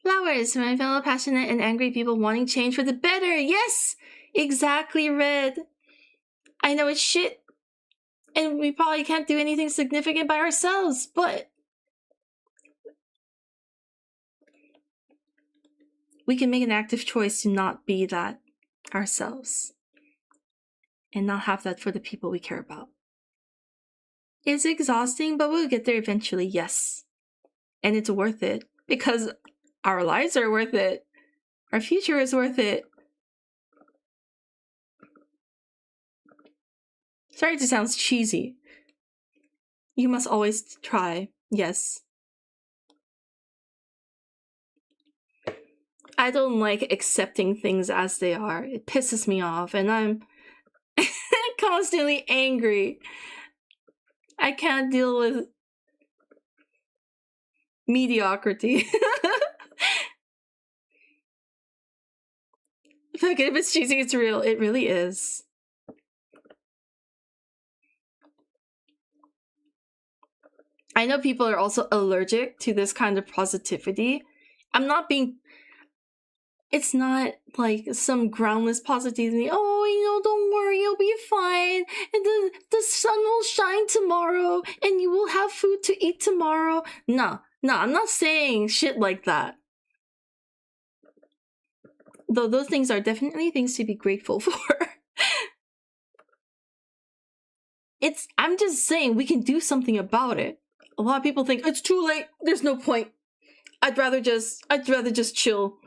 Flowers, my fellow passionate and angry people wanting change for the better. Yes, exactly, Red. I know it's shit, and we probably can't do anything significant by ourselves, but we can make an active choice to not be that ourselves and not have that for the people we care about. It's exhausting, but we'll get there eventually, yes. And it's worth it because our lives are worth it. Our future is worth it. Sorry to sound cheesy. You must always try, yes. I don't like accepting things as they are. It pisses me off, and I'm constantly angry. I can't deal with mediocrity. Like, if it's cheesy, it's real. It really is. I know people are also allergic to this kind of positivity. I'm not being... It's not like some groundless positivity. Oh, don't worry, you'll be fine. And the sun will shine tomorrow, and you will have food to eat tomorrow. No, I'm not saying shit like that. Though those things are definitely things to be grateful for. I'm just saying we can do something about it. A lot of people think it's too late. There's no point. I'd rather just chill.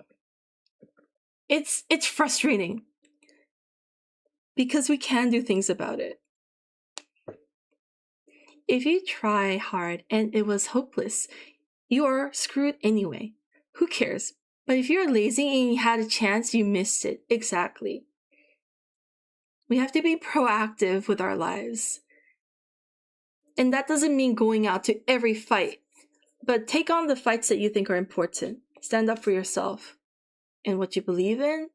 It's frustrating because we can do things about it. If you try hard and it was hopeless, you're screwed anyway. Who cares? But if you're lazy and you had a chance, you missed it. Exactly. We have to be proactive with our lives. And that doesn't mean going out to every fight, but take on the fights that you think are important. Stand up for yourself and what you believe in.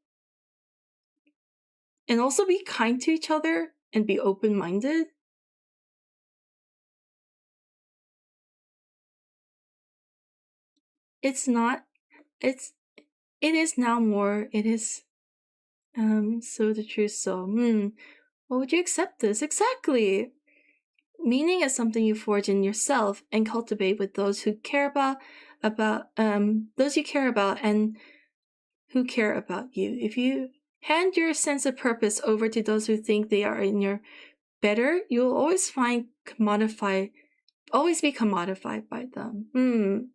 And also be kind to each other and be open-minded. It is now more, it is, so the truth, so, what would you accept this? Exactly! Meaning is something you forge in yourself and cultivate with those who care about those you care about and who care about you. If you hand your sense of purpose over to those who think they are in your better, you'll always be commodified by them.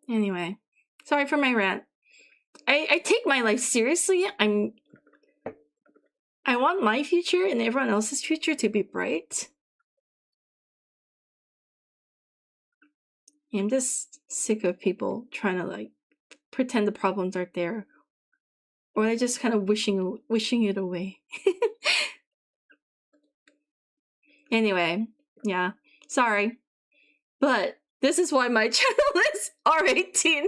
Anyway, sorry for my rant. I take my life seriously. I want my future and everyone else's future to be bright. I'm just sick of people trying to like pretend the problems aren't there, or they're just kind of wishing it away. Anyway, yeah, sorry, but this is why my channel is R18,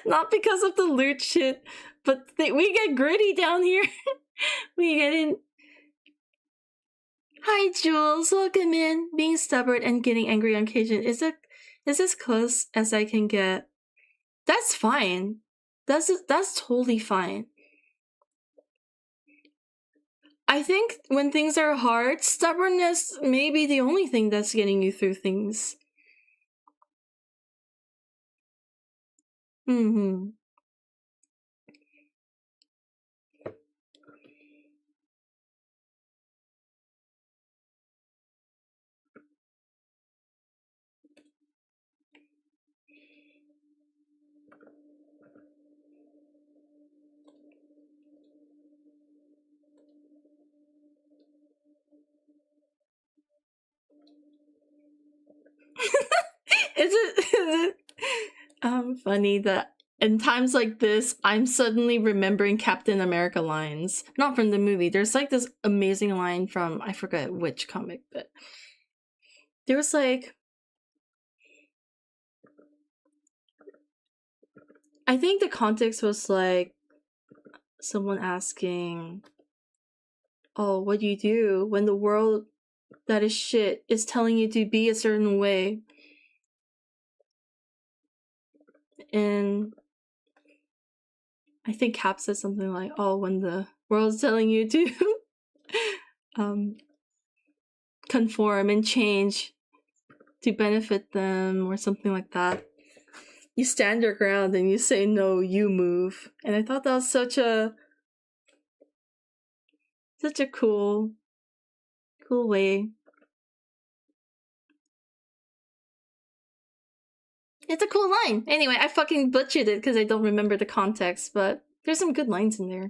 not because of the loot shit, but we get gritty down here. We get in. Hi, Jules. Welcome in. Being stubborn and getting angry on occasion is as close as I can get. That's fine. That's totally fine. I think when things are hard, stubbornness may be the only thing that's getting you through things. Is it funny that in times like this, I'm suddenly remembering Captain America lines. Not from the movie. There's like this amazing line from, I forget which comic, but there was like, I think the context was like someone asking, oh, what do you do when the world that is shit is telling you to be a certain way? And I think Cap says something like, oh, when the world's telling you to conform and change to benefit them or something like that, you stand your ground and you say no, you move. And I thought that was such a cool way. It's a cool line. Anyway, I fucking butchered it because I don't remember the context, but there's some good lines in there.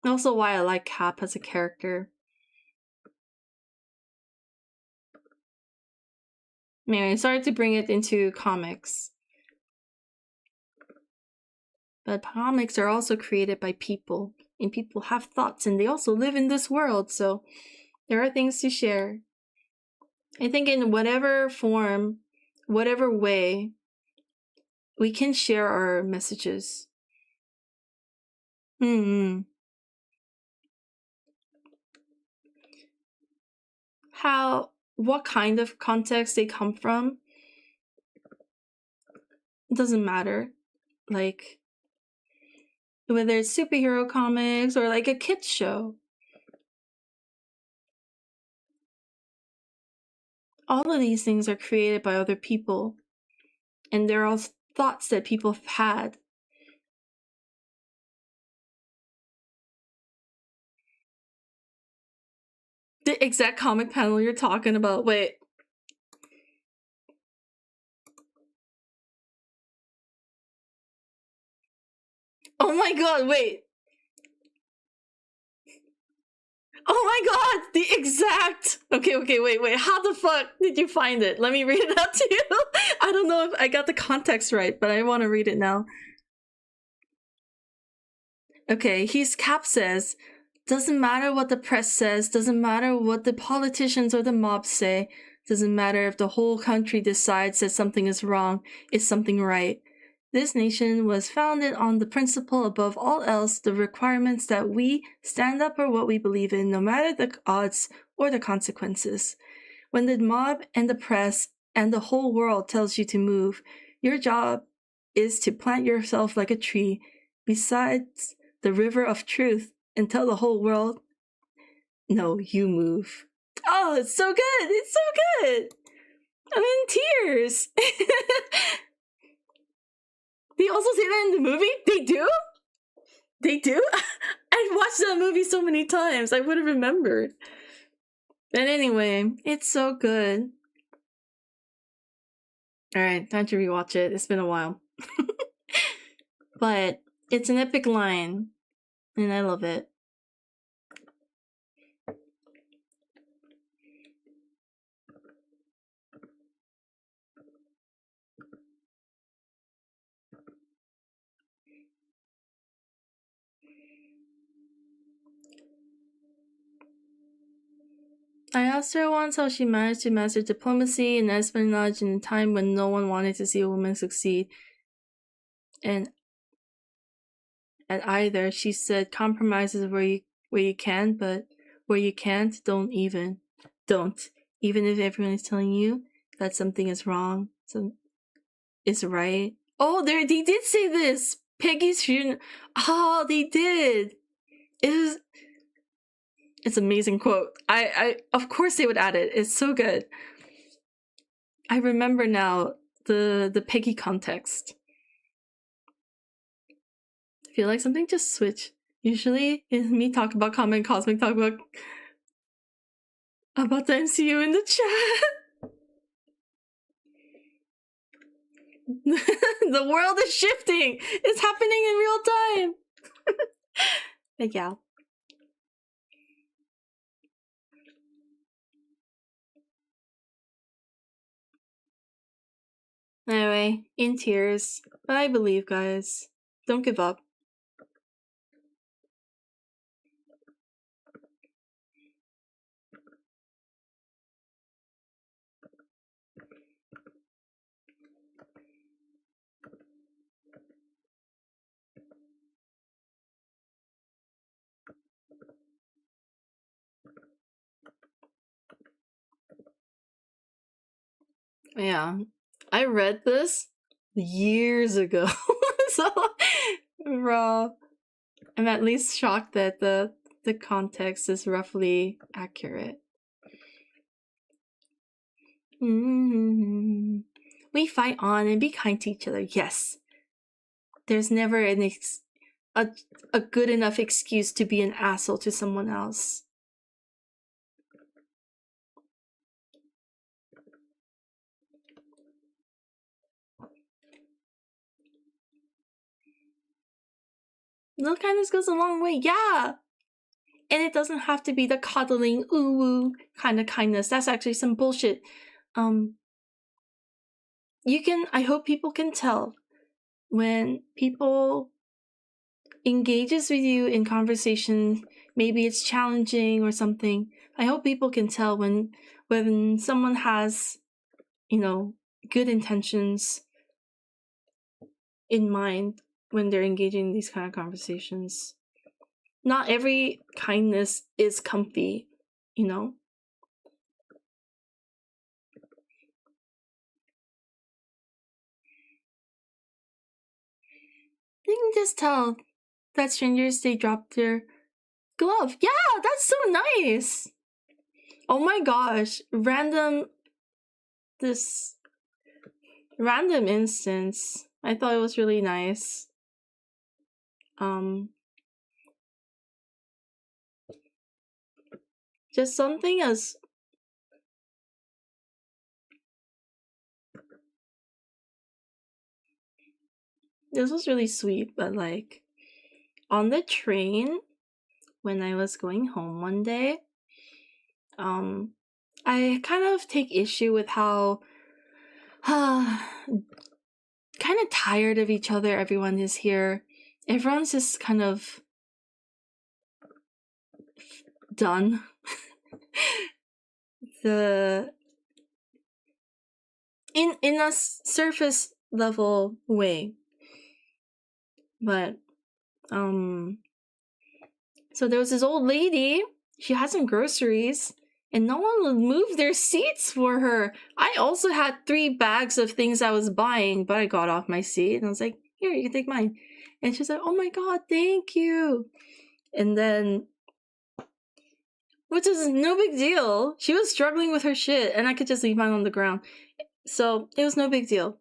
Also why I like Cap as a character. Anyway, sorry to bring it into comics. But comics are also created by people, and people have thoughts, and they also live in this world, so there are things to share. I think in whatever form, whatever way, we can share our messages. Hmm. What kind of context they come from doesn't matter. Like, whether it's superhero comics or like a kids show. All of these things are created by other people. And they're all thoughts that people have had. The exact comic panel you're talking about. Wait. Oh my god, wait. Oh my god, the exact... Okay, wait. How the fuck did you find it? Let me read it out to you. I don't know if I got the context right, but I want to read it now. Okay, Cap says, doesn't matter what the press says, doesn't matter what the politicians or the mob say, doesn't matter if the whole country decides that something is wrong, is something right. This nation was founded on the principle above all else, the requirements that we stand up for what we believe in, no matter the odds or the consequences. When the mob and the press and the whole world tells you to move, your job is to plant yourself like a tree besides the river of truth and tell the whole world, no, you move. Oh, it's so good! It's so good! I'm in tears! They also say that in the movie? They do? They do? I've watched that movie so many times, I would have remembered. But anyway, it's so good. Alright, time to rewatch it. It's been a while. But it's an epic line, and I love it. I asked her once how she managed to master diplomacy and espionage in a time when no one wanted to see a woman succeed. And at either, she said compromises where you can, but where you can't, don't. Even if everyone is telling you that something is wrong, is right. Oh, they did say this. Peggy's funeral. Oh, they did. It's an amazing quote. I of course they would add it. It's so good. I remember now the Peggy context. I feel like something just switched. Usually it's me talk about Common Cosmic, talk about the MCU in the chat. The world is shifting. It's happening in real time. But yeah. Anyway, in tears. But I believe, guys. Don't give up. Yeah. I read this years ago. So, raw. I'm at least shocked that the context is roughly accurate. Mm-hmm. We fight on and be kind to each other. Yes. There's never a good enough excuse to be an asshole to someone else. Little kindness goes a long way. Yeah. And it doesn't have to be the coddling, ooh woo kind of kindness. That's actually some bullshit. I hope people can tell when people engages with you in conversation, maybe it's challenging or something. I hope people can tell when someone has, good intentions in mind when they're engaging in these kind of conversations. not every kindness is comfy, you know? You can just tell that strangers, they dropped their glove. Yeah, that's so nice. Oh my gosh, this random instance. I thought it was really nice. Just something as this was really sweet, but like on the train when I was going home one day, I kind of take issue with how kind of tired of each other everyone is here. Everyone's just kind of done. In a surface level way. But so there was this old lady, she had some groceries, and no one would move their seats for her. I also had 3 bags of things I was buying, but I got off my seat and I was like, here, you can take mine. And she's like, oh my god, thank you. And then, which is no big deal, she was struggling with her shit and I could just leave mine on the ground. So it was no big deal.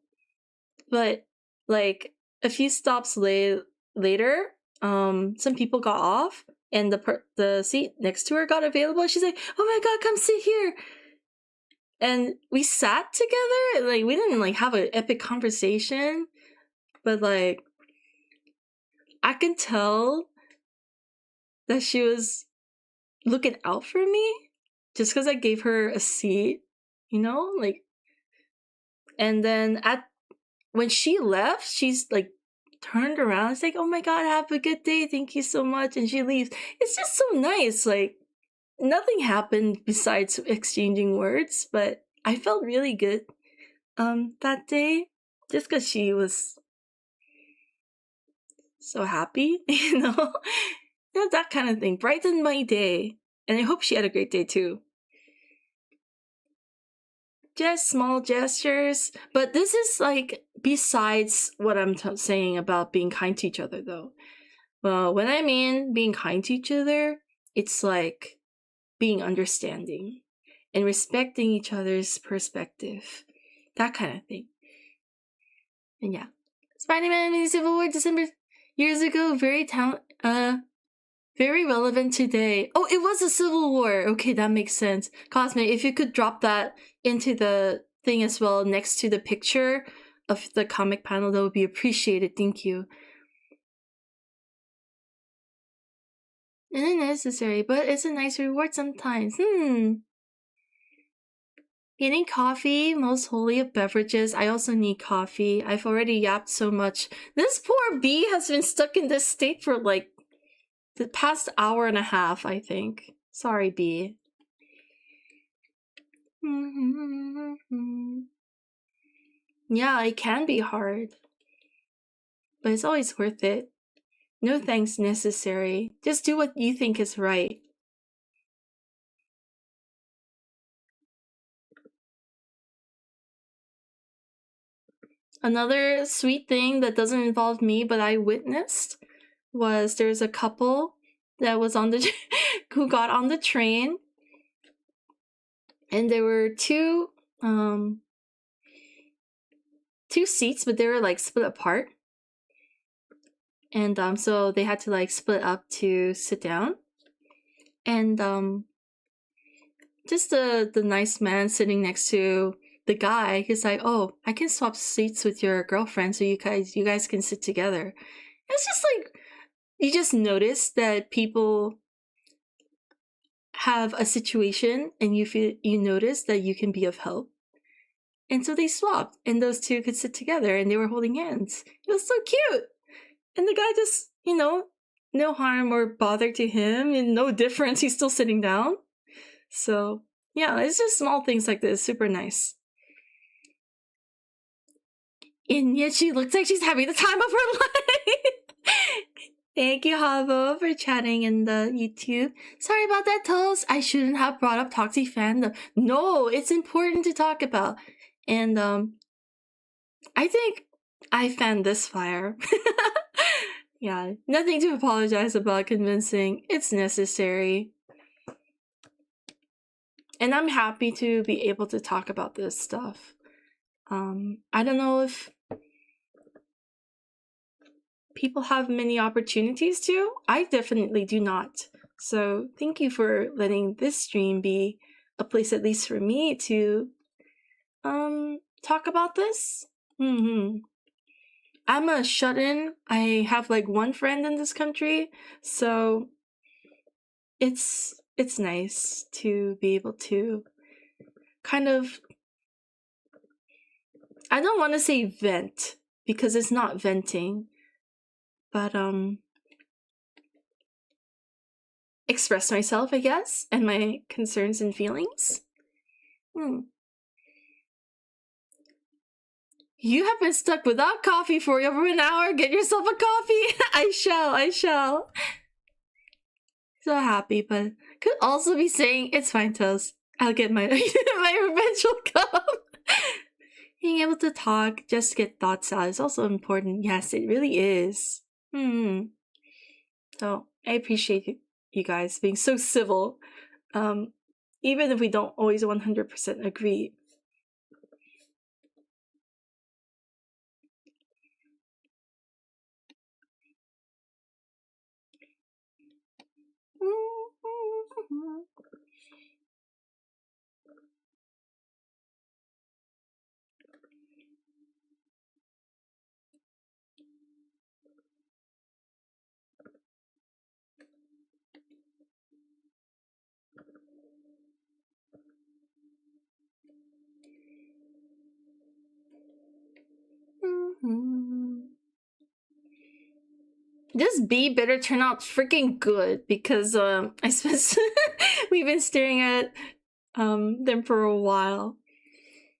But like a few stops later, some people got off and the seat next to her got available. She's like, oh my god, come sit here. And we sat together. Like, we didn't like have an epic conversation, but like I can tell that she was looking out for me just because I gave her a seat, you know? Like, and then when she left, she's like turned around. It's like, oh my god, have a good day, thank you so much. And she leaves. It's just so nice. Like, nothing happened besides exchanging words, but I felt really good that day just because she was so happy, you know? You know, that kind of thing brightened my day, and I hope she had a great day too. Just small gestures, but this is like besides what I'm saying about being kind to each other though. Well, when I mean being kind to each other, it's like being understanding and respecting each other's perspective, that kind of thing. And yeah, Spider-Man mini Civil War December years ago, very relevant today. Oh, it was a Civil War. Okay, that makes sense. Cosmic, if you could drop that into the thing as well next to the picture of the comic panel, that would be appreciated. Thank you. Isn't necessary, but it's a nice reward sometimes. Getting coffee, most holy of beverages. I also need coffee. I've already yapped so much. This poor bee has been stuck in this state for like the past hour and a half, I think. Sorry, bee. Yeah, it can be hard, but it's always worth it. No thanks necessary. Just do what you think is right. Another sweet thing that doesn't involve me, but I witnessed, was there's a couple that was on the who got on the train, and there were two seats, but they were like split apart, and so they had to like split up to sit down, and just the nice man sitting next to the guy, he's like, oh, I can swap seats with your girlfriend so you guys can sit together. It's just like, you just notice that people have a situation and you notice that you can be of help. And so they swapped, and those two could sit together, and they were holding hands. It was so cute. And the guy just, no harm or bother to him, and no difference. He's still sitting down. So, yeah, it's just small things like this. Super nice. And yet she looks like she's having the time of her life. Thank you, Havo, for chatting in the YouTube. Sorry about that, Toast. I shouldn't have brought up toxic fandom. No, it's important to talk about. And I think I fanned this fire. Yeah, nothing to apologize about convincing. It's necessary. And I'm happy to be able to talk about this stuff. I don't know if people have many opportunities to. I definitely do not. So thank you for letting this stream be a place, at least for me, to talk about this. I'm a shut-in. I have like one friend in this country, so it's nice to be able to kind of, I don't want to say vent because it's not venting, but express myself, I guess, and my concerns and feelings. You have been stuck without coffee for over an hour. Get yourself a coffee. I shall. So happy, but could also be saying, it's fine, Toast. I'll get my my revenge will come. Being able to talk, just get thoughts out is also important. Yes, it really is. So I appreciate you guys being so civil. Even if we don't always 100% agree. This bee better turn out freaking good because I suppose we've been staring at them for a while.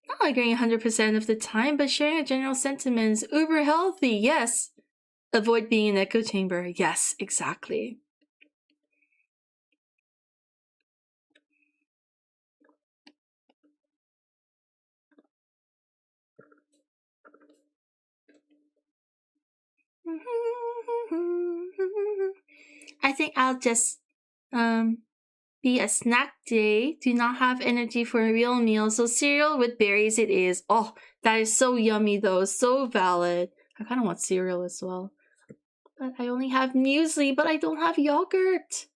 Not agreeing 100% of the time, but sharing a general sentiment is uber healthy. Yes. Avoid being an echo chamber. Yes, exactly. I think I'll just be a snack day. Do not have energy for a real meal, so cereal with berries it is. Oh, that is so yummy though. So valid. I kind of want cereal as well. But I only have muesli, but I don't have yogurt.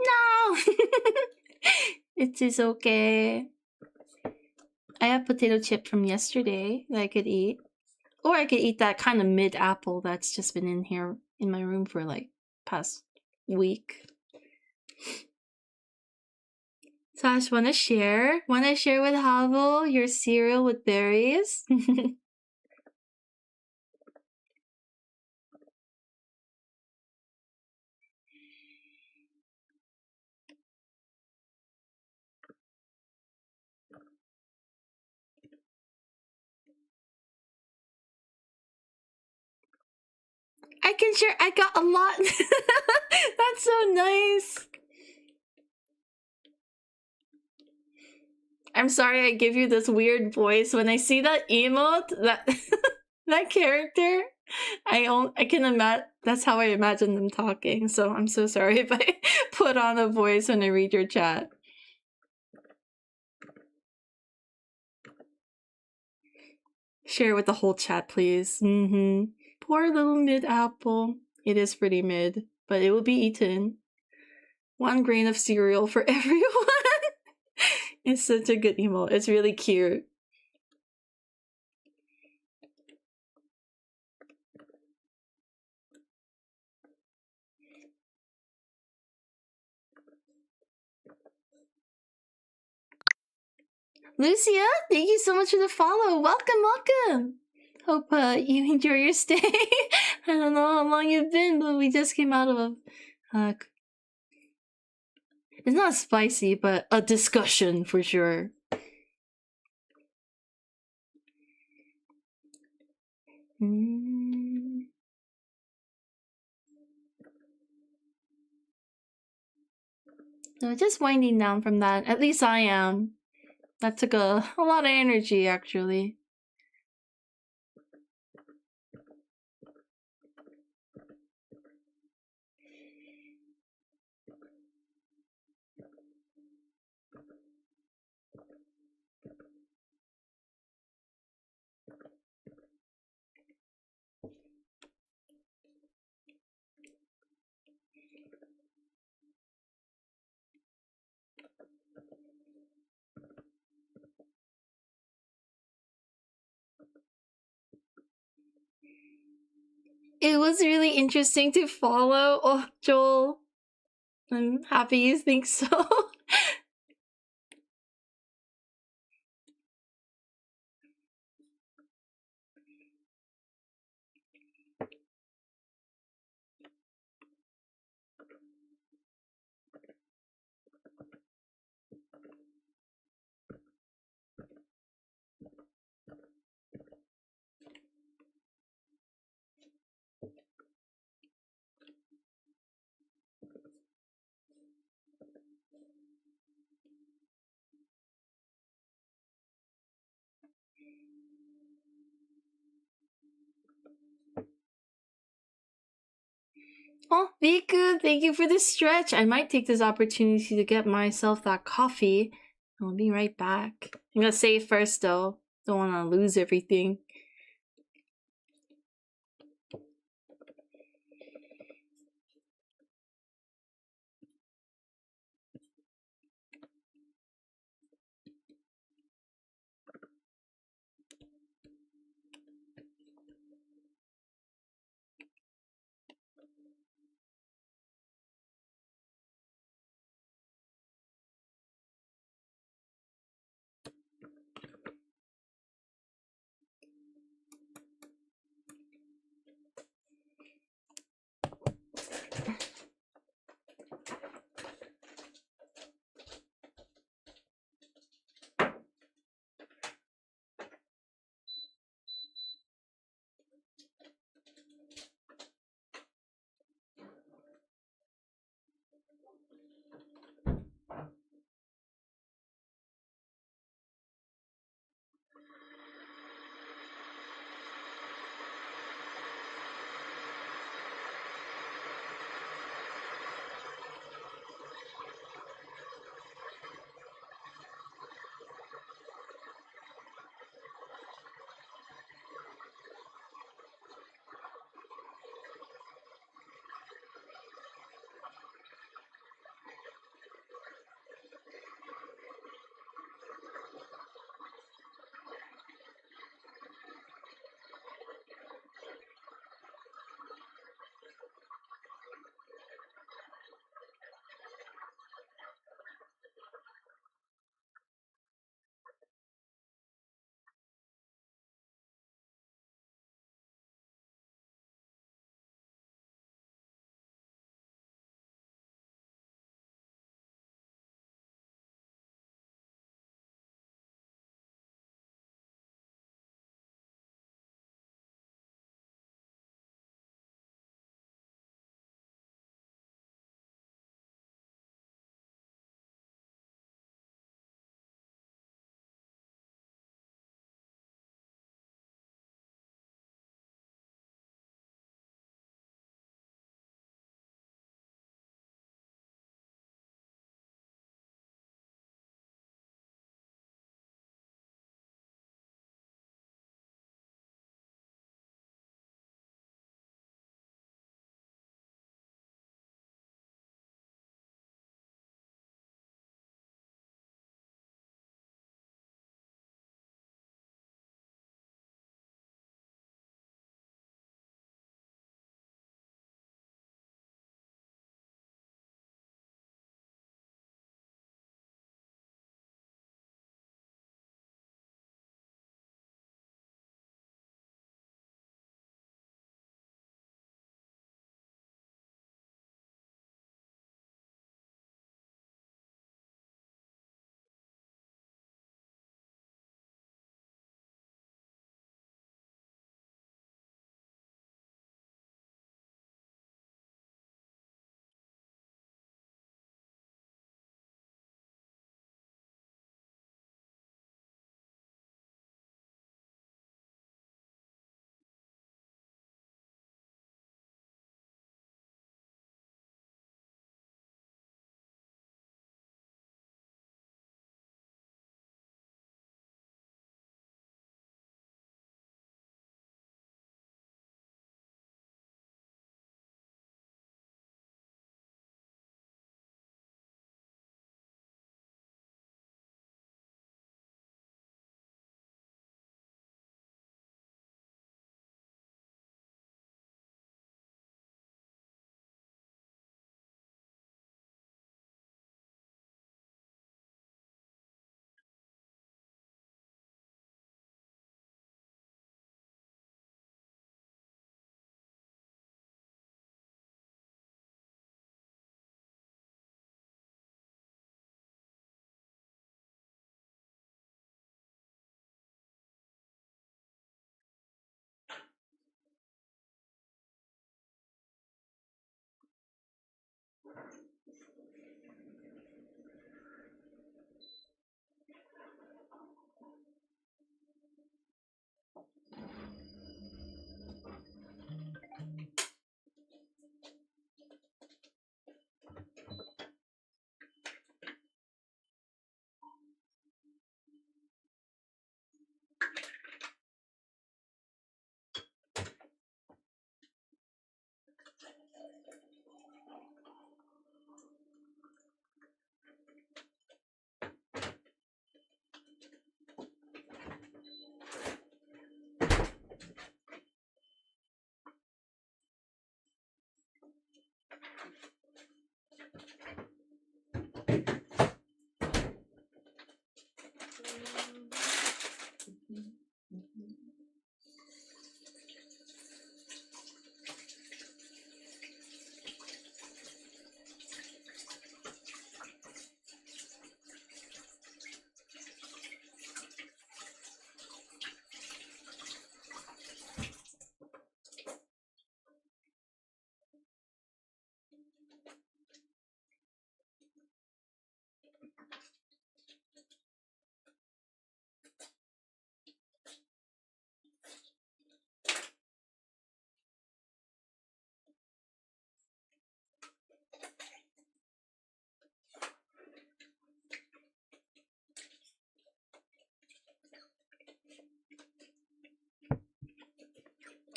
No! It is okay. I have potato chip from yesterday that I could eat. Or I could eat that kind of mid-apple that's just been in here in my room for like past week. Sash, wanna share? Wanna share with Havel your cereal with berries? I can share. I got a lot. That's so nice. I'm sorry I give you this weird voice. When I see that emote, that that character, I can imagine. That's how I imagine them talking. So I'm so sorry if I put on a voice when I read your chat. Share with the whole chat, please. Poor little mid-apple. It is pretty mid, but it will be eaten. 1 grain of cereal for everyone. It's such a good emote. It's really cute. Lucia, thank you so much for the follow. Welcome. Hope you enjoy your stay. I don't know how long you've been, but we just came out of a It's not spicy, but a discussion for sure. No, just winding down from that. At least I am. That took a lot of energy, actually. It was really interesting to follow. Oh, Joel. I'm happy you think so. Oh, Viku, thank you for the stretch. I might take this opportunity to get myself that coffee. I'll be right back. I'm gonna save first though. Don't wanna lose everything.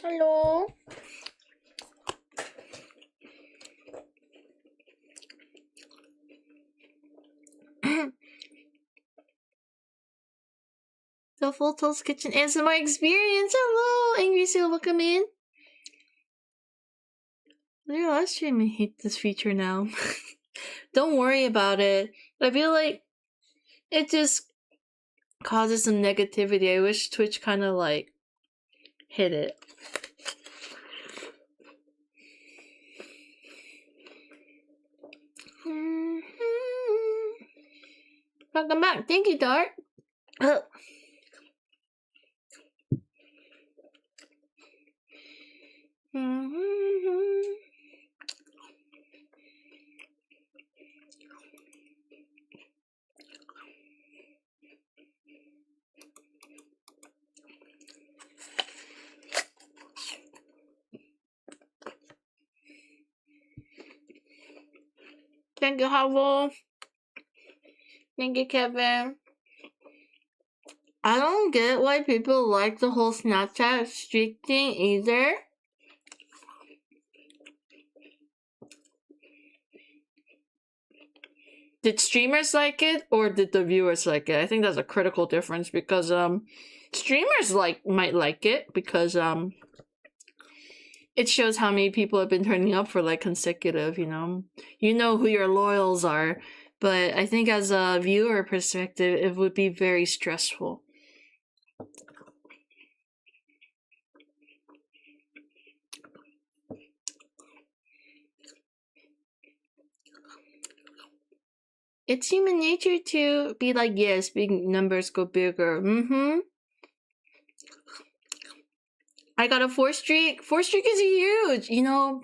Hello. The Full Toast Kitchen ASMR experience. Hello, Angry Seal, welcome in. Their live stream, I hate this feature now. Don't worry about it. I feel like it just causes some negativity. I wish Twitch kind of like hit it. Welcome back. Thank you, Dart. Thank you, Howell. Thank you, Kevin. I don't get why people like the whole Snapchat streak thing either. Did streamers like it or did the viewers like it? I think that's a critical difference because streamers might like it because it shows how many people have been turning up for like consecutive, you know who your loyals are. But I think as a viewer perspective, it would be very stressful. It's human nature to be like, yes, big numbers go bigger. I got a 4 streak. 4 streak is huge.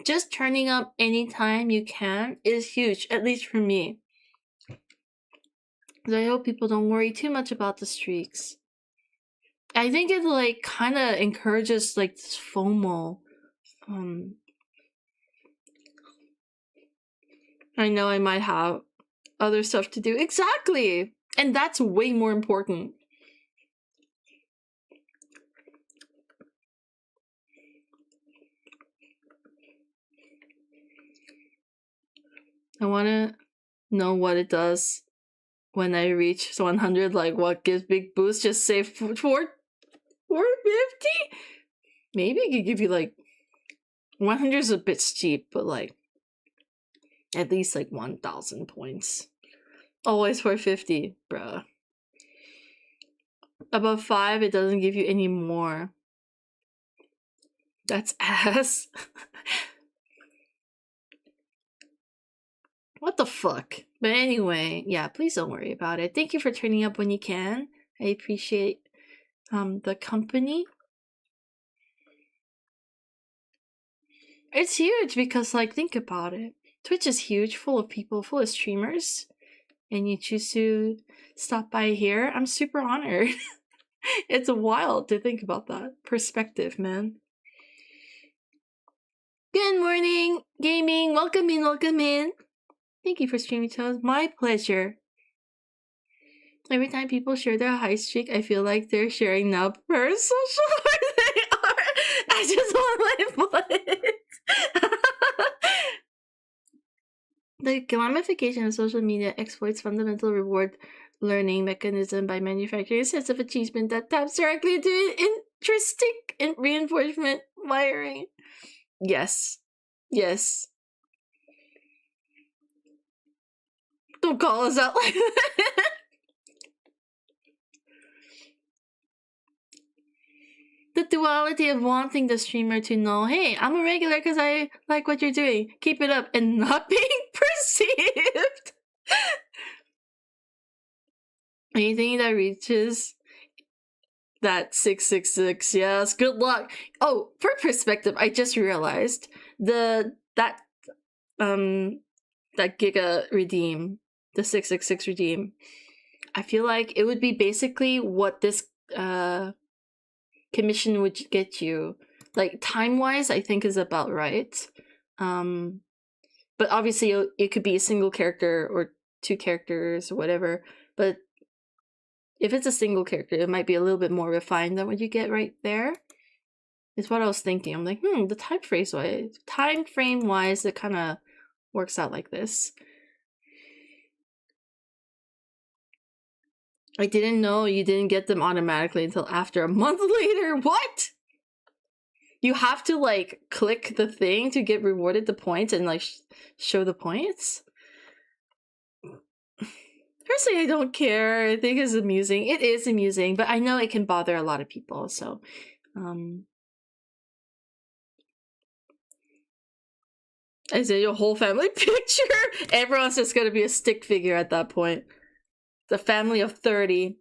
Just turning up anytime you can is huge, at least for me. So I hope people don't worry too much about the streaks. I think it like kind of encourages like this FOMO. I know I might have other stuff to do. Exactly! And that's way more important. I want to know what it does when I reach 100, like what gives big boost. Just say 450? Maybe it could give you like 100 is a bit steep, but like at least like 1,000 points. Always 450, bruh. Above 5, it doesn't give you any more. That's ass. What the fuck? But anyway, yeah, please don't worry about it. Thank you for turning up when you can. I appreciate the company. It's huge because, like, think about it. Twitch is huge, full of people, full of streamers. And you choose to stop by here. I'm super honored. It's wild to think about that perspective, man. Good morning, gaming. Welcome in, welcome in. Thank you for streaming to us. My pleasure. Every time people share their high streak, I feel like they're sharing now per social where they are. I just want my blood. The gamification of social media exploits fundamental reward learning mechanism by manufacturing a sense of achievement that taps directly into intrinsic reinforcement wiring. Yes. Yes. Don't call us out like that. The duality of wanting the streamer to know, hey, I'm a regular because I like what you're doing. Keep it up, and not being perceived. Anything that reaches that 666, yes, good luck. Oh, for perspective, I just realized that Giga redeem, the 666 redeem, I feel like it would be basically what this commission would get you, like time-wise, I think is about right. But obviously it could be a single character or 2 characters or whatever, but if it's a single character, it might be a little bit more refined than what you get right there. Is what I was thinking. I'm like, the time frame wise, it kind of works out like this. I didn't know you didn't get them automatically until after a month later. What? You have to like click the thing to get rewarded the points and like show the points? Personally, I don't care. I think it's amusing. It is amusing, but I know it can bother a lot of people, so I said your whole family picture. Everyone's just gonna be a stick figure at that point. The family of 30.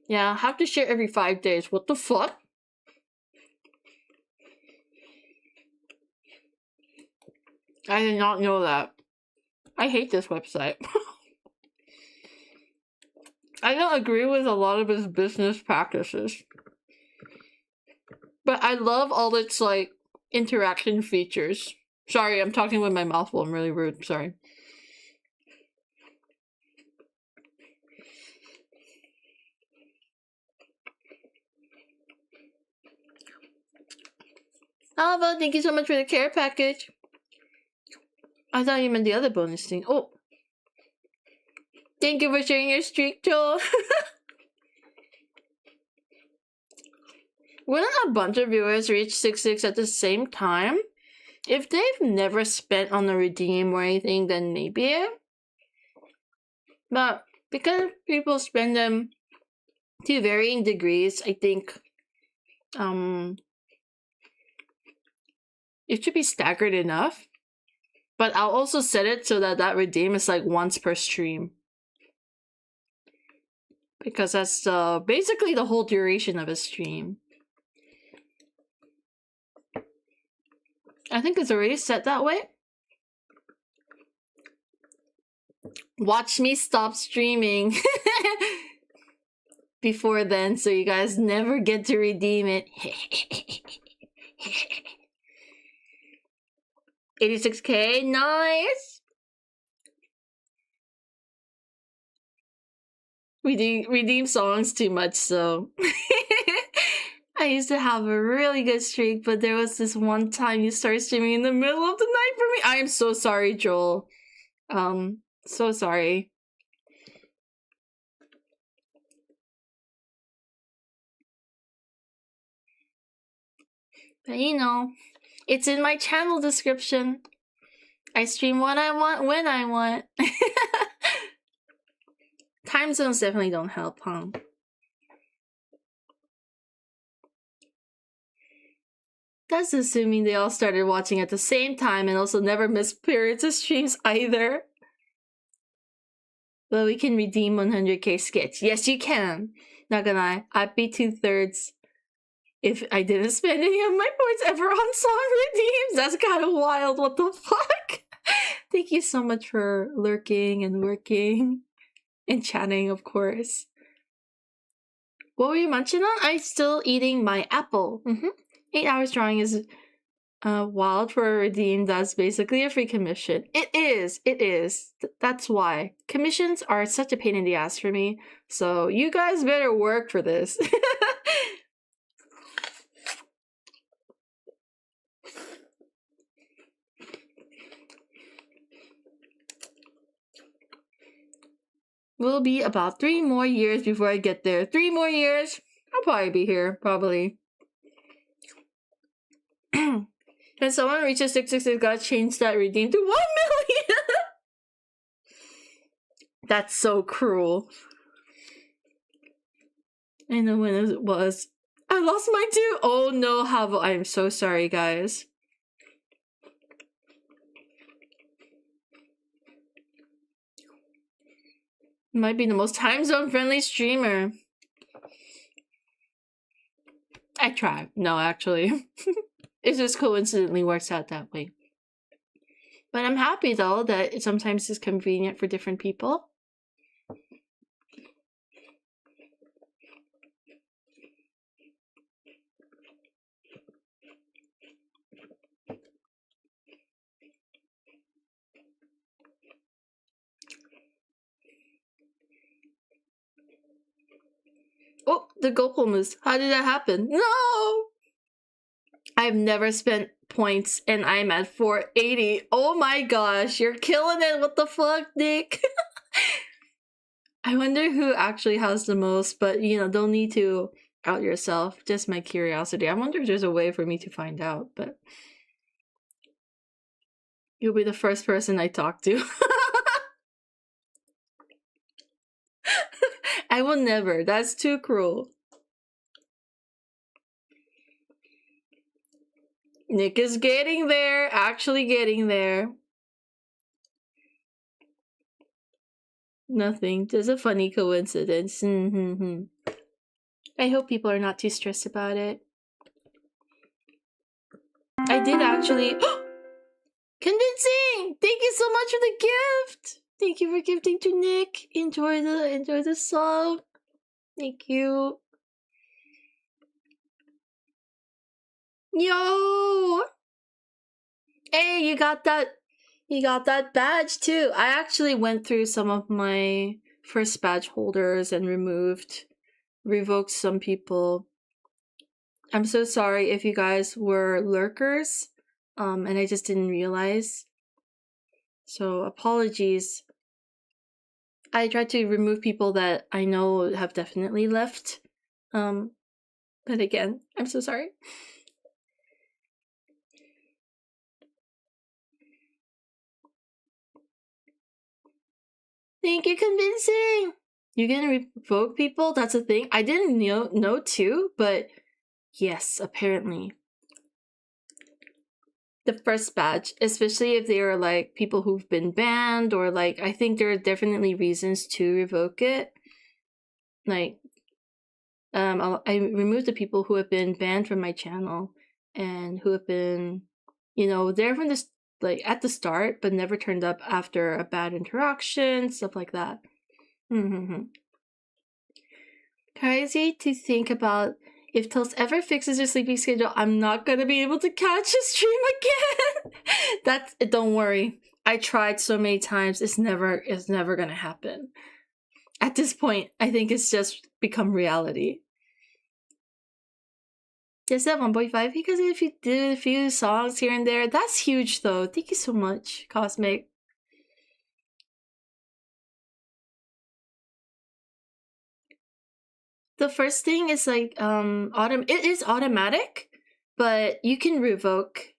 Yeah, have to share every 5 days. What the fuck? I did not know that. I hate this website. I don't agree with a lot of its business practices. But I love all its, like, interaction features. Sorry, I'm talking with my mouth full. I'm really rude. Sorry. Alva, thank you so much for the care package. I thought you meant the other bonus thing. Oh. Thank you for sharing your streak, Joel. Wouldn't a bunch of viewers reach 66 at the same time? If they've never spent on a redeem or anything, then maybe. But because people spend them to varying degrees, I think it should be staggered enough. But I'll also set it so that that redeem is like once per stream. Because that's basically the whole duration of a stream. I think it's already set that way. Watch me stop streaming before then, so you guys never get to redeem it. 86k, nice! Redeem songs too much, so... I used to have a really good streak, but there was this one time you started streaming in the middle of the night for me. I am so sorry, Joel. So sorry. But you know, it's in my channel description. I stream what I want, when I want. Time zones definitely don't help, huh? That's assuming they all started watching at the same time and also never missed periods of streams either. But we can redeem 100k sketch. Yes, you can. Not gonna lie, I'd be 2/3 if I didn't spend any of my points ever on song redeems. That's kind of wild. What the fuck? Thank you so much for lurking and working and chatting, of course. What were you munching on? I'm still eating my apple. 8 hours drawing is wild for a redeem. That's basically a free commission. It is. That's why. Commissions are such a pain in the ass for me. So you guys better work for this. Will be about 3 more years before I get there. 3 more years? I'll probably be here. Probably. When someone reaches 666, gotta change that redeem to 1 million! That's so cruel. I know when it was. I lost mine too! Oh no, Havo. I'm so sorry, guys. Might be the most time zone friendly streamer. I try. No, actually. It just coincidentally works out that way. But I'm happy though that it sometimes is convenient for different people. Oh, the Gopal moves. How did that happen? No! I've never spent points and I'm at 480. Oh my gosh, you're killing it. What the fuck, Nick? I wonder who actually has the most, but you know, don't need to out yourself. Just my curiosity. I wonder if there's a way for me to find out, but you'll be the first person I talk to. I will never. That's too cruel. Nick is getting there, actually getting there. Nothing, just a funny coincidence. I hope people are not too stressed about it. I did actually... Convincing! Thank you so much for the gift! Thank you for gifting to Nick. Enjoy the song. Thank you. Yo! Hey, you got that badge too. I actually went through some of my first badge holders and revoked some people. I'm so sorry if you guys were lurkers, and I just didn't realize. So apologies. I tried to remove people that I know have definitely left. But again, I'm so sorry. Thank you, convincing. You can revoke people? That's a thing? I didn't know too, but yes, apparently. The first badge, especially if they are like people who've been banned, or like, I think there are definitely reasons to revoke it. Like, I removed the people who have been banned from my channel and who have been, you know, there from this, like at the start, but never turned up after a bad interaction, stuff like that. Crazy to think about. If Toast ever fixes her sleeping schedule, I'm not gonna be able to catch a stream again. Don't worry. I tried so many times. It's never gonna happen. At this point, I think it's just become reality. Just at 1.5 because if you did a few songs here and there, that's huge though. Thank you so much, Cosmic. The first thing is like it is automatic, but you can revoke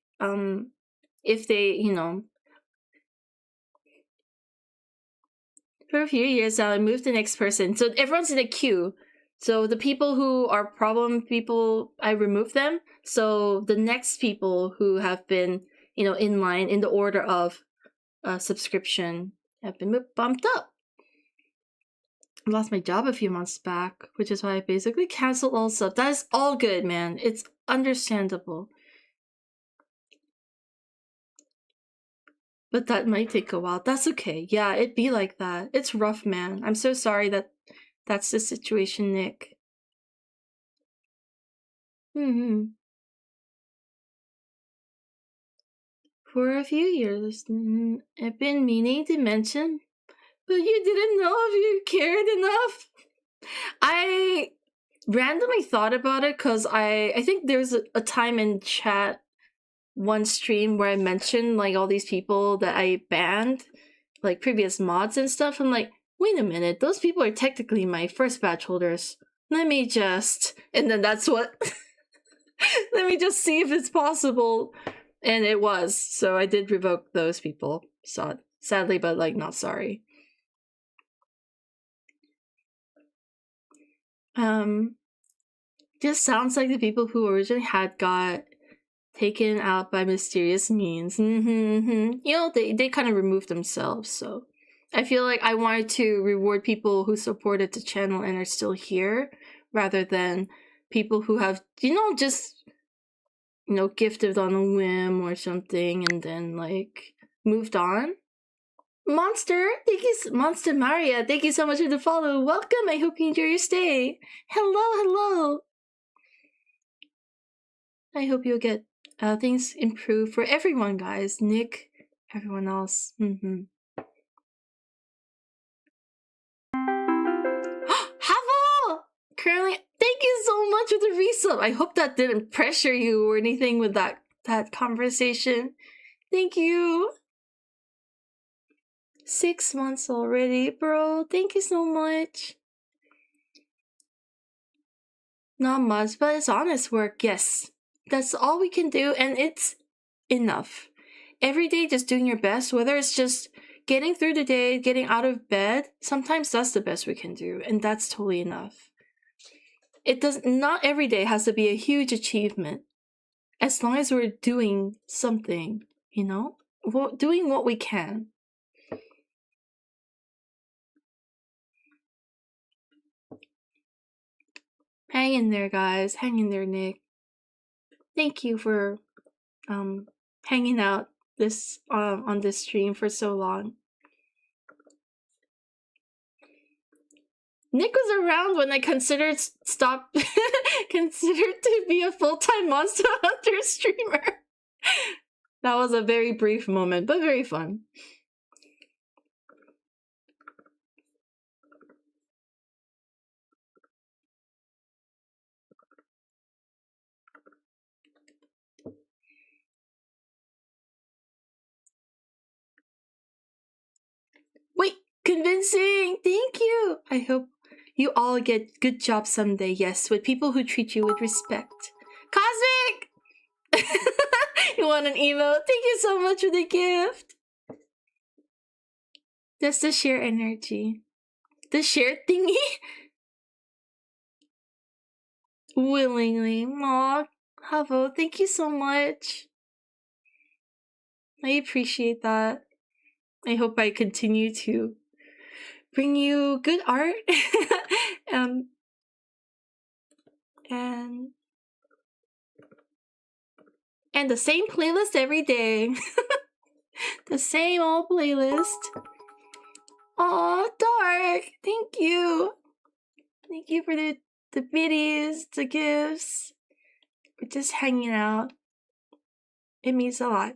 if they, you know. For a few years now, I moved the next person. So everyone's in a queue. So the people who are problem people, I remove them. So the next people who have been, you know, in line in the order of subscription have been bumped up. I lost my job a few months back, which is why I basically canceled all subs. That is all good, man. It's understandable. But that might take a while. That's okay. Yeah, it'd be like that. It's rough, man. I'm so sorry that's the situation, Nick. For a few years, I've been meaning to mention, but you didn't know if you cared enough. I randomly thought about it because I think there's a time in chat, one stream where I mentioned like all these people that I banned, like previous mods and stuff. I'm like, wait a minute, those people are technically my first batch holders. Let me just, and then that's what, let me just see if it's possible. And it was, so I did revoke those people. Sadly, but like not sorry. Just sounds like the people who originally had got taken out by mysterious means. You know, they kind of removed themselves, so I feel like I wanted to reward people who supported the channel and are still here, rather than people who have, you know, just, you know, gifted on a whim or something and then like moved on. Monster, Monster Maria, thank you so much for the follow. Welcome, I hope you enjoy your stay. Hello. I hope you'll get things improve for everyone, guys. Nick, everyone else. Havel! currently. Thank you so much for the resub. I hope that didn't pressure you or anything with that conversation. Thank you. 6 months already, bro. Thank you so much. Not much, but it's honest work. Yes, that's all we can do, and it's enough. Every day, just doing your best, whether it's just getting through the day, getting out of bed. Sometimes that's the best we can do, and that's totally enough. Not every day has to be a huge achievement. As long as we're doing something, you know? Doing what we can. Hang in there, guys. Hang in there, Nick. Thank you for hanging out on this stream for so long. Nick was around when I considered to be a full-time Monster Hunter streamer. That was a very brief moment, but very fun. Wait, convincing! Thank you! I hope you all get good jobs someday, yes, with people who treat you with respect. Cosmic! You want an emote? Thank you so much for the gift! That's the share energy. The share thingy? Willingly. Aw, Havo, thank you so much. I appreciate that. I hope I continue to bring you good art. And the same playlist every day. The same old playlist. Aw, Dark! Thank you! Thank you for the biddies, the gifts. We're just hanging out. It means a lot.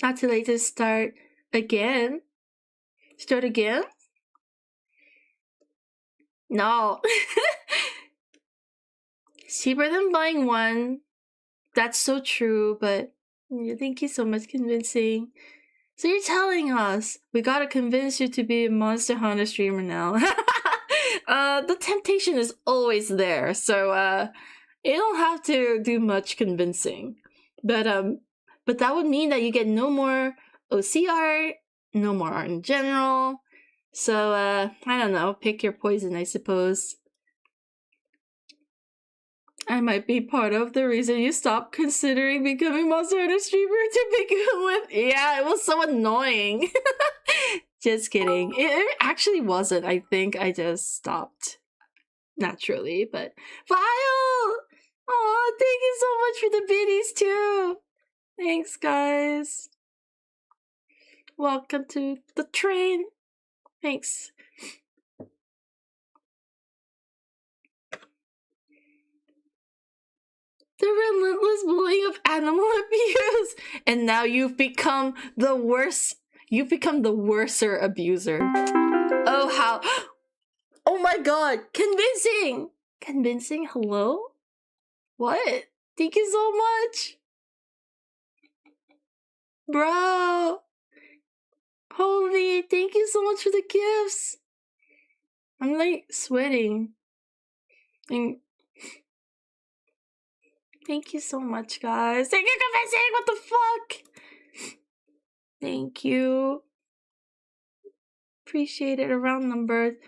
Not too late to start again. Start again? No. Cheaper than buying one. That's so true, but thank you so much, convincing. So you're telling us we gotta convince you to be a Monster Hunter streamer now. The temptation is always there, so you don't have to do much convincing. But that would mean that you get no more OC art, no more art in general. So I don't know, pick your poison, I suppose. I might be part of the reason you stopped considering becoming Monster Hunter streamer to begin with. Yeah, it was so annoying. Just kidding. It actually wasn't. I think I just stopped naturally. But Vile! Oh, thank you so much for the biddies too. Thanks, guys. Welcome to the train. Thanks. The relentless bullying of animal abuse. And now you've become the worst. You've become the worser abuser. Oh, how. Oh my god. Convincing. Convincing? Hello? What? Thank you so much. Bro. Holy, thank you so much for the gifts. I'm like sweating. And thank you so much, guys. Thank you, convincing. What the fuck? Thank you. Appreciate it. A round number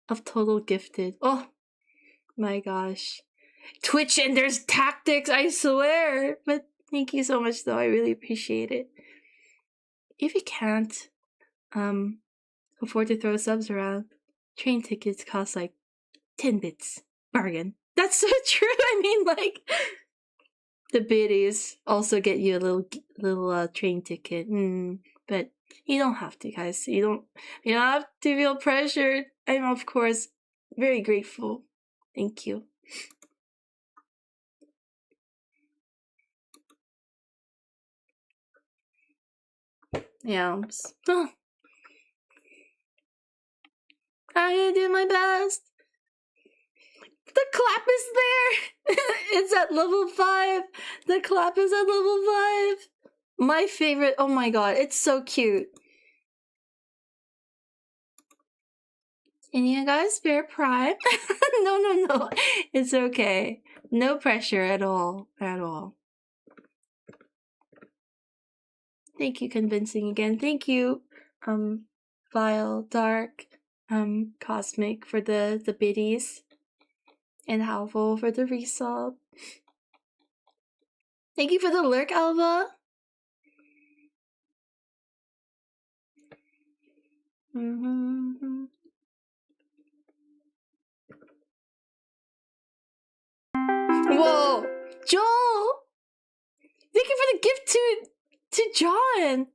of total gifted. Oh my gosh. Twitch and there's tactics, I swear. But thank you so much, though. I really appreciate it. If you can't afford to throw subs around, train tickets cost like 10 bits. Bargain. That's so true. I mean, like, the biddies also get you a little train ticket. But you don't have to, guys. You don't have to feel pressured. I'm, of course, very grateful. Thank you. Yeah. I'm gonna do my best. The clap is there. It's at level 5. The clap is at level 5. My favorite. Oh my god, it's so cute. Can you guys spare Prime? No. It's okay. No pressure at all. At all. Thank you, Convincing again. Thank you, Vile, Dark, Cosmic for the biddies. And Halvo for the resub. Thank you for the lurk, Alva. Whoa, Joel! Thank you for the gift to John.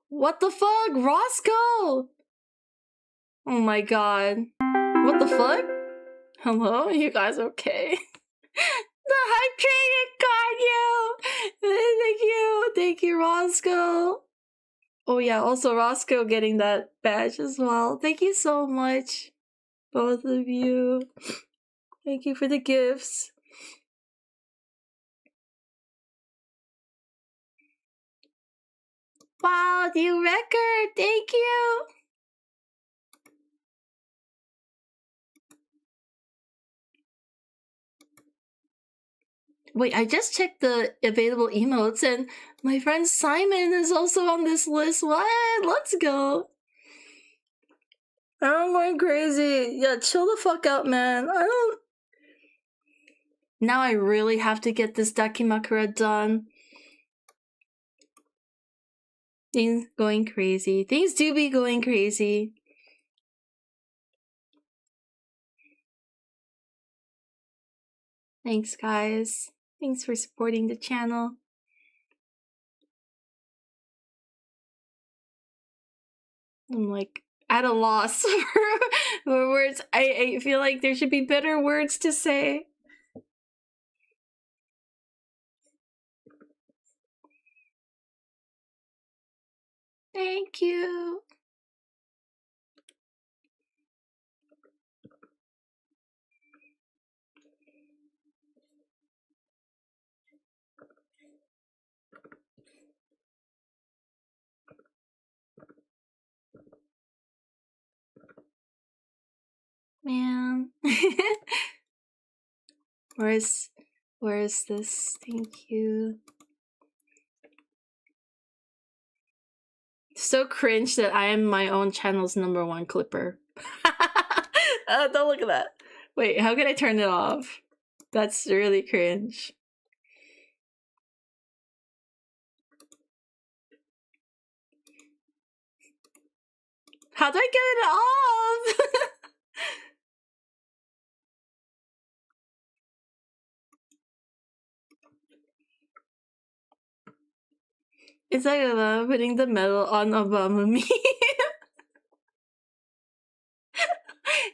What the fuck, Roscoe? Oh my god. What the fuck? Hello, you guys okay? The hype train got you! Thank you, Roscoe. Oh yeah, also Roscoe getting that badge as well. Thank you so much, both of you. Thank you for the gifts. Wow, new record! Thank you! Wait, I just checked the available emotes and my friend Simon is also on this list. What? Let's go. I'm going crazy. Yeah, chill the fuck out, man. Now I really have to get this Dakimakura done. Things going crazy. Things do be going crazy. Thanks, guys. Thanks for supporting the channel. I'm like at a loss for words. I feel like there should be better words to say. Thank you. Man. Where's this? Thank you. So cringe that I am my own channel's #1 clipper. Don't look at that. Wait, how can I turn it off? That's really cringe. How do I get it off? It's like putting the medal on Obama me.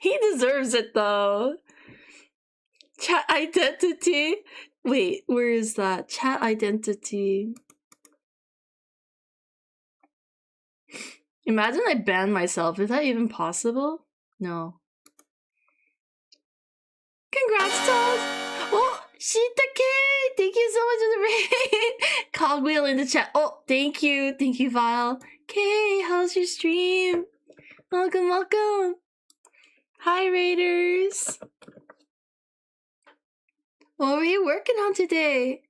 He deserves it though. Chat identity. Wait, where is that? Chat identity. Imagine I ban myself. Is that even possible? No. Congrats, Todd! Oh, Shiitake! Thank you so much for the raid! Cogwheel in the chat. Oh, thank you. Thank you, Vile. Okay, how's your stream? Welcome, welcome. Hi, Raiders. What were you working on today?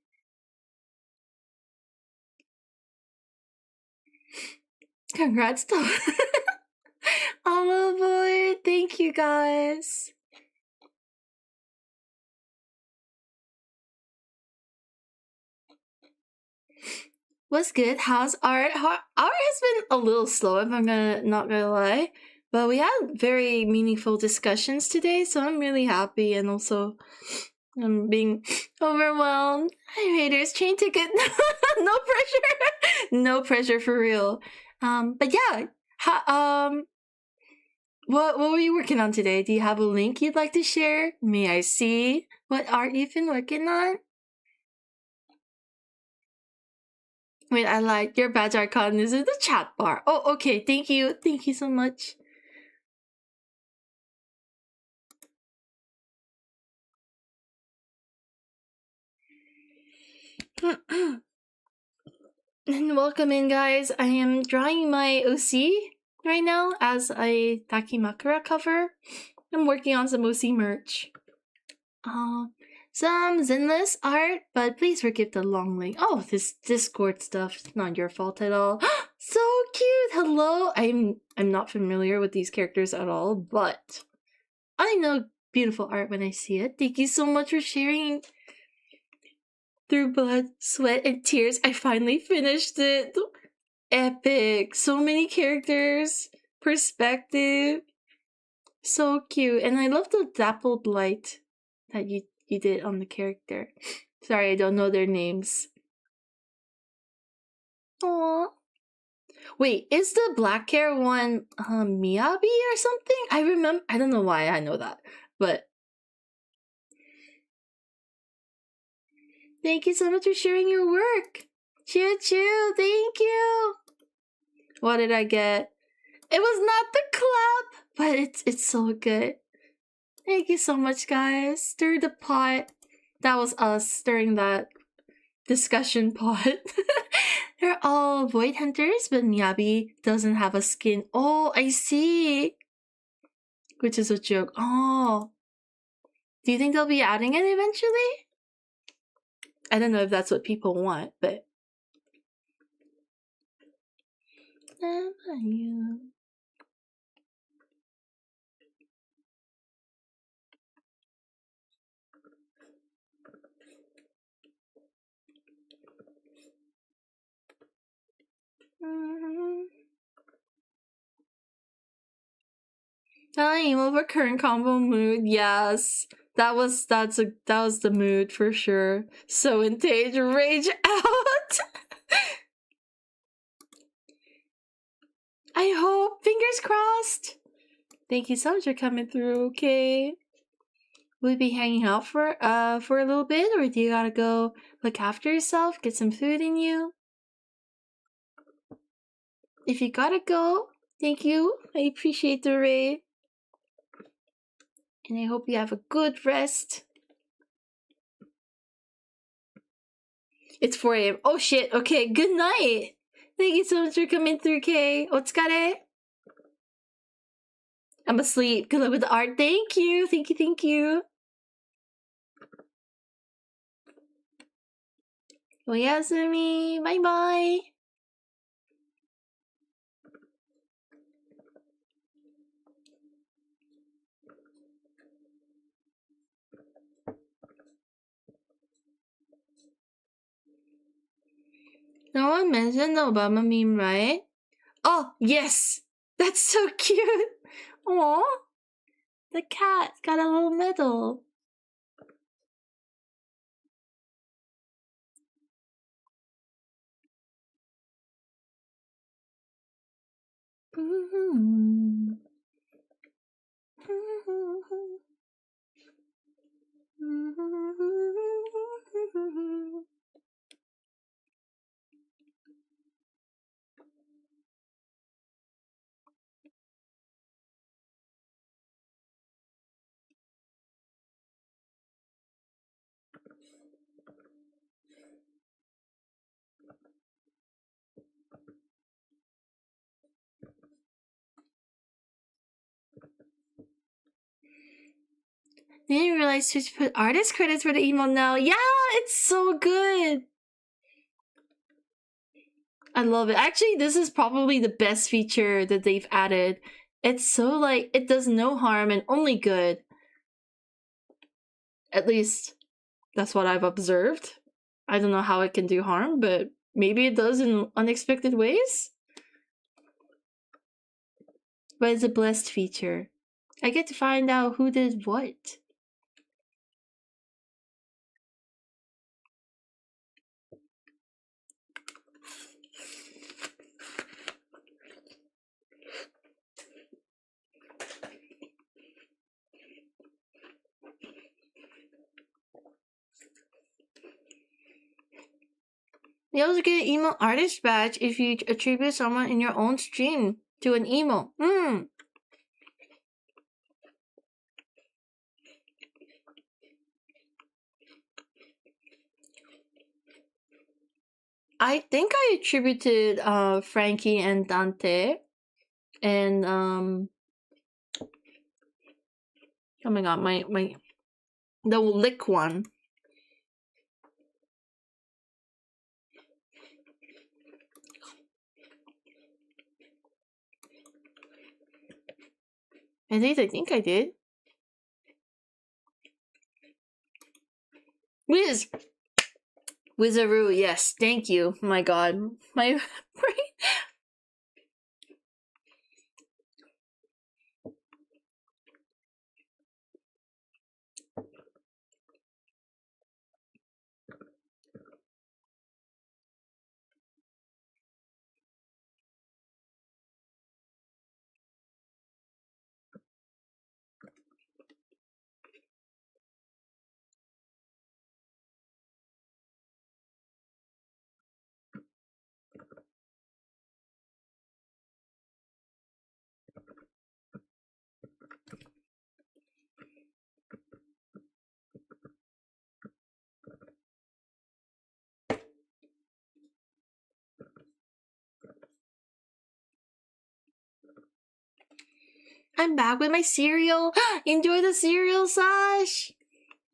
Congrats, Todd. All aboard. Thank you, guys. What's good? How's art? Art has been a little slow, if I'm not gonna lie. But we had very meaningful discussions today, so I'm really happy, and also I'm being overwhelmed. Hi, Raiders, train ticket. No pressure. No pressure for real. But yeah, what were you working on today? Do you have a link you'd like to share? May I see what art you've been working on? Wait, I like your badge icon is in the chat bar. Oh, okay. Thank you. Thank you so much. And welcome in, guys. I am drawing my OC right now as a Takimakura cover. I'm working on some OC merch. Some Zenless art, but please forgive the long link. Oh, this Discord stuff. It's not your fault at all. So cute! Hello! I'm not familiar with these characters at all, but I know beautiful art when I see it. Thank you so much for sharing. Through blood, sweat, and tears, I finally finished it. Epic. So many characters. Perspective. So cute. And I love the dappled light that you did on the character. Sorry, I don't know their names. Aww. Wait, is the black hair one Miyabi or something? I don't know why I know that, but thank you so much for sharing your work. Choo choo, thank you. What did I get? It was not the clap, but it's so good. Thank you so much, guys. Stir the pot. That was us stirring that discussion pot. They're all void hunters, but Miyabi doesn't have a skin. Oh, I see. Which is a joke. Oh. Do you think they'll be adding it eventually? I don't know if that's what people want, but... Time over current combo mood. Yes, that was the mood for sure. So intense, rage out. I hope. Fingers crossed. Thank you so much for coming through. Okay, will you be hanging out for a little bit, or do you gotta go look after yourself, get some food in you? If you gotta go, thank you. I appreciate the raid. And I hope you have a good rest. It's 4 a.m. Oh shit, okay, good night. Thank you so much for coming through, Kay. Otsukare. I'm asleep. Good luck with the art. Thank you. Thank you, thank you. Oyasumi. Bye-bye. No one mentioned the Obama meme, right? Oh, yes! That's so cute! Aww! The cat got a little medal. Didn't realize Twitch put artist credits for the emote now. Yeah, it's so good. I love it. Actually, this is probably the best feature that they've added. It's so like, it does no harm and only good. At least, that's what I've observed. I don't know how it can do harm, but maybe it does in unexpected ways. But it's a blessed feature. I get to find out who did what. You also get an emo artist badge if you attribute someone in your own stream to an emo. I think I attributed Frankie and Dante and oh my god, my the lick one. I think I did. Wizaroo, yes, thank you. My god. My brain. I'm back with my cereal. Enjoy the cereal, Sash.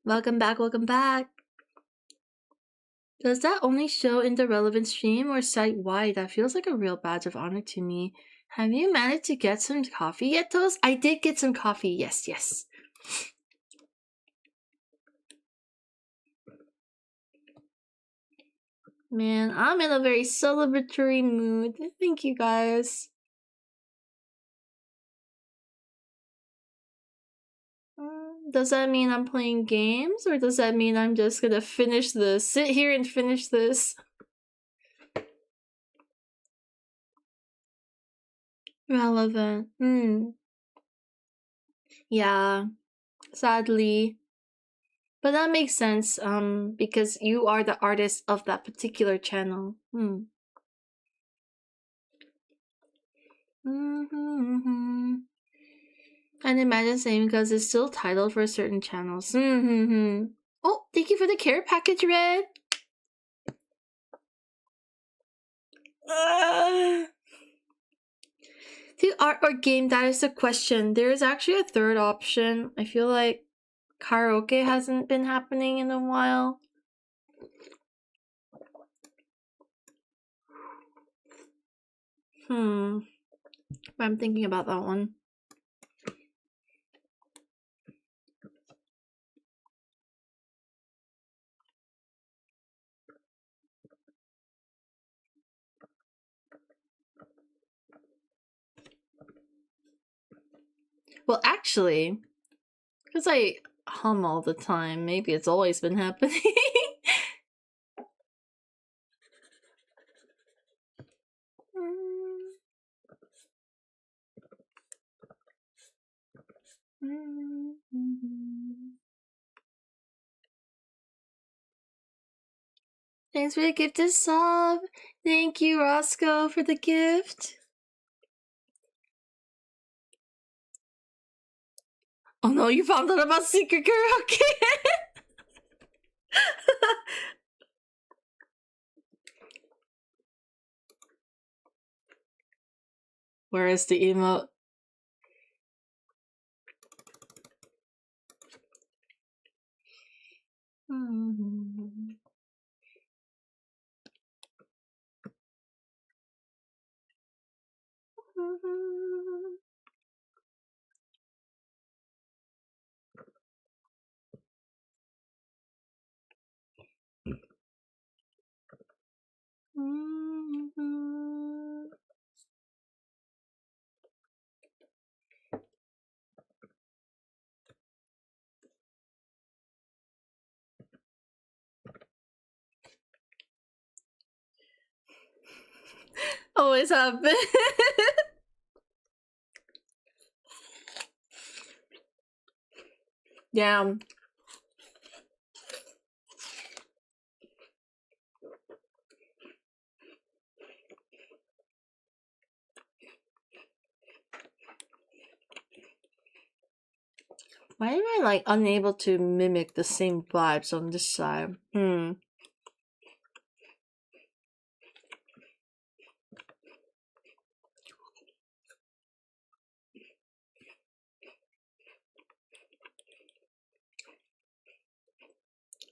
Welcome back, welcome back. Does that only show in the relevant stream or site-wide? That feels like a real badge of honor to me. Have you managed to get some coffee yet, Toast? I did get some coffee, yes, yes. Man, I'm in a very celebratory mood. Thank you, guys. Does that mean I'm playing games? Or does that mean I'm just gonna finish this? Sit here and finish this? Relevant. Yeah. Sadly. But that makes sense, because you are the artist of that particular channel. I'd imagine same because it's still titled for certain channels. Oh, thank you for the care package, Red. The art or game, that is the question. There is actually a third option. I feel like karaoke hasn't been happening in a while. I'm thinking about that one. Well, actually, because I hum all the time, maybe it's always been happening. Thanks for the gifted sub. Thank you, Roscoe, for the gift. Oh no, you found out about secret karaoke. Where is the emote? Always have been. Yeah. Why am I like unable to mimic the same vibes on this side?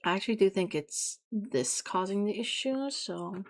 I actually do think it's this causing the issue, so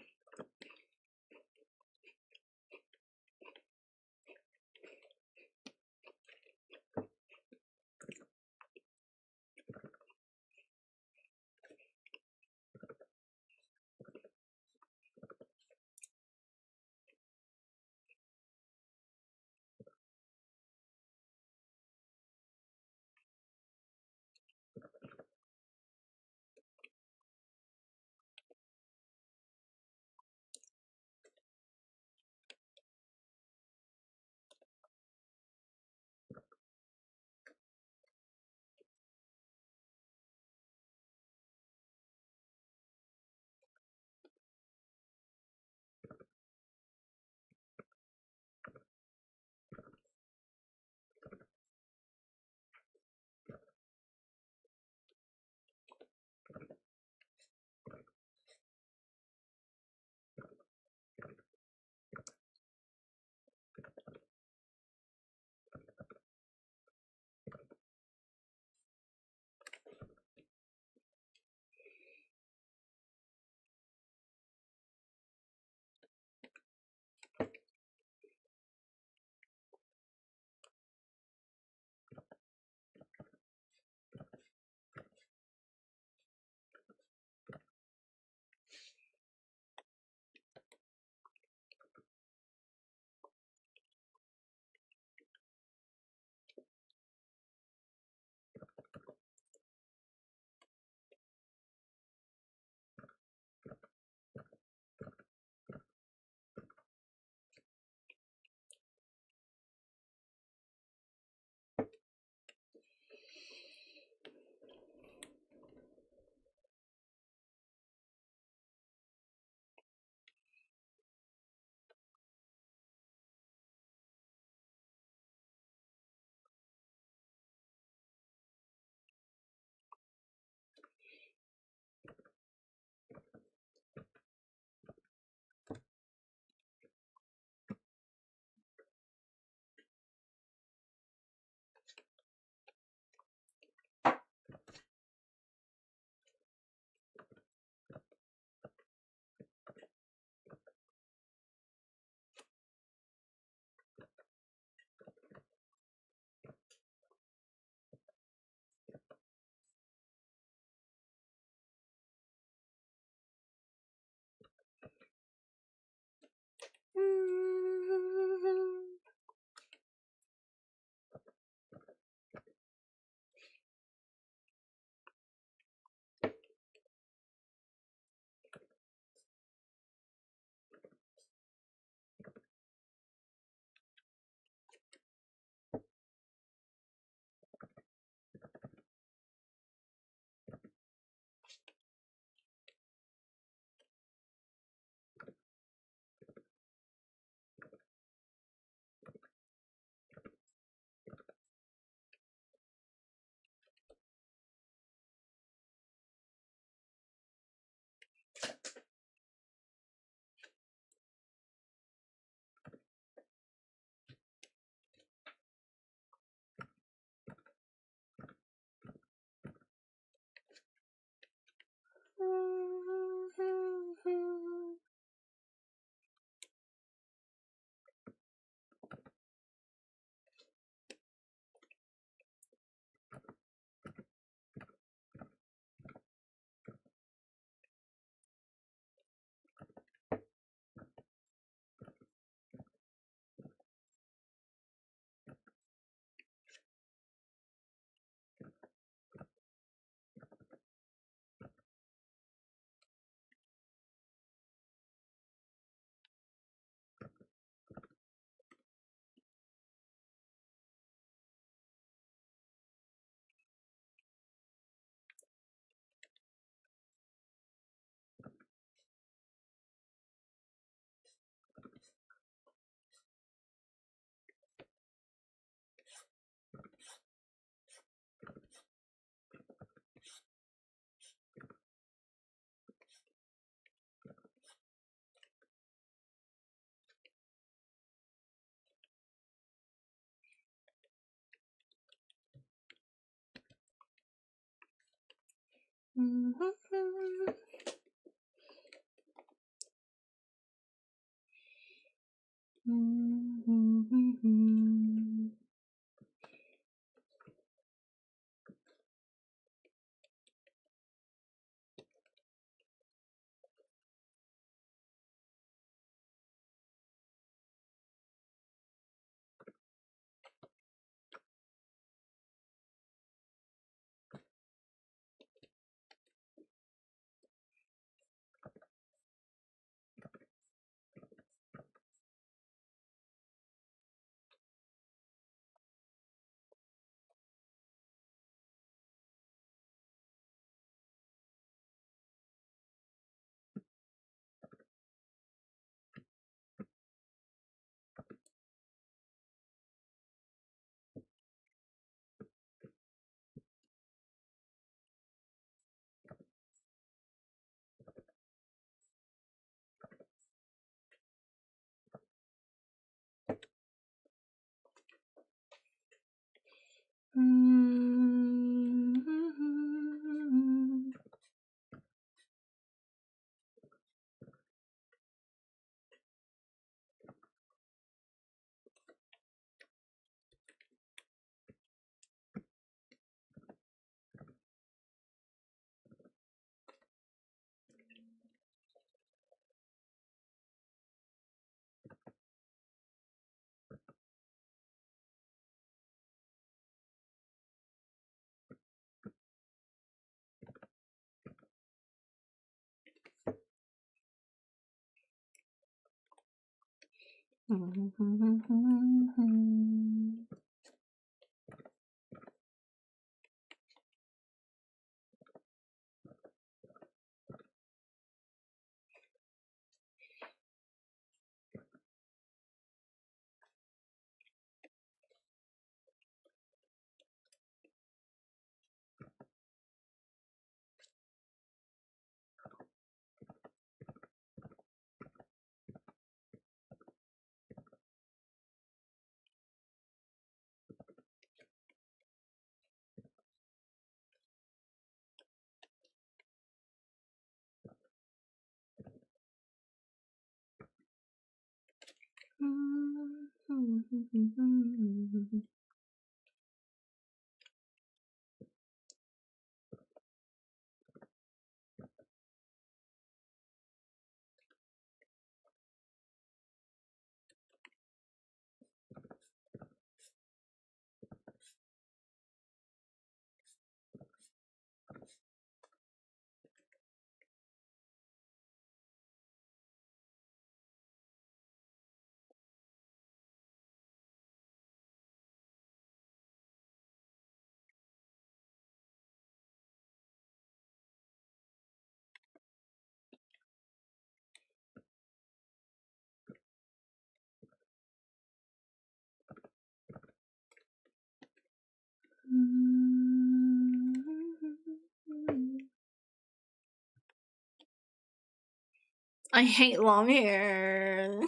I hate long hair.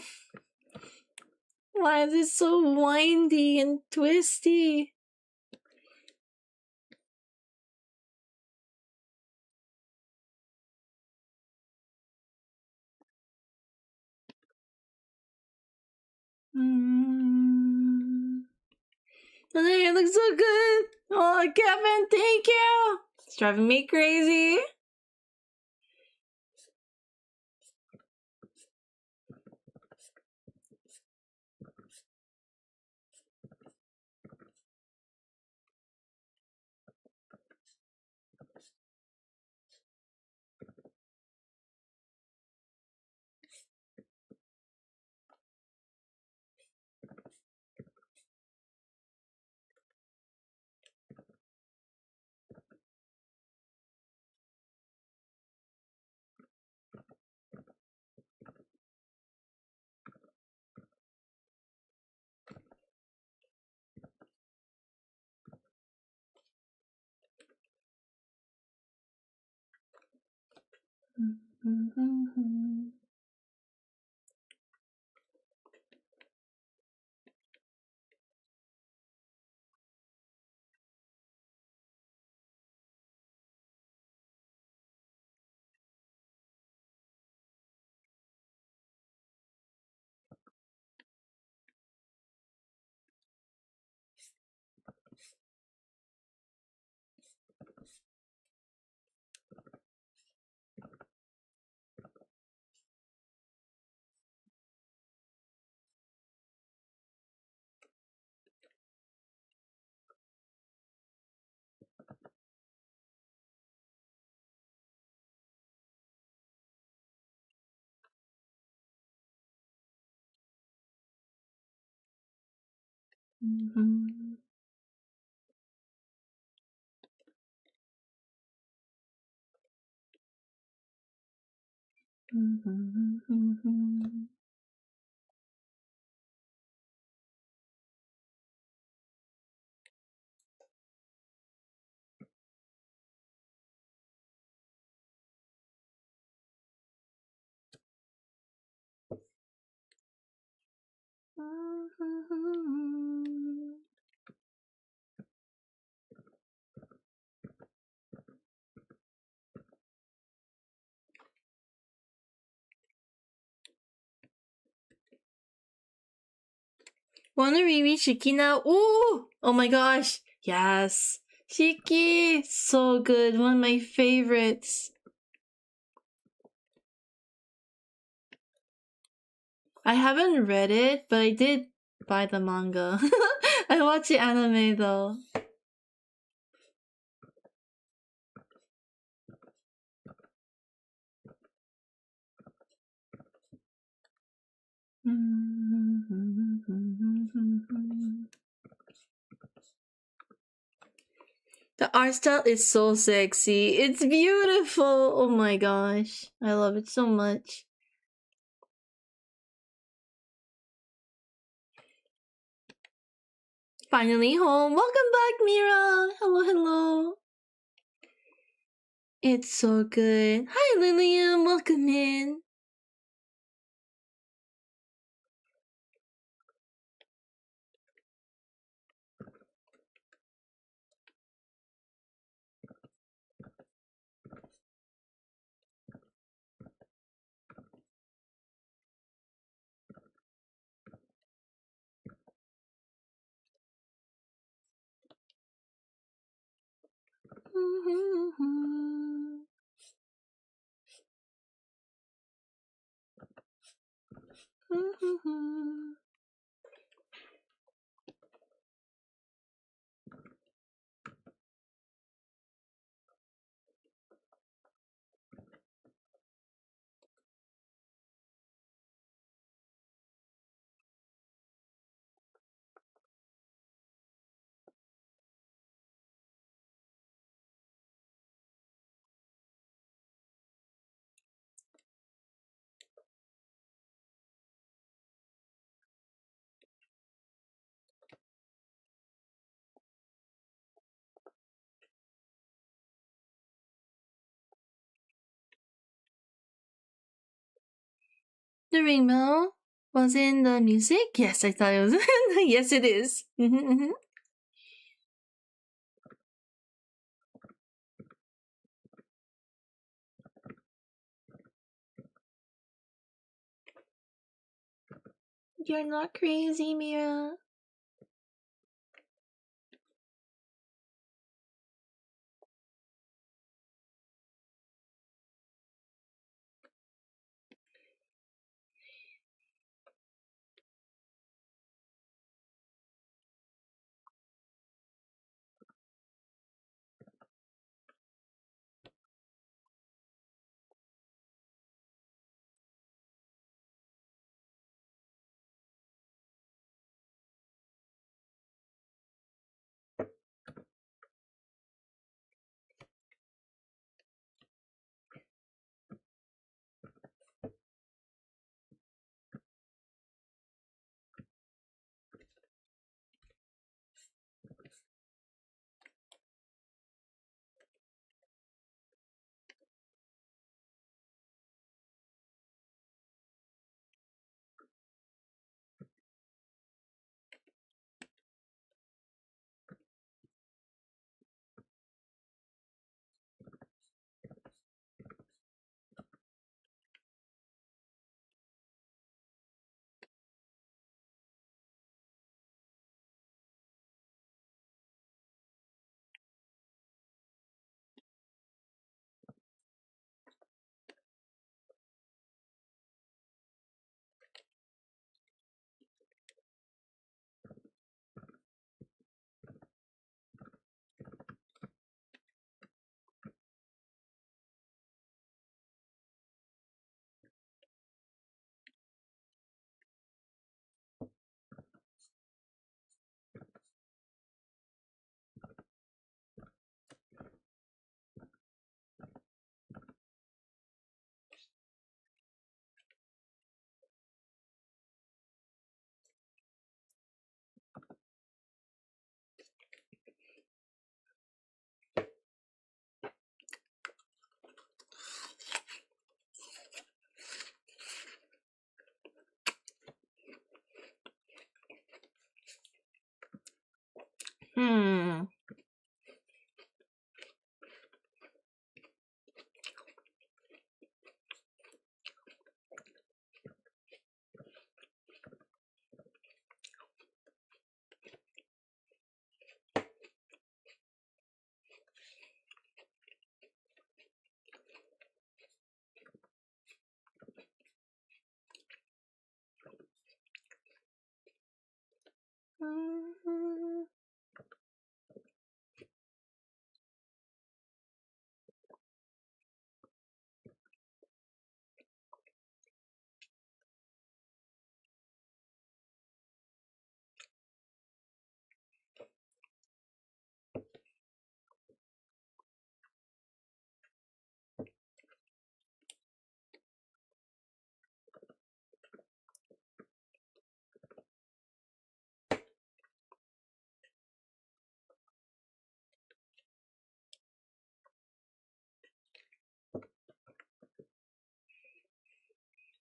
Why is it so windy and twisty? The hair looks so good. Oh, Kevin, thank you. It's driving me crazy. Mhm. Mhm. Wanna reread Shiki now? Ooh! Oh my gosh! Yes! Shiki! So good, one of my favorites. I haven't read it, but I did buy the manga. I watched the anime though. The art style is so sexy. It's beautiful. Oh my gosh. I love it so much. Finally home. Welcome back, Mira. Hello, hello. It's so good. Hi, Lillian. Welcome in. The rainbow was in the music? Yes, I thought it was. Yes, it is. You're not crazy, Mira. Hmm.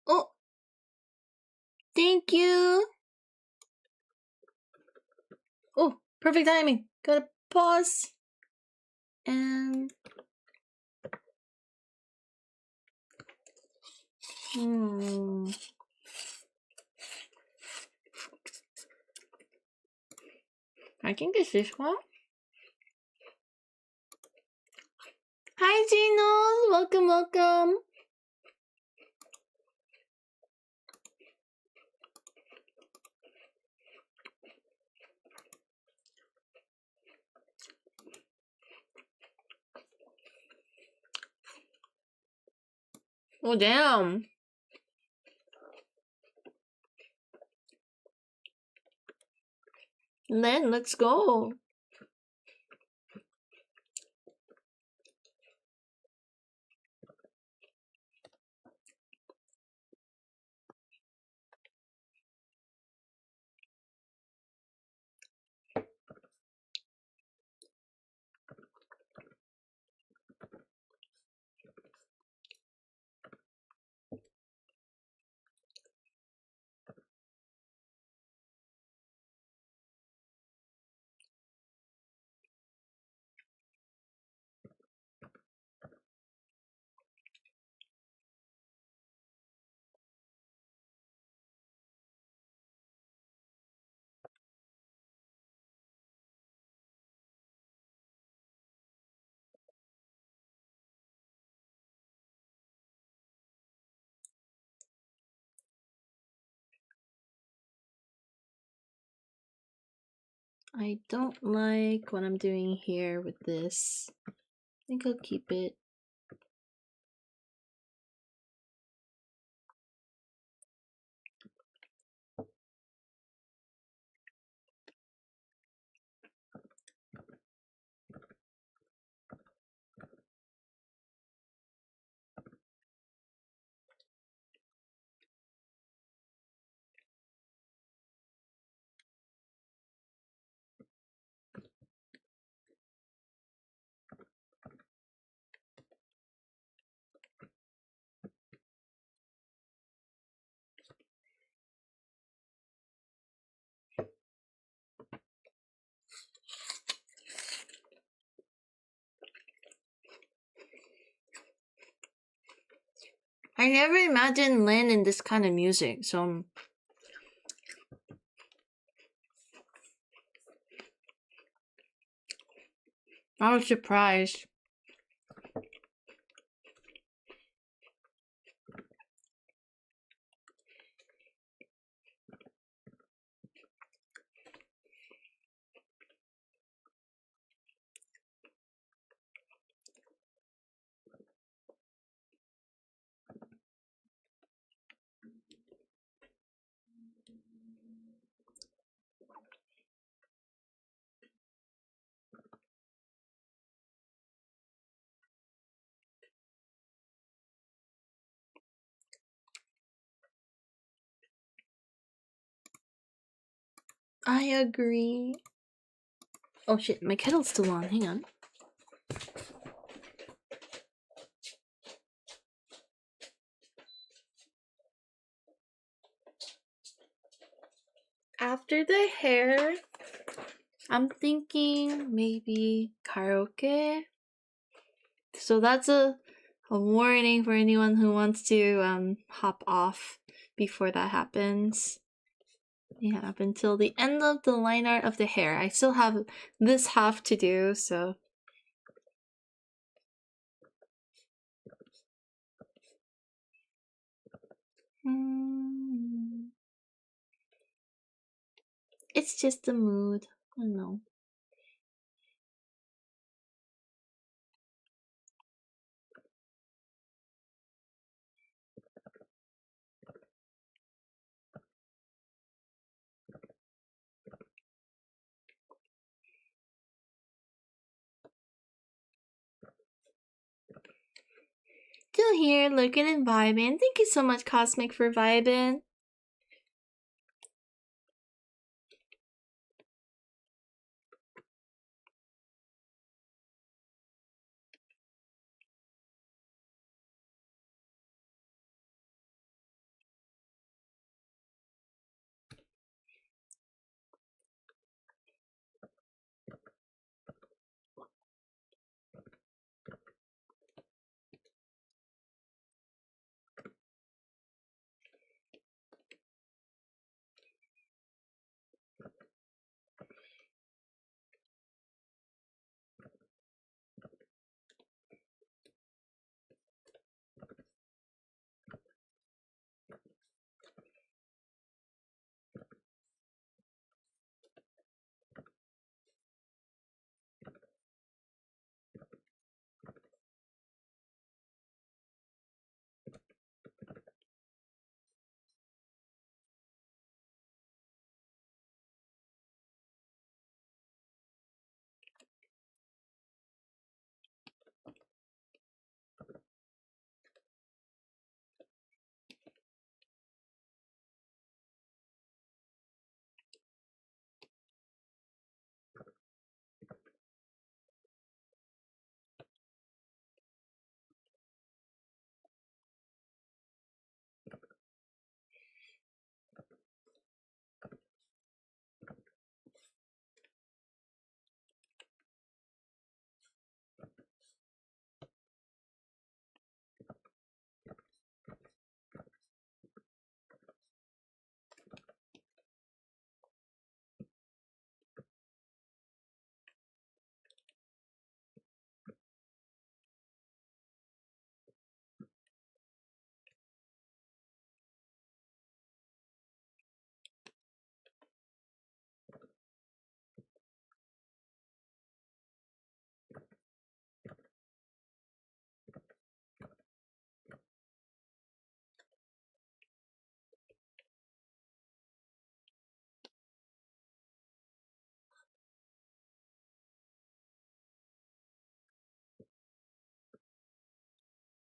Oh, thank you. Oh, perfect timing. Gotta pause. And I think it's this one. Hi, Genos. Welcome, welcome. Oh, damn. Len, let's go. I don't like what I'm doing here with this. I think I'll keep it. I never imagined Lynn in this kind of music, so I was surprised. I agree. Oh shit, my kettle's still on. Hang on. After the hair, I'm thinking maybe karaoke. So that's a warning for anyone who wants to hop off before that happens. Yeah, up until the end of the line art of the hair. I still have this half to do, so... It's just the mood. I don't know. Still here, looking and vibing. Thank you so much, Cosmic, for vibing.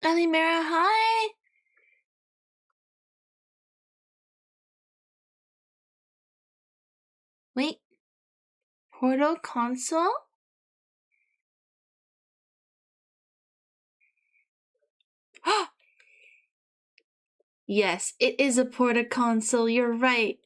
Alimera, hi! Wait. Portal console? Yes, it is a porta console, you're right.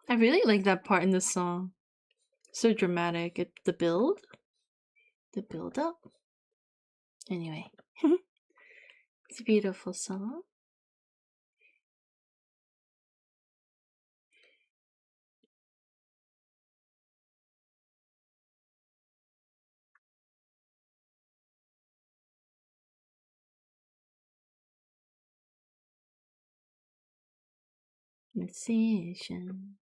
I really like that part in the song. So dramatic. The build up. Anyway, it's a beautiful song. Decision.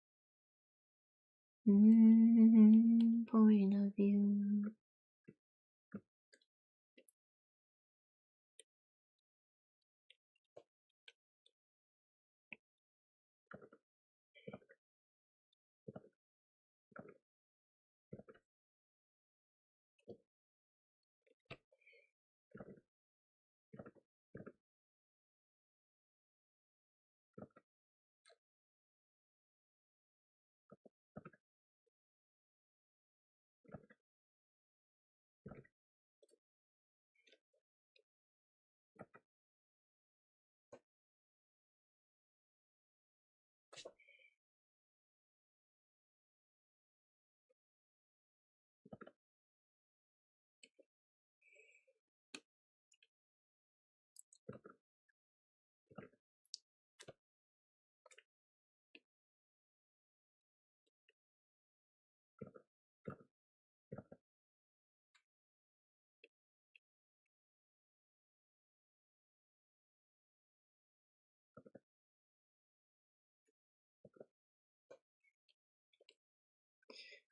Point of view.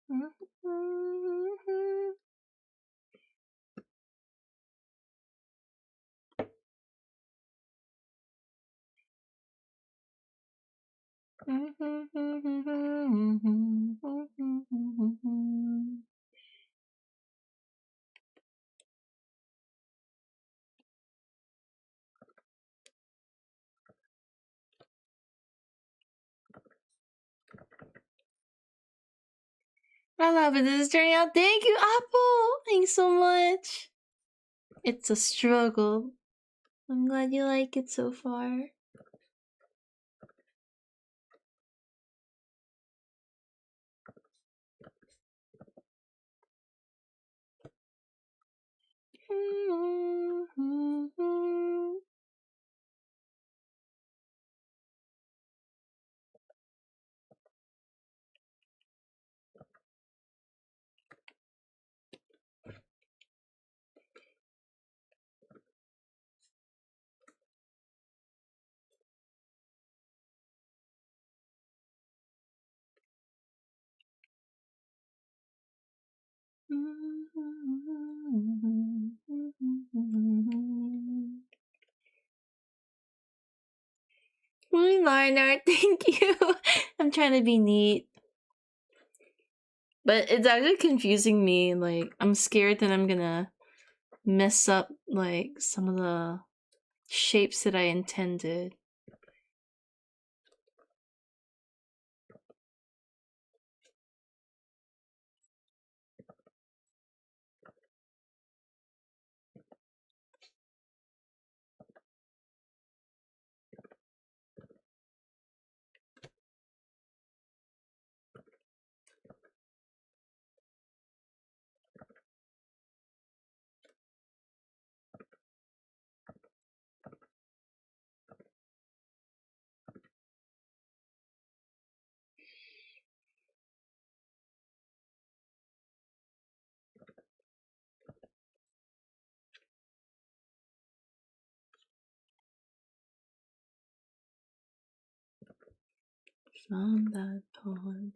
I love it. This is turning out. Thank you, Apple. Thanks so much. It's a struggle. I'm glad you like it so far. Liner, thank you. I'm trying to be neat. But it's actually confusing me. Like, I'm scared that I'm gonna mess up, like, some of the shapes that I intended. From that pond.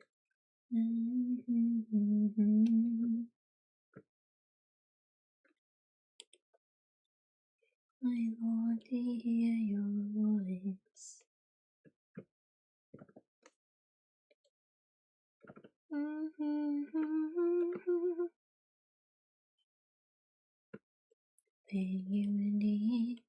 I want to hear your voice. Then you need.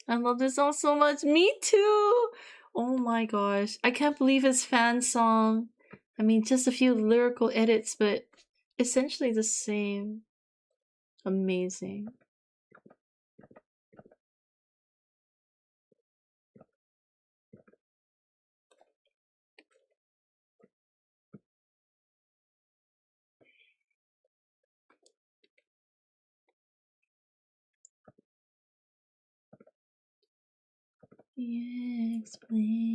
I love this song so much. Me too. Oh my gosh. I can't believe his fan song. I mean, just a few lyrical edits, but essentially the same. Amazing. Explain.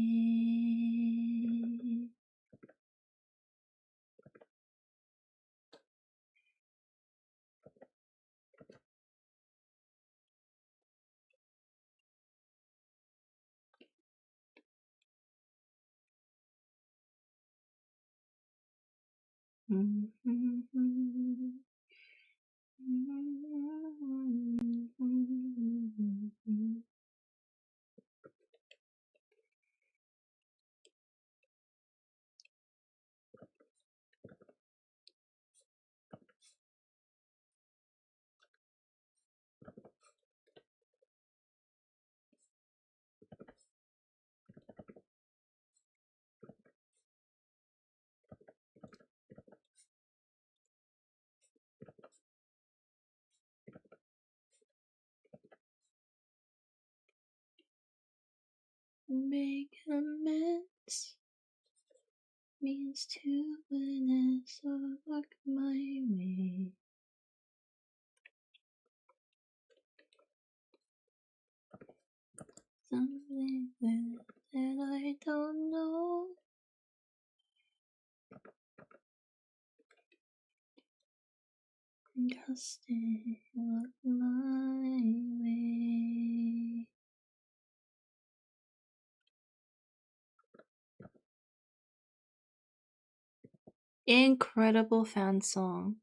Make amends means to witness or work my way. something that I don't know. Just look my way. Incredible fan song.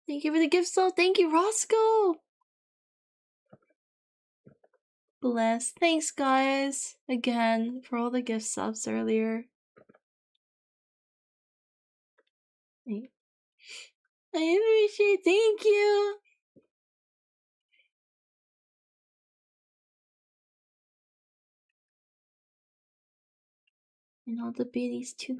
Thank you for the gift song. Thank you, Roscoe. Bless. Thanks, guys, again for all the gift subs earlier. I appreciate. Thank you. And all the biddies too.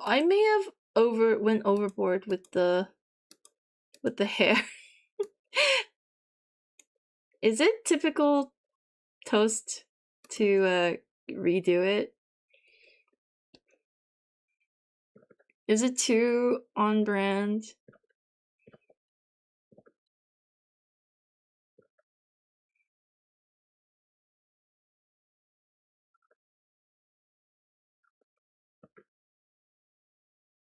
I may have went overboard with the hair. Is it typical Toast to redo it? Is it too on brand?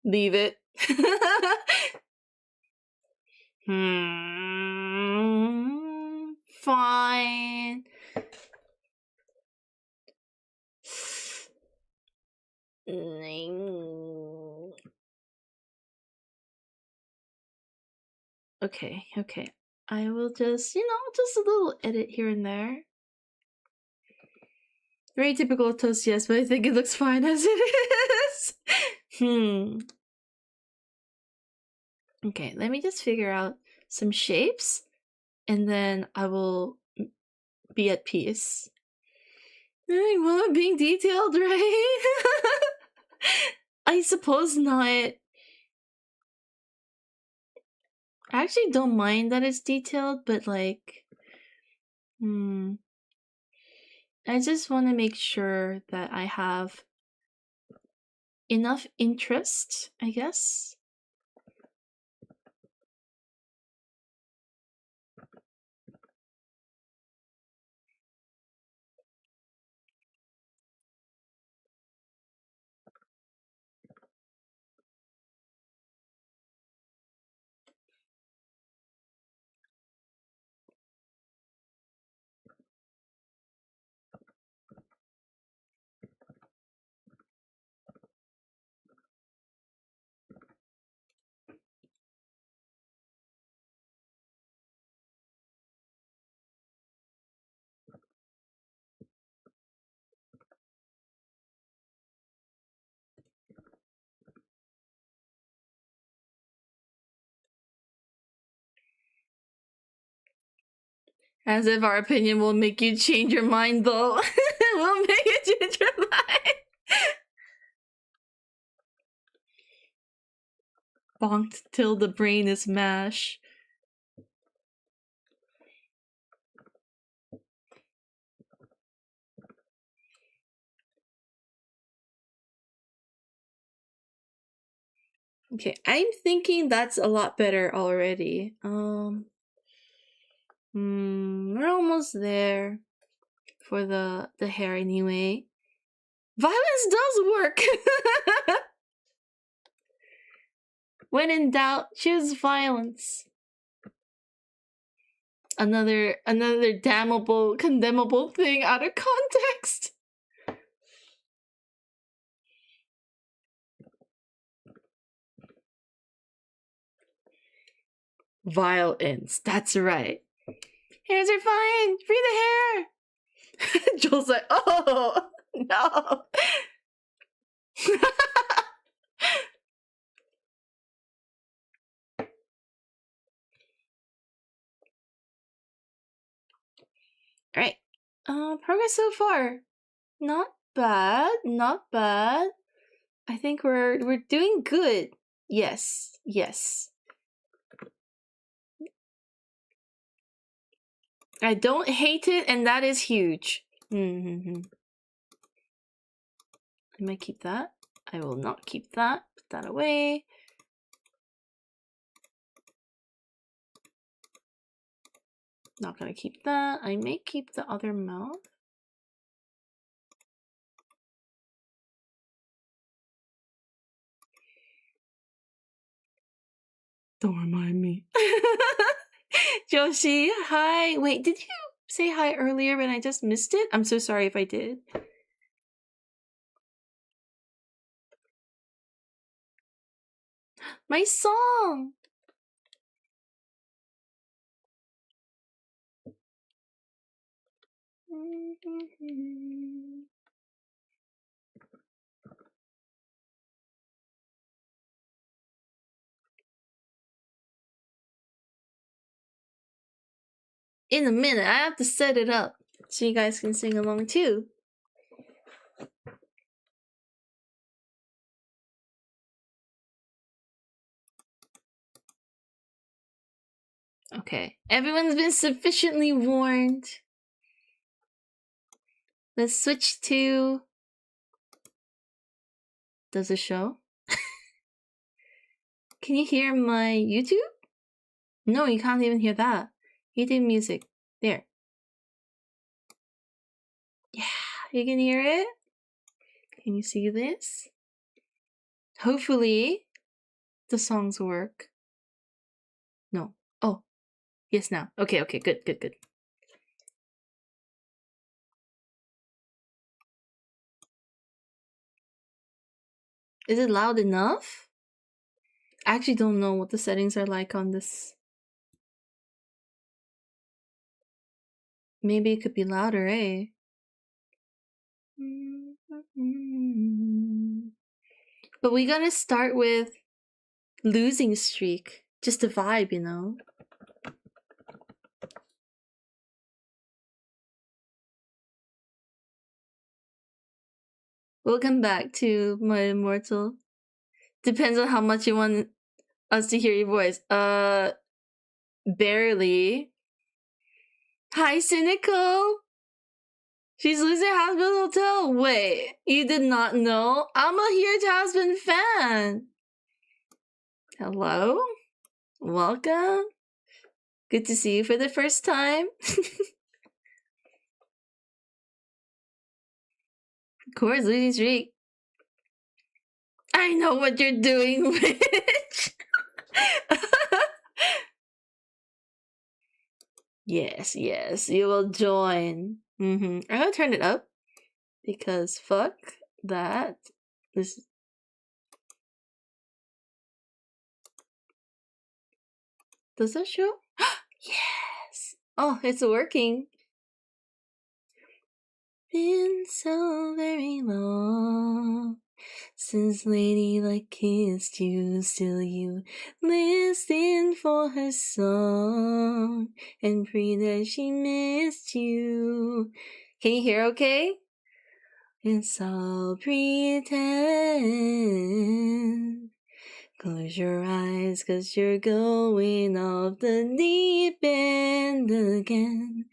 Leave it. Fine. Okay. I will just, just a little edit here and there. Very typical of Toast, yes, but I think it looks fine as it is. Okay, let me just figure out some shapes, and then I will be at peace. Well, being detailed, right? I suppose not. I actually don't mind that it's detailed, but like, I just want to make sure that I have enough interest, I guess. As if our opinion will make you change your mind, though. We'll make you change your mind. Bonked till the brain is mash. Okay, I'm thinking that's a lot better already. We're almost there for the hair anyway. Violence does work. When in doubt, choose violence. Another damnable, condemnable thing out of context. Violence, that's right. Hairs are fine. Free the hair. Joel's like, oh no. Alright. Progress so far. Not bad. I think we're doing good. Yes. I don't hate it, and that is huge. I might keep that. I will not keep that. Put that away. Not gonna keep that. I may keep the other mouth. Don't remind me. Joshi, hi. Wait, did you say hi earlier and I just missed it? I'm so sorry if I did. My song! In a minute, I have to set it up so you guys can sing along too. Okay, everyone's been sufficiently warned. Let's switch to... Does it show? Can you hear my YouTube? No, you can't even hear that. YouTube music. There. Yeah, you can hear it? Can you see this? Hopefully, the songs work. No. Oh, yes now. Okay, good. Is it loud enough? I actually don't know what the settings are like on this. Maybe it could be louder, eh? But we gotta start with losing streak. Just a vibe, you know? Welcome back to my immortal. Depends on how much you want us to hear your voice. Barely. Hi, Cynical! She's losing Hospital Hotel. Wait, you did not know? I'm a huge Husband fan. Hello? Welcome. Good to see you for the first time. Of course, losing streak. I know what you're doing, Rich. Yes, you will join. I'm gonna turn it up because fuck that. This. Does that show? Yes. Oh, it's working. Been so very long since Lady Luck kissed you. Still you listen for her song and pray that she missed you. Can you hear okay? It's all pretend. Close your eyes, 'cause you're going off the deep end again.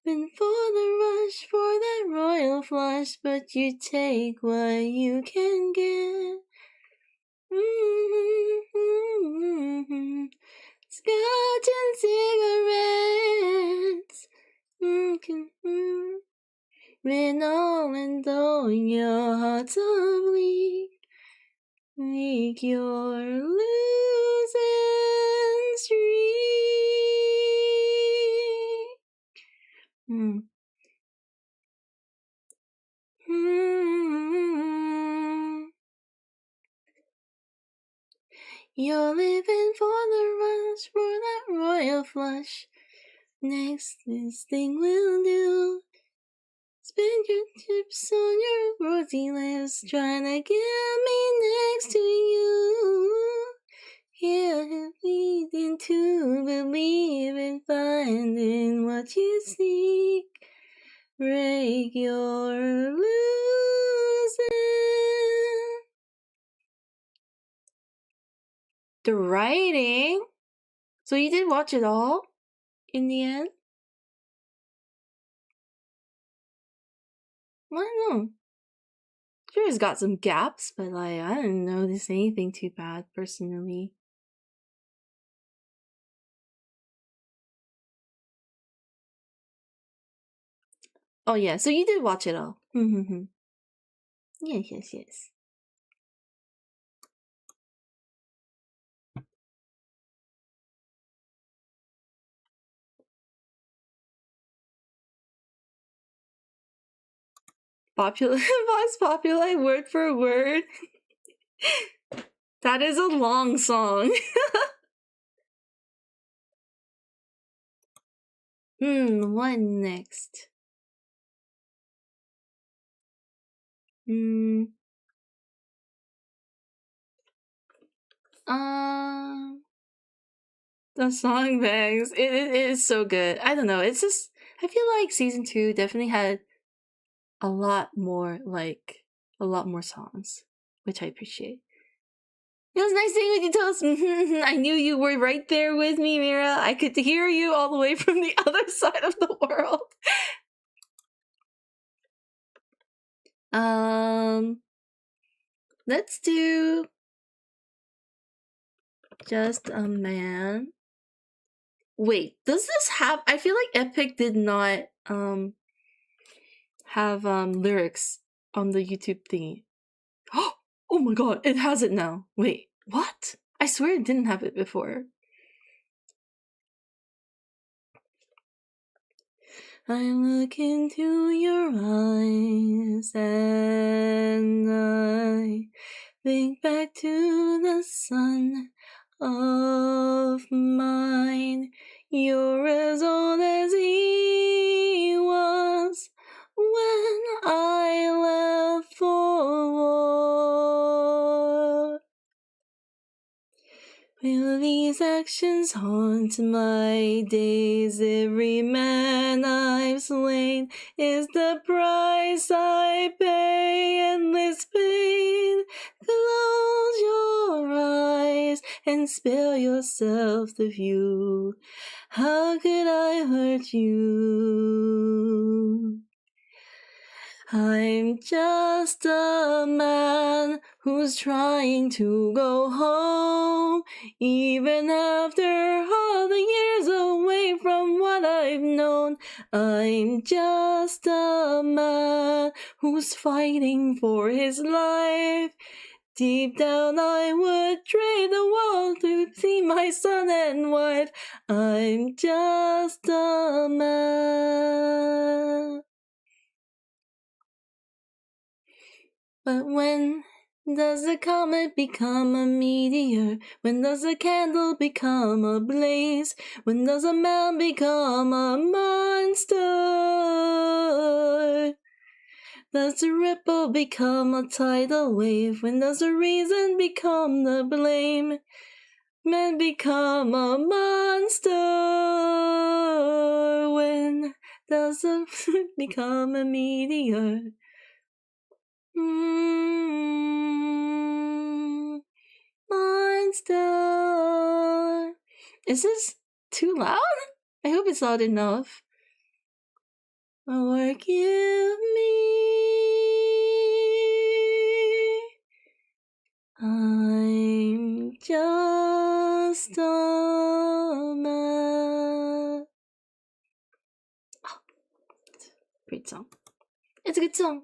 Been for the rush, for that royal flush, but you take what you can get. Scotch and cigarettes. Written all and though your heart's a bleak. Make your losing streak. You're living for the rush, for that royal flush. Next, this thing will do. Spend your chips on your rosy lips, trying to get me next to you. Yeah, leading to believe in finding what you seek. Break your losing. The writing? So you did watch it all? In the end? I don't know. Sure, it's got some gaps, but like I didn't notice anything too bad personally. Oh yeah, so you did watch it all. Yes. Popular, vox populi, word for word. That is a long song. What next? The song bangs. It is so good. I don't know. It's just I feel like season 2 definitely had a lot more songs, which I appreciate. It was nice seeing with you, Toast. I knew you were right there with me, Mira. I could hear you all the way from the other side of the world. Let's do Just a Man. Wait, does this have? I feel like Epic did not have lyrics on the YouTube thingy. Oh my god, it has it now. Wait, what? I swear it didn't have it before. I look into your eyes and I think back to the sun of mine. You're as old as he was when I left for war. Will these actions haunt my days? Every man I've slain is the price I pay. Endless pain. Close your eyes and spare yourself the view. How could I hurt you? I'm just a man who's trying to go home, even after all the years away from what I've known. I'm just a man who's fighting for his life. Deep down I would trade the world to see my son and wife. I'm just a man. But when does a comet become a meteor? When does a candle become a blaze? When does a man become a monster? Does a ripple become a tidal wave? When does a reason become the blame? Man become a monster. When does a become a meteor? Monster. Is this too loud? I hope it's loud enough. Forgive me. I'm just a man. Oh, great song. It's a good song.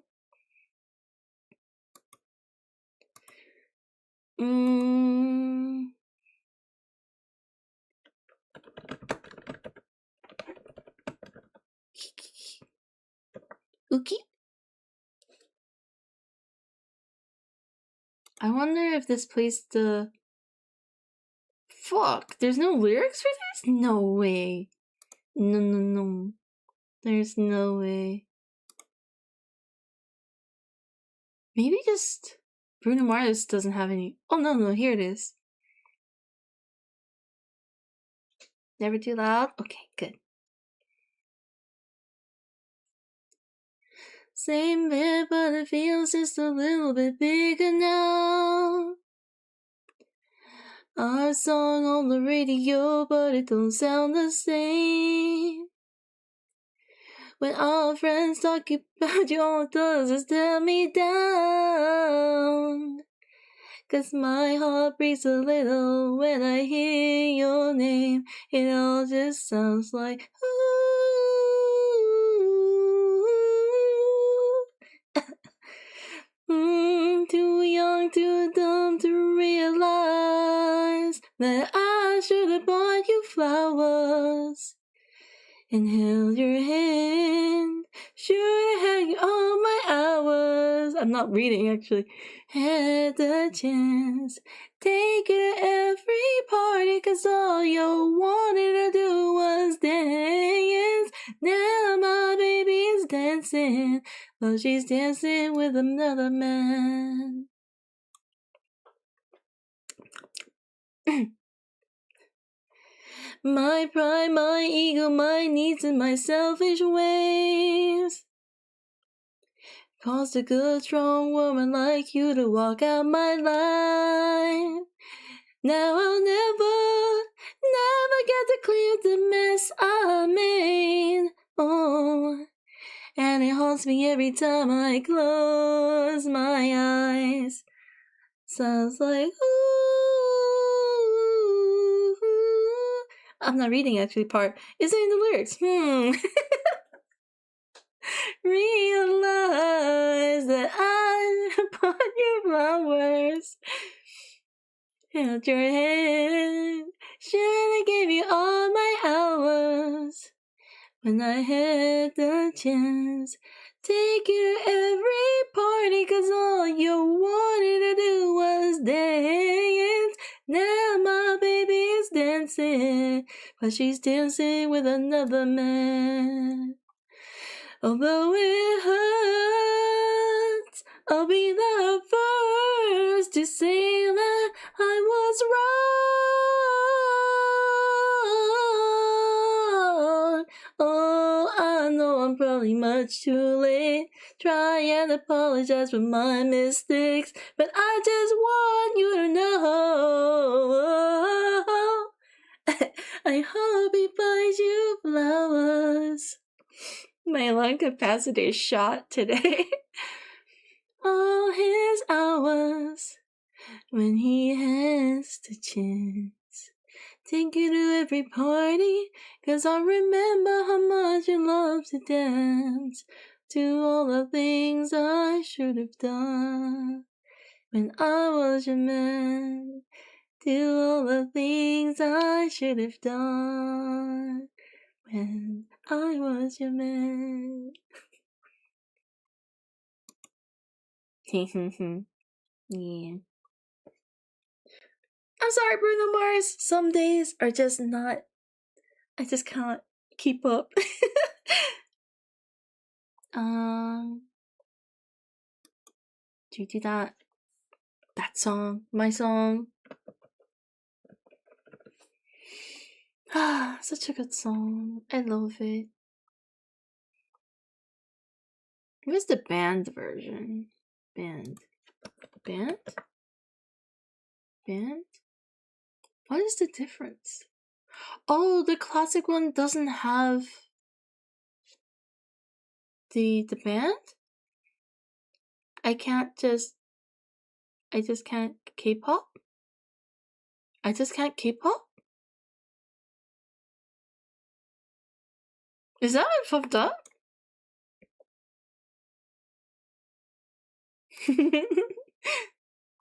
Uki? I wonder if this plays the... Fuck, there's no lyrics for this? No way. No. There's no way. Maybe just Bruno Mars doesn't have any... Oh, no, here it is. Never too loud? Okay, good. Same bit, but it feels just a little bit bigger now. Our song on the radio, but it don't sound the same. When all friends talk about you, all it does is tear me down. 'Cause my heart breaks a little when I hear your name. It all just sounds like ooh. Too young, too dumb to realize that I should have bought you flowers and held your hand. Should have had you all my hours. I'm not reading actually. Had the chance. Take you to every party, 'cause all you wanted to do was dance. Now my baby is dancing, but she's dancing with another man. My pride, my ego, my needs, and my selfish ways caused a good, strong woman like you to walk out my life. Now I'll never get to clean up the mess I made. Oh, and it haunts me every time I close my eyes. Sounds like ooh. I'm not reading actually part. It's in the lyrics. Realize that I bought you flowers. Held your hand. Should've gave you all my hours when I had the chance. Take you to every party, 'cause all you wanted to do was dance. Now my baby is dancing, but she's dancing with another man. Although it hurts, I'll be the first to say that I was wrong. Oh, I know I'm probably much too late. Try and apologize for my mistakes, but I just want you to know. I hope he buys you flowers. My lung capacity is shot today. All his hours when he has the chance. Take you to every party, 'cause I remember how much you love to dance. Do all the things I should have done when I was your man. Do all the things I should have done when I was your man. Yeah. I'm sorry, Bruno Mars. Some days are just not. I just can't keep up. Do you do that? That song, my song. Ah, such a good song. I love it. Where's the band version? Band. What is the difference? Oh, the classic one doesn't have the band? I just can't K-pop? I just can't K-pop? Is that fucked up?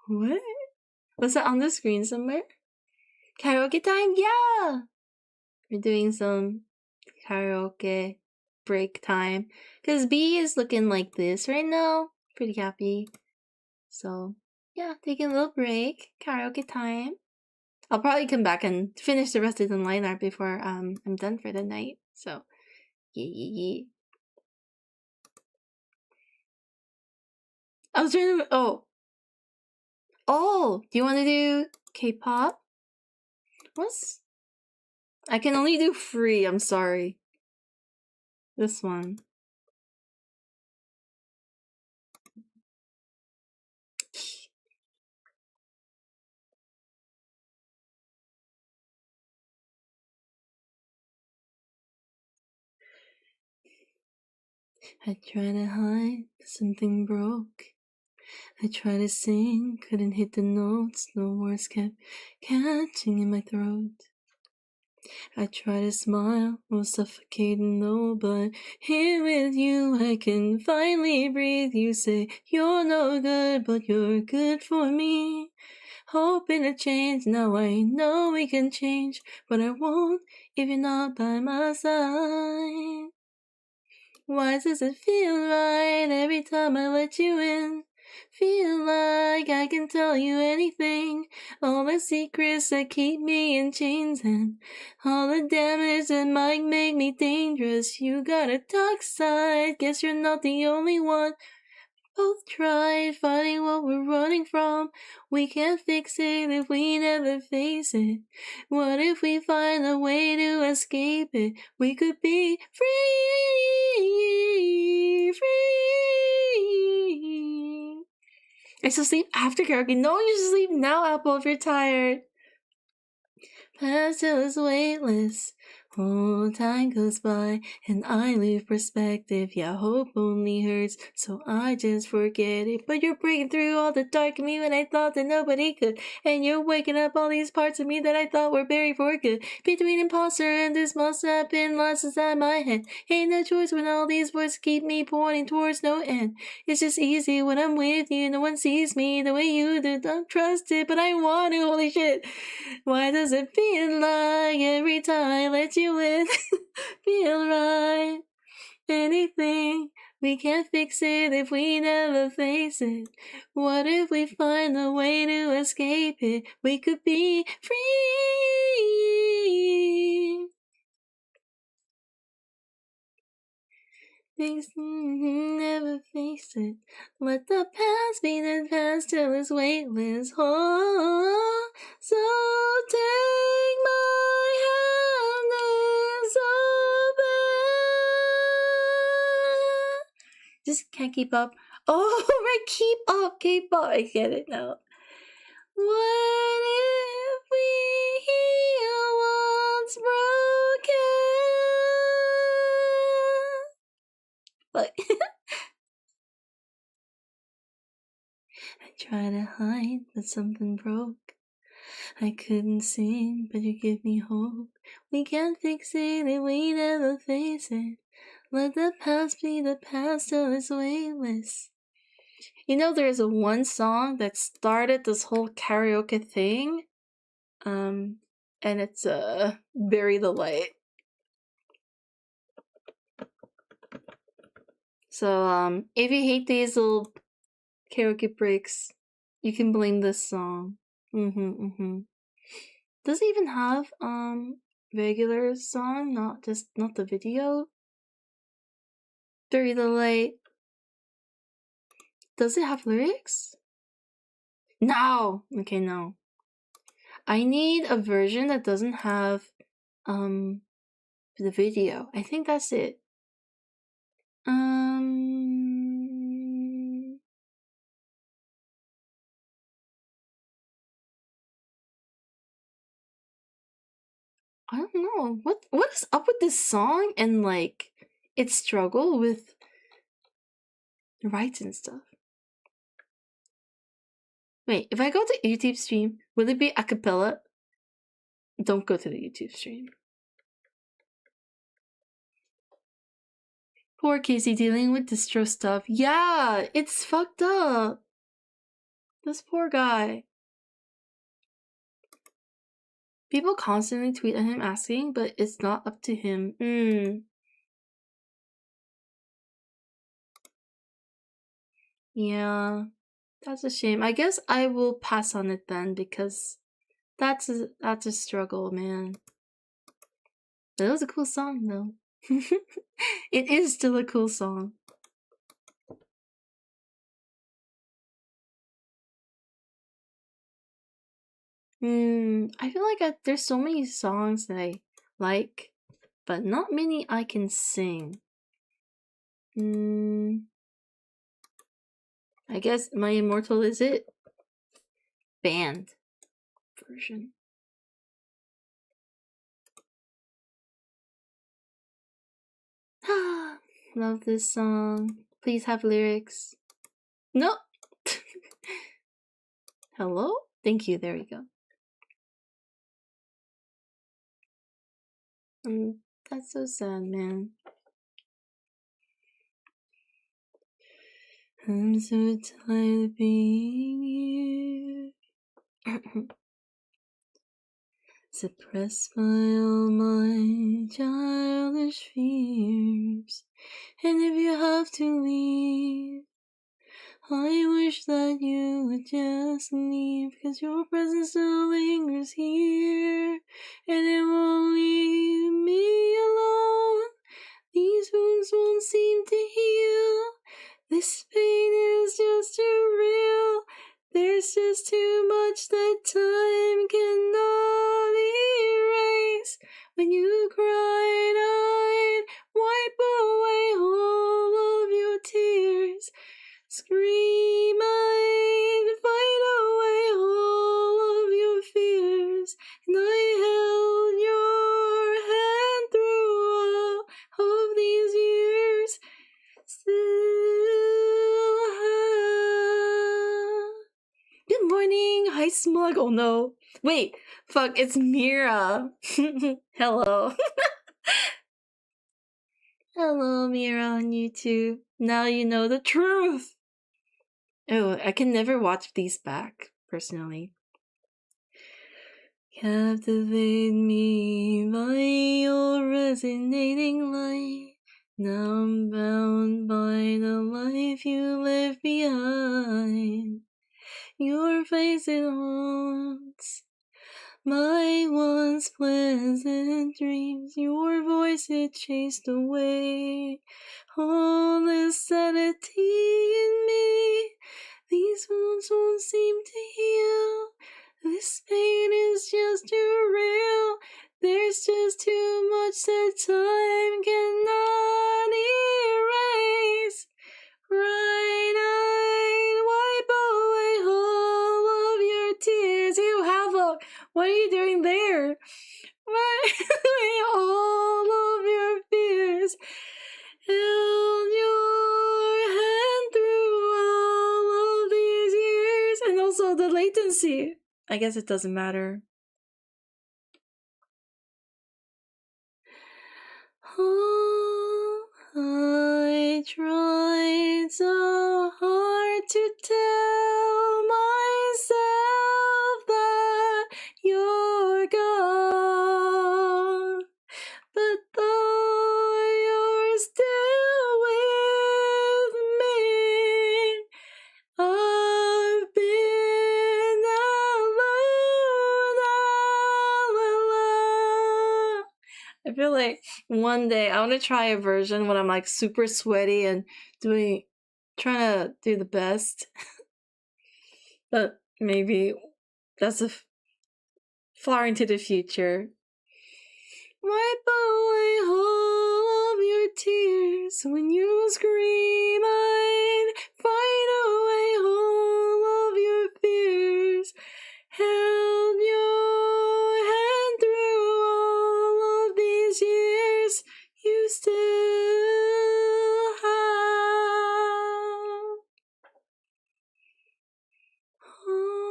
What? Was that on the screen somewhere? Karaoke time? Yeah! We're doing some karaoke break time. Because B is looking like this right now. Pretty happy. So, yeah, taking a little break. Karaoke time. I'll probably come back and finish the rest of the lineup before I'm done for the night. So, yeah. I was trying to... Oh! Do you want to do K-pop? What's... I can only do free, I'm sorry. This one. I try to hide, but something broke. I tried to sing, couldn't hit the notes. No words kept catching in my throat. I try to smile, was suffocating though, but here with you I can finally breathe. You say you're no good, but you're good for me. Hoping to change, now I know we can change, but I won't if you're not by my side. Why does it feel right every time I let you in? Feel like I can tell you anything. All the secrets that keep me in chains and all the damage that might make me dangerous. You got a dark side, guess you're not the only one. Both tried fighting what we're running from. We can't fix it if we never face it. What if we find a way to escape it? We could be free, free. I should sleep after karaoke. No, you should sleep now, Apple, if you're tired. Past till it's weightless. Whole time goes by and I lose perspective. Yeah, hope only hurts, so I just forget it. But you're breaking through all the dark in me when I thought that nobody could. And you're waking up all these parts of me that I thought were buried for good. Between imposter and this must have been lost inside my head. Ain't no choice when all these voices keep me pointing towards no end. It's just easy when I'm with you. No one sees me the way you do. Don't trust it, but I want to. Holy shit. Why does it feel like every time I let you in? Feel right. Anything. We can't fix it if we never face it. What if we find a way to escape it? We could be free. Things never face it. Let the past be the past till it's weightless. Oh, so take my hand, it's open. Just can't keep up. Oh, right, keep up, keep up. I get it now. What if we heal what's broken? But I try to hide, but something broke. I couldn't sing, but you give me hope. We can't fix it if we never face it. Let the past be the past till it's weightless. You know, there's a one song that started this whole karaoke thing. And it's Bury the Light. So if you hate these little karaoke breaks, you can blame this song. Does it even have regular song, not the video? Bury the Light. Does it have lyrics? No. Okay, no. I need a version that doesn't have the video. I think that's it. I don't know. What is up with this song and like its struggle with the rights and stuff? Wait, if I go to YouTube stream, will it be a cappella? Don't go to the YouTube stream. Poor Casey dealing with distro stuff. Yeah, it's fucked up. This poor guy. People constantly tweet at him asking, but it's not up to him. Yeah, that's a shame. I guess I will pass on it then because that's a struggle, man. That was a cool song though. It is still a cool song. I feel like there's so many songs that I like, but not many I can sing. I guess My Immortal is it. Band version. Love this song. Please have lyrics. No. Hello? Thank you. There we go. That's so sad, man. I'm so tired of being here. Suppressed by all my childish fears. And if you have to leave, I wish that you would just leave, 'cause your presence still lingers here, and it won't leave me alone. These wounds won't seem to heal. This pain is just too real. There's just too much that time cannot erase. When you cried, I'd wipe away all of your tears. Scream, I'd fight away all of your fears. And I held your hand through all of these years. Still have... Good morning, hi Smug. Oh no. Wait, fuck, it's Mira. Hello. Hello, Mira on YouTube. Now you know the truth. Oh, I can never watch these back, personally. Captivate me by your resonating light. Now I'm bound by the life you left behind. Your face it haunts my once pleasant dreams. Your voice it chased away all the sanity in me. These wounds won't seem to heal. This pain is just too real. There's just too much that time cannot erase. Right, I'd wipe away all of your tears. You Havoc, what are you doing there? Wipe away all of your fears. Held your hand through all of these years. And also the latency. I guess it doesn't matter. Oh, I tried so hard to tell myself that you're gone, but though you're still with me, I've been alone all along. I feel like one day I want to try a version when I'm like super sweaty and trying to do the best. But maybe that's far into the future. Wipe away all of your tears when you scream. I'd fight away all of your fears. Held your hand through all of these years. You still have hold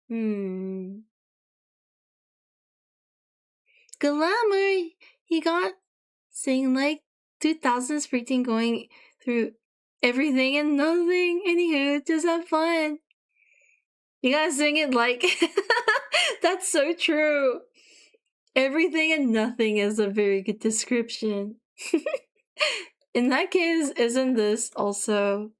me. Glamour, you got saying like 2000s freaking going through everything and nothing. Anywho, just have fun. You gotta sing it like that's so true. Everything and nothing is a very good description. In that case, isn't this also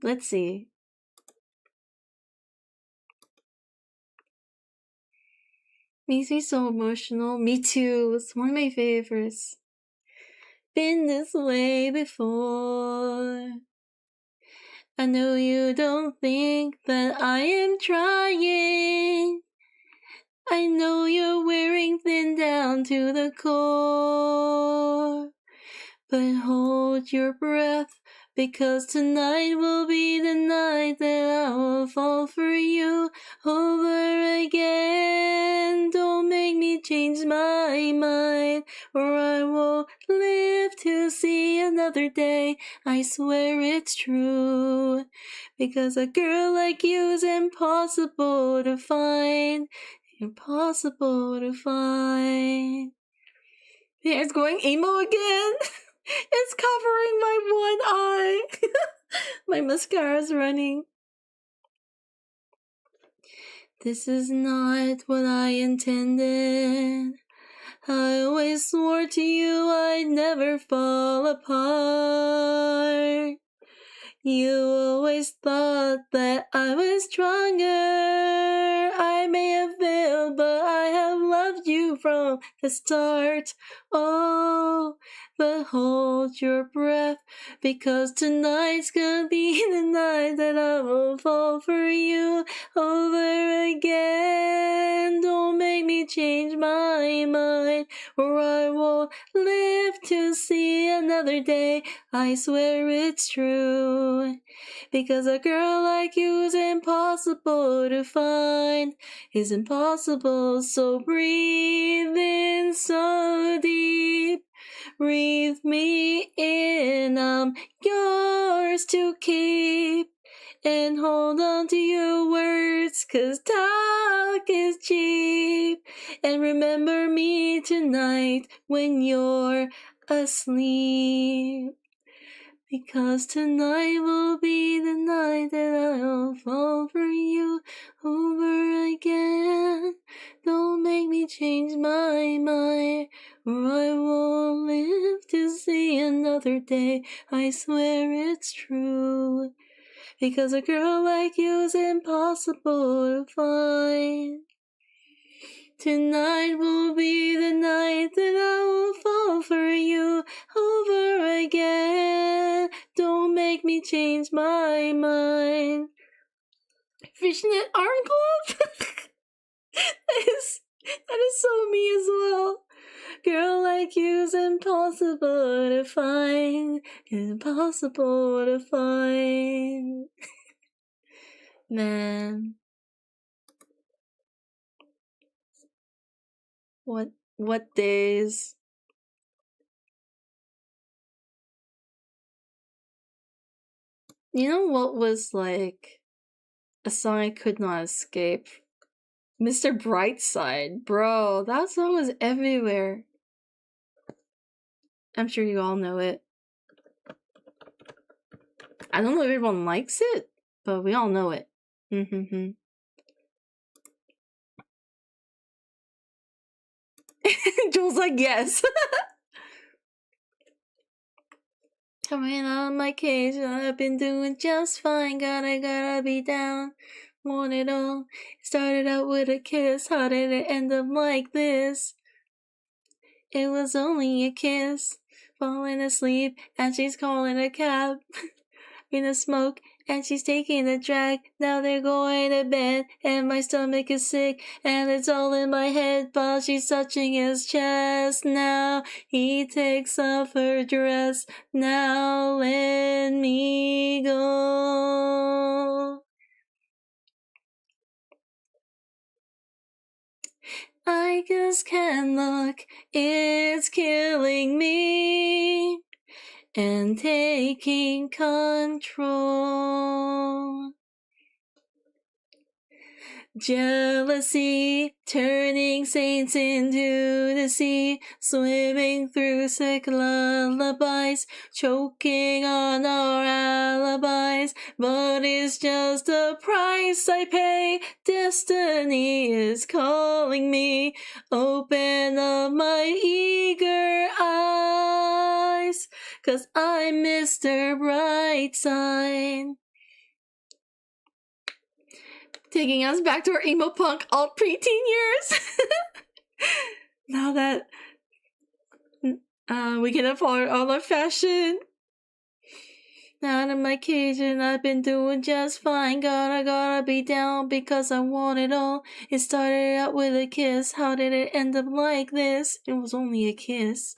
let's see. Makes me so emotional. Me too. It's one of my favorites. Been this way before. I know you don't think that I am trying. I know you're wearing thin down to the core, but hold your breath, because tonight will be the night that I will fall for you over again. Don't make me change my mind, or I won't live to see another day. I swear it's true, because a girl like you is impossible to find. Impossible to find. Yeah, it's going emo again. It's covering my one eye. My mascara's running. This is not what I intended. I always swore to you I'd never fall apart. You always thought that I was stronger. I may have failed, but I have loved you from the start. Oh, but hold your breath, because tonight's gonna be the night that I will fall for you over again. Don't make me change my mind, or I won't live to see another day. I swear it's true, because a girl like you is impossible to find, is impossible. So breathe in so deep, breathe me in, I'm yours to keep. And hold on to your words, 'cause talk is cheap. And remember me tonight when you're asleep, because tonight will be the night that I'll fall for you over again. Don't make me change my mind, or I won't live to see another day. I swear it's true, because a girl like you is impossible to find. Tonight will be the night that I will fall for you over again. Don't make me change my mind. Fishnet arm glove? that is so me as well. Girl like you's impossible to find. Impossible to find. Man. What days? You know what was like a song I could not escape? Mr. Brightside, bro, that song was everywhere. I'm sure you all know it. I don't know if everyone likes it, but we all know it. Joel's like, yes. Coming out of my cage, I've been doing just fine. Gotta be down. Want it all. Started out with a kiss. How did it end up like this? It was only a kiss. Falling asleep, and she's calling a cab. In the smoke, and she's taking a drag. Now they're going to bed, and my stomach is sick, and it's all in my head while she's touching his chest. Now he takes off her dress. Now let me go. I just can't look, it's killing me and taking control. Jealousy, turning saints into the sea, swimming through sick lullabies, choking on our alibis, but it's just a price I pay. Destiny is calling me, open up my eager eyes, 'cause I'm Mr. Brightside. Taking us back to our emo punk alt preteen years. Now that we can afford all our fashion. Out of my cage and I've been doing just fine. Gotta be down because I want it all. It started out with a kiss. How did it end up like this? It was only a kiss.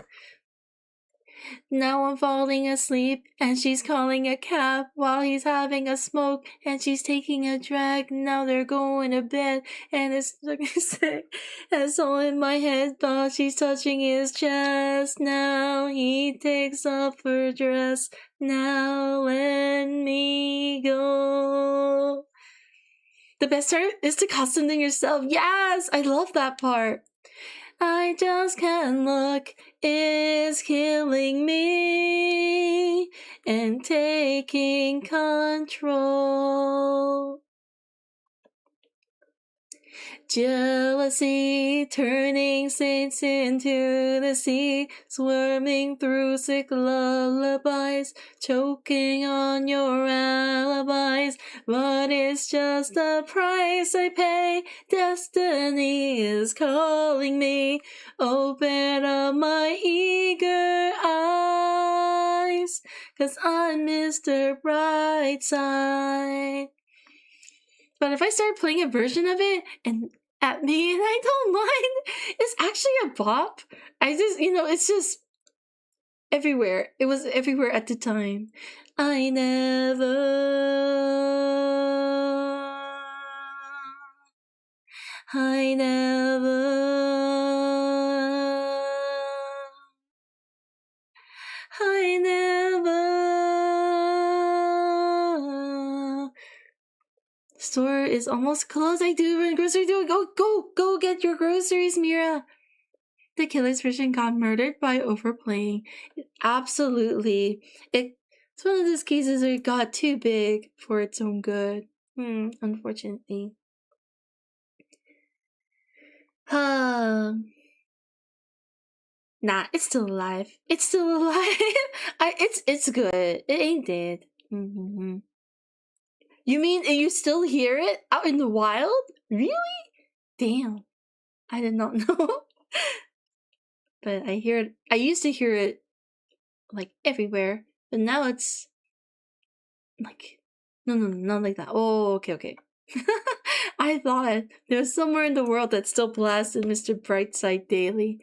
Now I'm falling asleep and she's calling a cab while he's having a smoke and she's taking a drag. Now they're going to bed and it's like I say, it's all in my head, but she's touching his chest. Now he takes off her dress. Now let me go. The best part is to call something yourself. Yes, I love that part. I just can't look, it's killing me and taking control. Jealousy turning saints into the sea, swarming through sick lullabies, choking on your alibis. But it's just the price I pay. Destiny is calling me. Open up my eager eyes, 'cause I'm Mr. Brightside. But if I start playing a version of it and at me and I don't mind, it's actually a bop. I just, it's just everywhere. It was everywhere at the time. I never Store is almost closed. I do run grocery. Go get your groceries, Mira. The killer's version got murdered by overplaying. Absolutely. It's one of those cases where it got too big for its own good. Unfortunately. Nah, it's still alive. It's good. It ain't dead. Mm-hmm. You mean you still hear it out in the wild? Really? Damn. I did not know. But I hear it. I used to hear it like everywhere, but now it's like no, not like that. Oh, okay. I thought there was somewhere in the world that still blasted Mr. Brightside daily,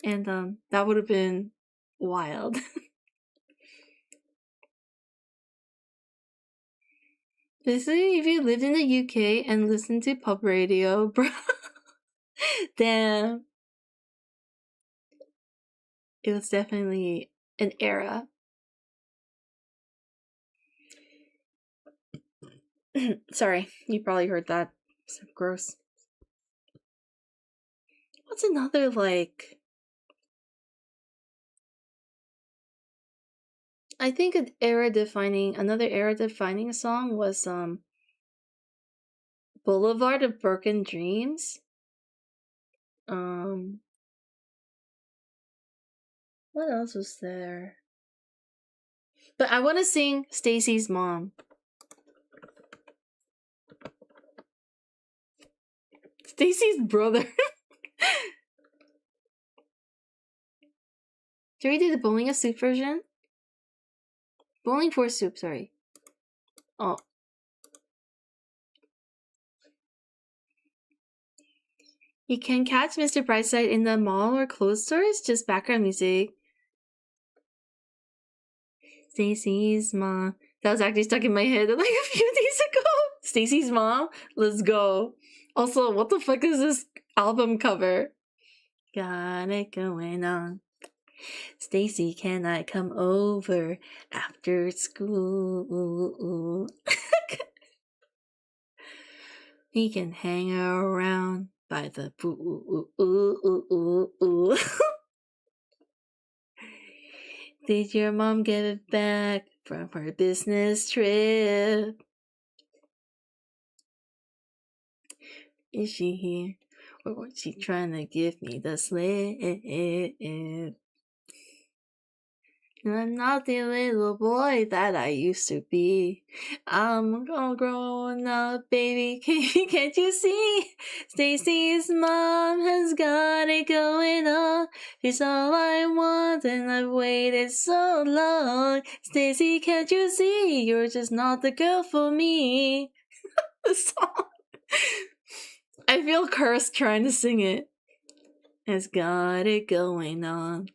and that would have been wild. Basically, if you lived in the UK and listened to pub radio, bro, damn, it was definitely an era. Sorry, you probably heard that. So gross. What's another I think another era defining song was Boulevard of Broken Dreams. What else was there? But I want to sing Stacy's Mom. Stacy's brother. Should we do the Bowling of Soup version? Bowling for Soup, sorry. Oh. You can catch Mr. Brightside in the mall or clothes stores, just background music. Stacy's Mom. That was actually stuck in my head like a few days ago. Stacy's Mom? Let's go. Also, what the fuck is this album cover? Got it going on. Stacy, can I come over after school? We can hang around by the pool. Did your mom get it back from her business trip? Is she here? Or was she trying to give me the slip? I'm not the little boy that I used to be. I'm all grown up, baby. Can't you see? Stacy's mom has got it going on. She's all I want, and I've waited so long. Stacy, can't you see? You're just not the girl for me. The song. I feel cursed trying to sing it. Has got it going on.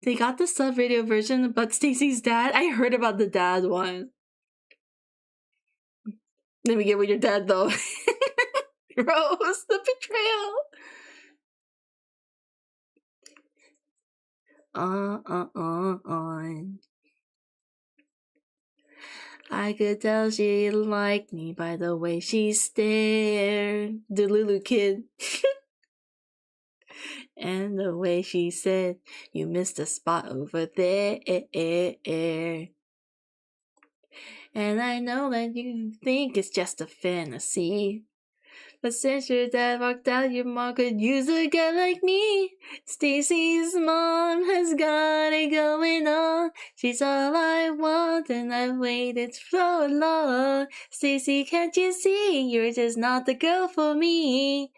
They got the sub radio version about Stacy's dad. I heard about the dad one. Let me get with your dad though. Rose, the betrayal. On. I could tell she liked me by the way she stared. The Lulu kid. And the way she said, you missed a spot over there. And I know that you think it's just a fantasy. But since your dad walked out, your mom could use a guy like me. Stacy's mom has got it going on. She's all I want, and I've waited so long. Stacy, can't you see? You're just not the girl for me.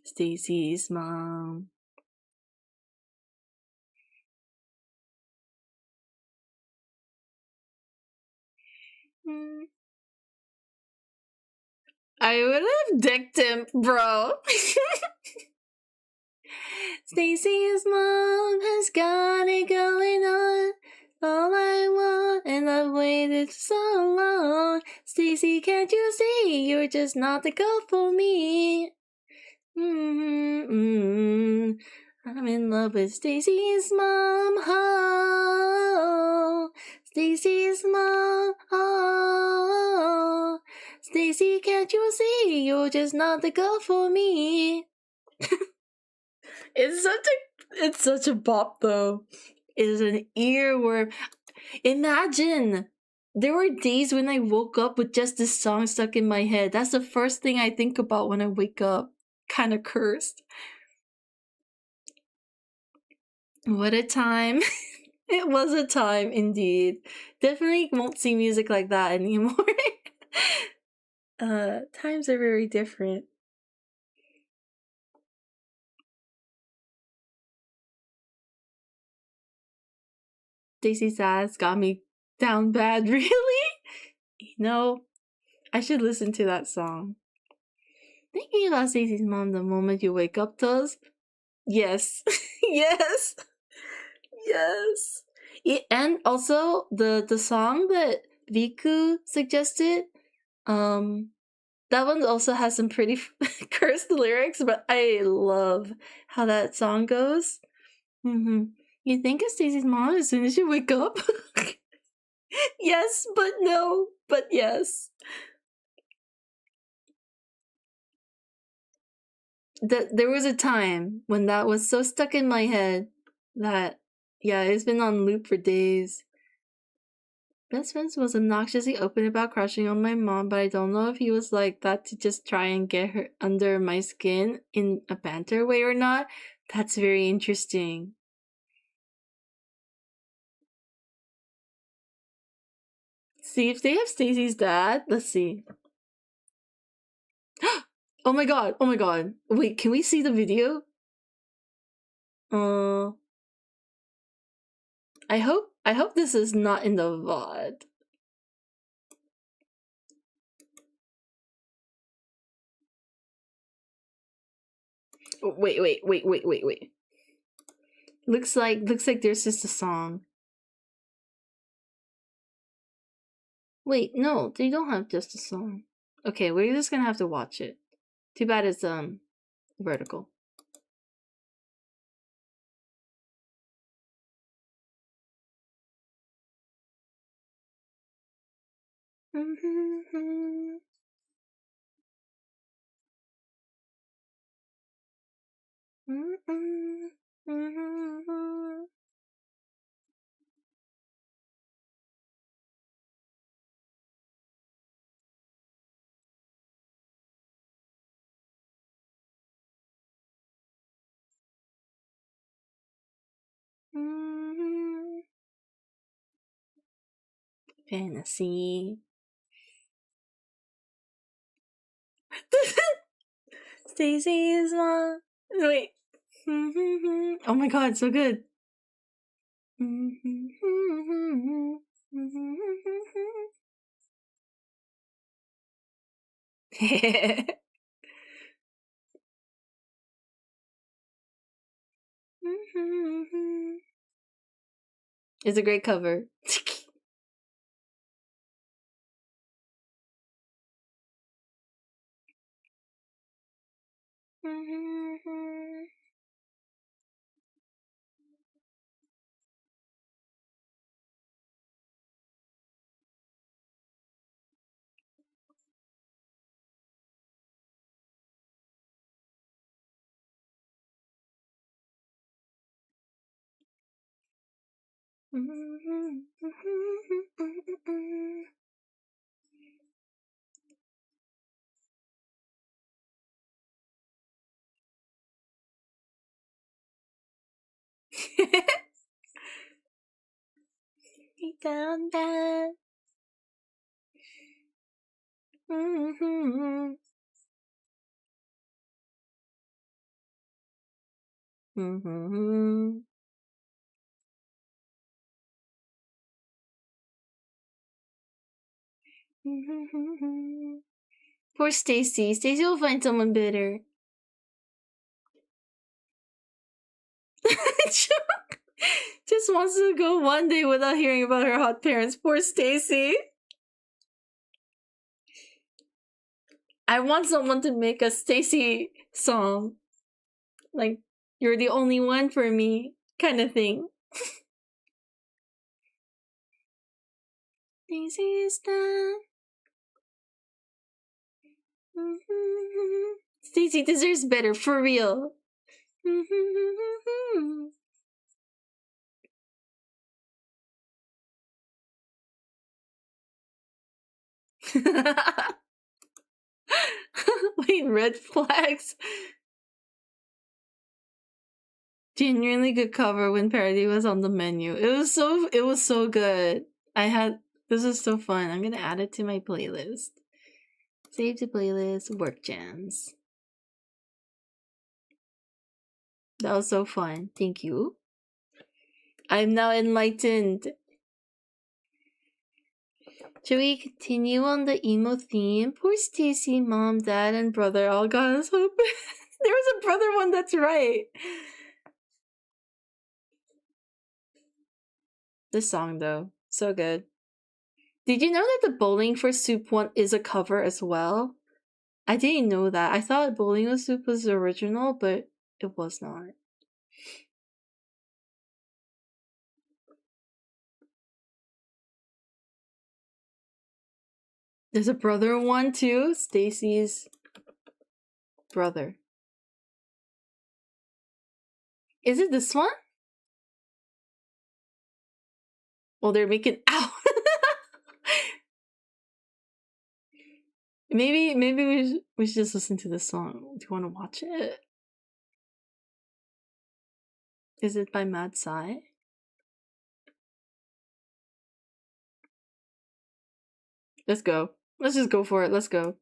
Stacy's mom. I would have dicked him, bro. Stacy's mom has got it going on. All I want, and I've waited so long. Stacy, can't you see? You're just not the girl for me. I'm in love with Stacy's mom. Oh, Stacy's mom. Oh, Stacy, can't you see? You're just not the girl for me. It's such a bop though. It is an earworm. Imagine there were days when I woke up with just this song stuck in my head. That's the first thing I think about when I wake up. Kind of cursed. What a time. It was a time indeed. Definitely won't see music like that anymore. Times are very different. Stacy's ass got me down bad, really? You know, I should listen to that song. Thinking about Stacy's mom the moment you wake up, Toes? Yes. Yes. Yes. And also the song that Viku suggested, that one also has some pretty cursed lyrics, but I love how that song goes. You think of Stacy's mom as soon as you wake up? Yes, but no, but yes. There was a time when that was so stuck in my head that, yeah, it's been on loop for days. Best friends was obnoxiously open about crushing on my mom, but I don't know if he was like that to just try and get her under my skin in a banter way or not. That's very interesting. See if they have Stacy's dad. Let's see. Oh my god! Oh my god! Wait, can we see the video? I hope this is not in the VOD. Wait. Looks like there's just a song. Wait, no, they don't have just a song. Okay, we're just gonna have to watch it. Too bad it's vertical. Fantasy. Stacy's mom. Wait. Oh my god, so good. It's a great cover. Down that. Poor Stacy. Stacy will find someone better. Just wants to go one day without hearing about her hot parents. Poor Stacy. I want someone to make a Stacy song. Like, you're the only one for me, kind of thing. Stacy's done. Stacy deserves better, for real. Wait, red flags. Genuinely good cover when parody was on the menu. It was so good. This was so fun. I'm gonna add it to my playlist. Save the playlist, work jams. That was so fun. Thank you. I'm now enlightened. Should we continue on the emo theme? Poor Stacy, mom, dad, and brother all got us so bad. There was a brother one, that's right. This song, though, so good. Did you know that the Bowling for Soup one is a cover as well? I didn't know that. I thought Bowling for Soup was the original, but it was not. There's a brother one too. Stacy's brother. Is it this one? Well, they're making out. maybe we should just listen to this song. Do you want to watch it? Is it by Mad Sai? Let's go. Let's just go for it. Let's go.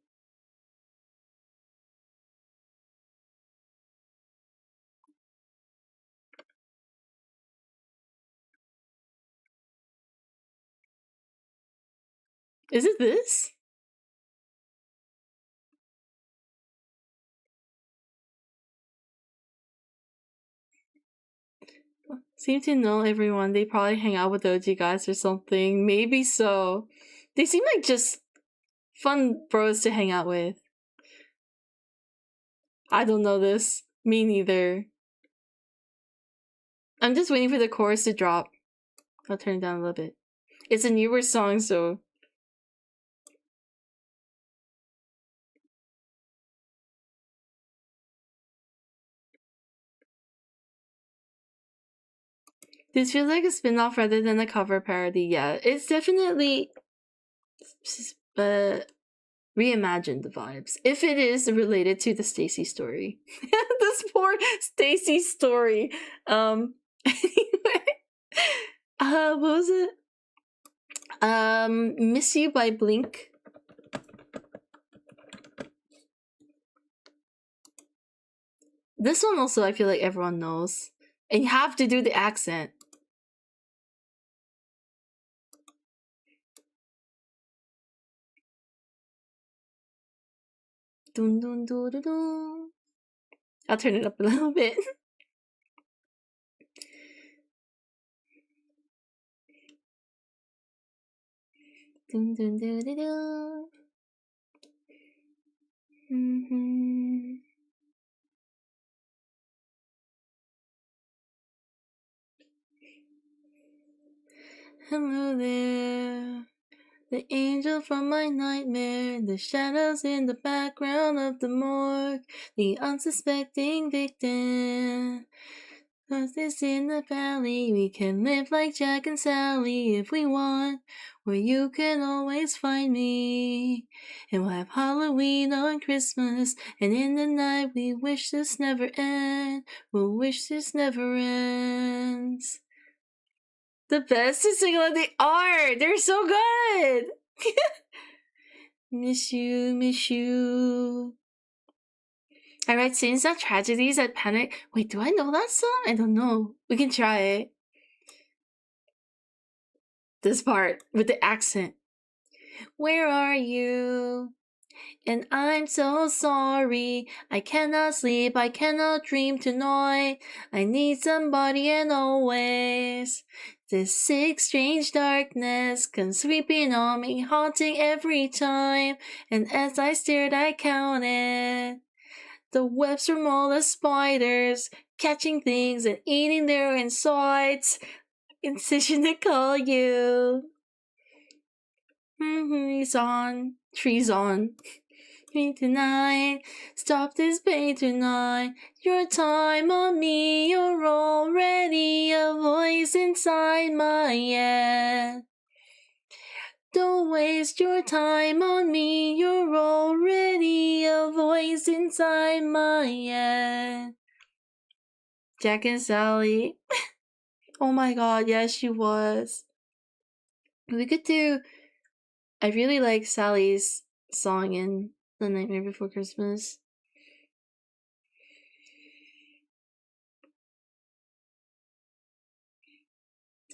Is it this? Seem to know everyone. They probably hang out with the OG guys or something. Maybe so. They seem like just fun bros to hang out with. I don't know this. Me neither. I'm just waiting for the chorus to drop. I'll turn it down a little bit. It's a newer song, so... This feels like a spin-off rather than a cover parody. Yeah, it's definitely reimagined the vibes. If it is related to the Stacy story. This poor Stacy story. Anyway. What was it? Miss You by Blink. This one also I feel like everyone knows. And you have to do the accent. Dun dun dun dun dun. I'll turn it up a little bit. Dun dun dun dun dun. Mm-hmm. Hello there, the angel from my nightmare, the shadows in the background of the morgue, the unsuspecting victim. Cause this in the valley, we can live like Jack and Sally if we want, where you can always find me. And we'll have Halloween on Christmas, and in the night we wish this never ends. We'll wish this never ends. The best is singing on the art. They're so good. Miss you, miss you. I write scenes of tragedies at panic. Wait, do I know that song? I don't know. We can try it. This part with the accent. Where are you? And I'm so sorry. I cannot sleep, I cannot dream tonight. I need somebody and always. This sick, strange darkness comes sweeping on me, haunting every time. And as I stared, I counted the webs from all the spiders, catching things and eating their insides. Incision to call you. He's on. Trees on. Me tonight. Stop this pain tonight. Your time on me. You're already a voice inside my head. Don't waste your time on me. You're already a voice inside my head. Jack and Sally. Oh my god, yes, she was. We could do. I really like Sally's song in The Nightmare Before Christmas.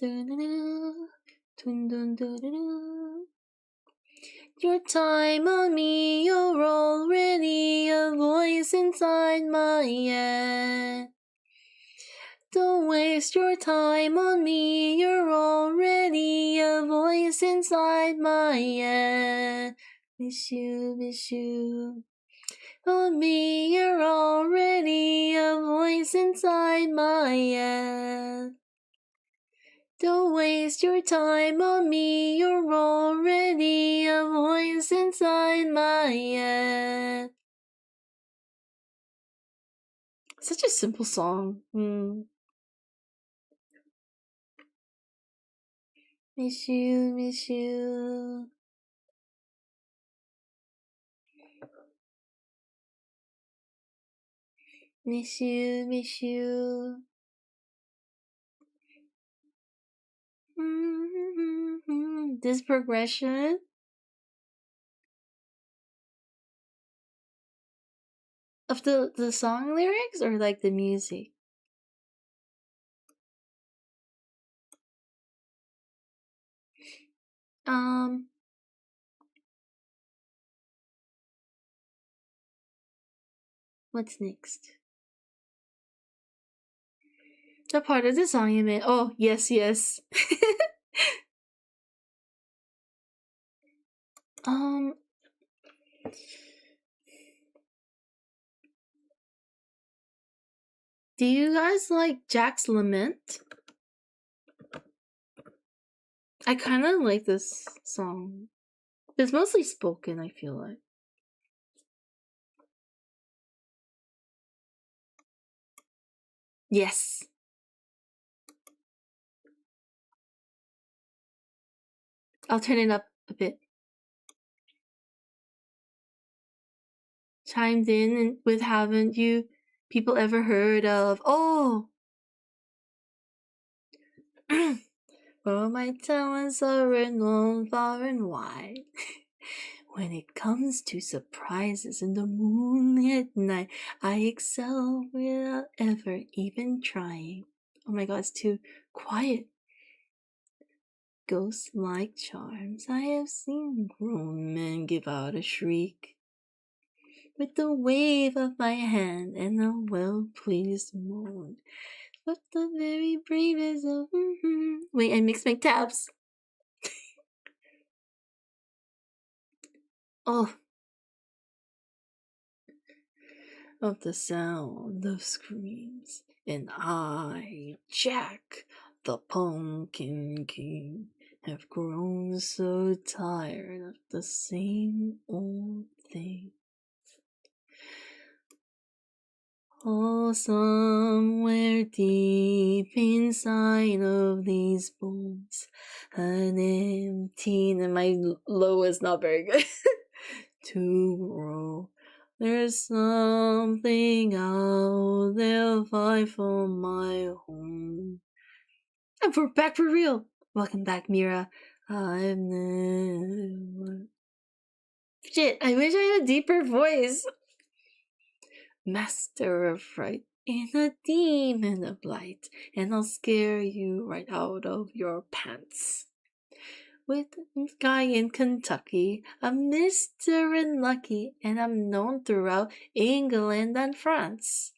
Your time on me, you're already a voice inside my head. Don't waste your time on me, you're already a voice inside my head. Miss you, miss you. On me, you're already a voice inside my head. Don't waste your time on me, you're already a voice inside my head. Such a simple song. Miss you, miss you. Miss you, miss you. This progression. Of the song lyrics or like the music? What's next? The part of the song you meant. Oh, yes, yes. Do you guys like Jack's Lament? I kind of like this song. It's mostly spoken, I feel like. Yes. I'll turn it up a bit. Chimed in with haven't you people ever heard of? Oh! all my talents are renowned far and wide. When it comes to surprises in the moonlit night, I excel without ever even trying. Oh my god, it's too quiet. Ghost-like charms I have seen grown men give out a shriek. With the wave of my hand and a well-pleased moan. But the very bravest of Wait, I mixed my tabs. Oh. Of the sound of screams. And I, Jack, the Pumpkin King, have grown so tired of the same old thing. Oh, somewhere deep inside of these bones, an empty, and my low is not very good, to grow. There's something out there fight for my home. And we're back for real. Welcome back, Mira. I've never... Shit, I wish I had a deeper voice. Master of fright in a demon of light, and I'll scare you right out of your pants. With a guy in Kentucky, a Mr. Unlucky, and I'm known throughout England and France.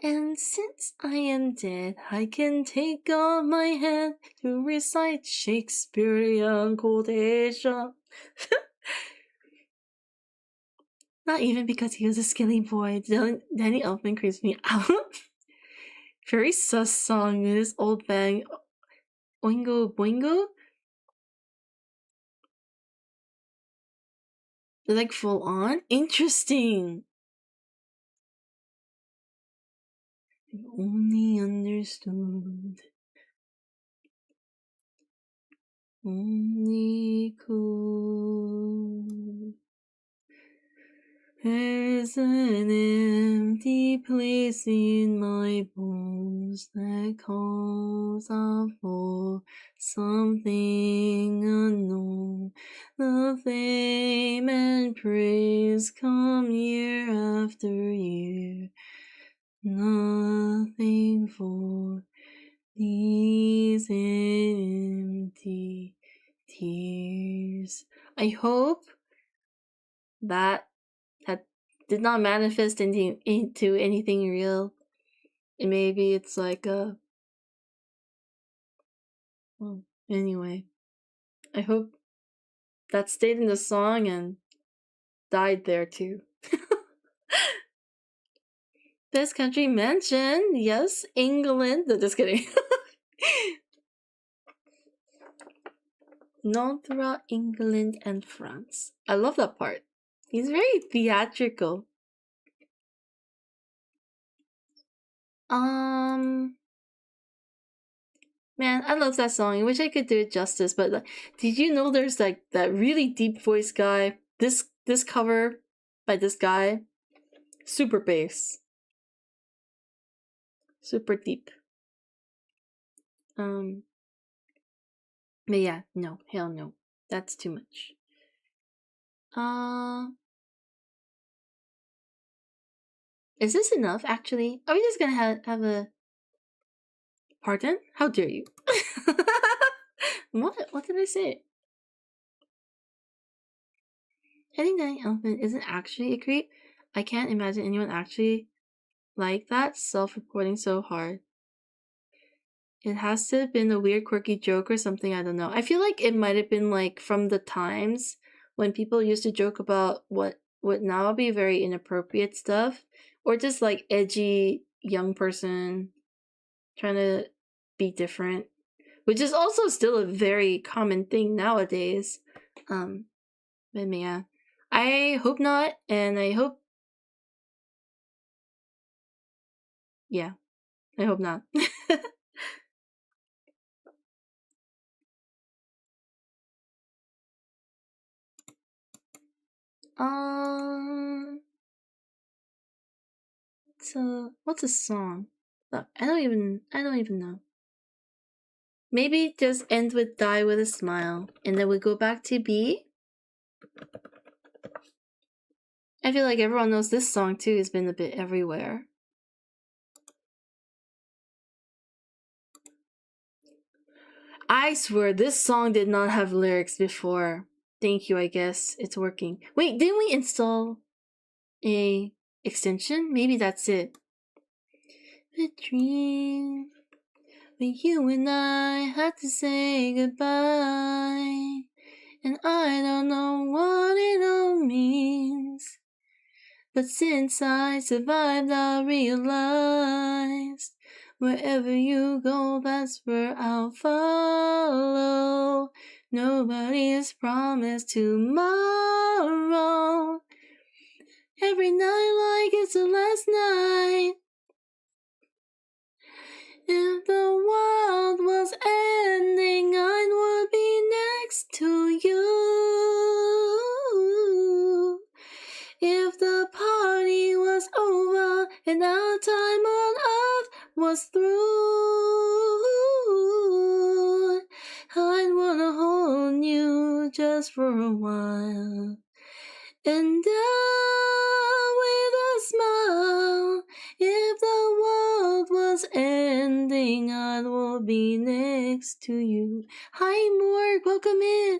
And since I am dead, I can take off my head to recite Shakespearean quotation. Not even because he was a skinny boy. Danny Elfman creeps me out. Very sus song with this old bang. Oingo Boingo? They're like full on? Interesting! If only understood. Only could. There's an empty place in my bones that calls out for something unknown. The fame and praise come year after year. Nothing for these empty tears. I hope that did not manifest into anything real. And maybe it's like a... Well, anyway. I hope that stayed in the song and died there too. Best country mentioned, yes, England. No, just kidding. Known throughout England and France. I love that part. He's very theatrical. Man, I love that song. I wish I could do it justice, but like, did you know there's like that really deep voice guy? This cover by this guy, super bass, super deep. But yeah, no, hell no, that's too much. Is this enough? Actually, are we just gonna have a... Pardon? How dare you? What did I say? I think Danny Elfman isn't actually a creep. I can't imagine anyone actually like that, self-reporting so hard. It has to have been a weird, quirky joke or something, I don't know. I feel like it might have been like from the times when people used to joke about what would now be very inappropriate stuff, or just like edgy young person trying to be different, which is also still a very common thing nowadays. But yeah, I hope not, and I hope... Yeah, I hope not. So what's a song? I don't even know. Maybe just end with die with a smile. And then we go back to B. I feel like everyone knows this song too. It's been a bit everywhere. I swear, this song did not have lyrics before. Thank you, I guess. It's working. Wait, didn't we install a extension? Maybe that's it. A dream when you and I had to say goodbye. And I don't know what it all means. But since I survived, I realized wherever you go, that's where I'll follow. Nobody is promised tomorrow. Every night like it's the last night. If the world was ending, I would be next to you. If the party was over and our time on earth was through, I'd wanna hold you just for a while. And die with a smile. If the world was ending, I will be next to you. Hi, Morg, welcome in.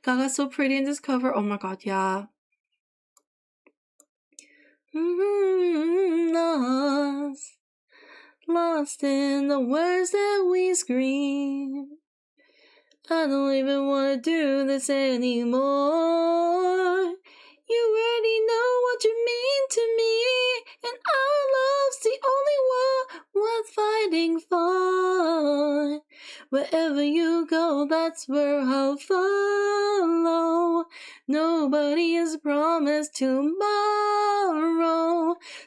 Gaga's so pretty in this cover. Oh my god, yeah. Lost in the words that we scream. I don't even want to do this anymore. You already know what you mean to me, and our love's the only one worth fighting for. Wherever you go, that's where I'll follow. Nobody is promised tomorrow,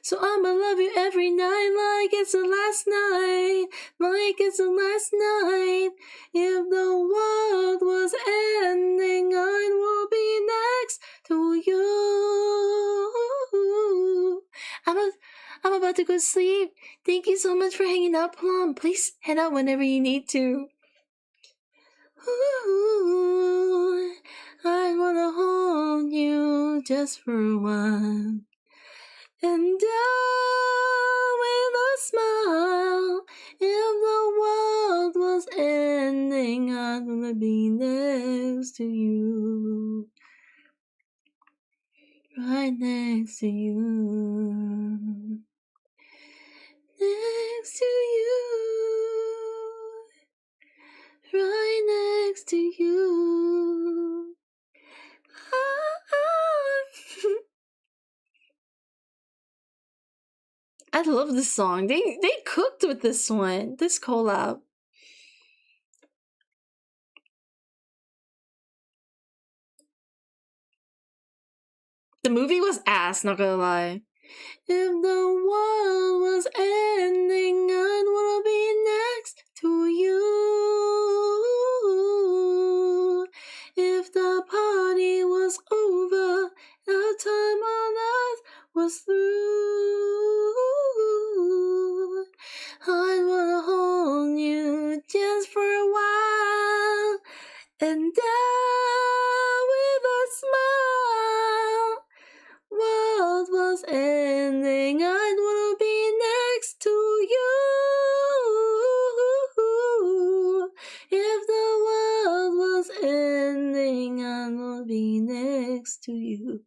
so I'ma love you every night like it's the last night, like it's the last night. If the world was ending, I will be next to you. I'm about to go sleep. Thank you so much for hanging out, Plum. Please head out whenever you need to. Ooh, I wanna hold you just for a while. And die with a smile. If the world was ending, I wanna be next to you. Right next to you. Next to you. Right next to you. I love this song. They cooked with this one. This collab. The movie was ass, not gonna lie. If the world was ending, I'd wanna be next to you. If the party was over, our time on earth was through, I'd wanna hold you just for a while and die with a smile. World was ending, I'd wanna be next to you. If the world was ending, I will be next to you.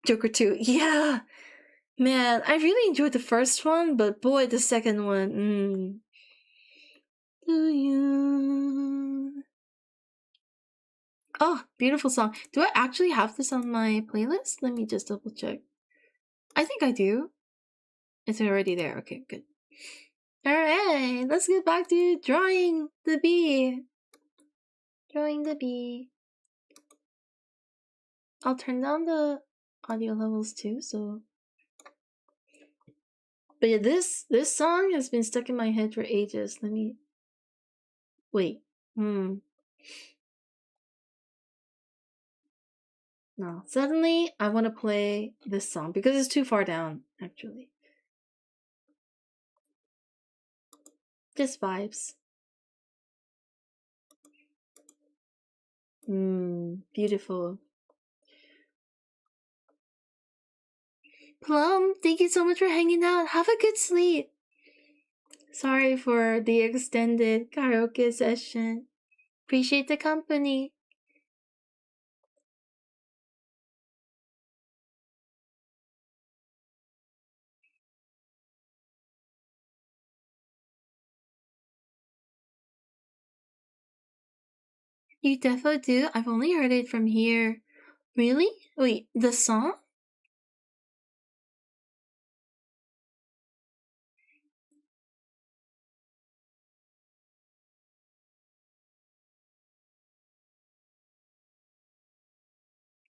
Joker 2, yeah! Man, I really enjoyed the first one, but boy, the second one, Do you... Oh, beautiful song. Do I actually have this on my playlist? Let me just double check. I think I do. It's already there. Okay, good. Alright, let's get back to drawing the bee. Drawing the bee. I'll turn down the audio levels too, so... But yeah, this song has been stuck in my head for ages. Let me... Wait. No, suddenly I want to play this song because it's too far down, actually. Just vibes. Beautiful. Plum, thank you so much for hanging out. Have a good sleep. Sorry for the extended karaoke session. Appreciate the company. You definitely do? I've only heard it from here. Really? Wait, the song?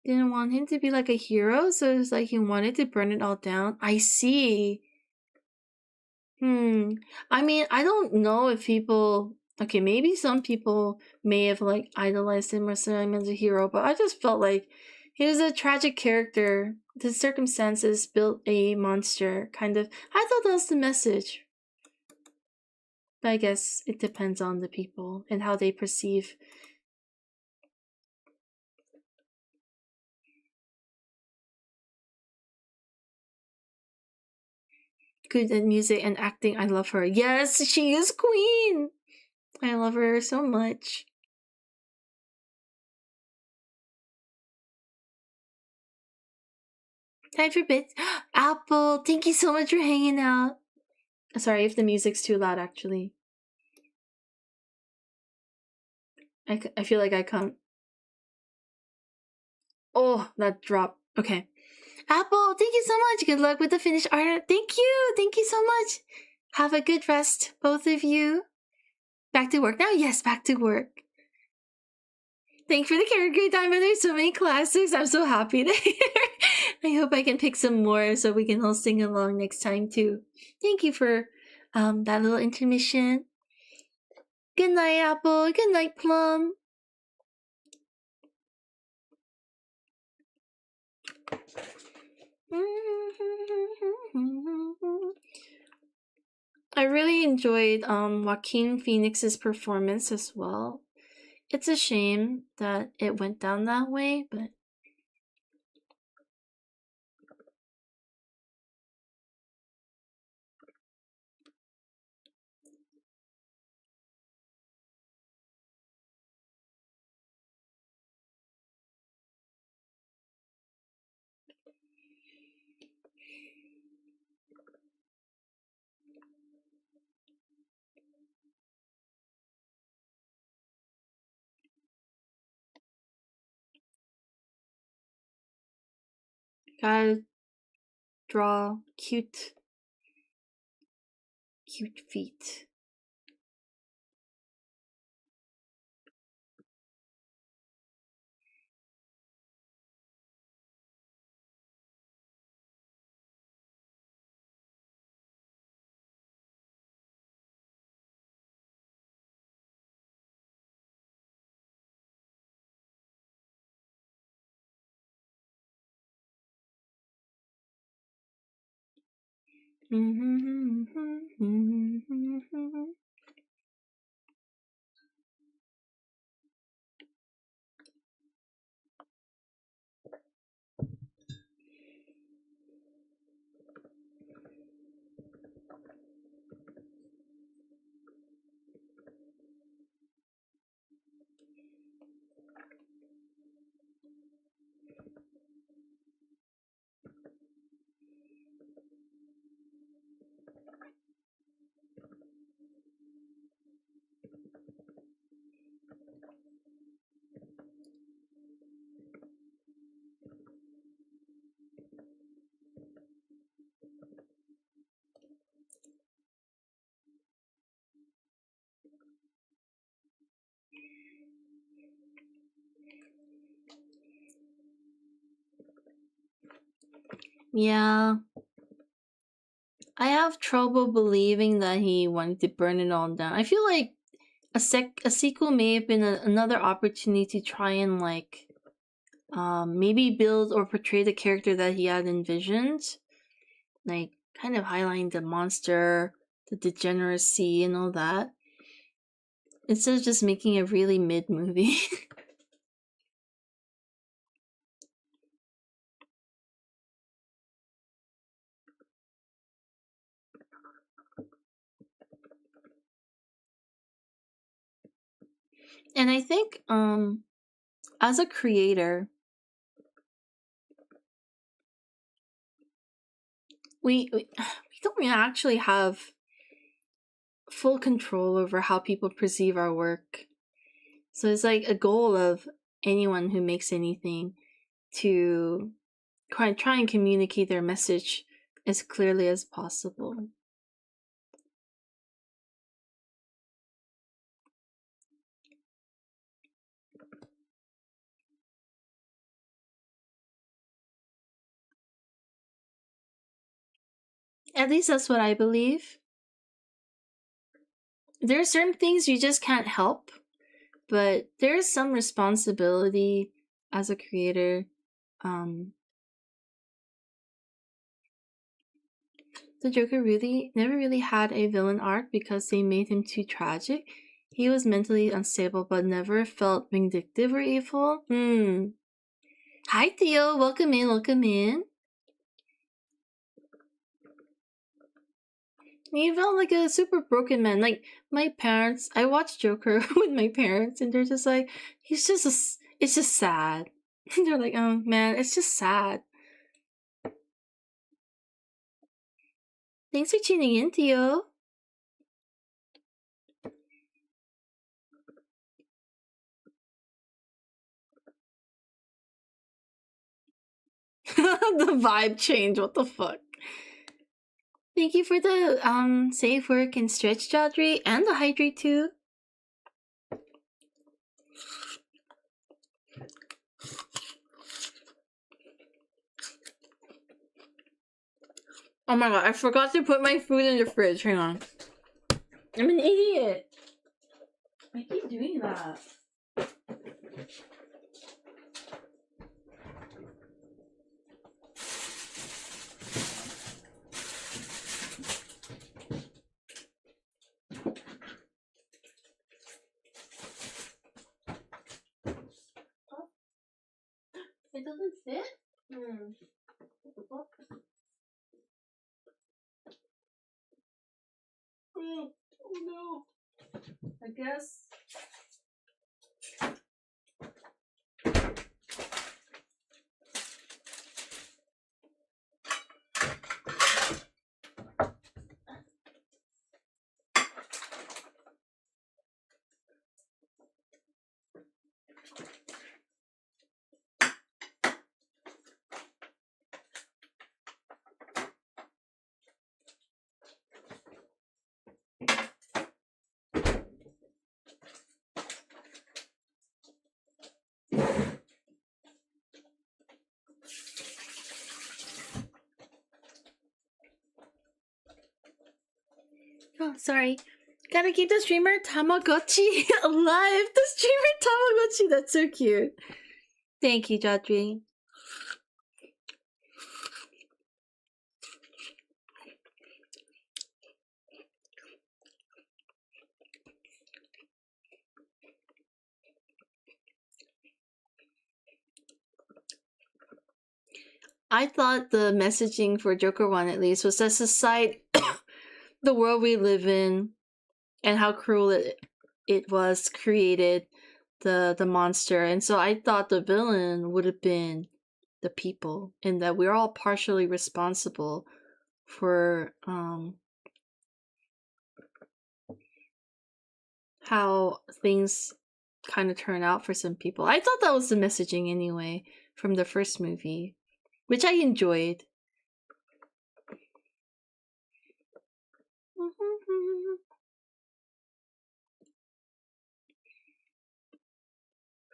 Didn't want him to be like a hero, so it's like he wanted to burn it all down. I see. I mean, I don't know if people... Okay, maybe some people may have like idolized him or seen him as a hero, but I just felt like he was a tragic character. The circumstances built a monster, kind of. I thought that was the message. But I guess it depends on the people and how they perceive. Good at music and acting. I love her. Yes, she is queen. I love her so much. Time for bits. Apple, thank you so much for hanging out. Sorry if the music's too loud, actually. I feel like I can't. Oh, that drop. Okay. Apple, thank you so much. Good luck with the finished art. Thank you. Thank you so much. Have a good rest, both of you. Back to work now? Yes, back to work. Thanks for the character time, and there's so many classics. I'm so happy to hear. I hope I can pick some more so we can all sing along next time too. Thank you for that little intermission. Good night, Apple. Good night, Plum. I really enjoyed Joaquin Phoenix's performance as well. It's a shame that it went down that way, but gotta draw cute feet. Yeah. I have trouble believing that he wanted to burn it all down. I feel like a sequel may have been another opportunity to try and like maybe build or portray the character that he had envisioned, like kind of highlighting the monster, the degeneracy, and all that, instead of just making a really mid movie. And I think as a creator, we don't really actually have full control over how people perceive our work. So it's like a goal of anyone who makes anything to try and communicate their message as clearly as possible. At least that's what I believe. There are certain things you just can't help, but there is some responsibility as a creator. The Joker never really had a villain arc because they made him too tragic. He was mentally unstable but never felt vindictive or evil. Hi Theo, welcome in. He felt like a super broken man. Like my parents, I watched Joker with my parents, and they're just like, it's just sad. They're like, oh man, it's just sad. Thanks for tuning in, Theo. The vibe change. What the fuck? Thank you for the safe work and stretch, Jodri, and the hydrate too. Oh my god, I forgot to put my food in the fridge. Hang on. I'm an idiot. I keep doing that. It doesn't fit? What the fuck? Oh no. I guess. Oh, sorry. Gotta keep the streamer Tamagotchi alive. The streamer Tamagotchi. That's so cute. Thank you, Jodri. I thought the messaging for Joker 1 at least was that society, the world we live in, and how cruel it was created the monster. And so I thought the villain would have been the people, and that we're all partially responsible for how things kind of turn out for some people. I thought that was the messaging anyway from the first movie, which I enjoyed.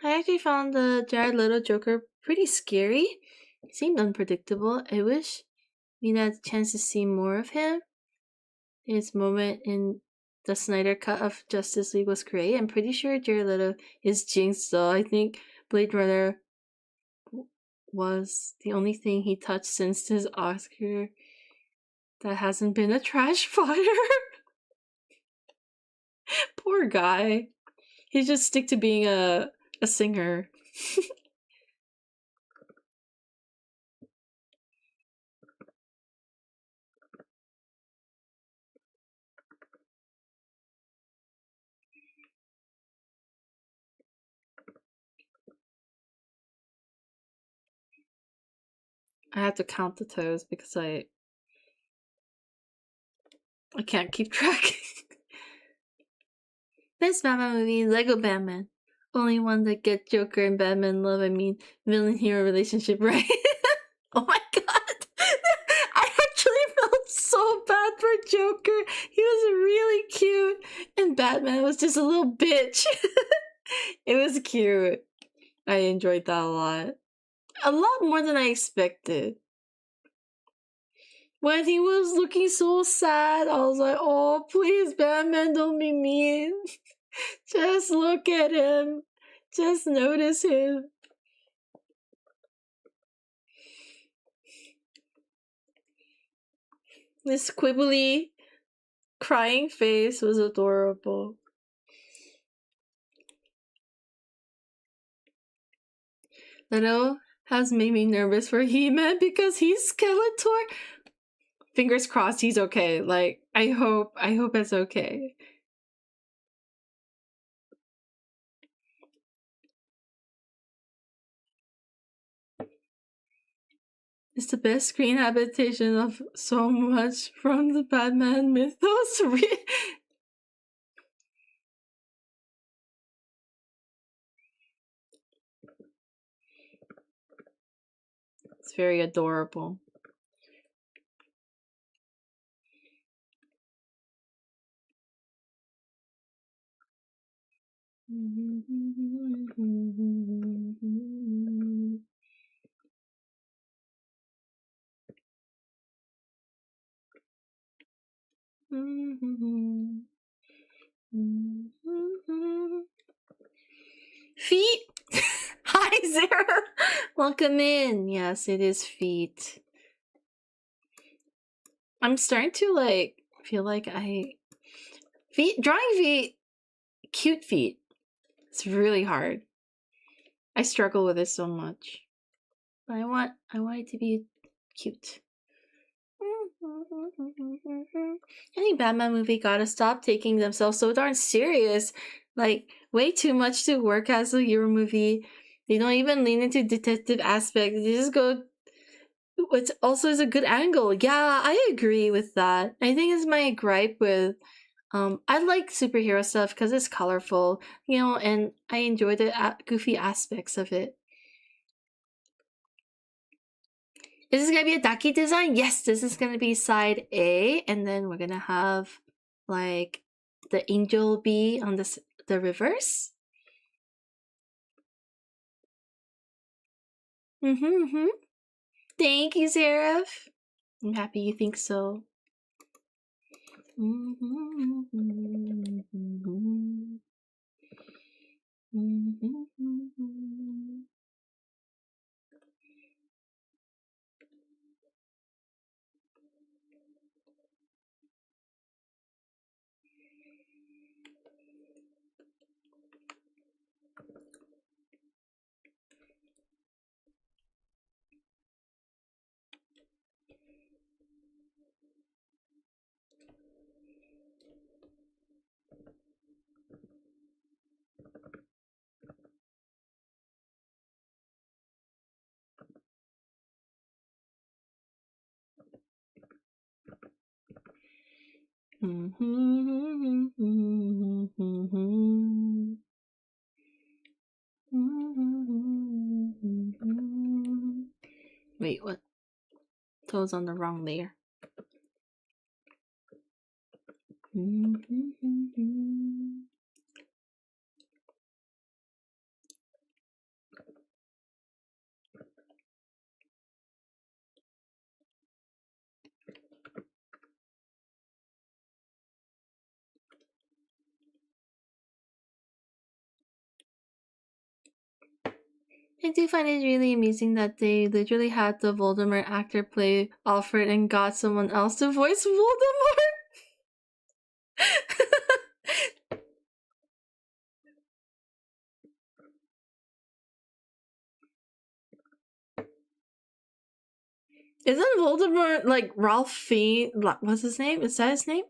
I actually found the Jared Leto Joker pretty scary. He seemed unpredictable. I wish we had a chance to see more of him. His moment in the Snyder cut of Justice League was great. I'm pretty sure Jared Leto is jinxed though. I think Blade Runner was the only thing he touched since his Oscar that hasn't been a trash fire. Poor guy. He just stick to being a singer. I have to count the toes because I can't keep track. Best Batman movie, Lego Batman. Only one that gets Joker and Batman love. I mean, villain hero relationship, right? Oh my god! I actually felt so bad for Joker. He was really cute, and Batman was just a little bitch. It was cute. I enjoyed that a lot more than I expected. When he was looking so sad, I was like, oh, please, Batman, don't be mean. Just look at him. Just notice him. This quibbly, crying face was adorable. Leto has made me nervous for He-Man because he's Skeletor. Fingers crossed he's okay. Like, I hope it's okay. It's the best screen adaptation of so much from the Batman mythos. It's very adorable. Feet! Hi, Zara! Welcome in. Yes, it is feet. I'm starting to, feel like drawing feet, cute feet. It's really hard. I struggle with it so much. But I want it to be cute. Any Batman movie gotta stop taking themselves so darn serious. Like, way too much to work as a hero movie. They don't even lean into detective aspects. They just go, which also is a good angle. Yeah, I agree with that. I think it's my gripe with I like superhero stuff because it's colorful, and I enjoy the goofy aspects of it. Is this gonna be a Daki design? Yes, this is gonna be side A, and then we're gonna have like the angel bee on the reverse. Thank you, Seraph. I'm happy you think so. Wait, what? Toes on the wrong layer. I do find it really amusing that they literally had the Voldemort actor play Alfred and got someone else to voice Voldemort. Isn't Voldemort like Ralph Fiennes? What's his name? Is that his name?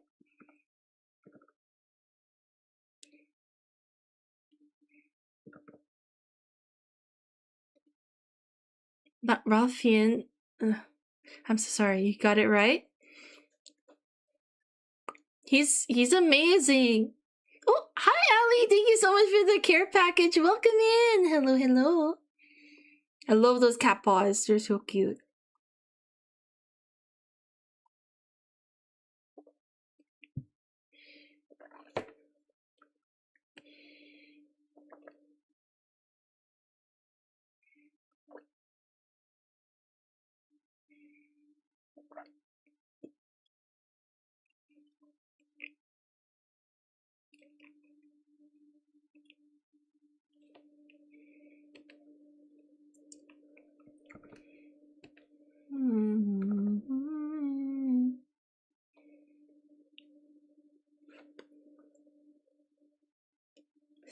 Not Ralph Fiennes. I'm so sorry. You got it right? He's amazing. Oh, hi, Allie. Thank you so much for the care package. Welcome in. Hello, hello. I love those cat paws. They're so cute.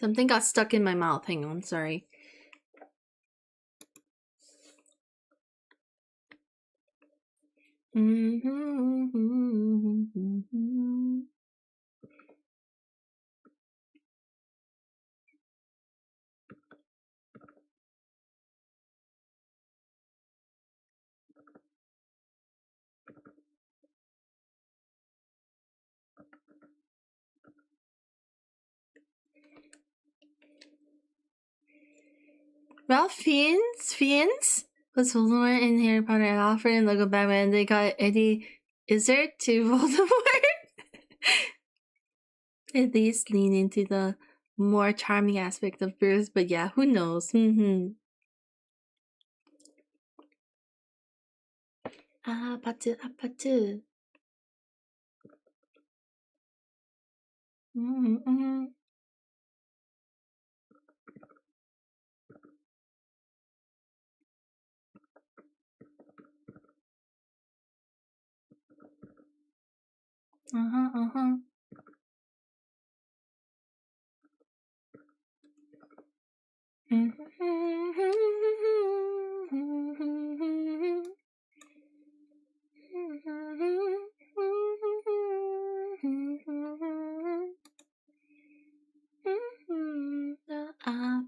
Something got stuck in my mouth. Hang on, sorry. Well, Fiends was Voldemort in Harry Potter and Alfred and Lego Batman. They got Eddie Izzard to Voldemort. At least lean into the more charming aspect of Bruce, but yeah, who knows?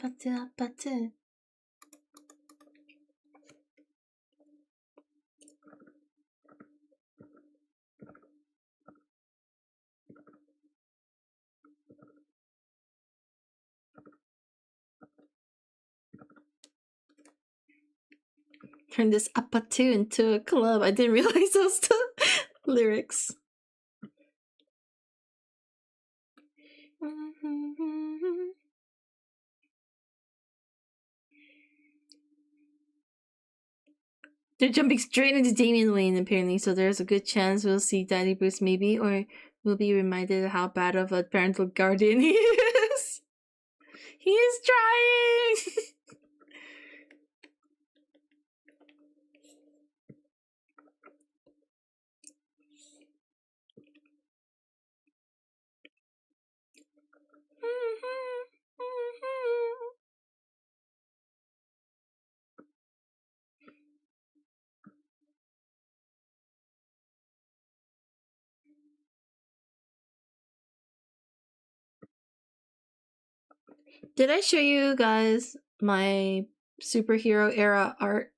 아파트. 아파트. Turn this apatu into a club. I didn't realize those two lyrics. They're jumping straight into Damian Wayne, apparently, so there's a good chance we'll see Daddy Bruce maybe, or we'll be reminded of how bad of a parental guardian he is. He is trying! Did I show you guys my superhero era art?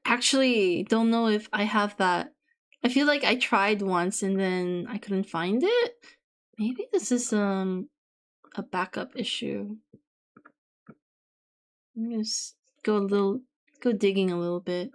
Actually, don't know if I have that. I feel like I tried once and then I couldn't find it. Maybe this is a backup issue. I'm gonna go digging a little bit.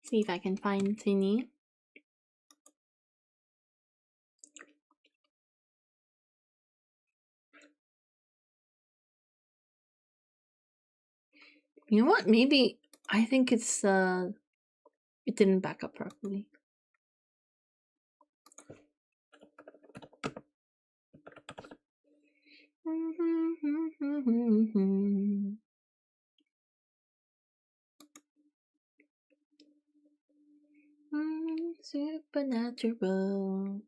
See if I can find thingy. You know what? Maybe I think it's it didn't back up properly. Supernatural.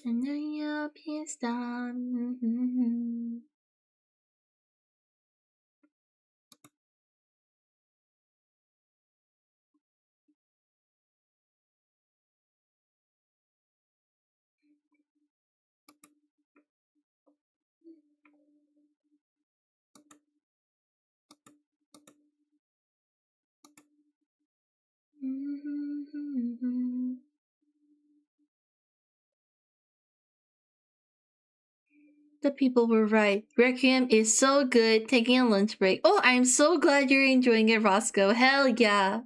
And then your piece done. The people were right. Requiem is so good. Taking a lunch break. Oh, I'm so glad you're enjoying it, Roscoe. Hell yeah.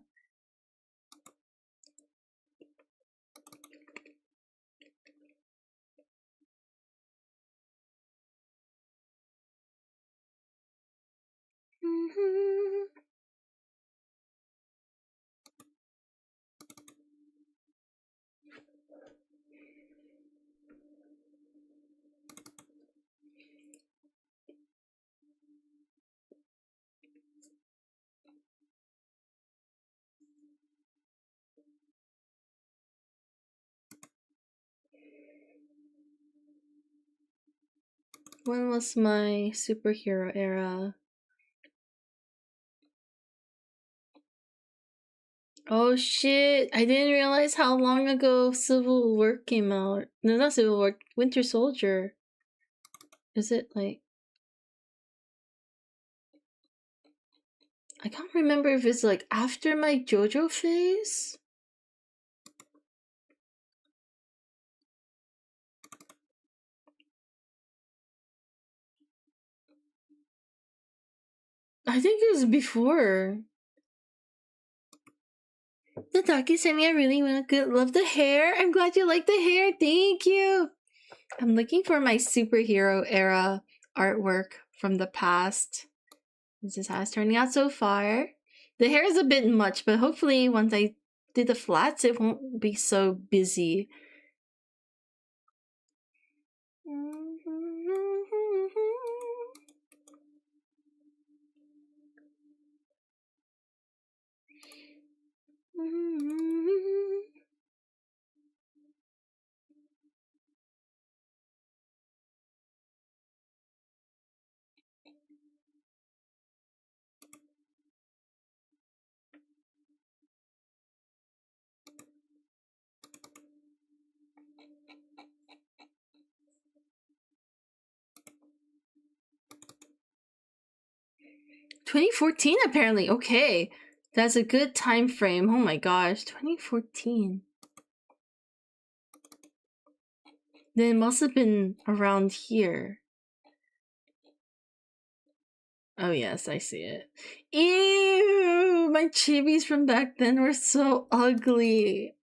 When was my superhero era? Oh shit, I didn't realize how long ago Civil War came out. No, not Civil War, Winter Soldier. Is it like... I can't remember if it's like after my JoJo phase? I think it was before. The doc is sending I really good. Love the hair. I'm glad you like the hair. Thank you. I'm looking for my superhero era artwork from the past. This is how it's turning out so far. The hair is a bit much, but hopefully once I do the flats, it won't be so busy. $2014 apparently. Okay. That's a good time frame. Oh my gosh. 2014. Then it must have been around here. Oh yes, I see it. Ew! My chibis from back then were so ugly.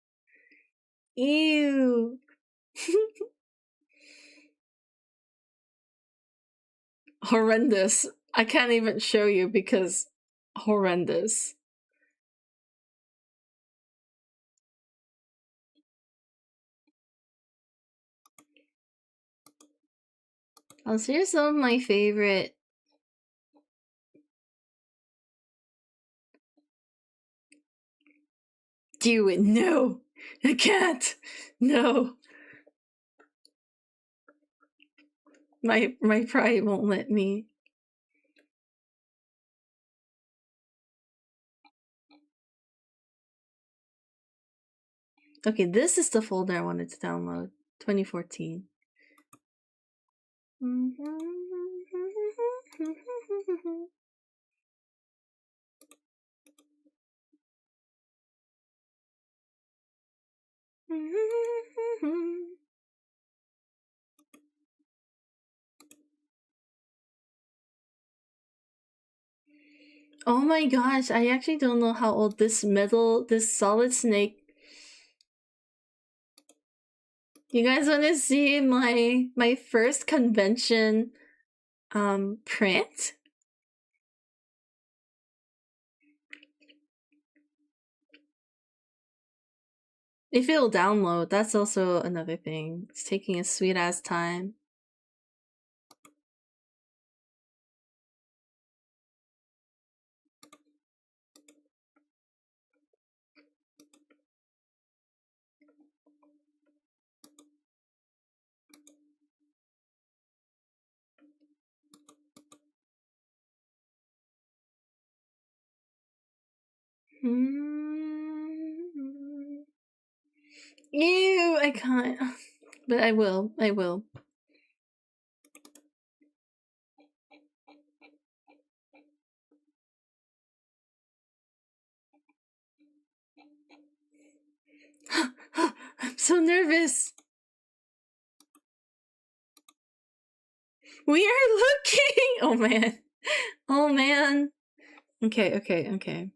Ew. Horrendous. I can't even show you because horrendous. I'll share some of my favorite. Do it. No. I can't. No. My pride won't let me. Okay, this is the folder I wanted to download. 2014. Oh my gosh, I actually don't know how old this solid snake. You guys want to see my first convention print? If it'll download, that's also another thing. It's taking a sweet ass time. Ew, I can't. But I will. I will. I'm so nervous. We are looking. Oh man. Oh man. Okay, okay, okay.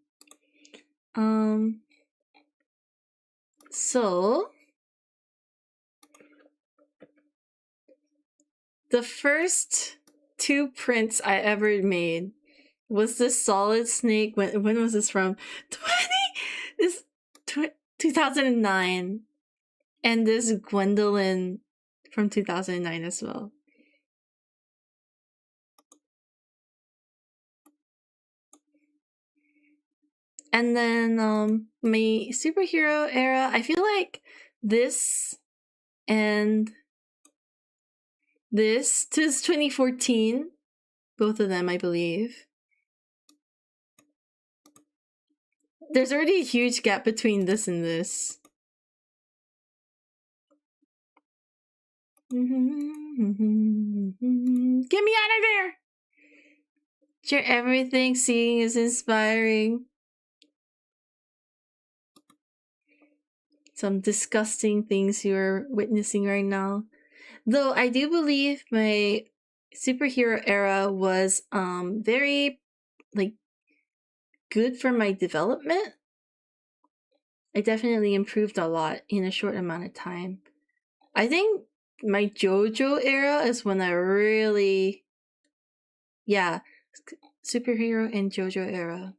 So the first 2 prints I ever made was this solid snake. When was this from? 2009, and this Gwendolyn from 2009 as well. And then my superhero era, I feel like this and this is 2014, both of them I believe. There's already a huge gap between this and this. Get me out of there! Share everything seeing is inspiring. Some disgusting things you're witnessing right now. Though I do believe my superhero era was very like good for my development. I definitely improved a lot in a short amount of time. I think my JoJo era is when I really, yeah, superhero and JoJo era.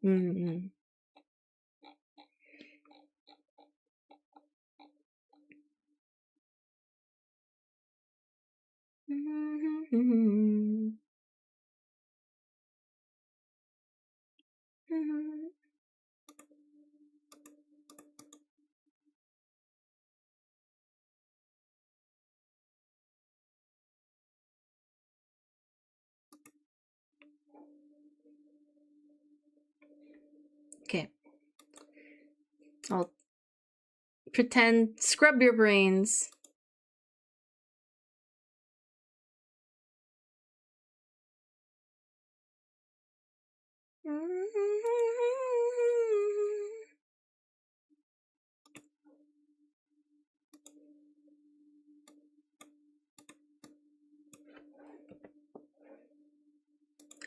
Okay. I'll pretend, scrub your brains.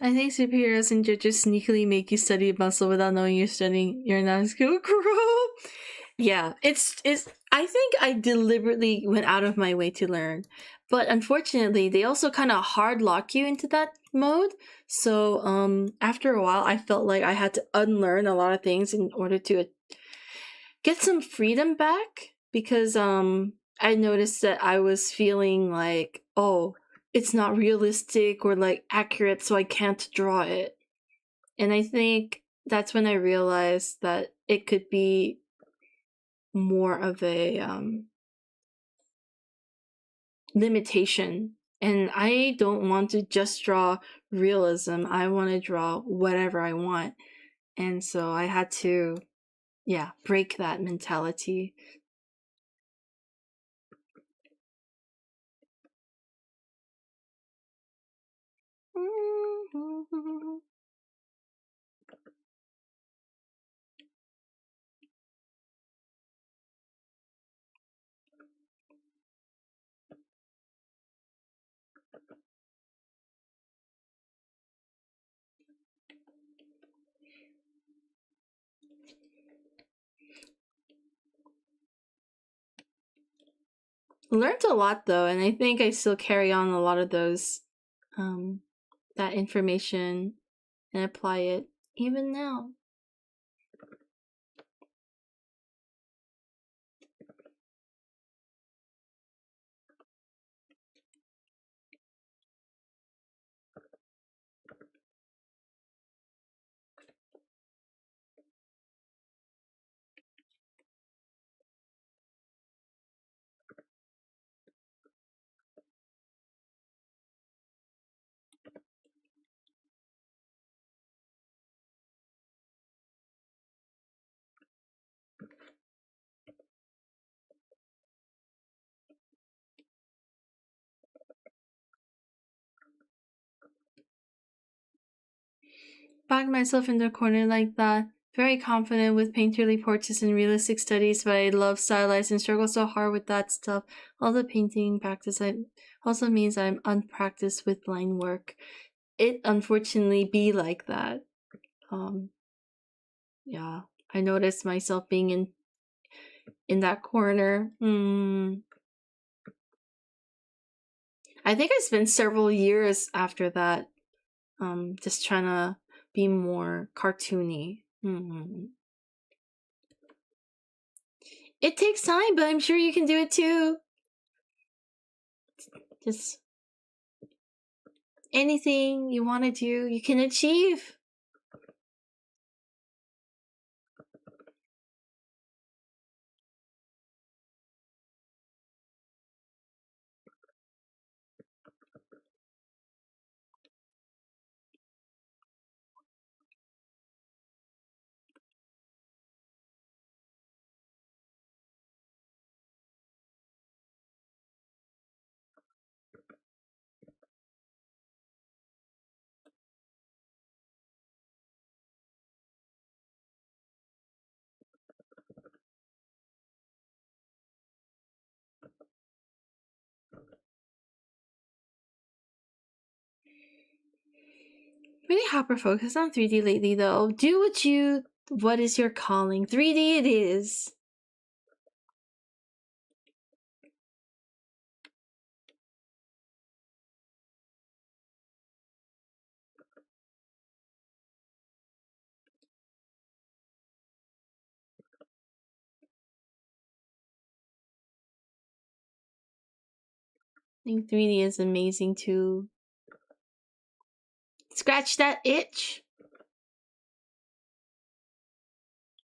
I think superheroes and judges sneakily make you study muscle without knowing you're studying. You're not a skill girl. Yeah, it's. I think I deliberately went out of my way to learn, but unfortunately, they also kind of hard lock you into that mode. So, after a while, I felt like I had to unlearn a lot of things in order to get some freedom back, because I noticed that I was feeling like, oh, it's not realistic or like accurate, so I can't draw it. And I think that's when I realized that it could be more of a limitation. And I don't want to just draw realism. I want to draw whatever I want. And so I had to, yeah, break that mentality. Learned a lot though, and I think I still carry on a lot of those, that information and apply it even now. Back myself into a corner like that. Very confident with painterly portraits and realistic studies, but I love stylized and struggle so hard with that stuff. All the painting practice also means I'm unpracticed with line work. It unfortunately be like that. Yeah, I noticed myself being in that corner. I think I spent several years after that, just trying to be more cartoony. It takes time, but I'm sure you can do it too. Just anything you want to do, you can achieve. Really hyper focused on 3D lately though. Do what is your calling? 3D it is. I think 3D is amazing too. Scratch that itch.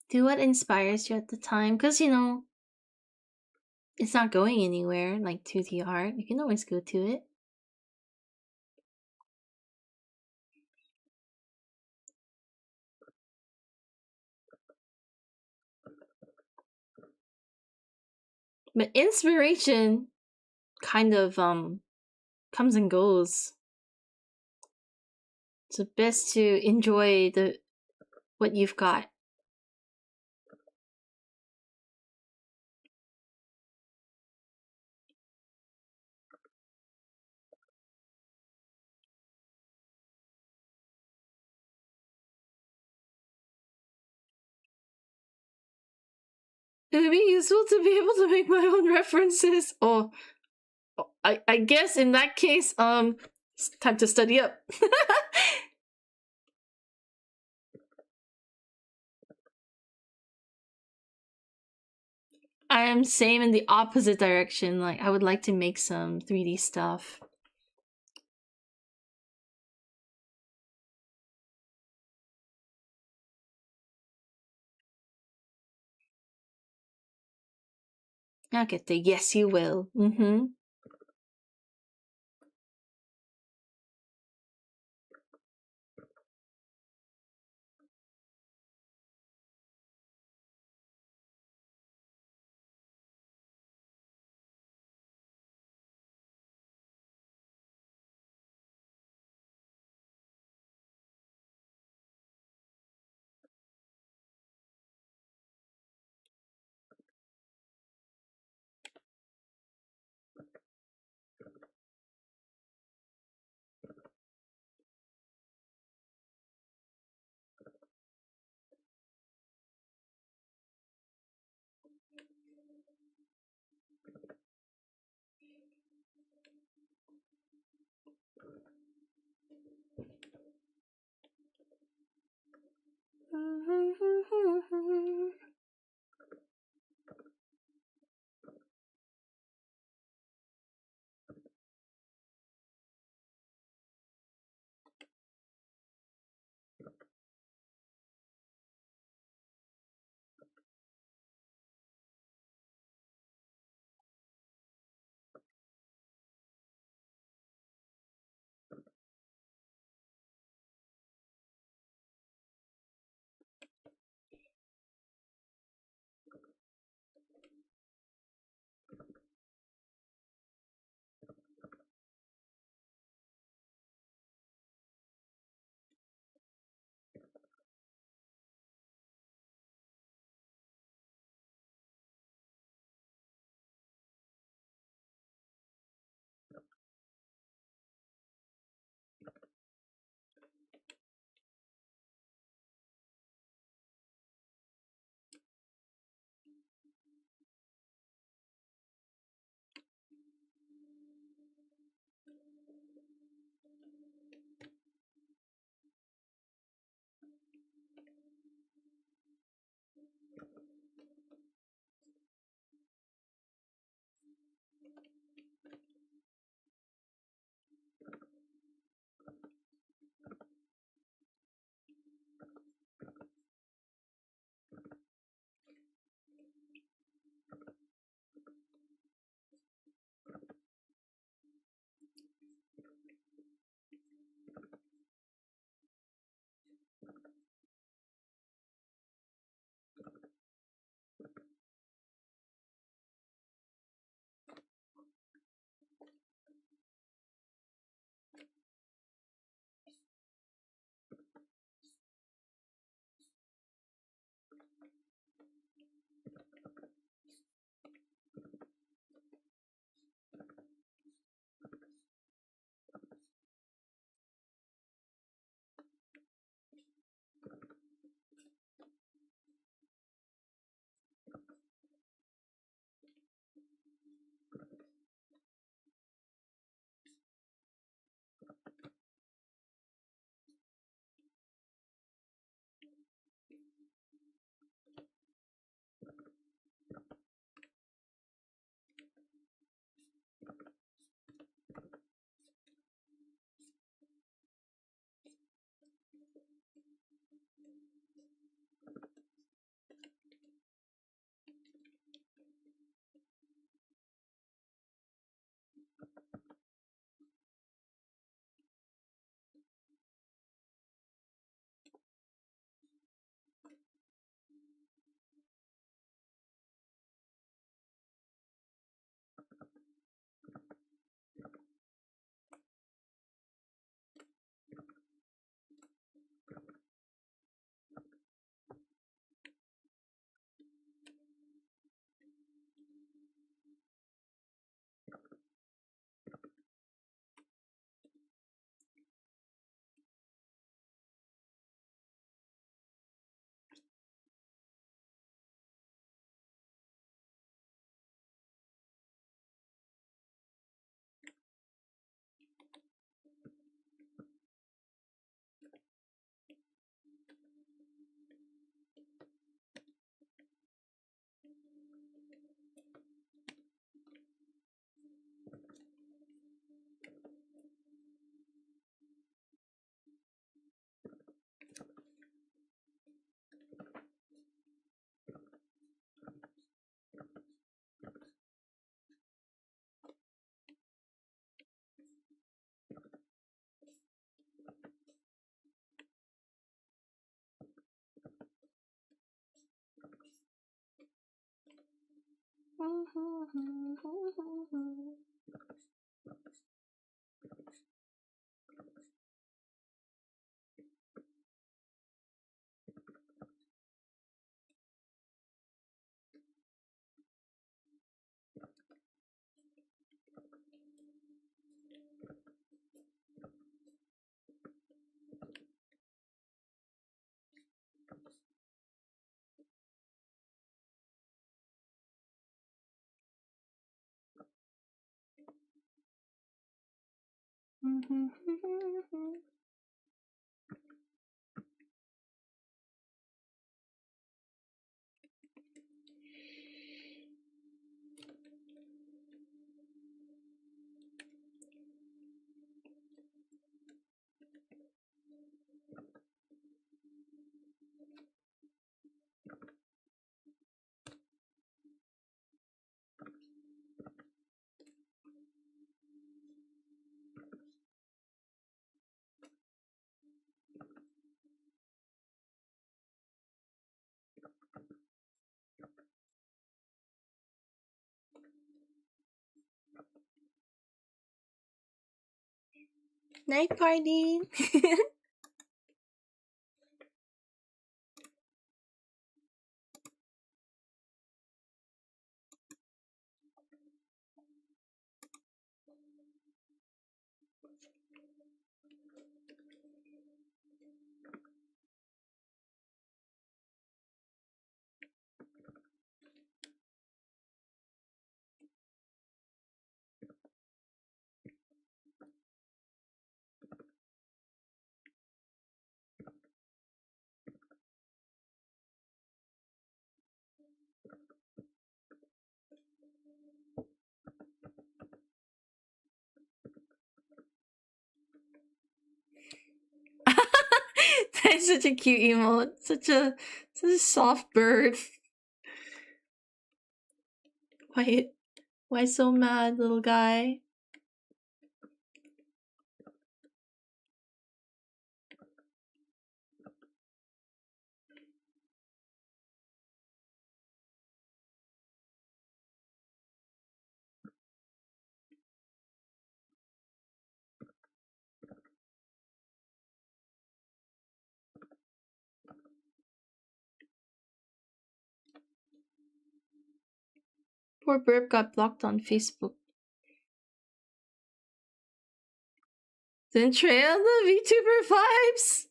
Do what inspires you at the time, because it's not going anywhere like 2D art. You can always go to it. But inspiration kind of comes and goes. So best to enjoy what you've got. It would be useful to be able to make my own references. Or I guess in that case, it's time to study up. I am same in the opposite direction. Like I would like to make some 3D stuff. I'll get the yes you will. Night party. That's such a cute emote. Such a soft bird. Why so mad, little guy? Poor Burp got blocked on Facebook. Then trail the VTuber vibes.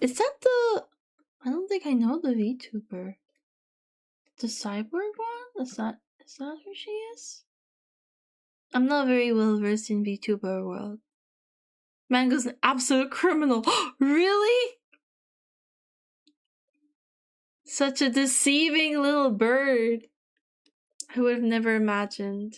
Is that the... I don't think I know the VTuber. The cyborg one? Is that who she is? I'm not very well versed in VTuber world. Mango's an absolute criminal. Really? Such a deceiving little bird. I would have never imagined.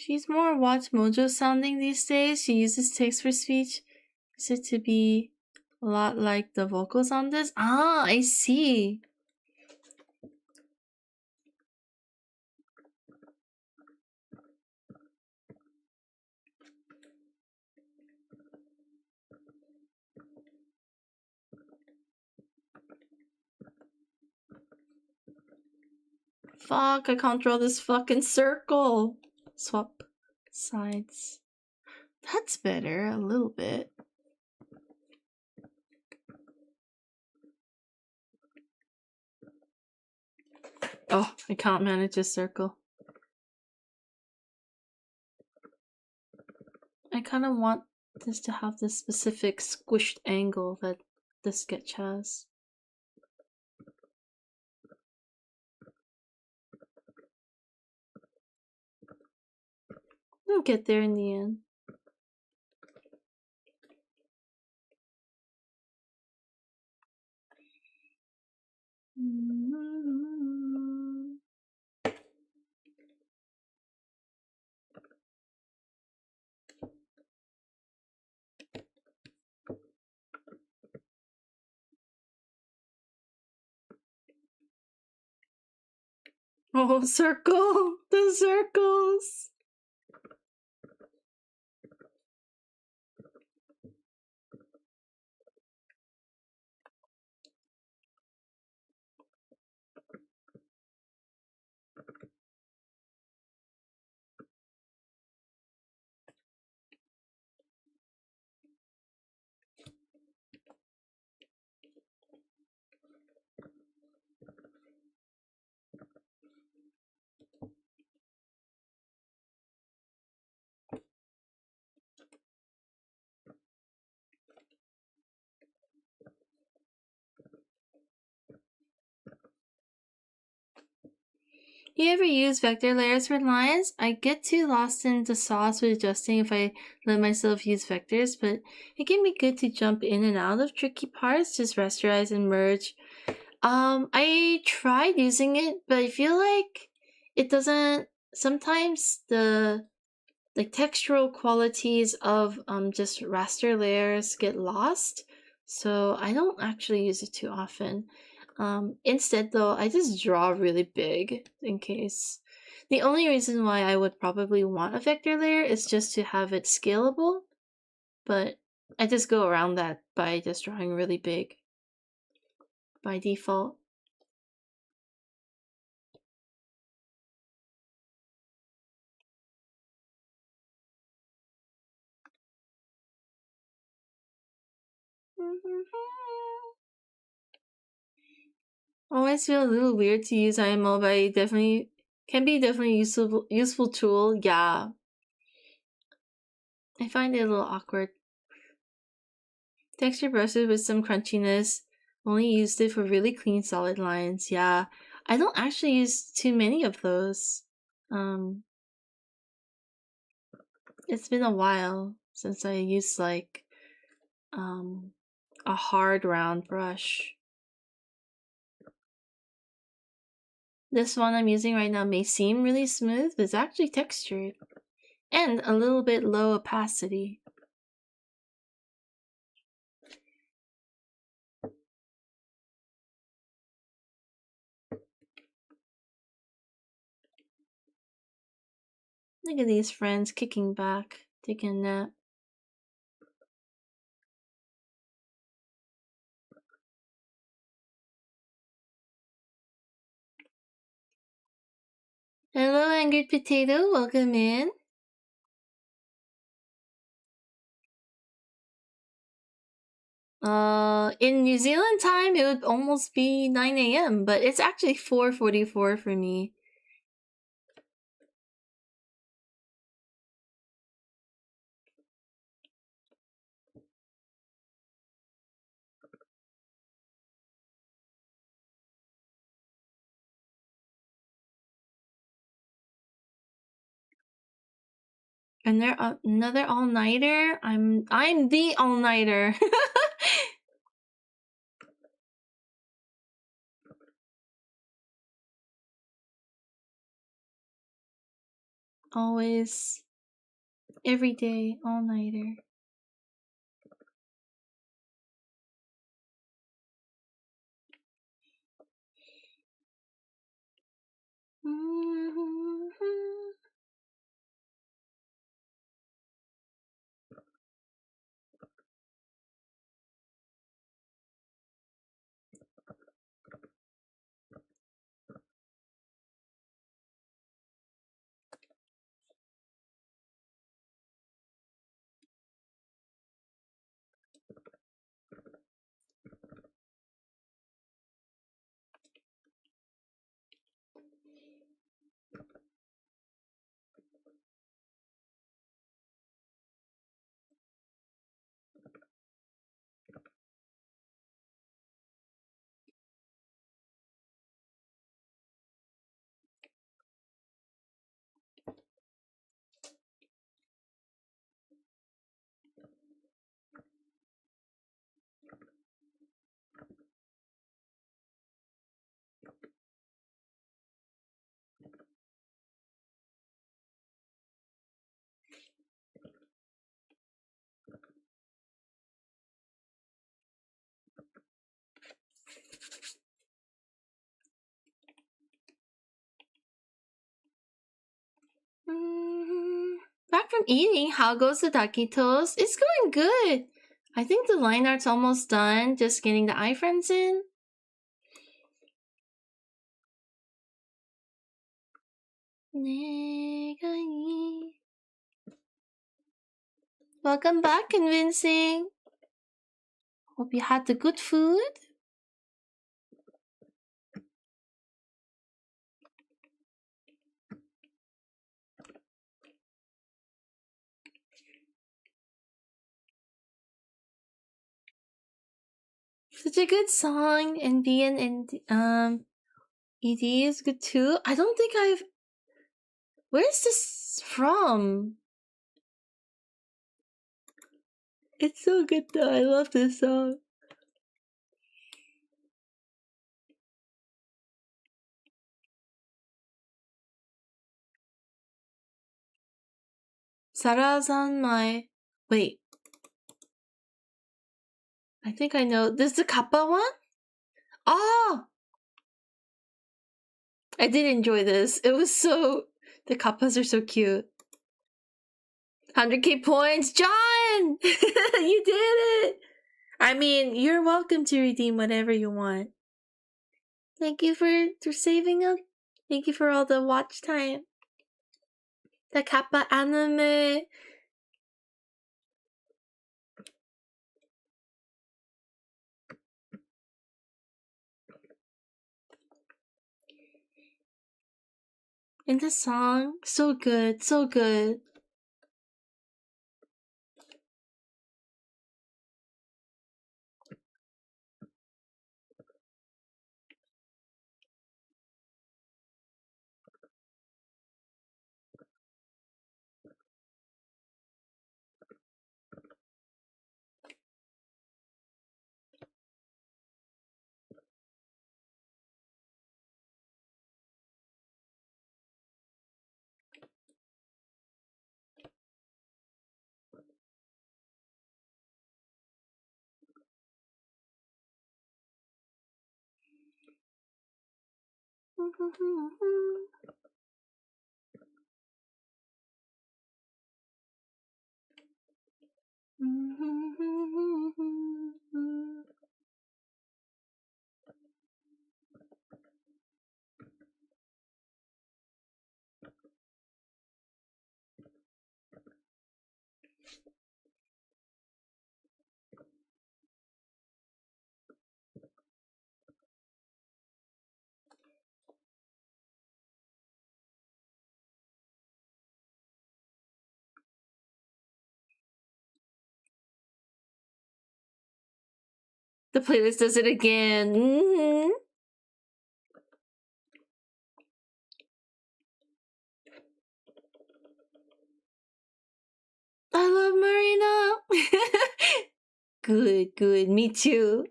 She's more Watch Mojo sounding these days. She uses text for speech. Is it to be a lot like the vocals on this? Ah, I see. Fuck, I can't draw this fucking circle. Swap sides. That's better, a little bit. Oh, I can't manage a circle. I kind of want this to have this specific squished angle that the sketch has. We'll get there in the end. Oh, circle! The circles! You ever use vector layers for lines? I get too lost in the sauce with adjusting if I let myself use vectors, but it can be good to jump in and out of tricky parts, just rasterize and merge. I tried using it, but I feel like it doesn't. Sometimes the textural qualities of just raster layers get lost, so I don't actually use it too often. Instead, though, I just draw really big in case. The only reason why I would probably want a vector layer is just to have it scalable, but I just go around that by just drawing really big by default. Always feel a little weird to use IMO, but it definitely can be useful tool. Yeah, I find it a little awkward. Texture brushes with some crunchiness. Only used it for really clean solid lines. Yeah, I don't actually use too many of those. It's been a while since I used like a hard round brush. This one I'm using right now may seem really smooth, but it's actually textured and a little bit low opacity. Look at these friends kicking back, taking a nap. Hello, Angered Potato, welcome in. In New Zealand time, it would almost be 9 a.m., but it's actually 4:44 for me. And they're another all-nighter. I'm the all-nighter. Always, every day, all-nighter. eating. How goes the taquitos? It's going good. I think the line art's almost done. Just getting the iframes in. Welcome back, Convincing. Hope you had the good food. Such a good song, and ED is good too. I don't think I've. Where's this from? It's so good though. I love this song. Sara-san, wait. I think I know. This is the Kappa one? Oh! I did enjoy this. It was so... The Kappas are so cute. 100k points! John! You did it! I mean, you're welcome to redeem whatever you want. Thank you for saving up. Thank you for all the watch time. The Kappa anime. And the song, so good, so good. The playlist does it again. I love Marina. Good, good. Me too.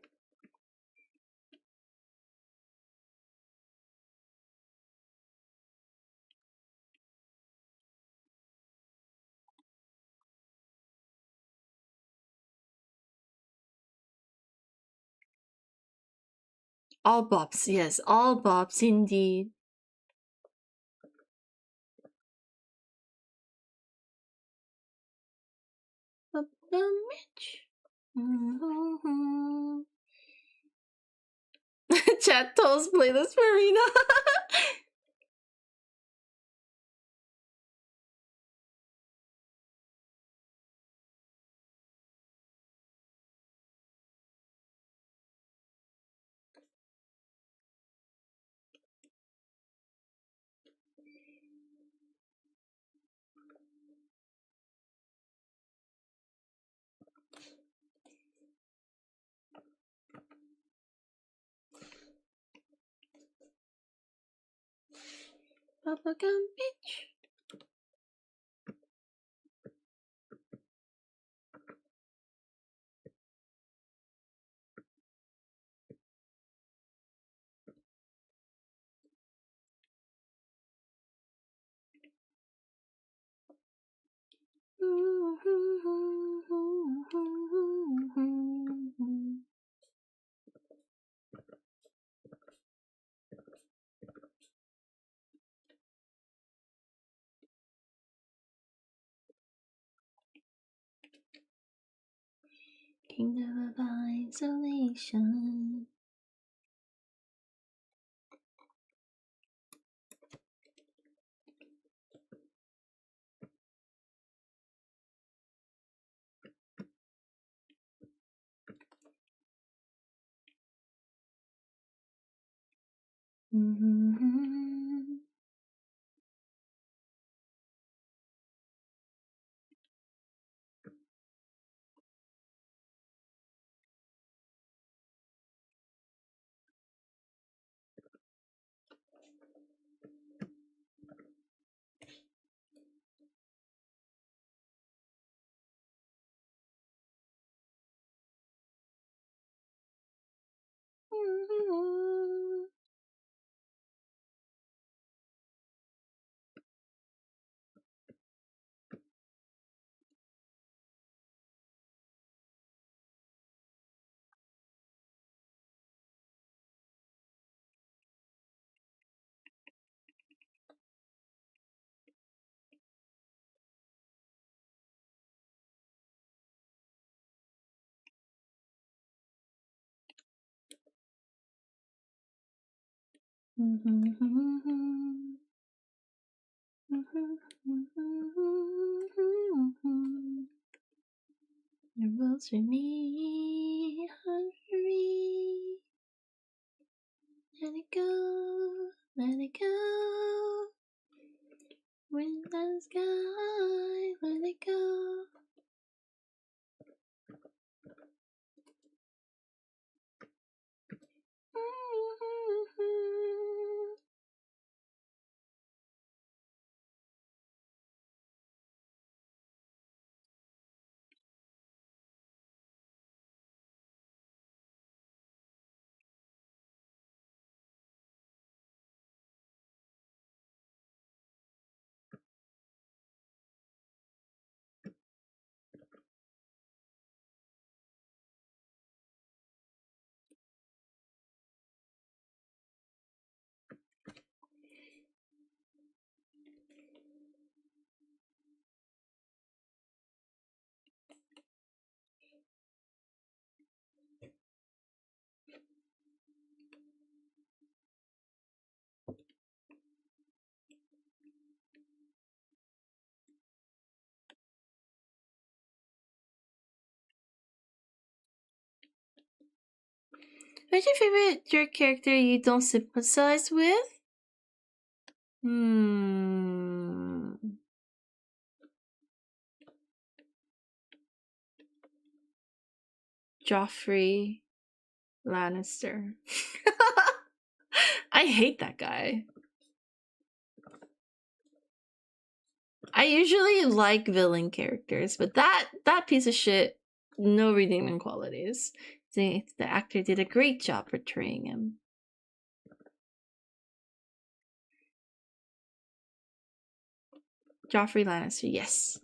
All bops, yes, all bops indeed. Mitch. Chat tells playlist Marina. Bubblegum bitch. Kingdom of isolation. Mm-hmm. Your world's with me, hurry. Let it go, let it go. Wind and sky, let it go. What's your favorite jerk character you don't sympathize with? Joffrey Lannister. I hate that guy. I usually like villain characters, but that piece of shit, no redeeming qualities. The actor did a great job portraying him. Joffrey Lannister, yes.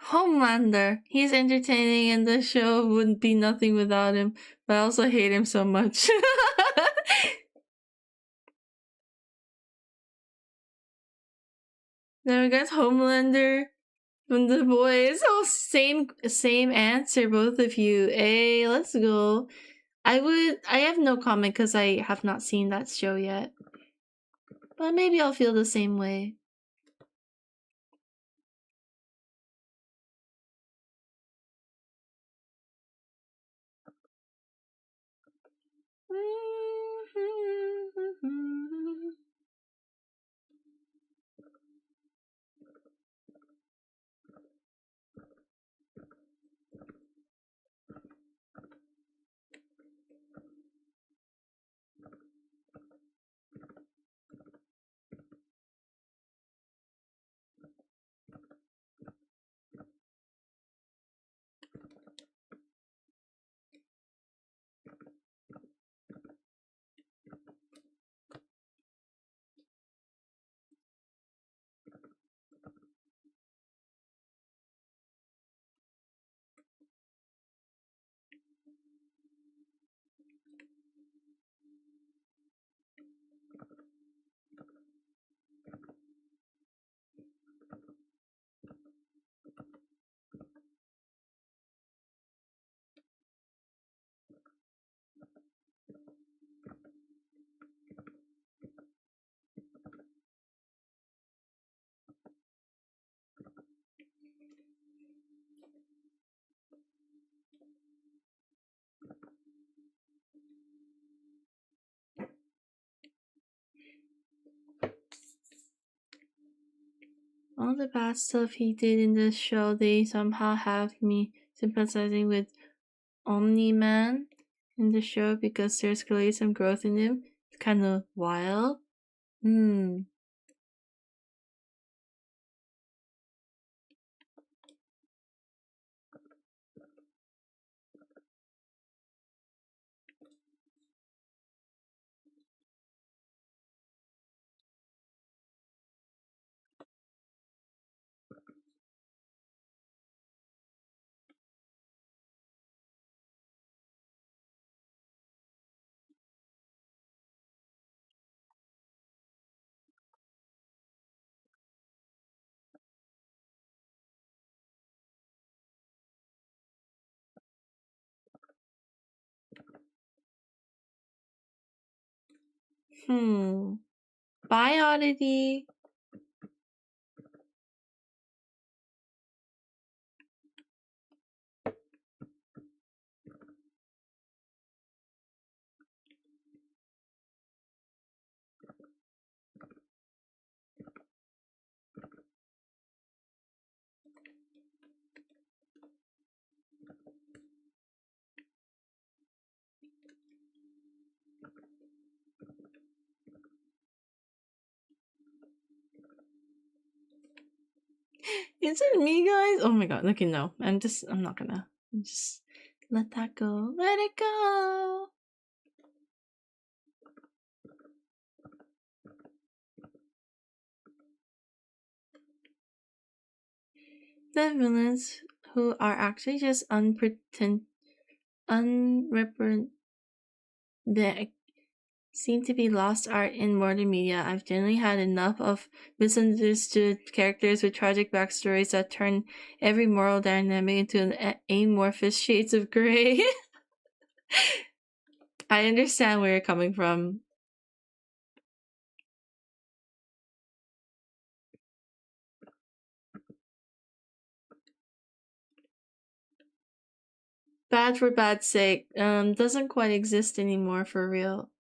Homelander. He's entertaining and the show wouldn't be nothing without him, but I also hate him so much. There we got Homelander from The Boys. Oh, same answer, both of you. Hey, let's go. I have no comment because I have not seen that show yet. But maybe I'll feel the same way. All the bad stuff he did in this show, they somehow have me sympathizing with Omni-Man in the show because there's clearly some growth in him. It's kind of wild. Bye, Oddity. Is it me, guys? Oh my god, okay, no. I'm not gonna. Just let that go. Let it go! The villains who are actually just unrepresented seem to be lost art in modern media. I've generally had enough of misunderstood characters with tragic backstories that turn every moral dynamic into an amorphous shades of gray. I understand where you're coming from. Bad for bad's sake doesn't quite exist anymore for real.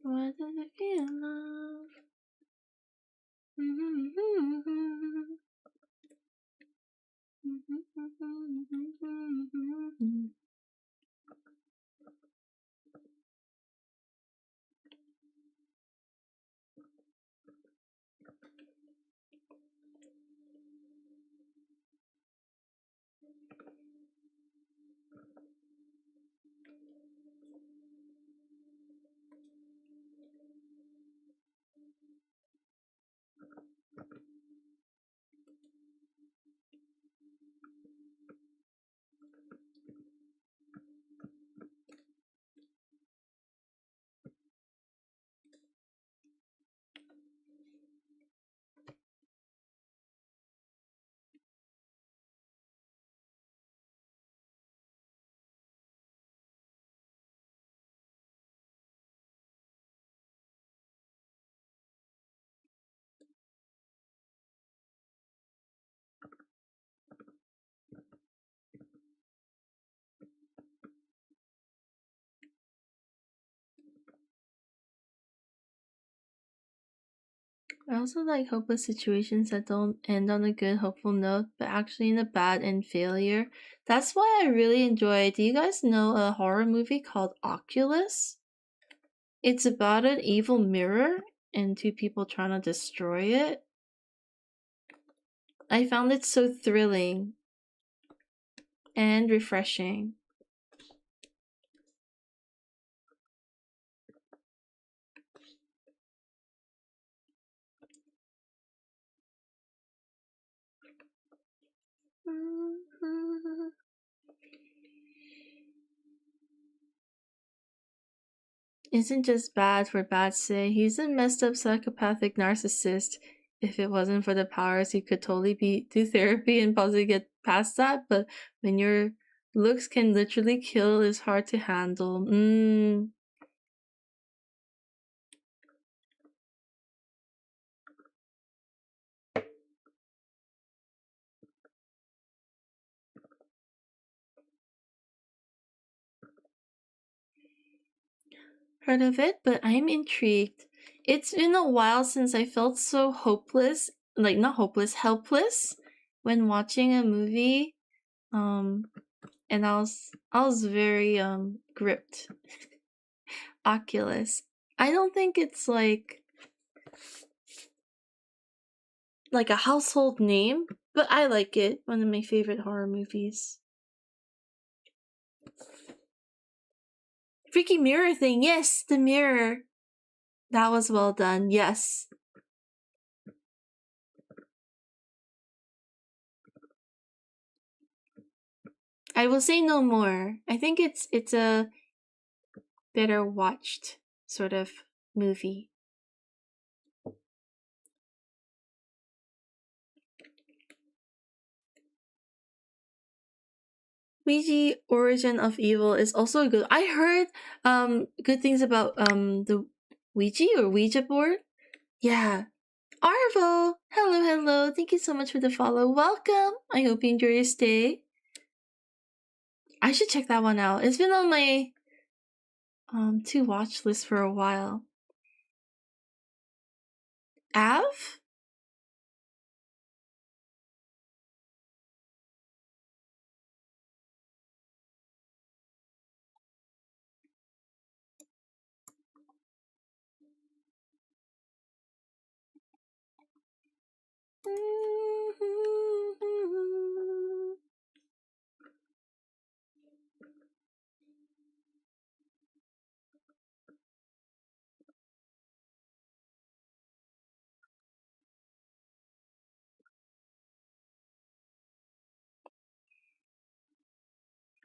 What does it feel like? I also like hopeless situations that don't end on a good, hopeful note, but actually in a bad and failure. That's why I really enjoy. Do you guys know a horror movie called Oculus? It's about an evil mirror and two people trying to destroy it. I found it so thrilling and refreshing. Isn't just bad for bad's sake. He's a messed up psychopathic narcissist. If it wasn't for the powers, he could totally do therapy and possibly get past that. But when your looks can literally kill, it's hard to handle. Heard of it, but I'm intrigued. It's been a while since I felt so hopeless, like not hopeless, helpless when watching a movie. And I was very gripped. Oculus. I don't think it's like a household name, but I like it. One of my favorite horror movies. Freaky mirror thing. Yes, the mirror. That was well done. Yes. I will say no more. I think it's a better watched sort of movie. Ouija Origin of Evil is also good. I heard good things about the Ouija board. Yeah. Arvo! Hello. Thank you so much for the follow. Welcome! I hope you enjoy your stay. I should check that one out. It's been on my to watch list for a while. Av?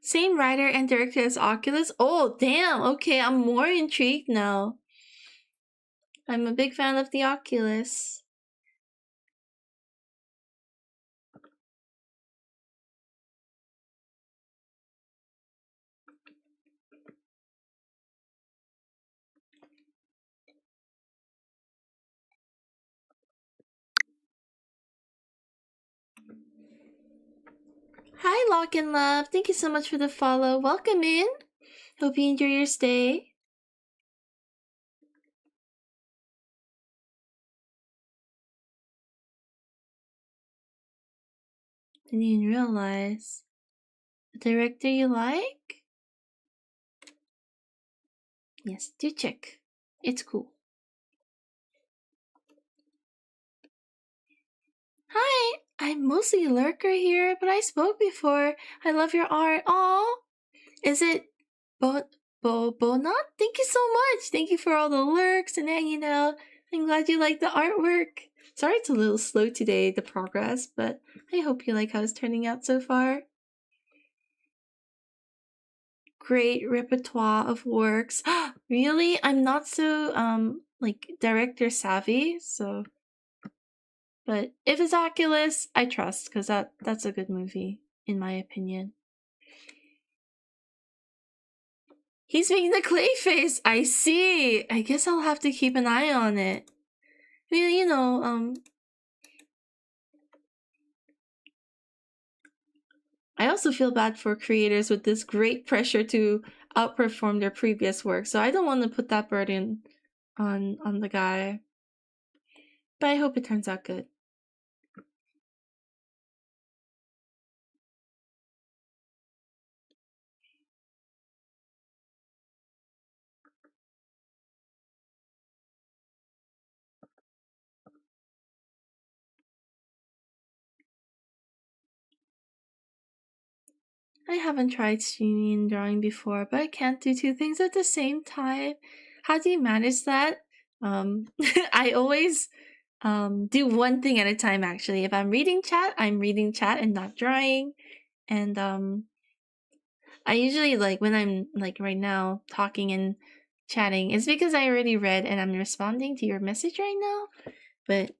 Same writer and director as Oculus? Oh, damn! Okay, I'm more intrigued now. I'm a big fan of the Oculus. Hi, Lock and Love. Thank you so much for the follow. Welcome in. Hope you enjoy your stay. Didn't even realize. A director you like? Yes, do check. It's cool. Hi, I'm mostly a lurker here, but I spoke before. I love your art. Aw, is it Bonut? Thank you so much. Thank you for all the lurks and hanging out. I'm glad you like the artwork. Sorry it's a little slow today, the progress, but I hope you like how it's turning out so far. Great repertoire of works. Really? I'm not so director savvy, so but if it's Oculus, I trust because that's a good movie in my opinion. He's making the clay face. I see. I guess I'll have to keep an eye on it. I mean, you know, I also feel bad for creators with this great pressure to outperform their previous work, so I don't want to put that burden on the guy. But I hope it turns out good. I haven't tried streaming and drawing before, but I can't do two things at the same time. How do you manage that? I always do one thing at a time actually. If I'm reading chat, I'm reading chat and not drawing. And I usually like when I'm like right now talking and chatting, it's because I already read and I'm responding to your message right now. But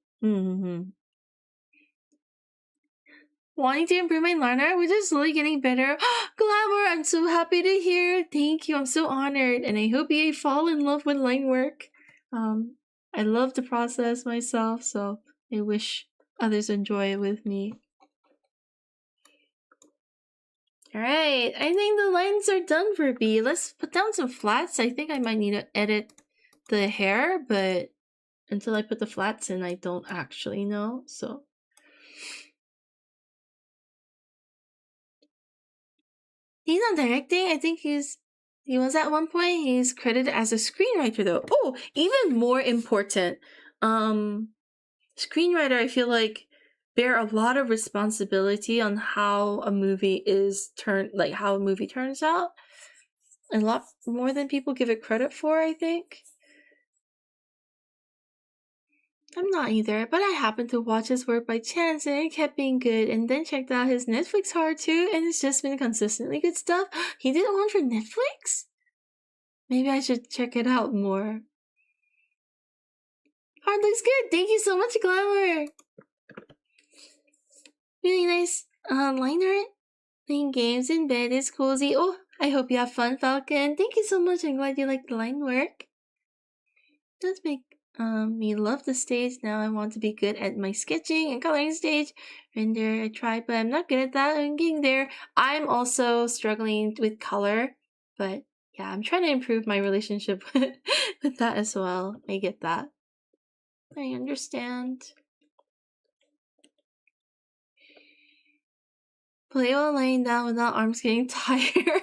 wanting to improve my line art, which is slowly getting better. Glamour, I'm so happy to hear. Thank you. I'm so honored, and I hope you fall in love with line work. I love the process myself, so I wish others enjoy it with me. Alright, I think the lines are done for B. Let's put down some flats. I think I might need to edit the hair, but until I put the flats in, I don't actually know. So he's not directing. I think he was at one point. He's credited as a screenwriter though. Oh, even more important. Screenwriter, I feel like, bear a lot of responsibility on how a movie how a movie turns out. A lot more than people give it credit for, I think. I'm not either, but I happened to watch his work by chance and it kept being good, and then checked out his Netflix horror too, and it's just been consistently good stuff. He did one for Netflix? Maybe I should check it out more. Art looks good. Thank you so much, Glamour. Really nice line art. Playing games in bed is cozy. Oh, I hope you have fun, Falcon. Thank you so much. I'm glad you like the line work. Does make me love the stage. Now I want to be good at my sketching and coloring stage. Render I tried, but I'm not good at that. I'm getting there. I'm also struggling with color, but yeah, I'm trying to improve my relationship with that as well. I get that. I understand. Play while laying down without arms getting tired.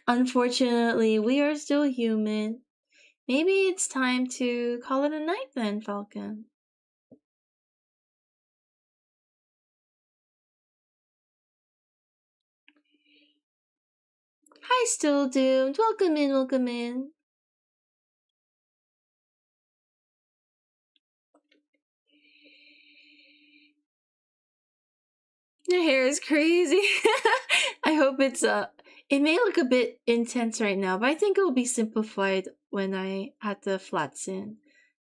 Unfortunately, we are still human. Maybe it's time to call it a night then, Falcon. Hi, Still Doomed. Welcome in, welcome in. Your hair is crazy. I hope it's it may look a bit intense right now, but I think it will be simplified when I add the flats in.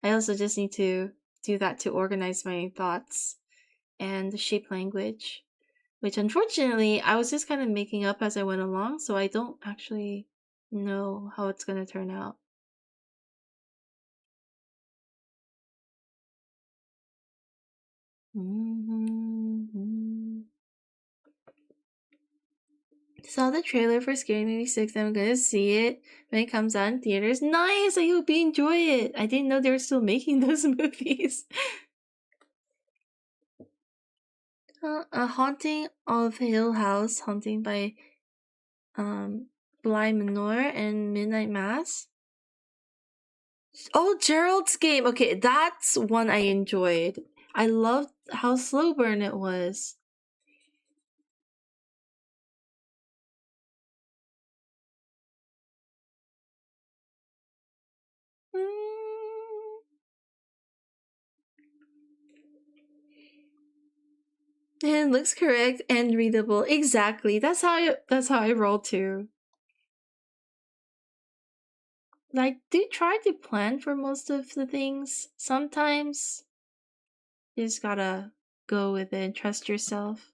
I also just need to do that to organize my thoughts and the shape language, which unfortunately I was just kind of making up as I went along, so I don't actually know how it's going to turn out. Saw the trailer for Scary Movie 6. I'm gonna see it when it comes out in theaters. Nice! I hope you enjoy it. I didn't know they were still making those movies. A Haunting of Hill House, Haunting by Bly Manor and Midnight Mass. Oh, Gerald's Game. Okay, that's one I enjoyed. I loved how slow burn it was. And it looks correct and readable. Exactly. That's how I roll too. I do try to plan for most of the things. Sometimes you just gotta go with it and trust yourself.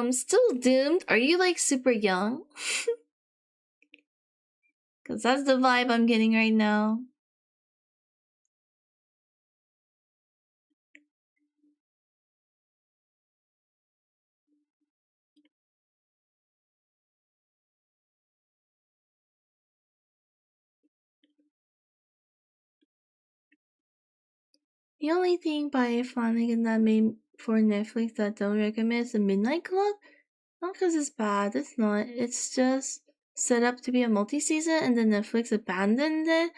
Still doomed? Are you like super young? Cause that's the vibe I'm getting right now. The only thing by Flanagan that made for Netflix that I don't recommend is The Midnight Club. Not because it's bad, it's not. It's just set up to be a multi-season and then Netflix abandoned it.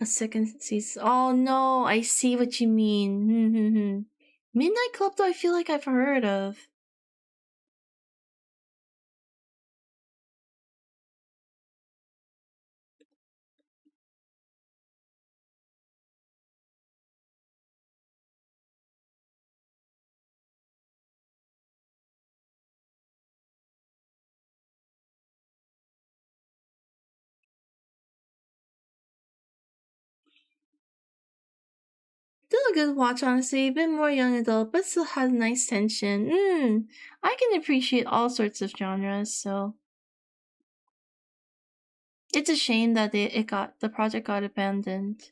A second season. Oh no, I see what you mean. Midnight Club though I feel like I've heard of. Still a good watch, honestly. A bit more young adult, but still has nice tension. I can appreciate all sorts of genres, so it's a shame that the project got abandoned.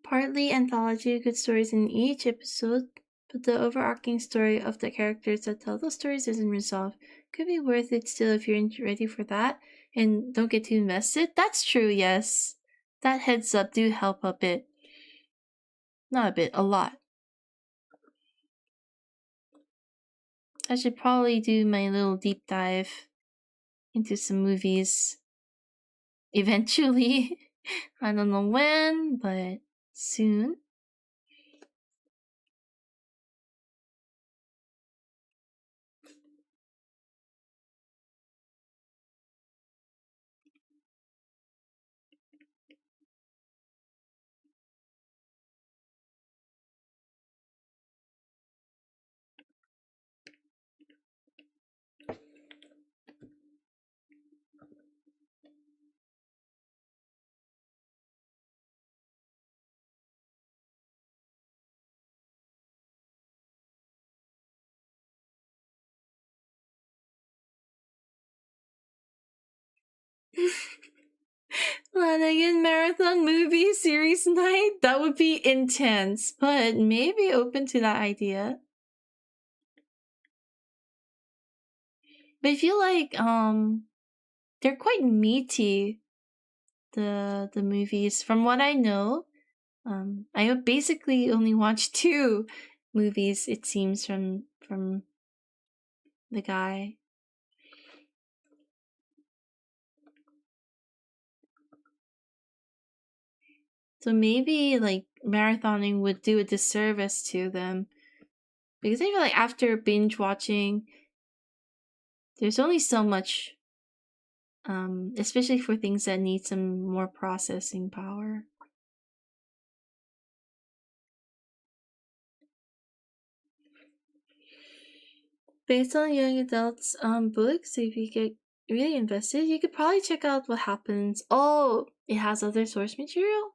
Partly anthology, good stories in each episode, but the overarching story of the characters that tell those stories isn't resolved. Could be worth it still if you're ready for that and don't get too invested. That's true, yes. That heads up do help a bit. Not a bit, a lot. I should probably do my little deep dive into some movies eventually. I don't know when, but soon. Flanagan Marathon Movie Series Night? That would be intense, but maybe open to that idea. But I feel like they're quite meaty, the movies. From what I know, I basically only watched 2 movies, it seems, from the guy. So maybe like marathoning would do a disservice to them. Because I feel like after binge watching, there's only so much, especially for things that need some more processing power. Based on young adults books, if you get really invested, you could probably check out what happens. Oh, it has other source material?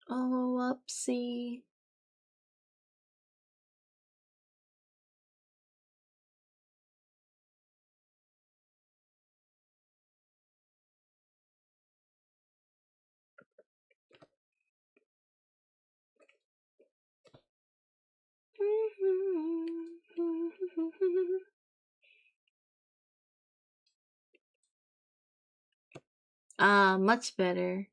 Oh, whoopsie. Much better.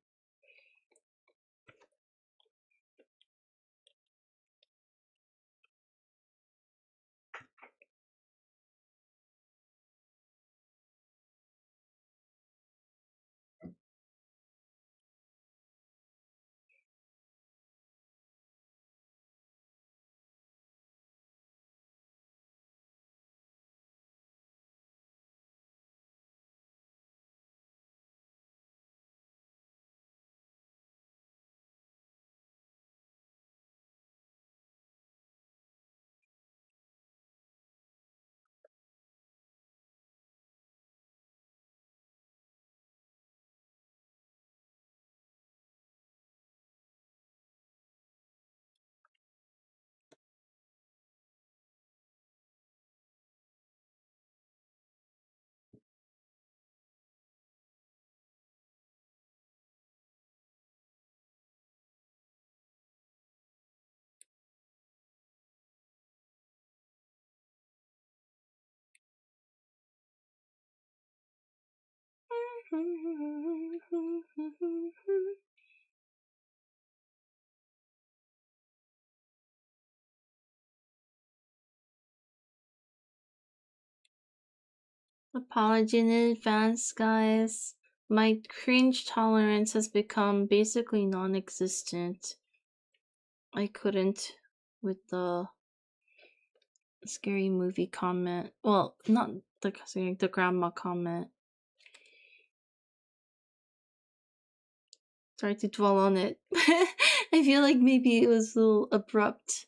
Apology in advance, guys. My cringe tolerance has become basically non-existent. I couldn't with the scary movie comment. Well, not the grandma comment. Sorry to dwell on it. I feel like maybe it was a little abrupt.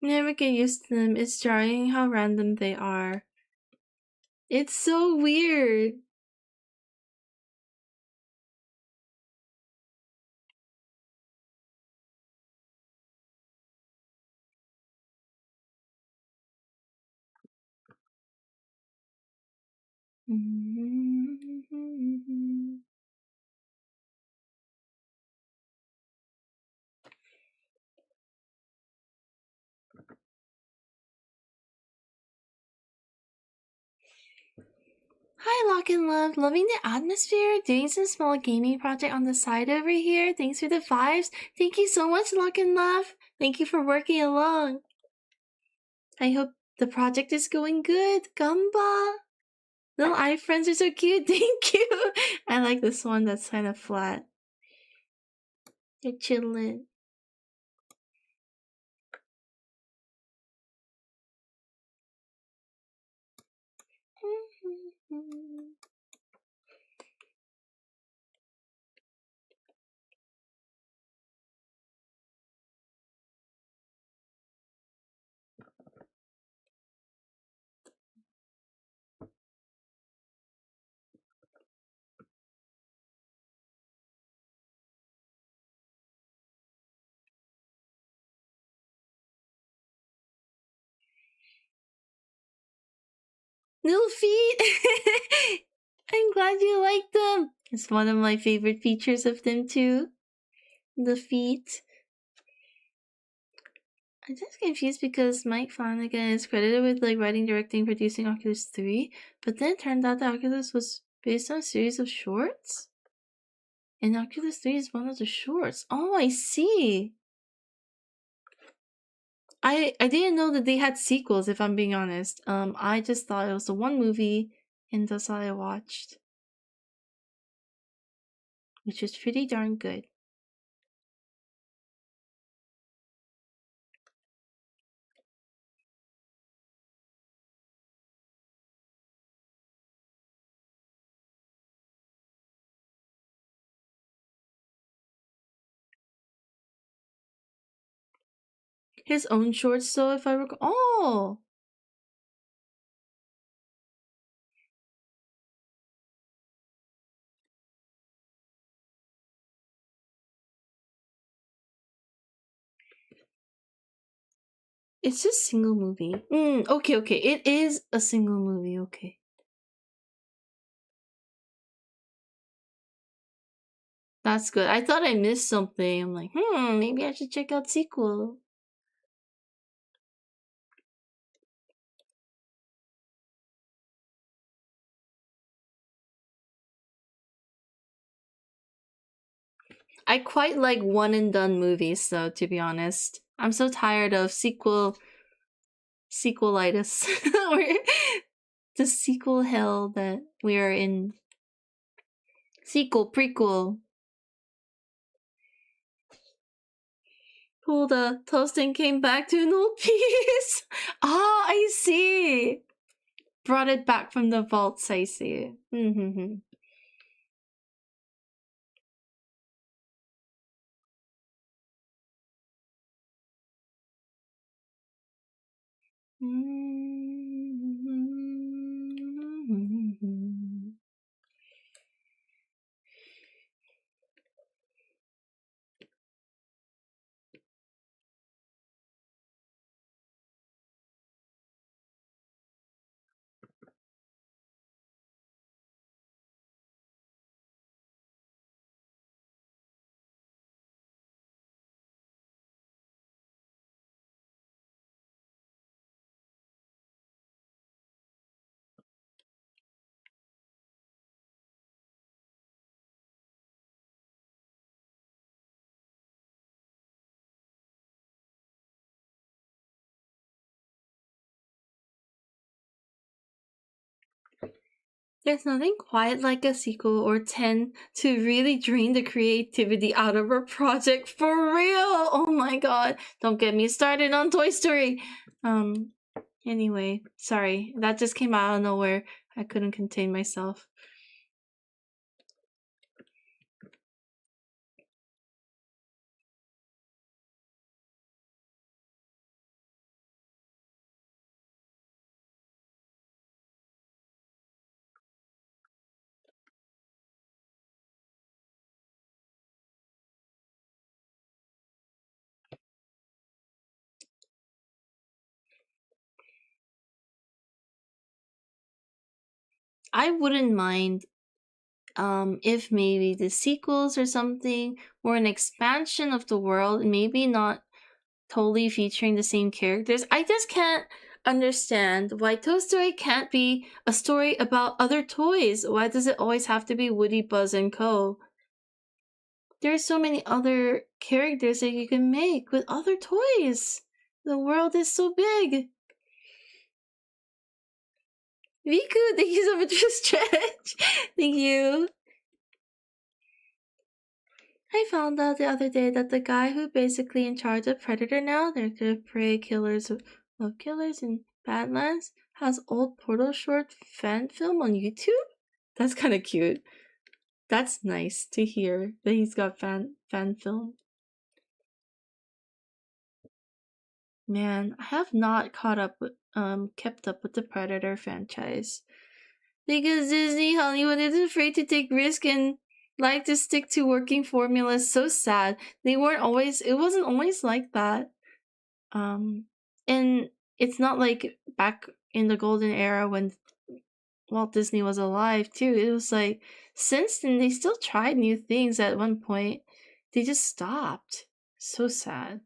Never get used to them. It's jarring how random they are. It's so weird. Hi, Lock and Love. Loving the atmosphere. Doing some small gaming project on the side over here. Thanks for the vibes. Thank you so much, Lock and Love. Thank you for working along. I hope the project is going good. Gumba. Little eye friends are so cute. Thank you. I like this one that's kind of flat. They're chilling. Little feet! I'm glad you like them! It's one of my favorite features of them too. The feet. I'm just confused because Mike Flanagan is credited with writing, directing, producing Oculus 3, but then it turned out that Oculus was based on a series of shorts? And Oculus 3 is one of the shorts. Oh, I see! I didn't know that they had sequels, if I'm being honest. I just thought it was the one movie, and that's all I watched. Which is pretty darn good. His own shorts, so if I recall. Oh! It's just single movie. Okay. It is a single movie, okay. That's good. I thought I missed something. I'm like, maybe I should check out sequel. I quite like one and done movies, though, to be honest. I'm so tired of sequelitis. Or the sequel hell that we are in. Sequel, prequel. Cool, the toasting came back to an old piece. Ah, I see. Brought it back from the vaults, I see. There's nothing quite like a sequel or 10 to really drain the creativity out of a project, for real. Oh my god. Don't get me started on Toy Story. Anyway, sorry. That just came out of nowhere. I couldn't contain myself. I wouldn't mind if maybe the sequels or something were an expansion of the world, maybe not totally featuring the same characters. I just can't understand why Toy Story can't be a story about other toys. Why does it always have to be Woody, Buzz, and Co? There's so many other characters that you can make with other toys. The world is so big. Riku, thank you so much for stretch. Thank you. I found out the other day that the guy who basically in charge of Predator now, they're the prey killers of killers in Badlands, has old Portal short fan film on YouTube? That's kind of cute. That's nice to hear that he's got fan film. Man, I have not kept up with the Predator franchise. Because Disney Hollywood is afraid to take risk and like to stick to working formulas. So sad. It wasn't always like that. And it's not like back in the golden era when Walt Disney was alive too. It was like since then they still tried new things. At one point they just stopped. So sad.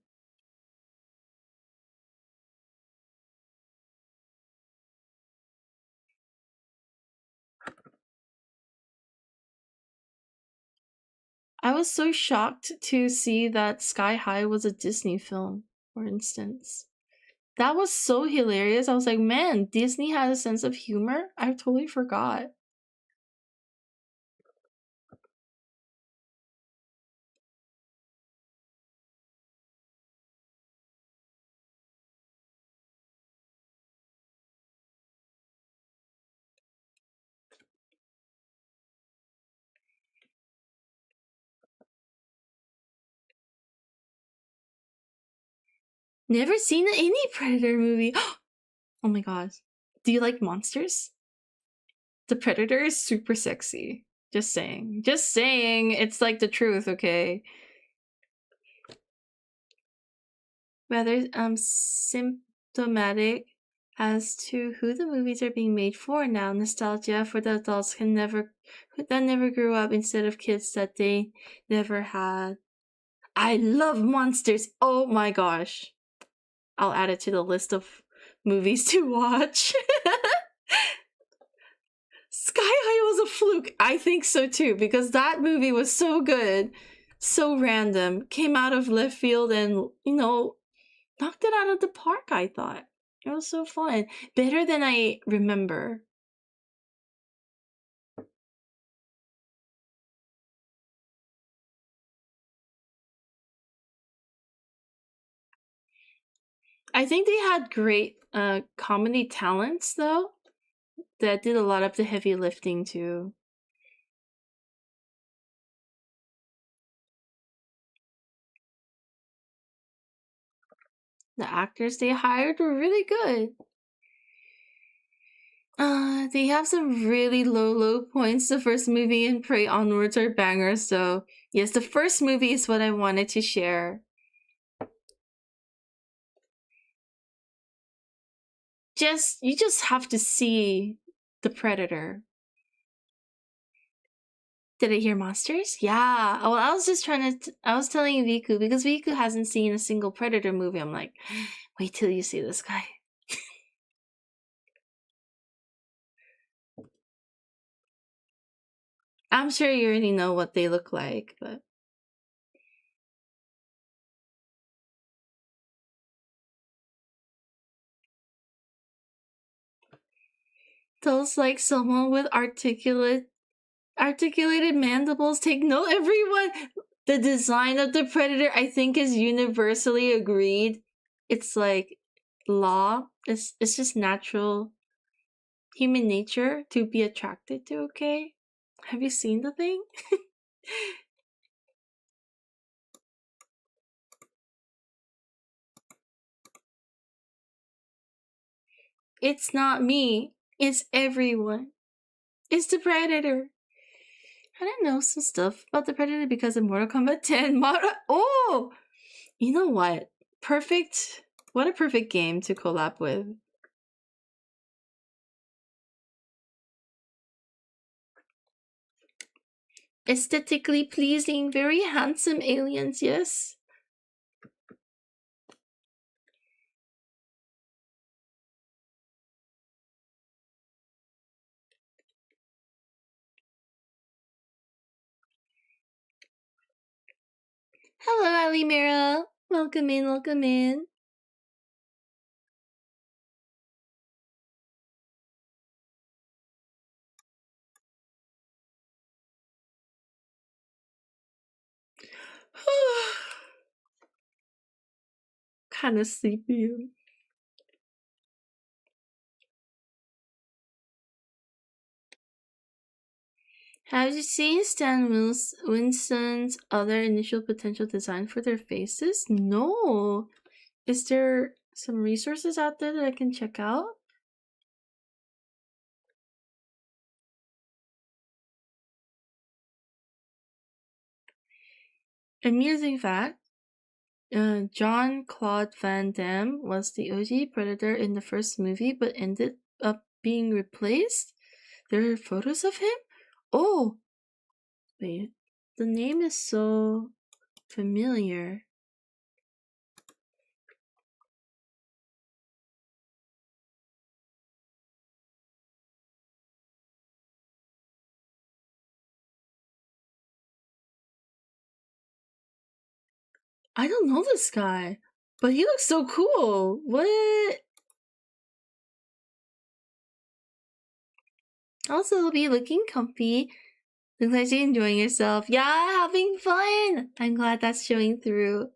I was so shocked to see that Sky High was a Disney film, for instance. That was so hilarious. I was like, man, Disney has a sense of humor. I totally forgot. Never seen any Predator movie. Oh my gosh. Do you like monsters? The Predator is super sexy. Just saying. Just saying. It's like the truth, okay? Rather symptomatic as to who the movies are being made for now. Nostalgia for the adults that never grew up instead of kids that they never had. I love monsters. Oh my gosh. I'll add it to the list of movies to watch. Sky High was a fluke. I think so too, because that movie was so good, so random, came out of left field and, knocked it out of the park, I thought. It was so fun. Better than I remember. I think they had great comedy talents, though, that did a lot of the heavy lifting, too. The actors they hired were really good. They have some really low points. The first movie and Prey onwards are bangers, so yes, the first movie is what I wanted to share. You just have to see The Predator. Did I hear monsters? Yeah. Well, I was just I was telling Viku, because Viku hasn't seen a single Predator movie. I'm like, wait till you see this guy. I'm sure you already know what they look like, but those like someone with articulated mandibles. Take note, everyone. The design of the Predator, I think, is universally agreed. It's like law. It's just natural human nature to be attracted to, okay? Have you seen the thing? It's not me. It's everyone. It's the Predator. I didn't know some stuff about the Predator because of Mortal Kombat 10. Oh! You know what? Perfect. What a perfect game to collab with. Aesthetically pleasing, very handsome aliens, yes? Hello, Ali Mira. Welcome in, welcome in. Kind of sleepy. Have you seen Stan Winston's other initial potential design for their faces? No. Is there some resources out there that I can check out? Amusing fact, John Claude Van Damme was the OG Predator in the first movie, but ended up being replaced. There are photos of him? Oh! Wait, the name is so familiar. I don't know this guy. But he looks so cool. What? Also, he'll be looking comfy. Looks like you're enjoying yourself. Yeah, having fun. I'm glad that's showing through.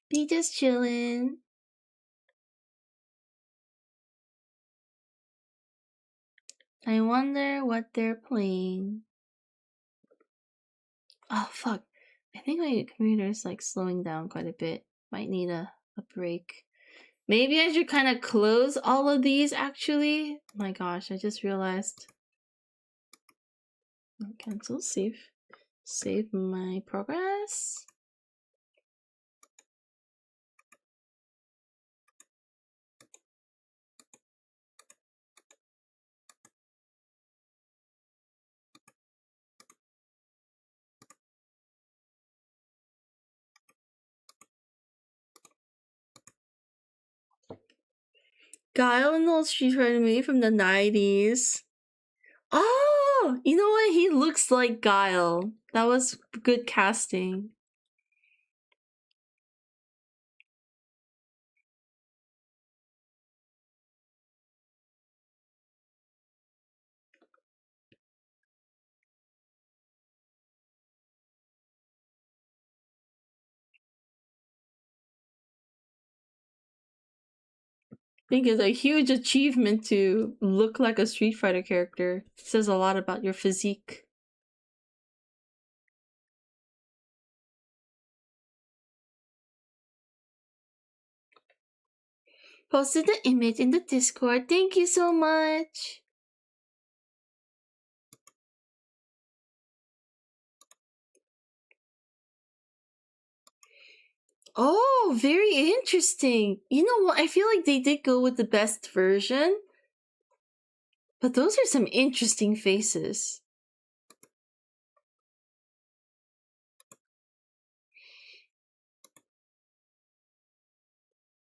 Be just chillin'. I wonder what they're playing. Oh, fuck. I think my computer's like slowing down quite a bit. Might need a break. Maybe I should kind of close all of these actually. My gosh, I just realized. Cancel, save. Save my progress. Guile in the old Street Fighter movie from the 90s. Oh, you know what? He looks like Guile. That was good casting. I think it's a huge achievement to look like a Street Fighter character. It says a lot about your physique. Posted the image in the Discord. Thank you so much. Oh, very interesting. You know what? I feel like they did go with the best version. But those are some interesting faces.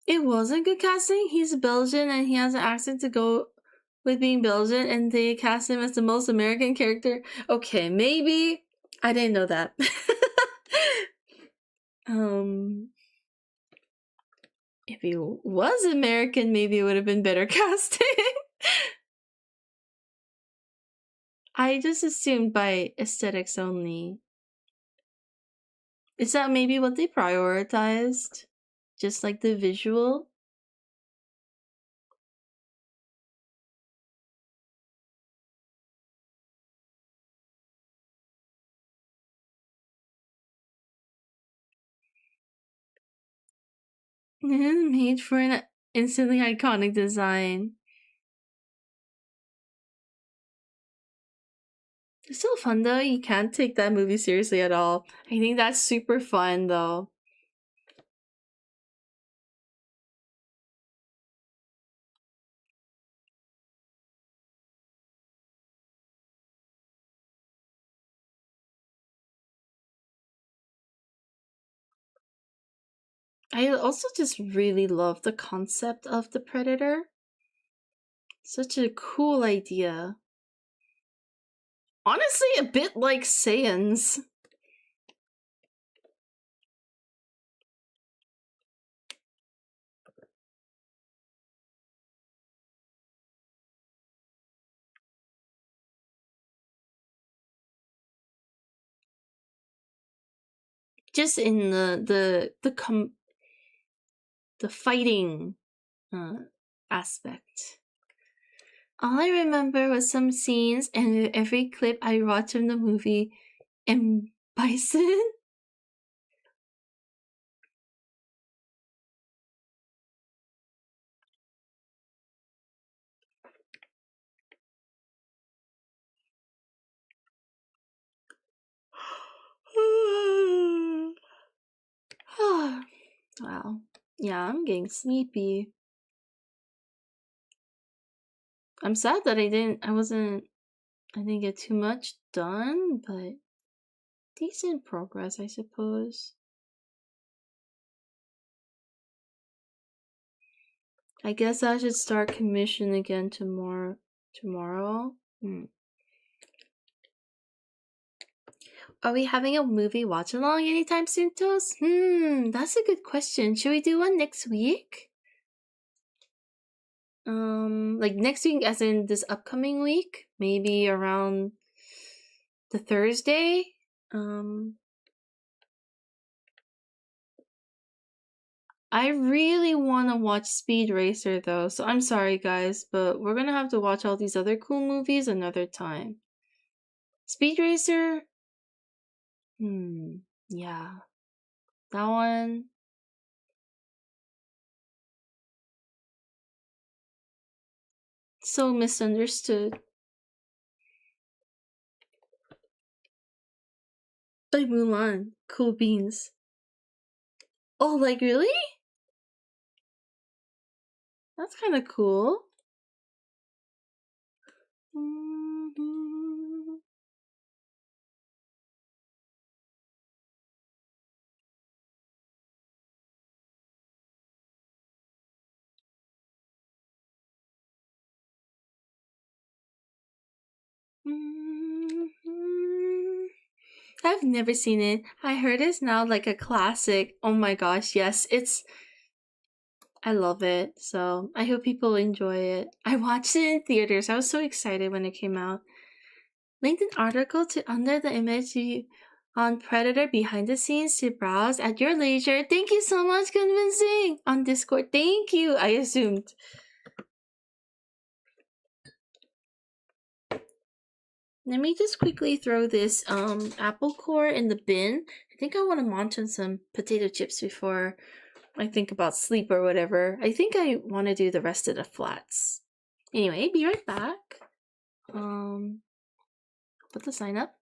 It wasn't good casting. He's Belgian and he has an accent to go with being Belgian, and they cast him as the most American character. Okay, maybe. I didn't know that. If he was American, maybe it would have been better casting. I just assumed by aesthetics only. Is that maybe what they prioritized? Just like the visual? Made for an instantly iconic design. It's still fun though. You can't take that movie seriously at all. I think that's super fun though. I also just really love the concept of the Predator. Such a cool idea. Honestly, a bit like Saiyans. Just in the fighting aspect. All I remember was some scenes and every clip I watched from the movie and Bison. Wow. Yeah, I'm getting sleepy. I'm sad that I didn't get too much done, but decent progress, I suppose. I guess I should start commission again tomorrow. Are we having a movie watch along anytime soon, Toast? That's a good question. Should we do one next week? Like next week, as in this upcoming week? Maybe around the Thursday? I really want to watch Speed Racer though, so I'm sorry guys, but we're gonna have to watch all these other cool movies another time. Speed Racer? Yeah. That one. So misunderstood. Like Mulan. Cool beans. Oh, like really? That's kind of cool. I've never seen it. I heard it's now like a classic. Oh my gosh, yes, I love it. So I hope people enjoy it. I watched it in theaters. I was so excited when it came out. Linked an article to under the image on Predator behind the scenes to browse at your leisure. Thank you so much, convincing on Discord. Thank you. I assumed. Let me just quickly throw this apple core in the bin. I think I want to munch on some potato chips before I think about sleep or whatever. I think I want to do the rest of the flats. Anyway, be right back. Put the sign up.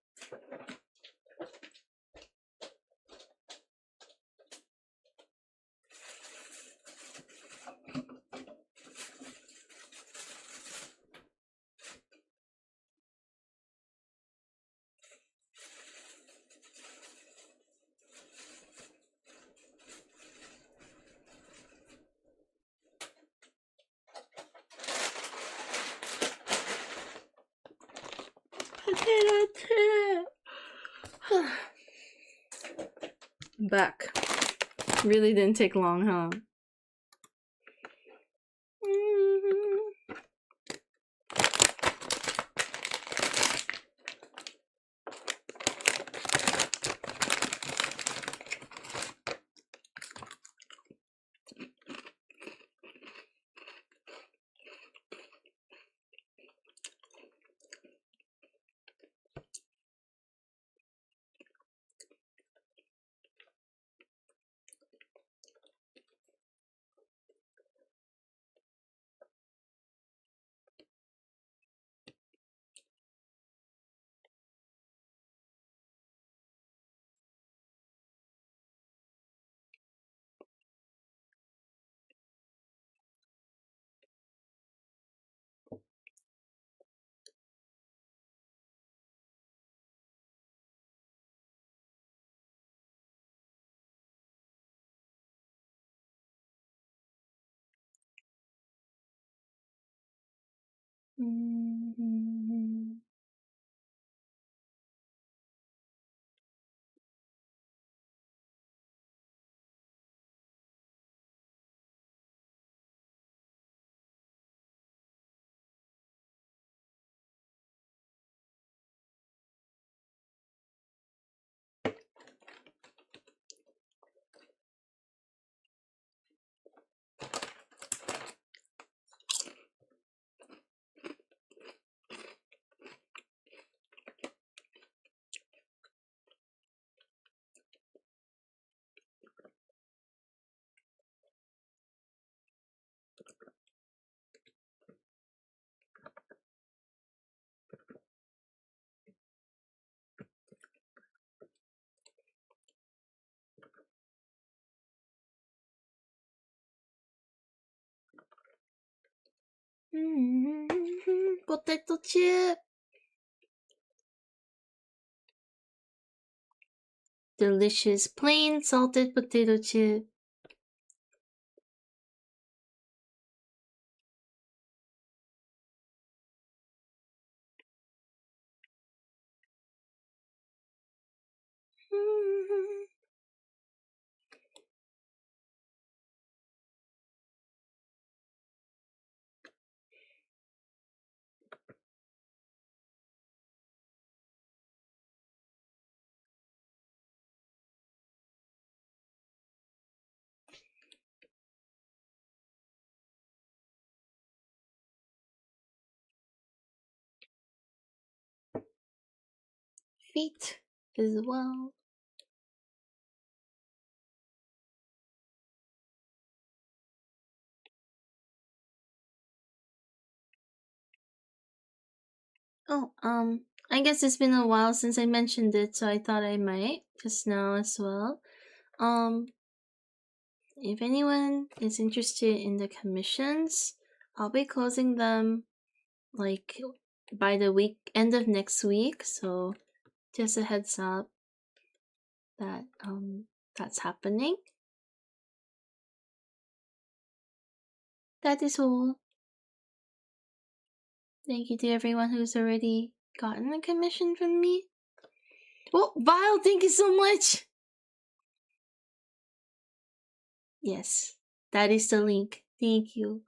Potato chip. I'm back. Really didn't take long, huh? Potato chip. Delicious plain salted potato chip. feet as well. Oh, I guess it's been a while since I mentioned it, so I thought I might just now as well. If anyone is interested in the commissions, I'll be closing them like by the end of next week, so just a heads up that that's happening. That is all. Thank you to everyone who's already gotten a commission from me. Oh, Vile, thank you so much! Yes, that is the link. Thank you.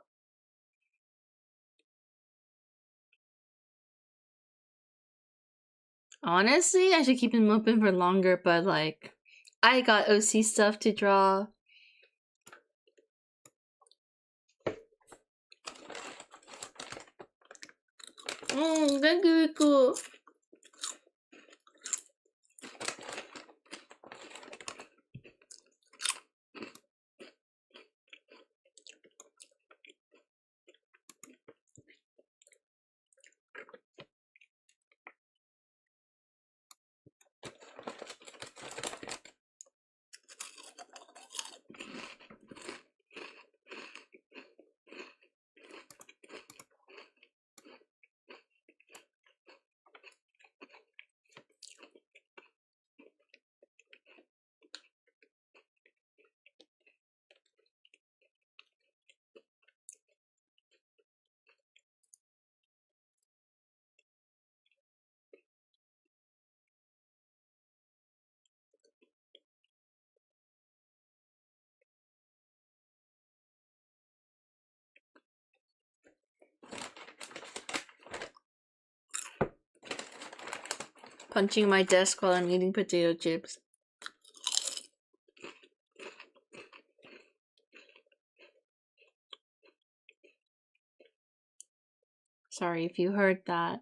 Honestly, I should keep them open for longer, but like, I got OC stuff to draw. Thank you, Riku. Punching my desk while I'm eating potato chips. Sorry if you heard that.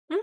Hmm?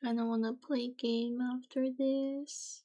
Kinda wanna play game after this.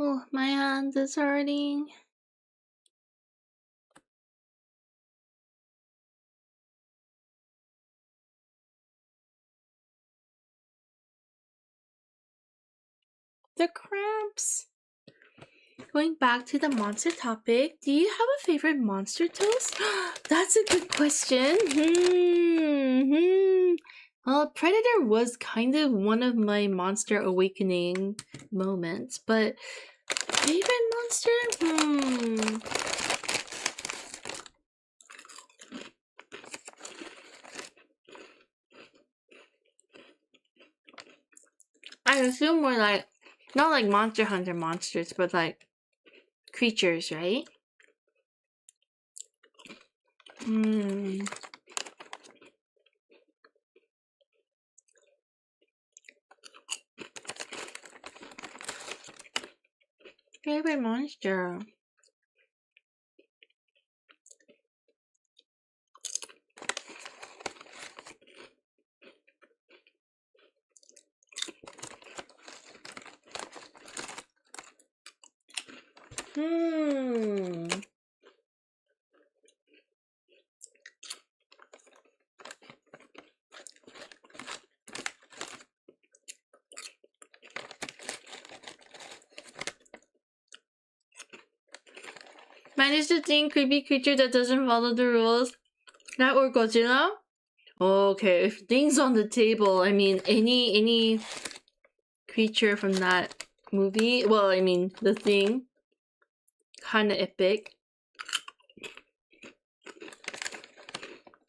Oh, my hand is hurting. The cramps. Going back to the monster topic, do you have a favorite monster toast? That's a good question. Well, Predator was kind of one of my monster awakening moments, but favorite monster? I feel more like, not like Monster Hunter monsters, but like creatures, right? Favorite monster? Manage to think creepy creature that doesn't follow the rules. That or Godzilla? Okay, if things on the table, I mean any creature from that movie. Well, I mean the Thing. Kinda epic.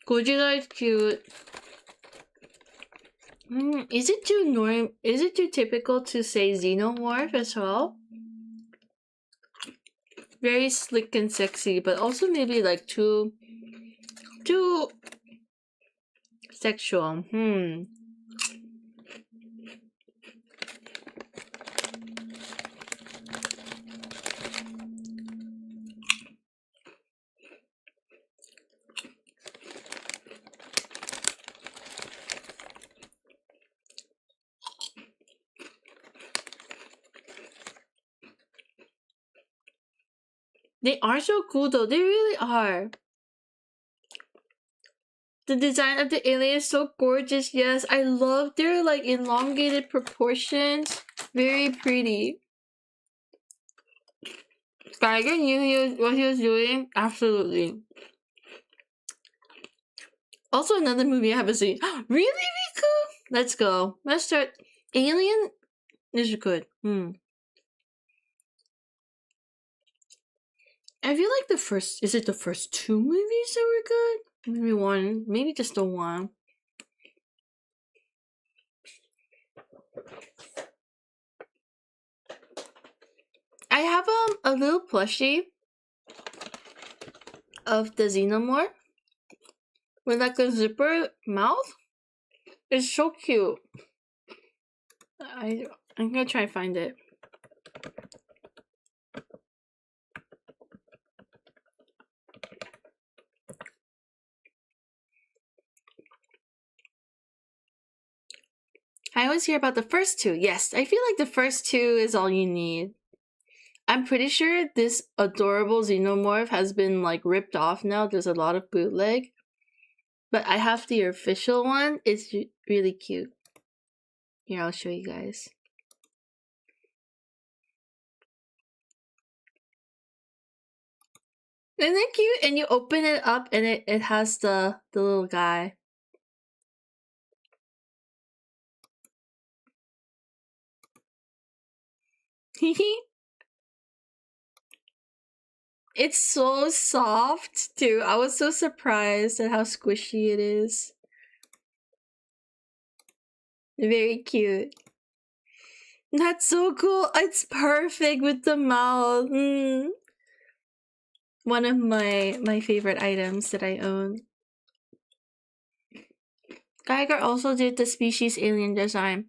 Godzilla is cute. Is it too typical to say xenomorph as well? Very slick and sexy, but also maybe like too sexual. They are so cool though. They really are. The design of the alien is so gorgeous. Yes, I love their like elongated proportions. Very pretty. Geiger knew what he was doing. Absolutely. Also, another movie I haven't seen. Really, Riku? Let's go. Let's start. Alien is good. I feel like the first. Is it the first two movies that were good? Maybe one. Maybe just the one. I have a little plushie of the xenomorph with like a zipper mouth. It's so cute. I'm gonna try and find it. I always hear about the first two. Yes, I feel like the first two is all you need. I'm pretty sure this adorable xenomorph has been like ripped off now. There's a lot of bootleg. But I have the official one. It's really cute. Here, I'll show you guys. Isn't it cute? And you open it up and it has the little guy. It's so soft too. I was so surprised at how squishy it is. Very cute. That's so cool. It's perfect with the mouth. One of my favorite items that I own. Geiger also did the species alien design.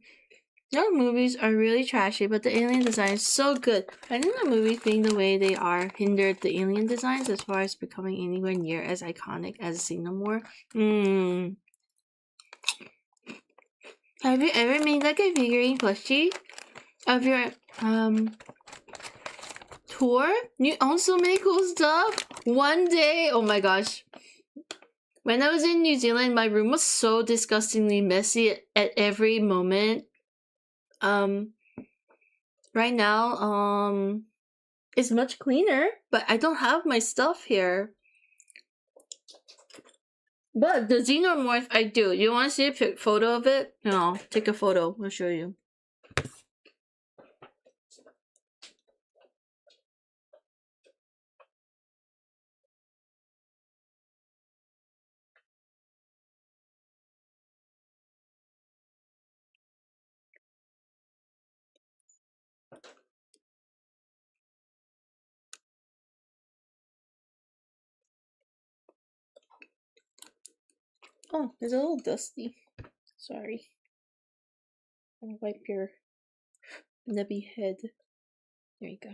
Their movies are really trashy, but the alien design is so good. I think the movies being the way they are hindered the alien designs as far as becoming anywhere near as iconic as Xenomorph. Have you ever made like a figurine plushie of your tour? You own so many cool stuff. One day, oh my gosh. When I was in New Zealand, my room was so disgustingly messy at every moment. Right now, it's much cleaner, but I don't have my stuff here. But the xenomorph, I do. You want to see a photo of it? No, take a photo. I'll show you. Oh, it's a little dusty. Sorry. I'll wipe your nubby head. There you go.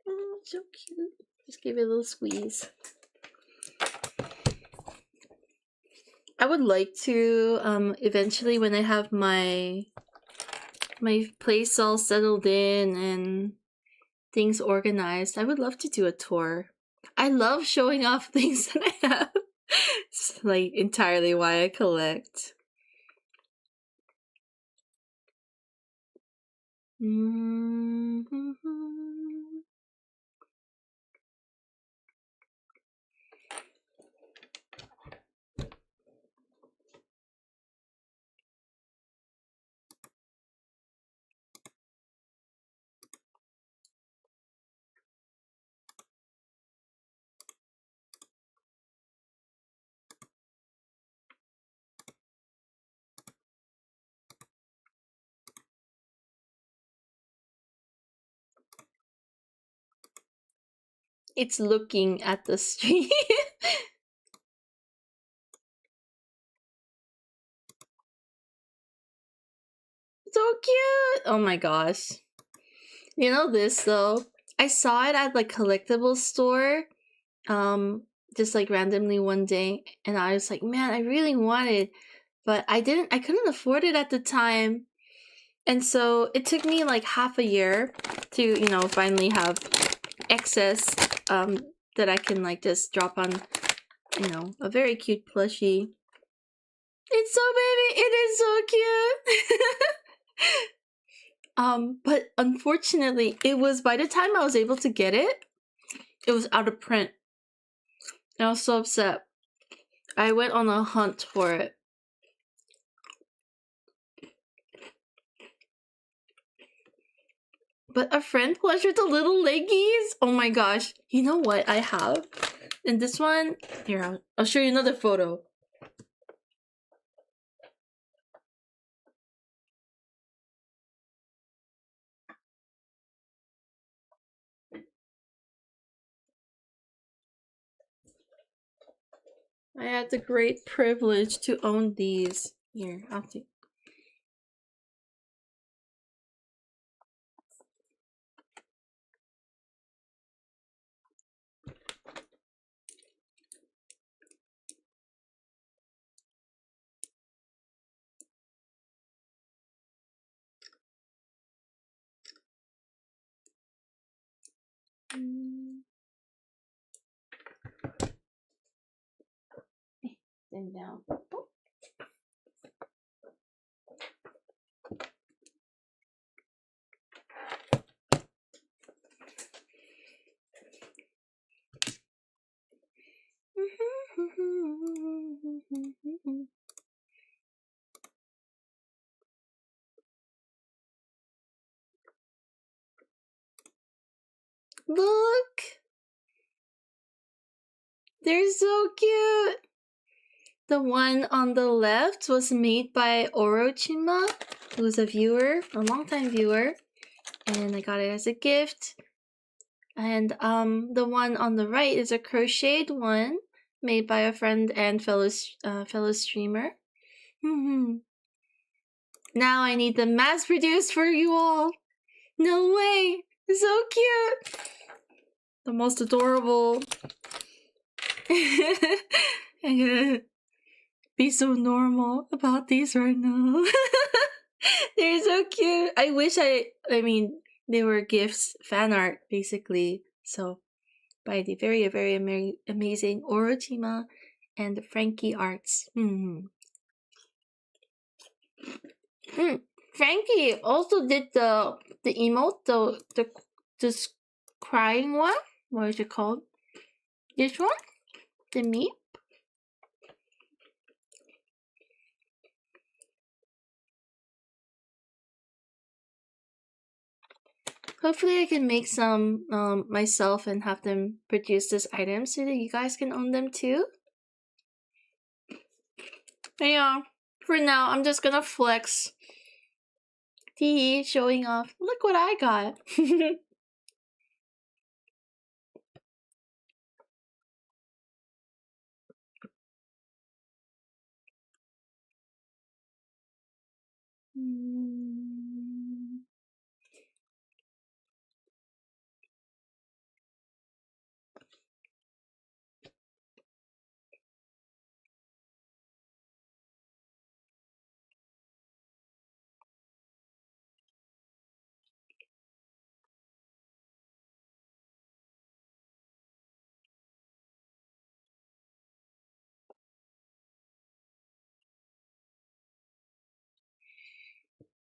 Oh, so cute. Just give it a little squeeze. I would like to, eventually when I have my place all settled in and things organized, I would love to do a tour. I love showing off things that I have. It's like entirely why I collect. It's looking at the stream. So cute! Oh my gosh. You know this though? I saw it at like collectible store, just like randomly one day, and I was like, man, I really wanted, but I couldn't afford it at the time. And so it took me like half a year to, you know, finally have excess that I can like just drop on, you know, a very cute plushie. It's so baby, it is so cute. But unfortunately, it was by the time I was able to get it, it was out of print. And I was so upset. I went on a hunt for it. But a friend pleasured the little leggies. Oh my gosh. You know what I have? And this one, here, I'll show you another photo. I had the great privilege to own these. Here, I'll take. Them down. Look! They're so cute! The one on the left was made by Orochima, who's a viewer, a longtime viewer, and I got it as a gift. And the one on the right is a crocheted one made by a friend and fellow streamer. Now I need them mass produced for you all. No way! So cute! The most adorable. I'm gonna be so normal about these right now. They're so cute. I wish I mean, they were gifts, fan art, basically. So, by the very, very amazing Orochima and Frankie Arts. Frankie also did the emote, the crying one. What is it called? This one? The meep? Hopefully I can make some myself and have them produce this item so that you guys can own them too. But yeah, for now I'm just gonna flex. Tee showing off. Look what I got.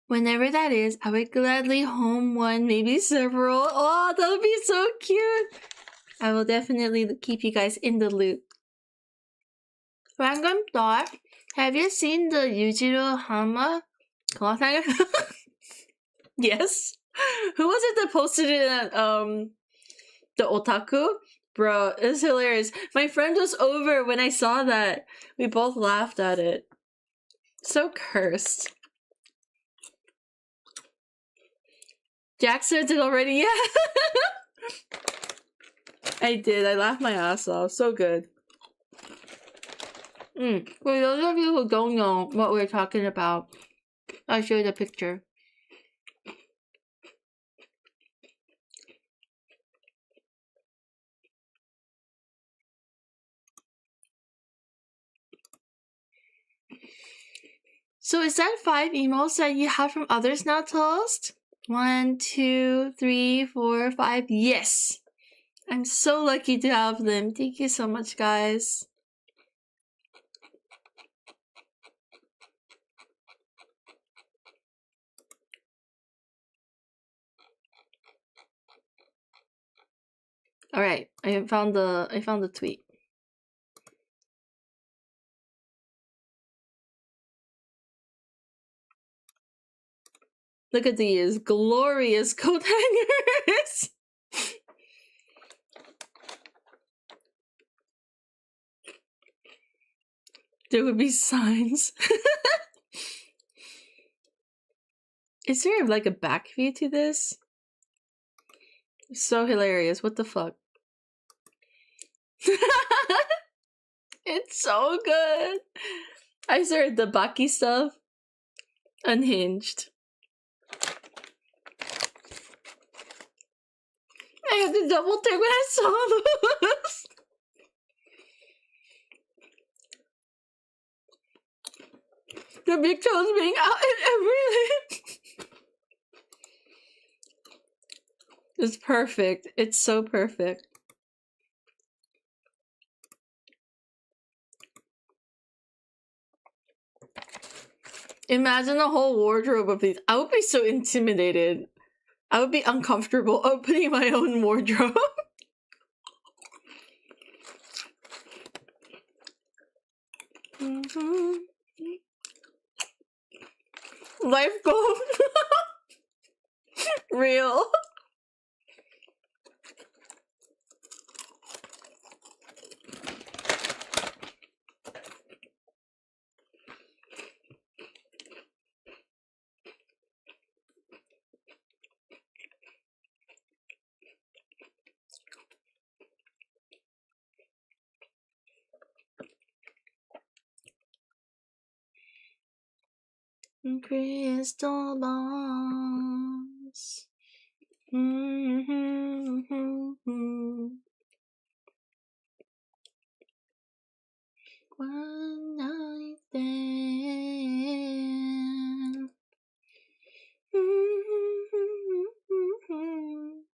Whenever that is, I would gladly home one, maybe several. Oh, that would be so cute. I will definitely keep you guys in the loop. Random thought. Have you seen the Yujiro Hama cloth hanger? Yes. Who was it that posted it at the otaku? Bro, it's hilarious. My friend was over when I saw that. We both laughed at it. So cursed. Jack said it already. Yeah. I did. I laughed my ass off. So good. For those of you who don't know what we're talking about, I'll show you the picture. So is that 5 emotes that you have from others now, Toast? 1, 2, 3, 4, 5. Yes! I'm so lucky to have them. Thank you so much, guys. Alright, I found the tweet. Look at these glorious coat hangers! There would be signs. Is there like a back view to this? So hilarious. What the fuck? It's so good. I started the Baki stuff. Unhinged. I had to double check when I saw those. The big toes being out in everything. It's perfect. It's so perfect. Imagine a whole wardrobe of these. I would be so intimidated. I would be uncomfortable opening my own wardrobe. Life goal. Real. Crystal bombs. One night stand.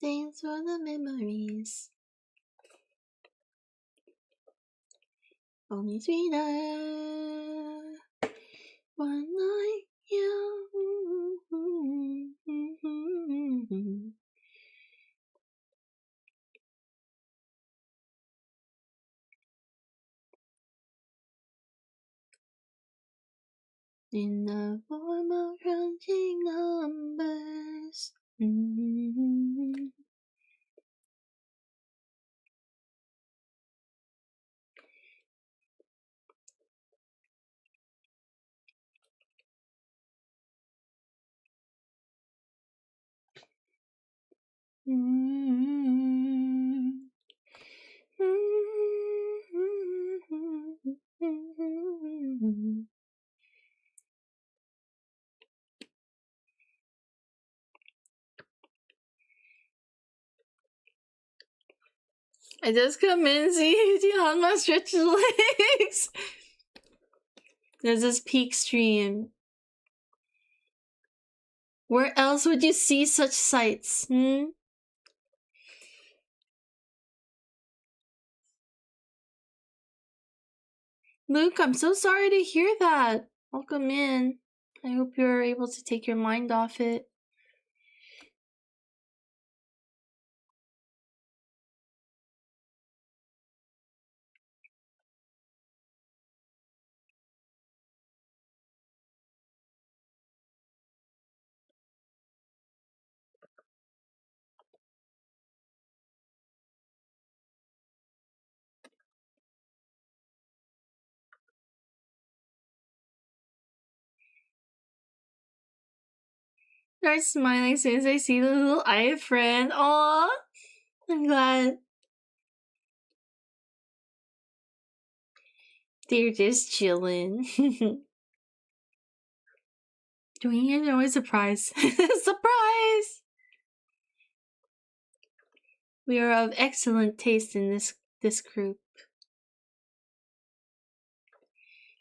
Thanks for the memories. Only sweeter. One night, yeah. In the form of crunching numbers. I just come in, see Hanma stretch his legs. There's this peak stream. Where else would you see such sights? Luke, I'm so sorry to hear that. Welcome in. I hope you're able to take your mind off it. Start smiling as soon as I see the little eye friend. Aww, I'm glad. They're just chilling. Doing it always surprise. Surprise! We are of excellent taste in this group.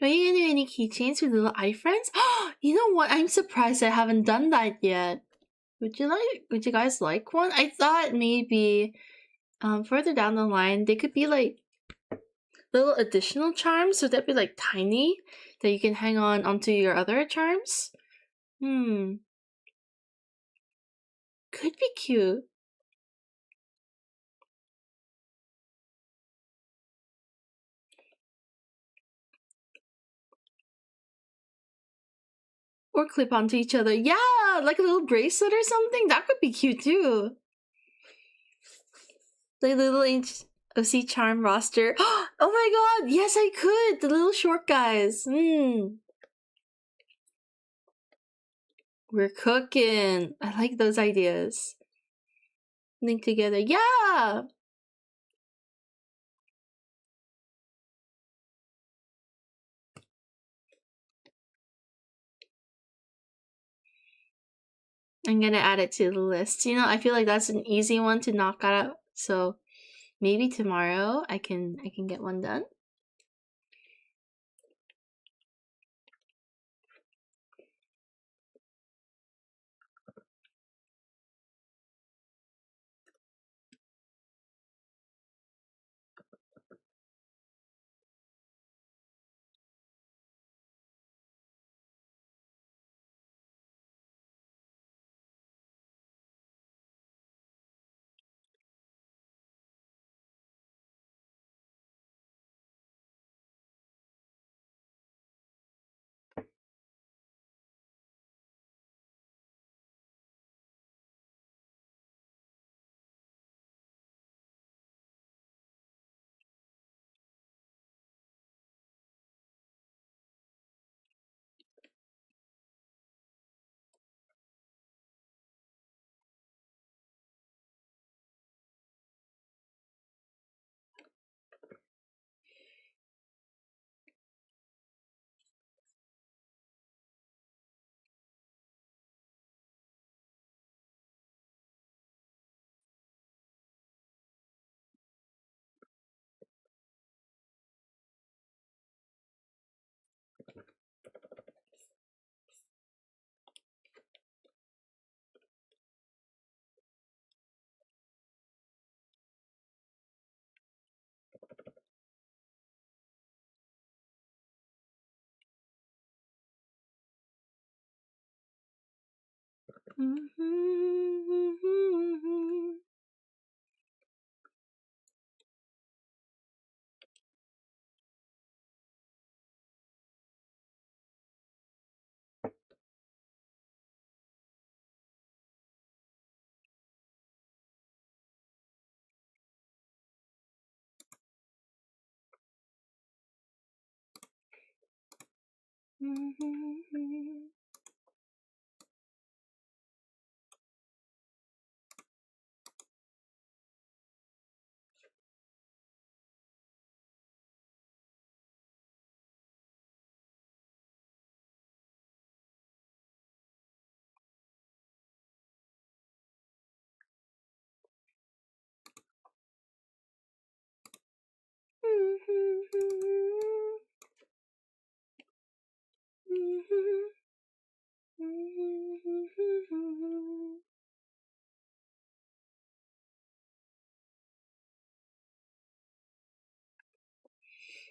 Are you gonna do any keychains with little iframes? You know what? I'm surprised I haven't done that yet. Would you guys like one? I thought maybe further down the line they could be like little additional charms, so they'd be like tiny that you can hang on onto your other charms. Could be cute. Or clip onto each other. Yeah, like a little bracelet or something. That could be cute too. Like little HOC charm roster. Oh my god, yes I could! The little short guys. We're cooking. I like those ideas. Link together. Yeah! I'm gonna add it to the list. You know, I feel like that's an easy one to knock out. So maybe tomorrow I can get one done.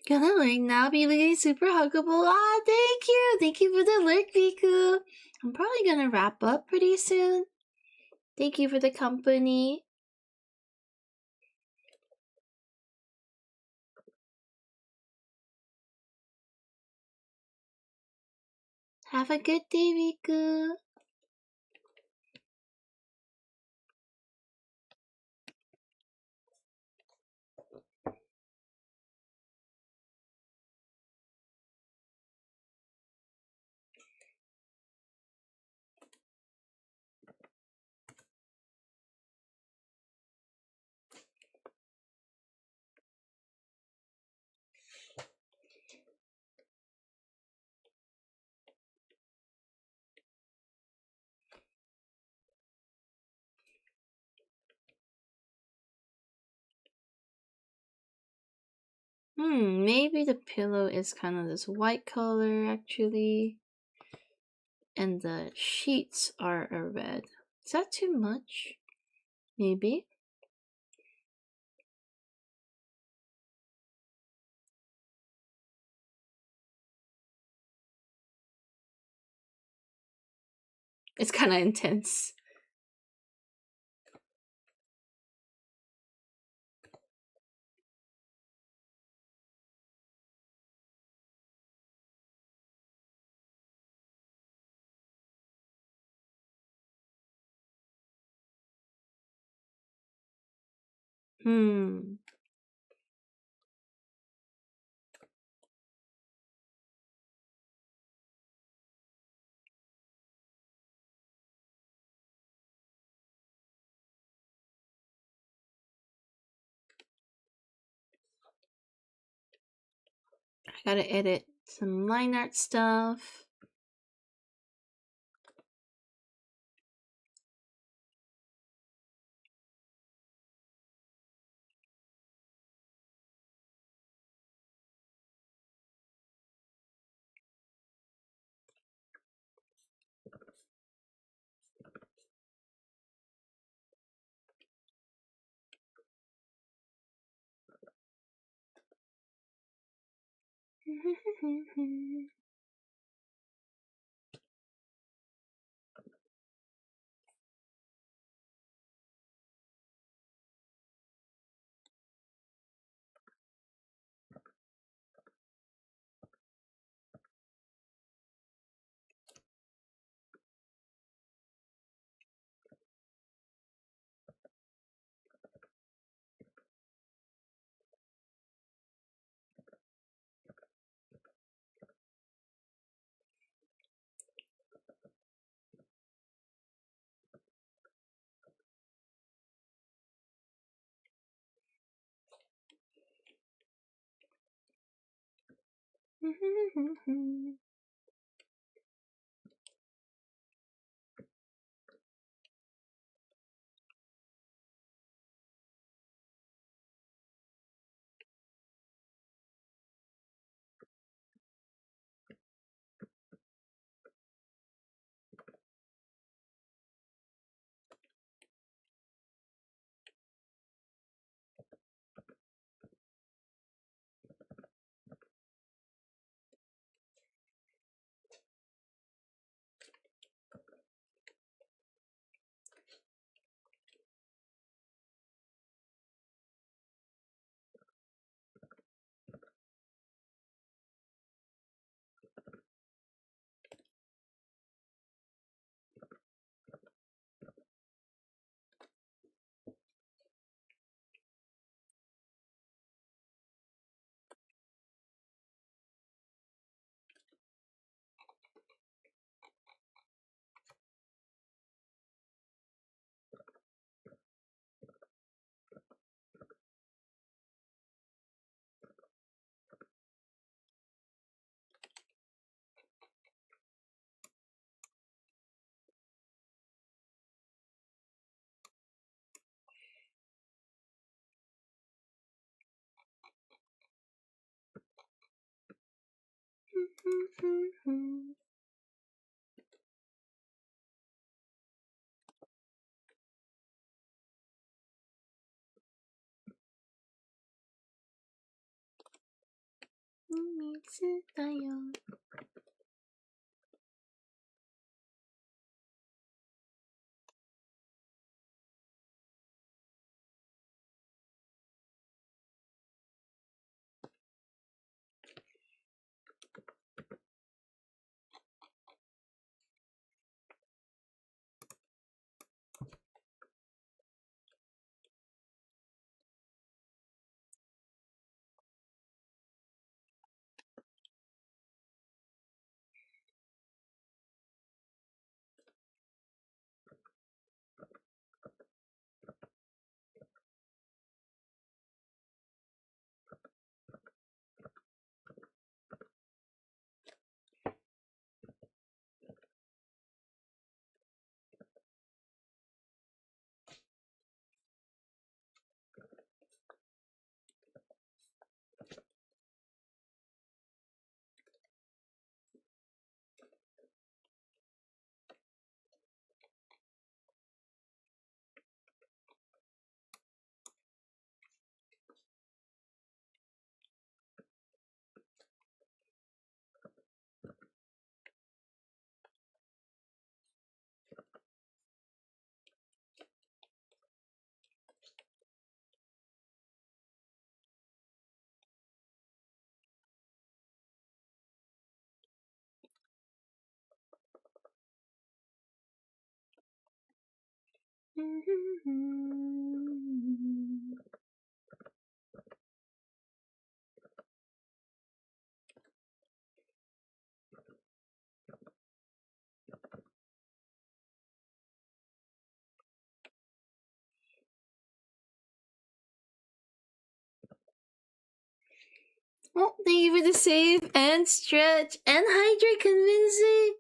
Gonna like now be looking super huggable. Ah, thank you! Thank you for the lurk, Riku! I'm probably gonna wrap up pretty soon. Thank you for the company. Have a good day, Riku. Maybe the pillow is kind of this white color actually. And the sheets are a red. Is that too much? Maybe. It's kind of intense. I gotta edit some line art stuff. Well, thank you for the save and stretch and hydrate convincing.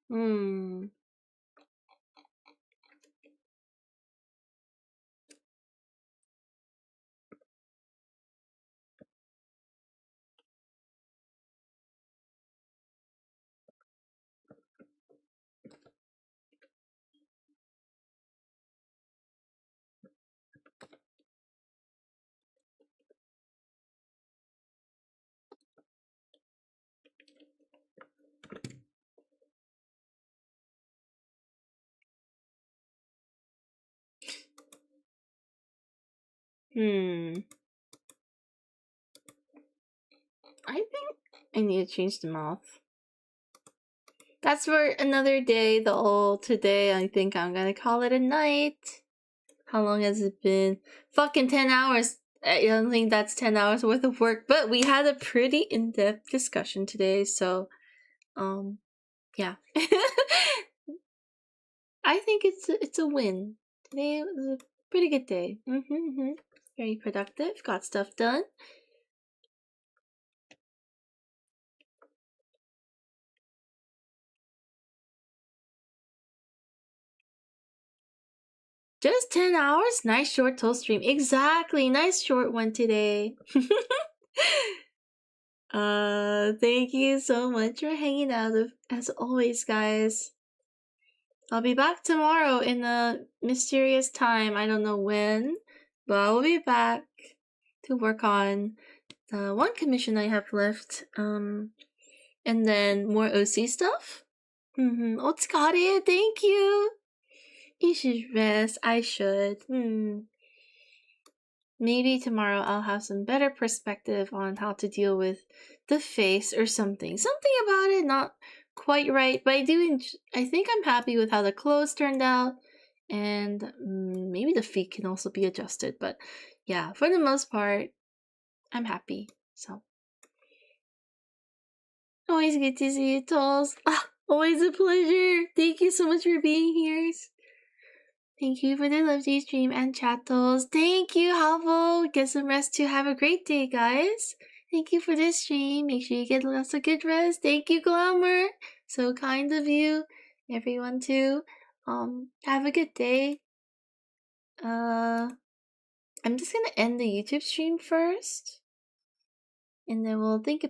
Hmm. I think I need to change the mouth. That's for another day, though. Today, I think I'm gonna call it a night. How long has it been? Fucking 10 hours. I don't think that's 10 hours worth of work, but we had a pretty in-depth discussion today, so, yeah. I think it's a win. Today was a pretty good day. Very productive. Got stuff done. Just 10 hours? Nice short toast stream. Exactly. Nice short one today. Thank you so much for hanging out as always, guys. I'll be back tomorrow in a mysterious time. I don't know when, but I'll be back to work on the one commission I have left. And then more OC stuff. Otsukare, thank you. You should rest. I should. Maybe tomorrow I'll have some better perspective on how to deal with the face or something. Something about it not quite right, but I think I'm happy with how the clothes turned out, and maybe the feet can also be adjusted. But yeah, for the most part, I'm happy. So always good to see you, Tolls. Always a pleasure. Thank you so much for being here. Thank you for the lovely stream and chattles. Thank you, Havo. Get some rest too. Have a great day, guys. Thank you for this stream. Make sure you get lots of good rest. Thank you, Glamour. So kind of you. Everyone too. Have a good day. I'm just gonna end the YouTube stream first. And then we'll think about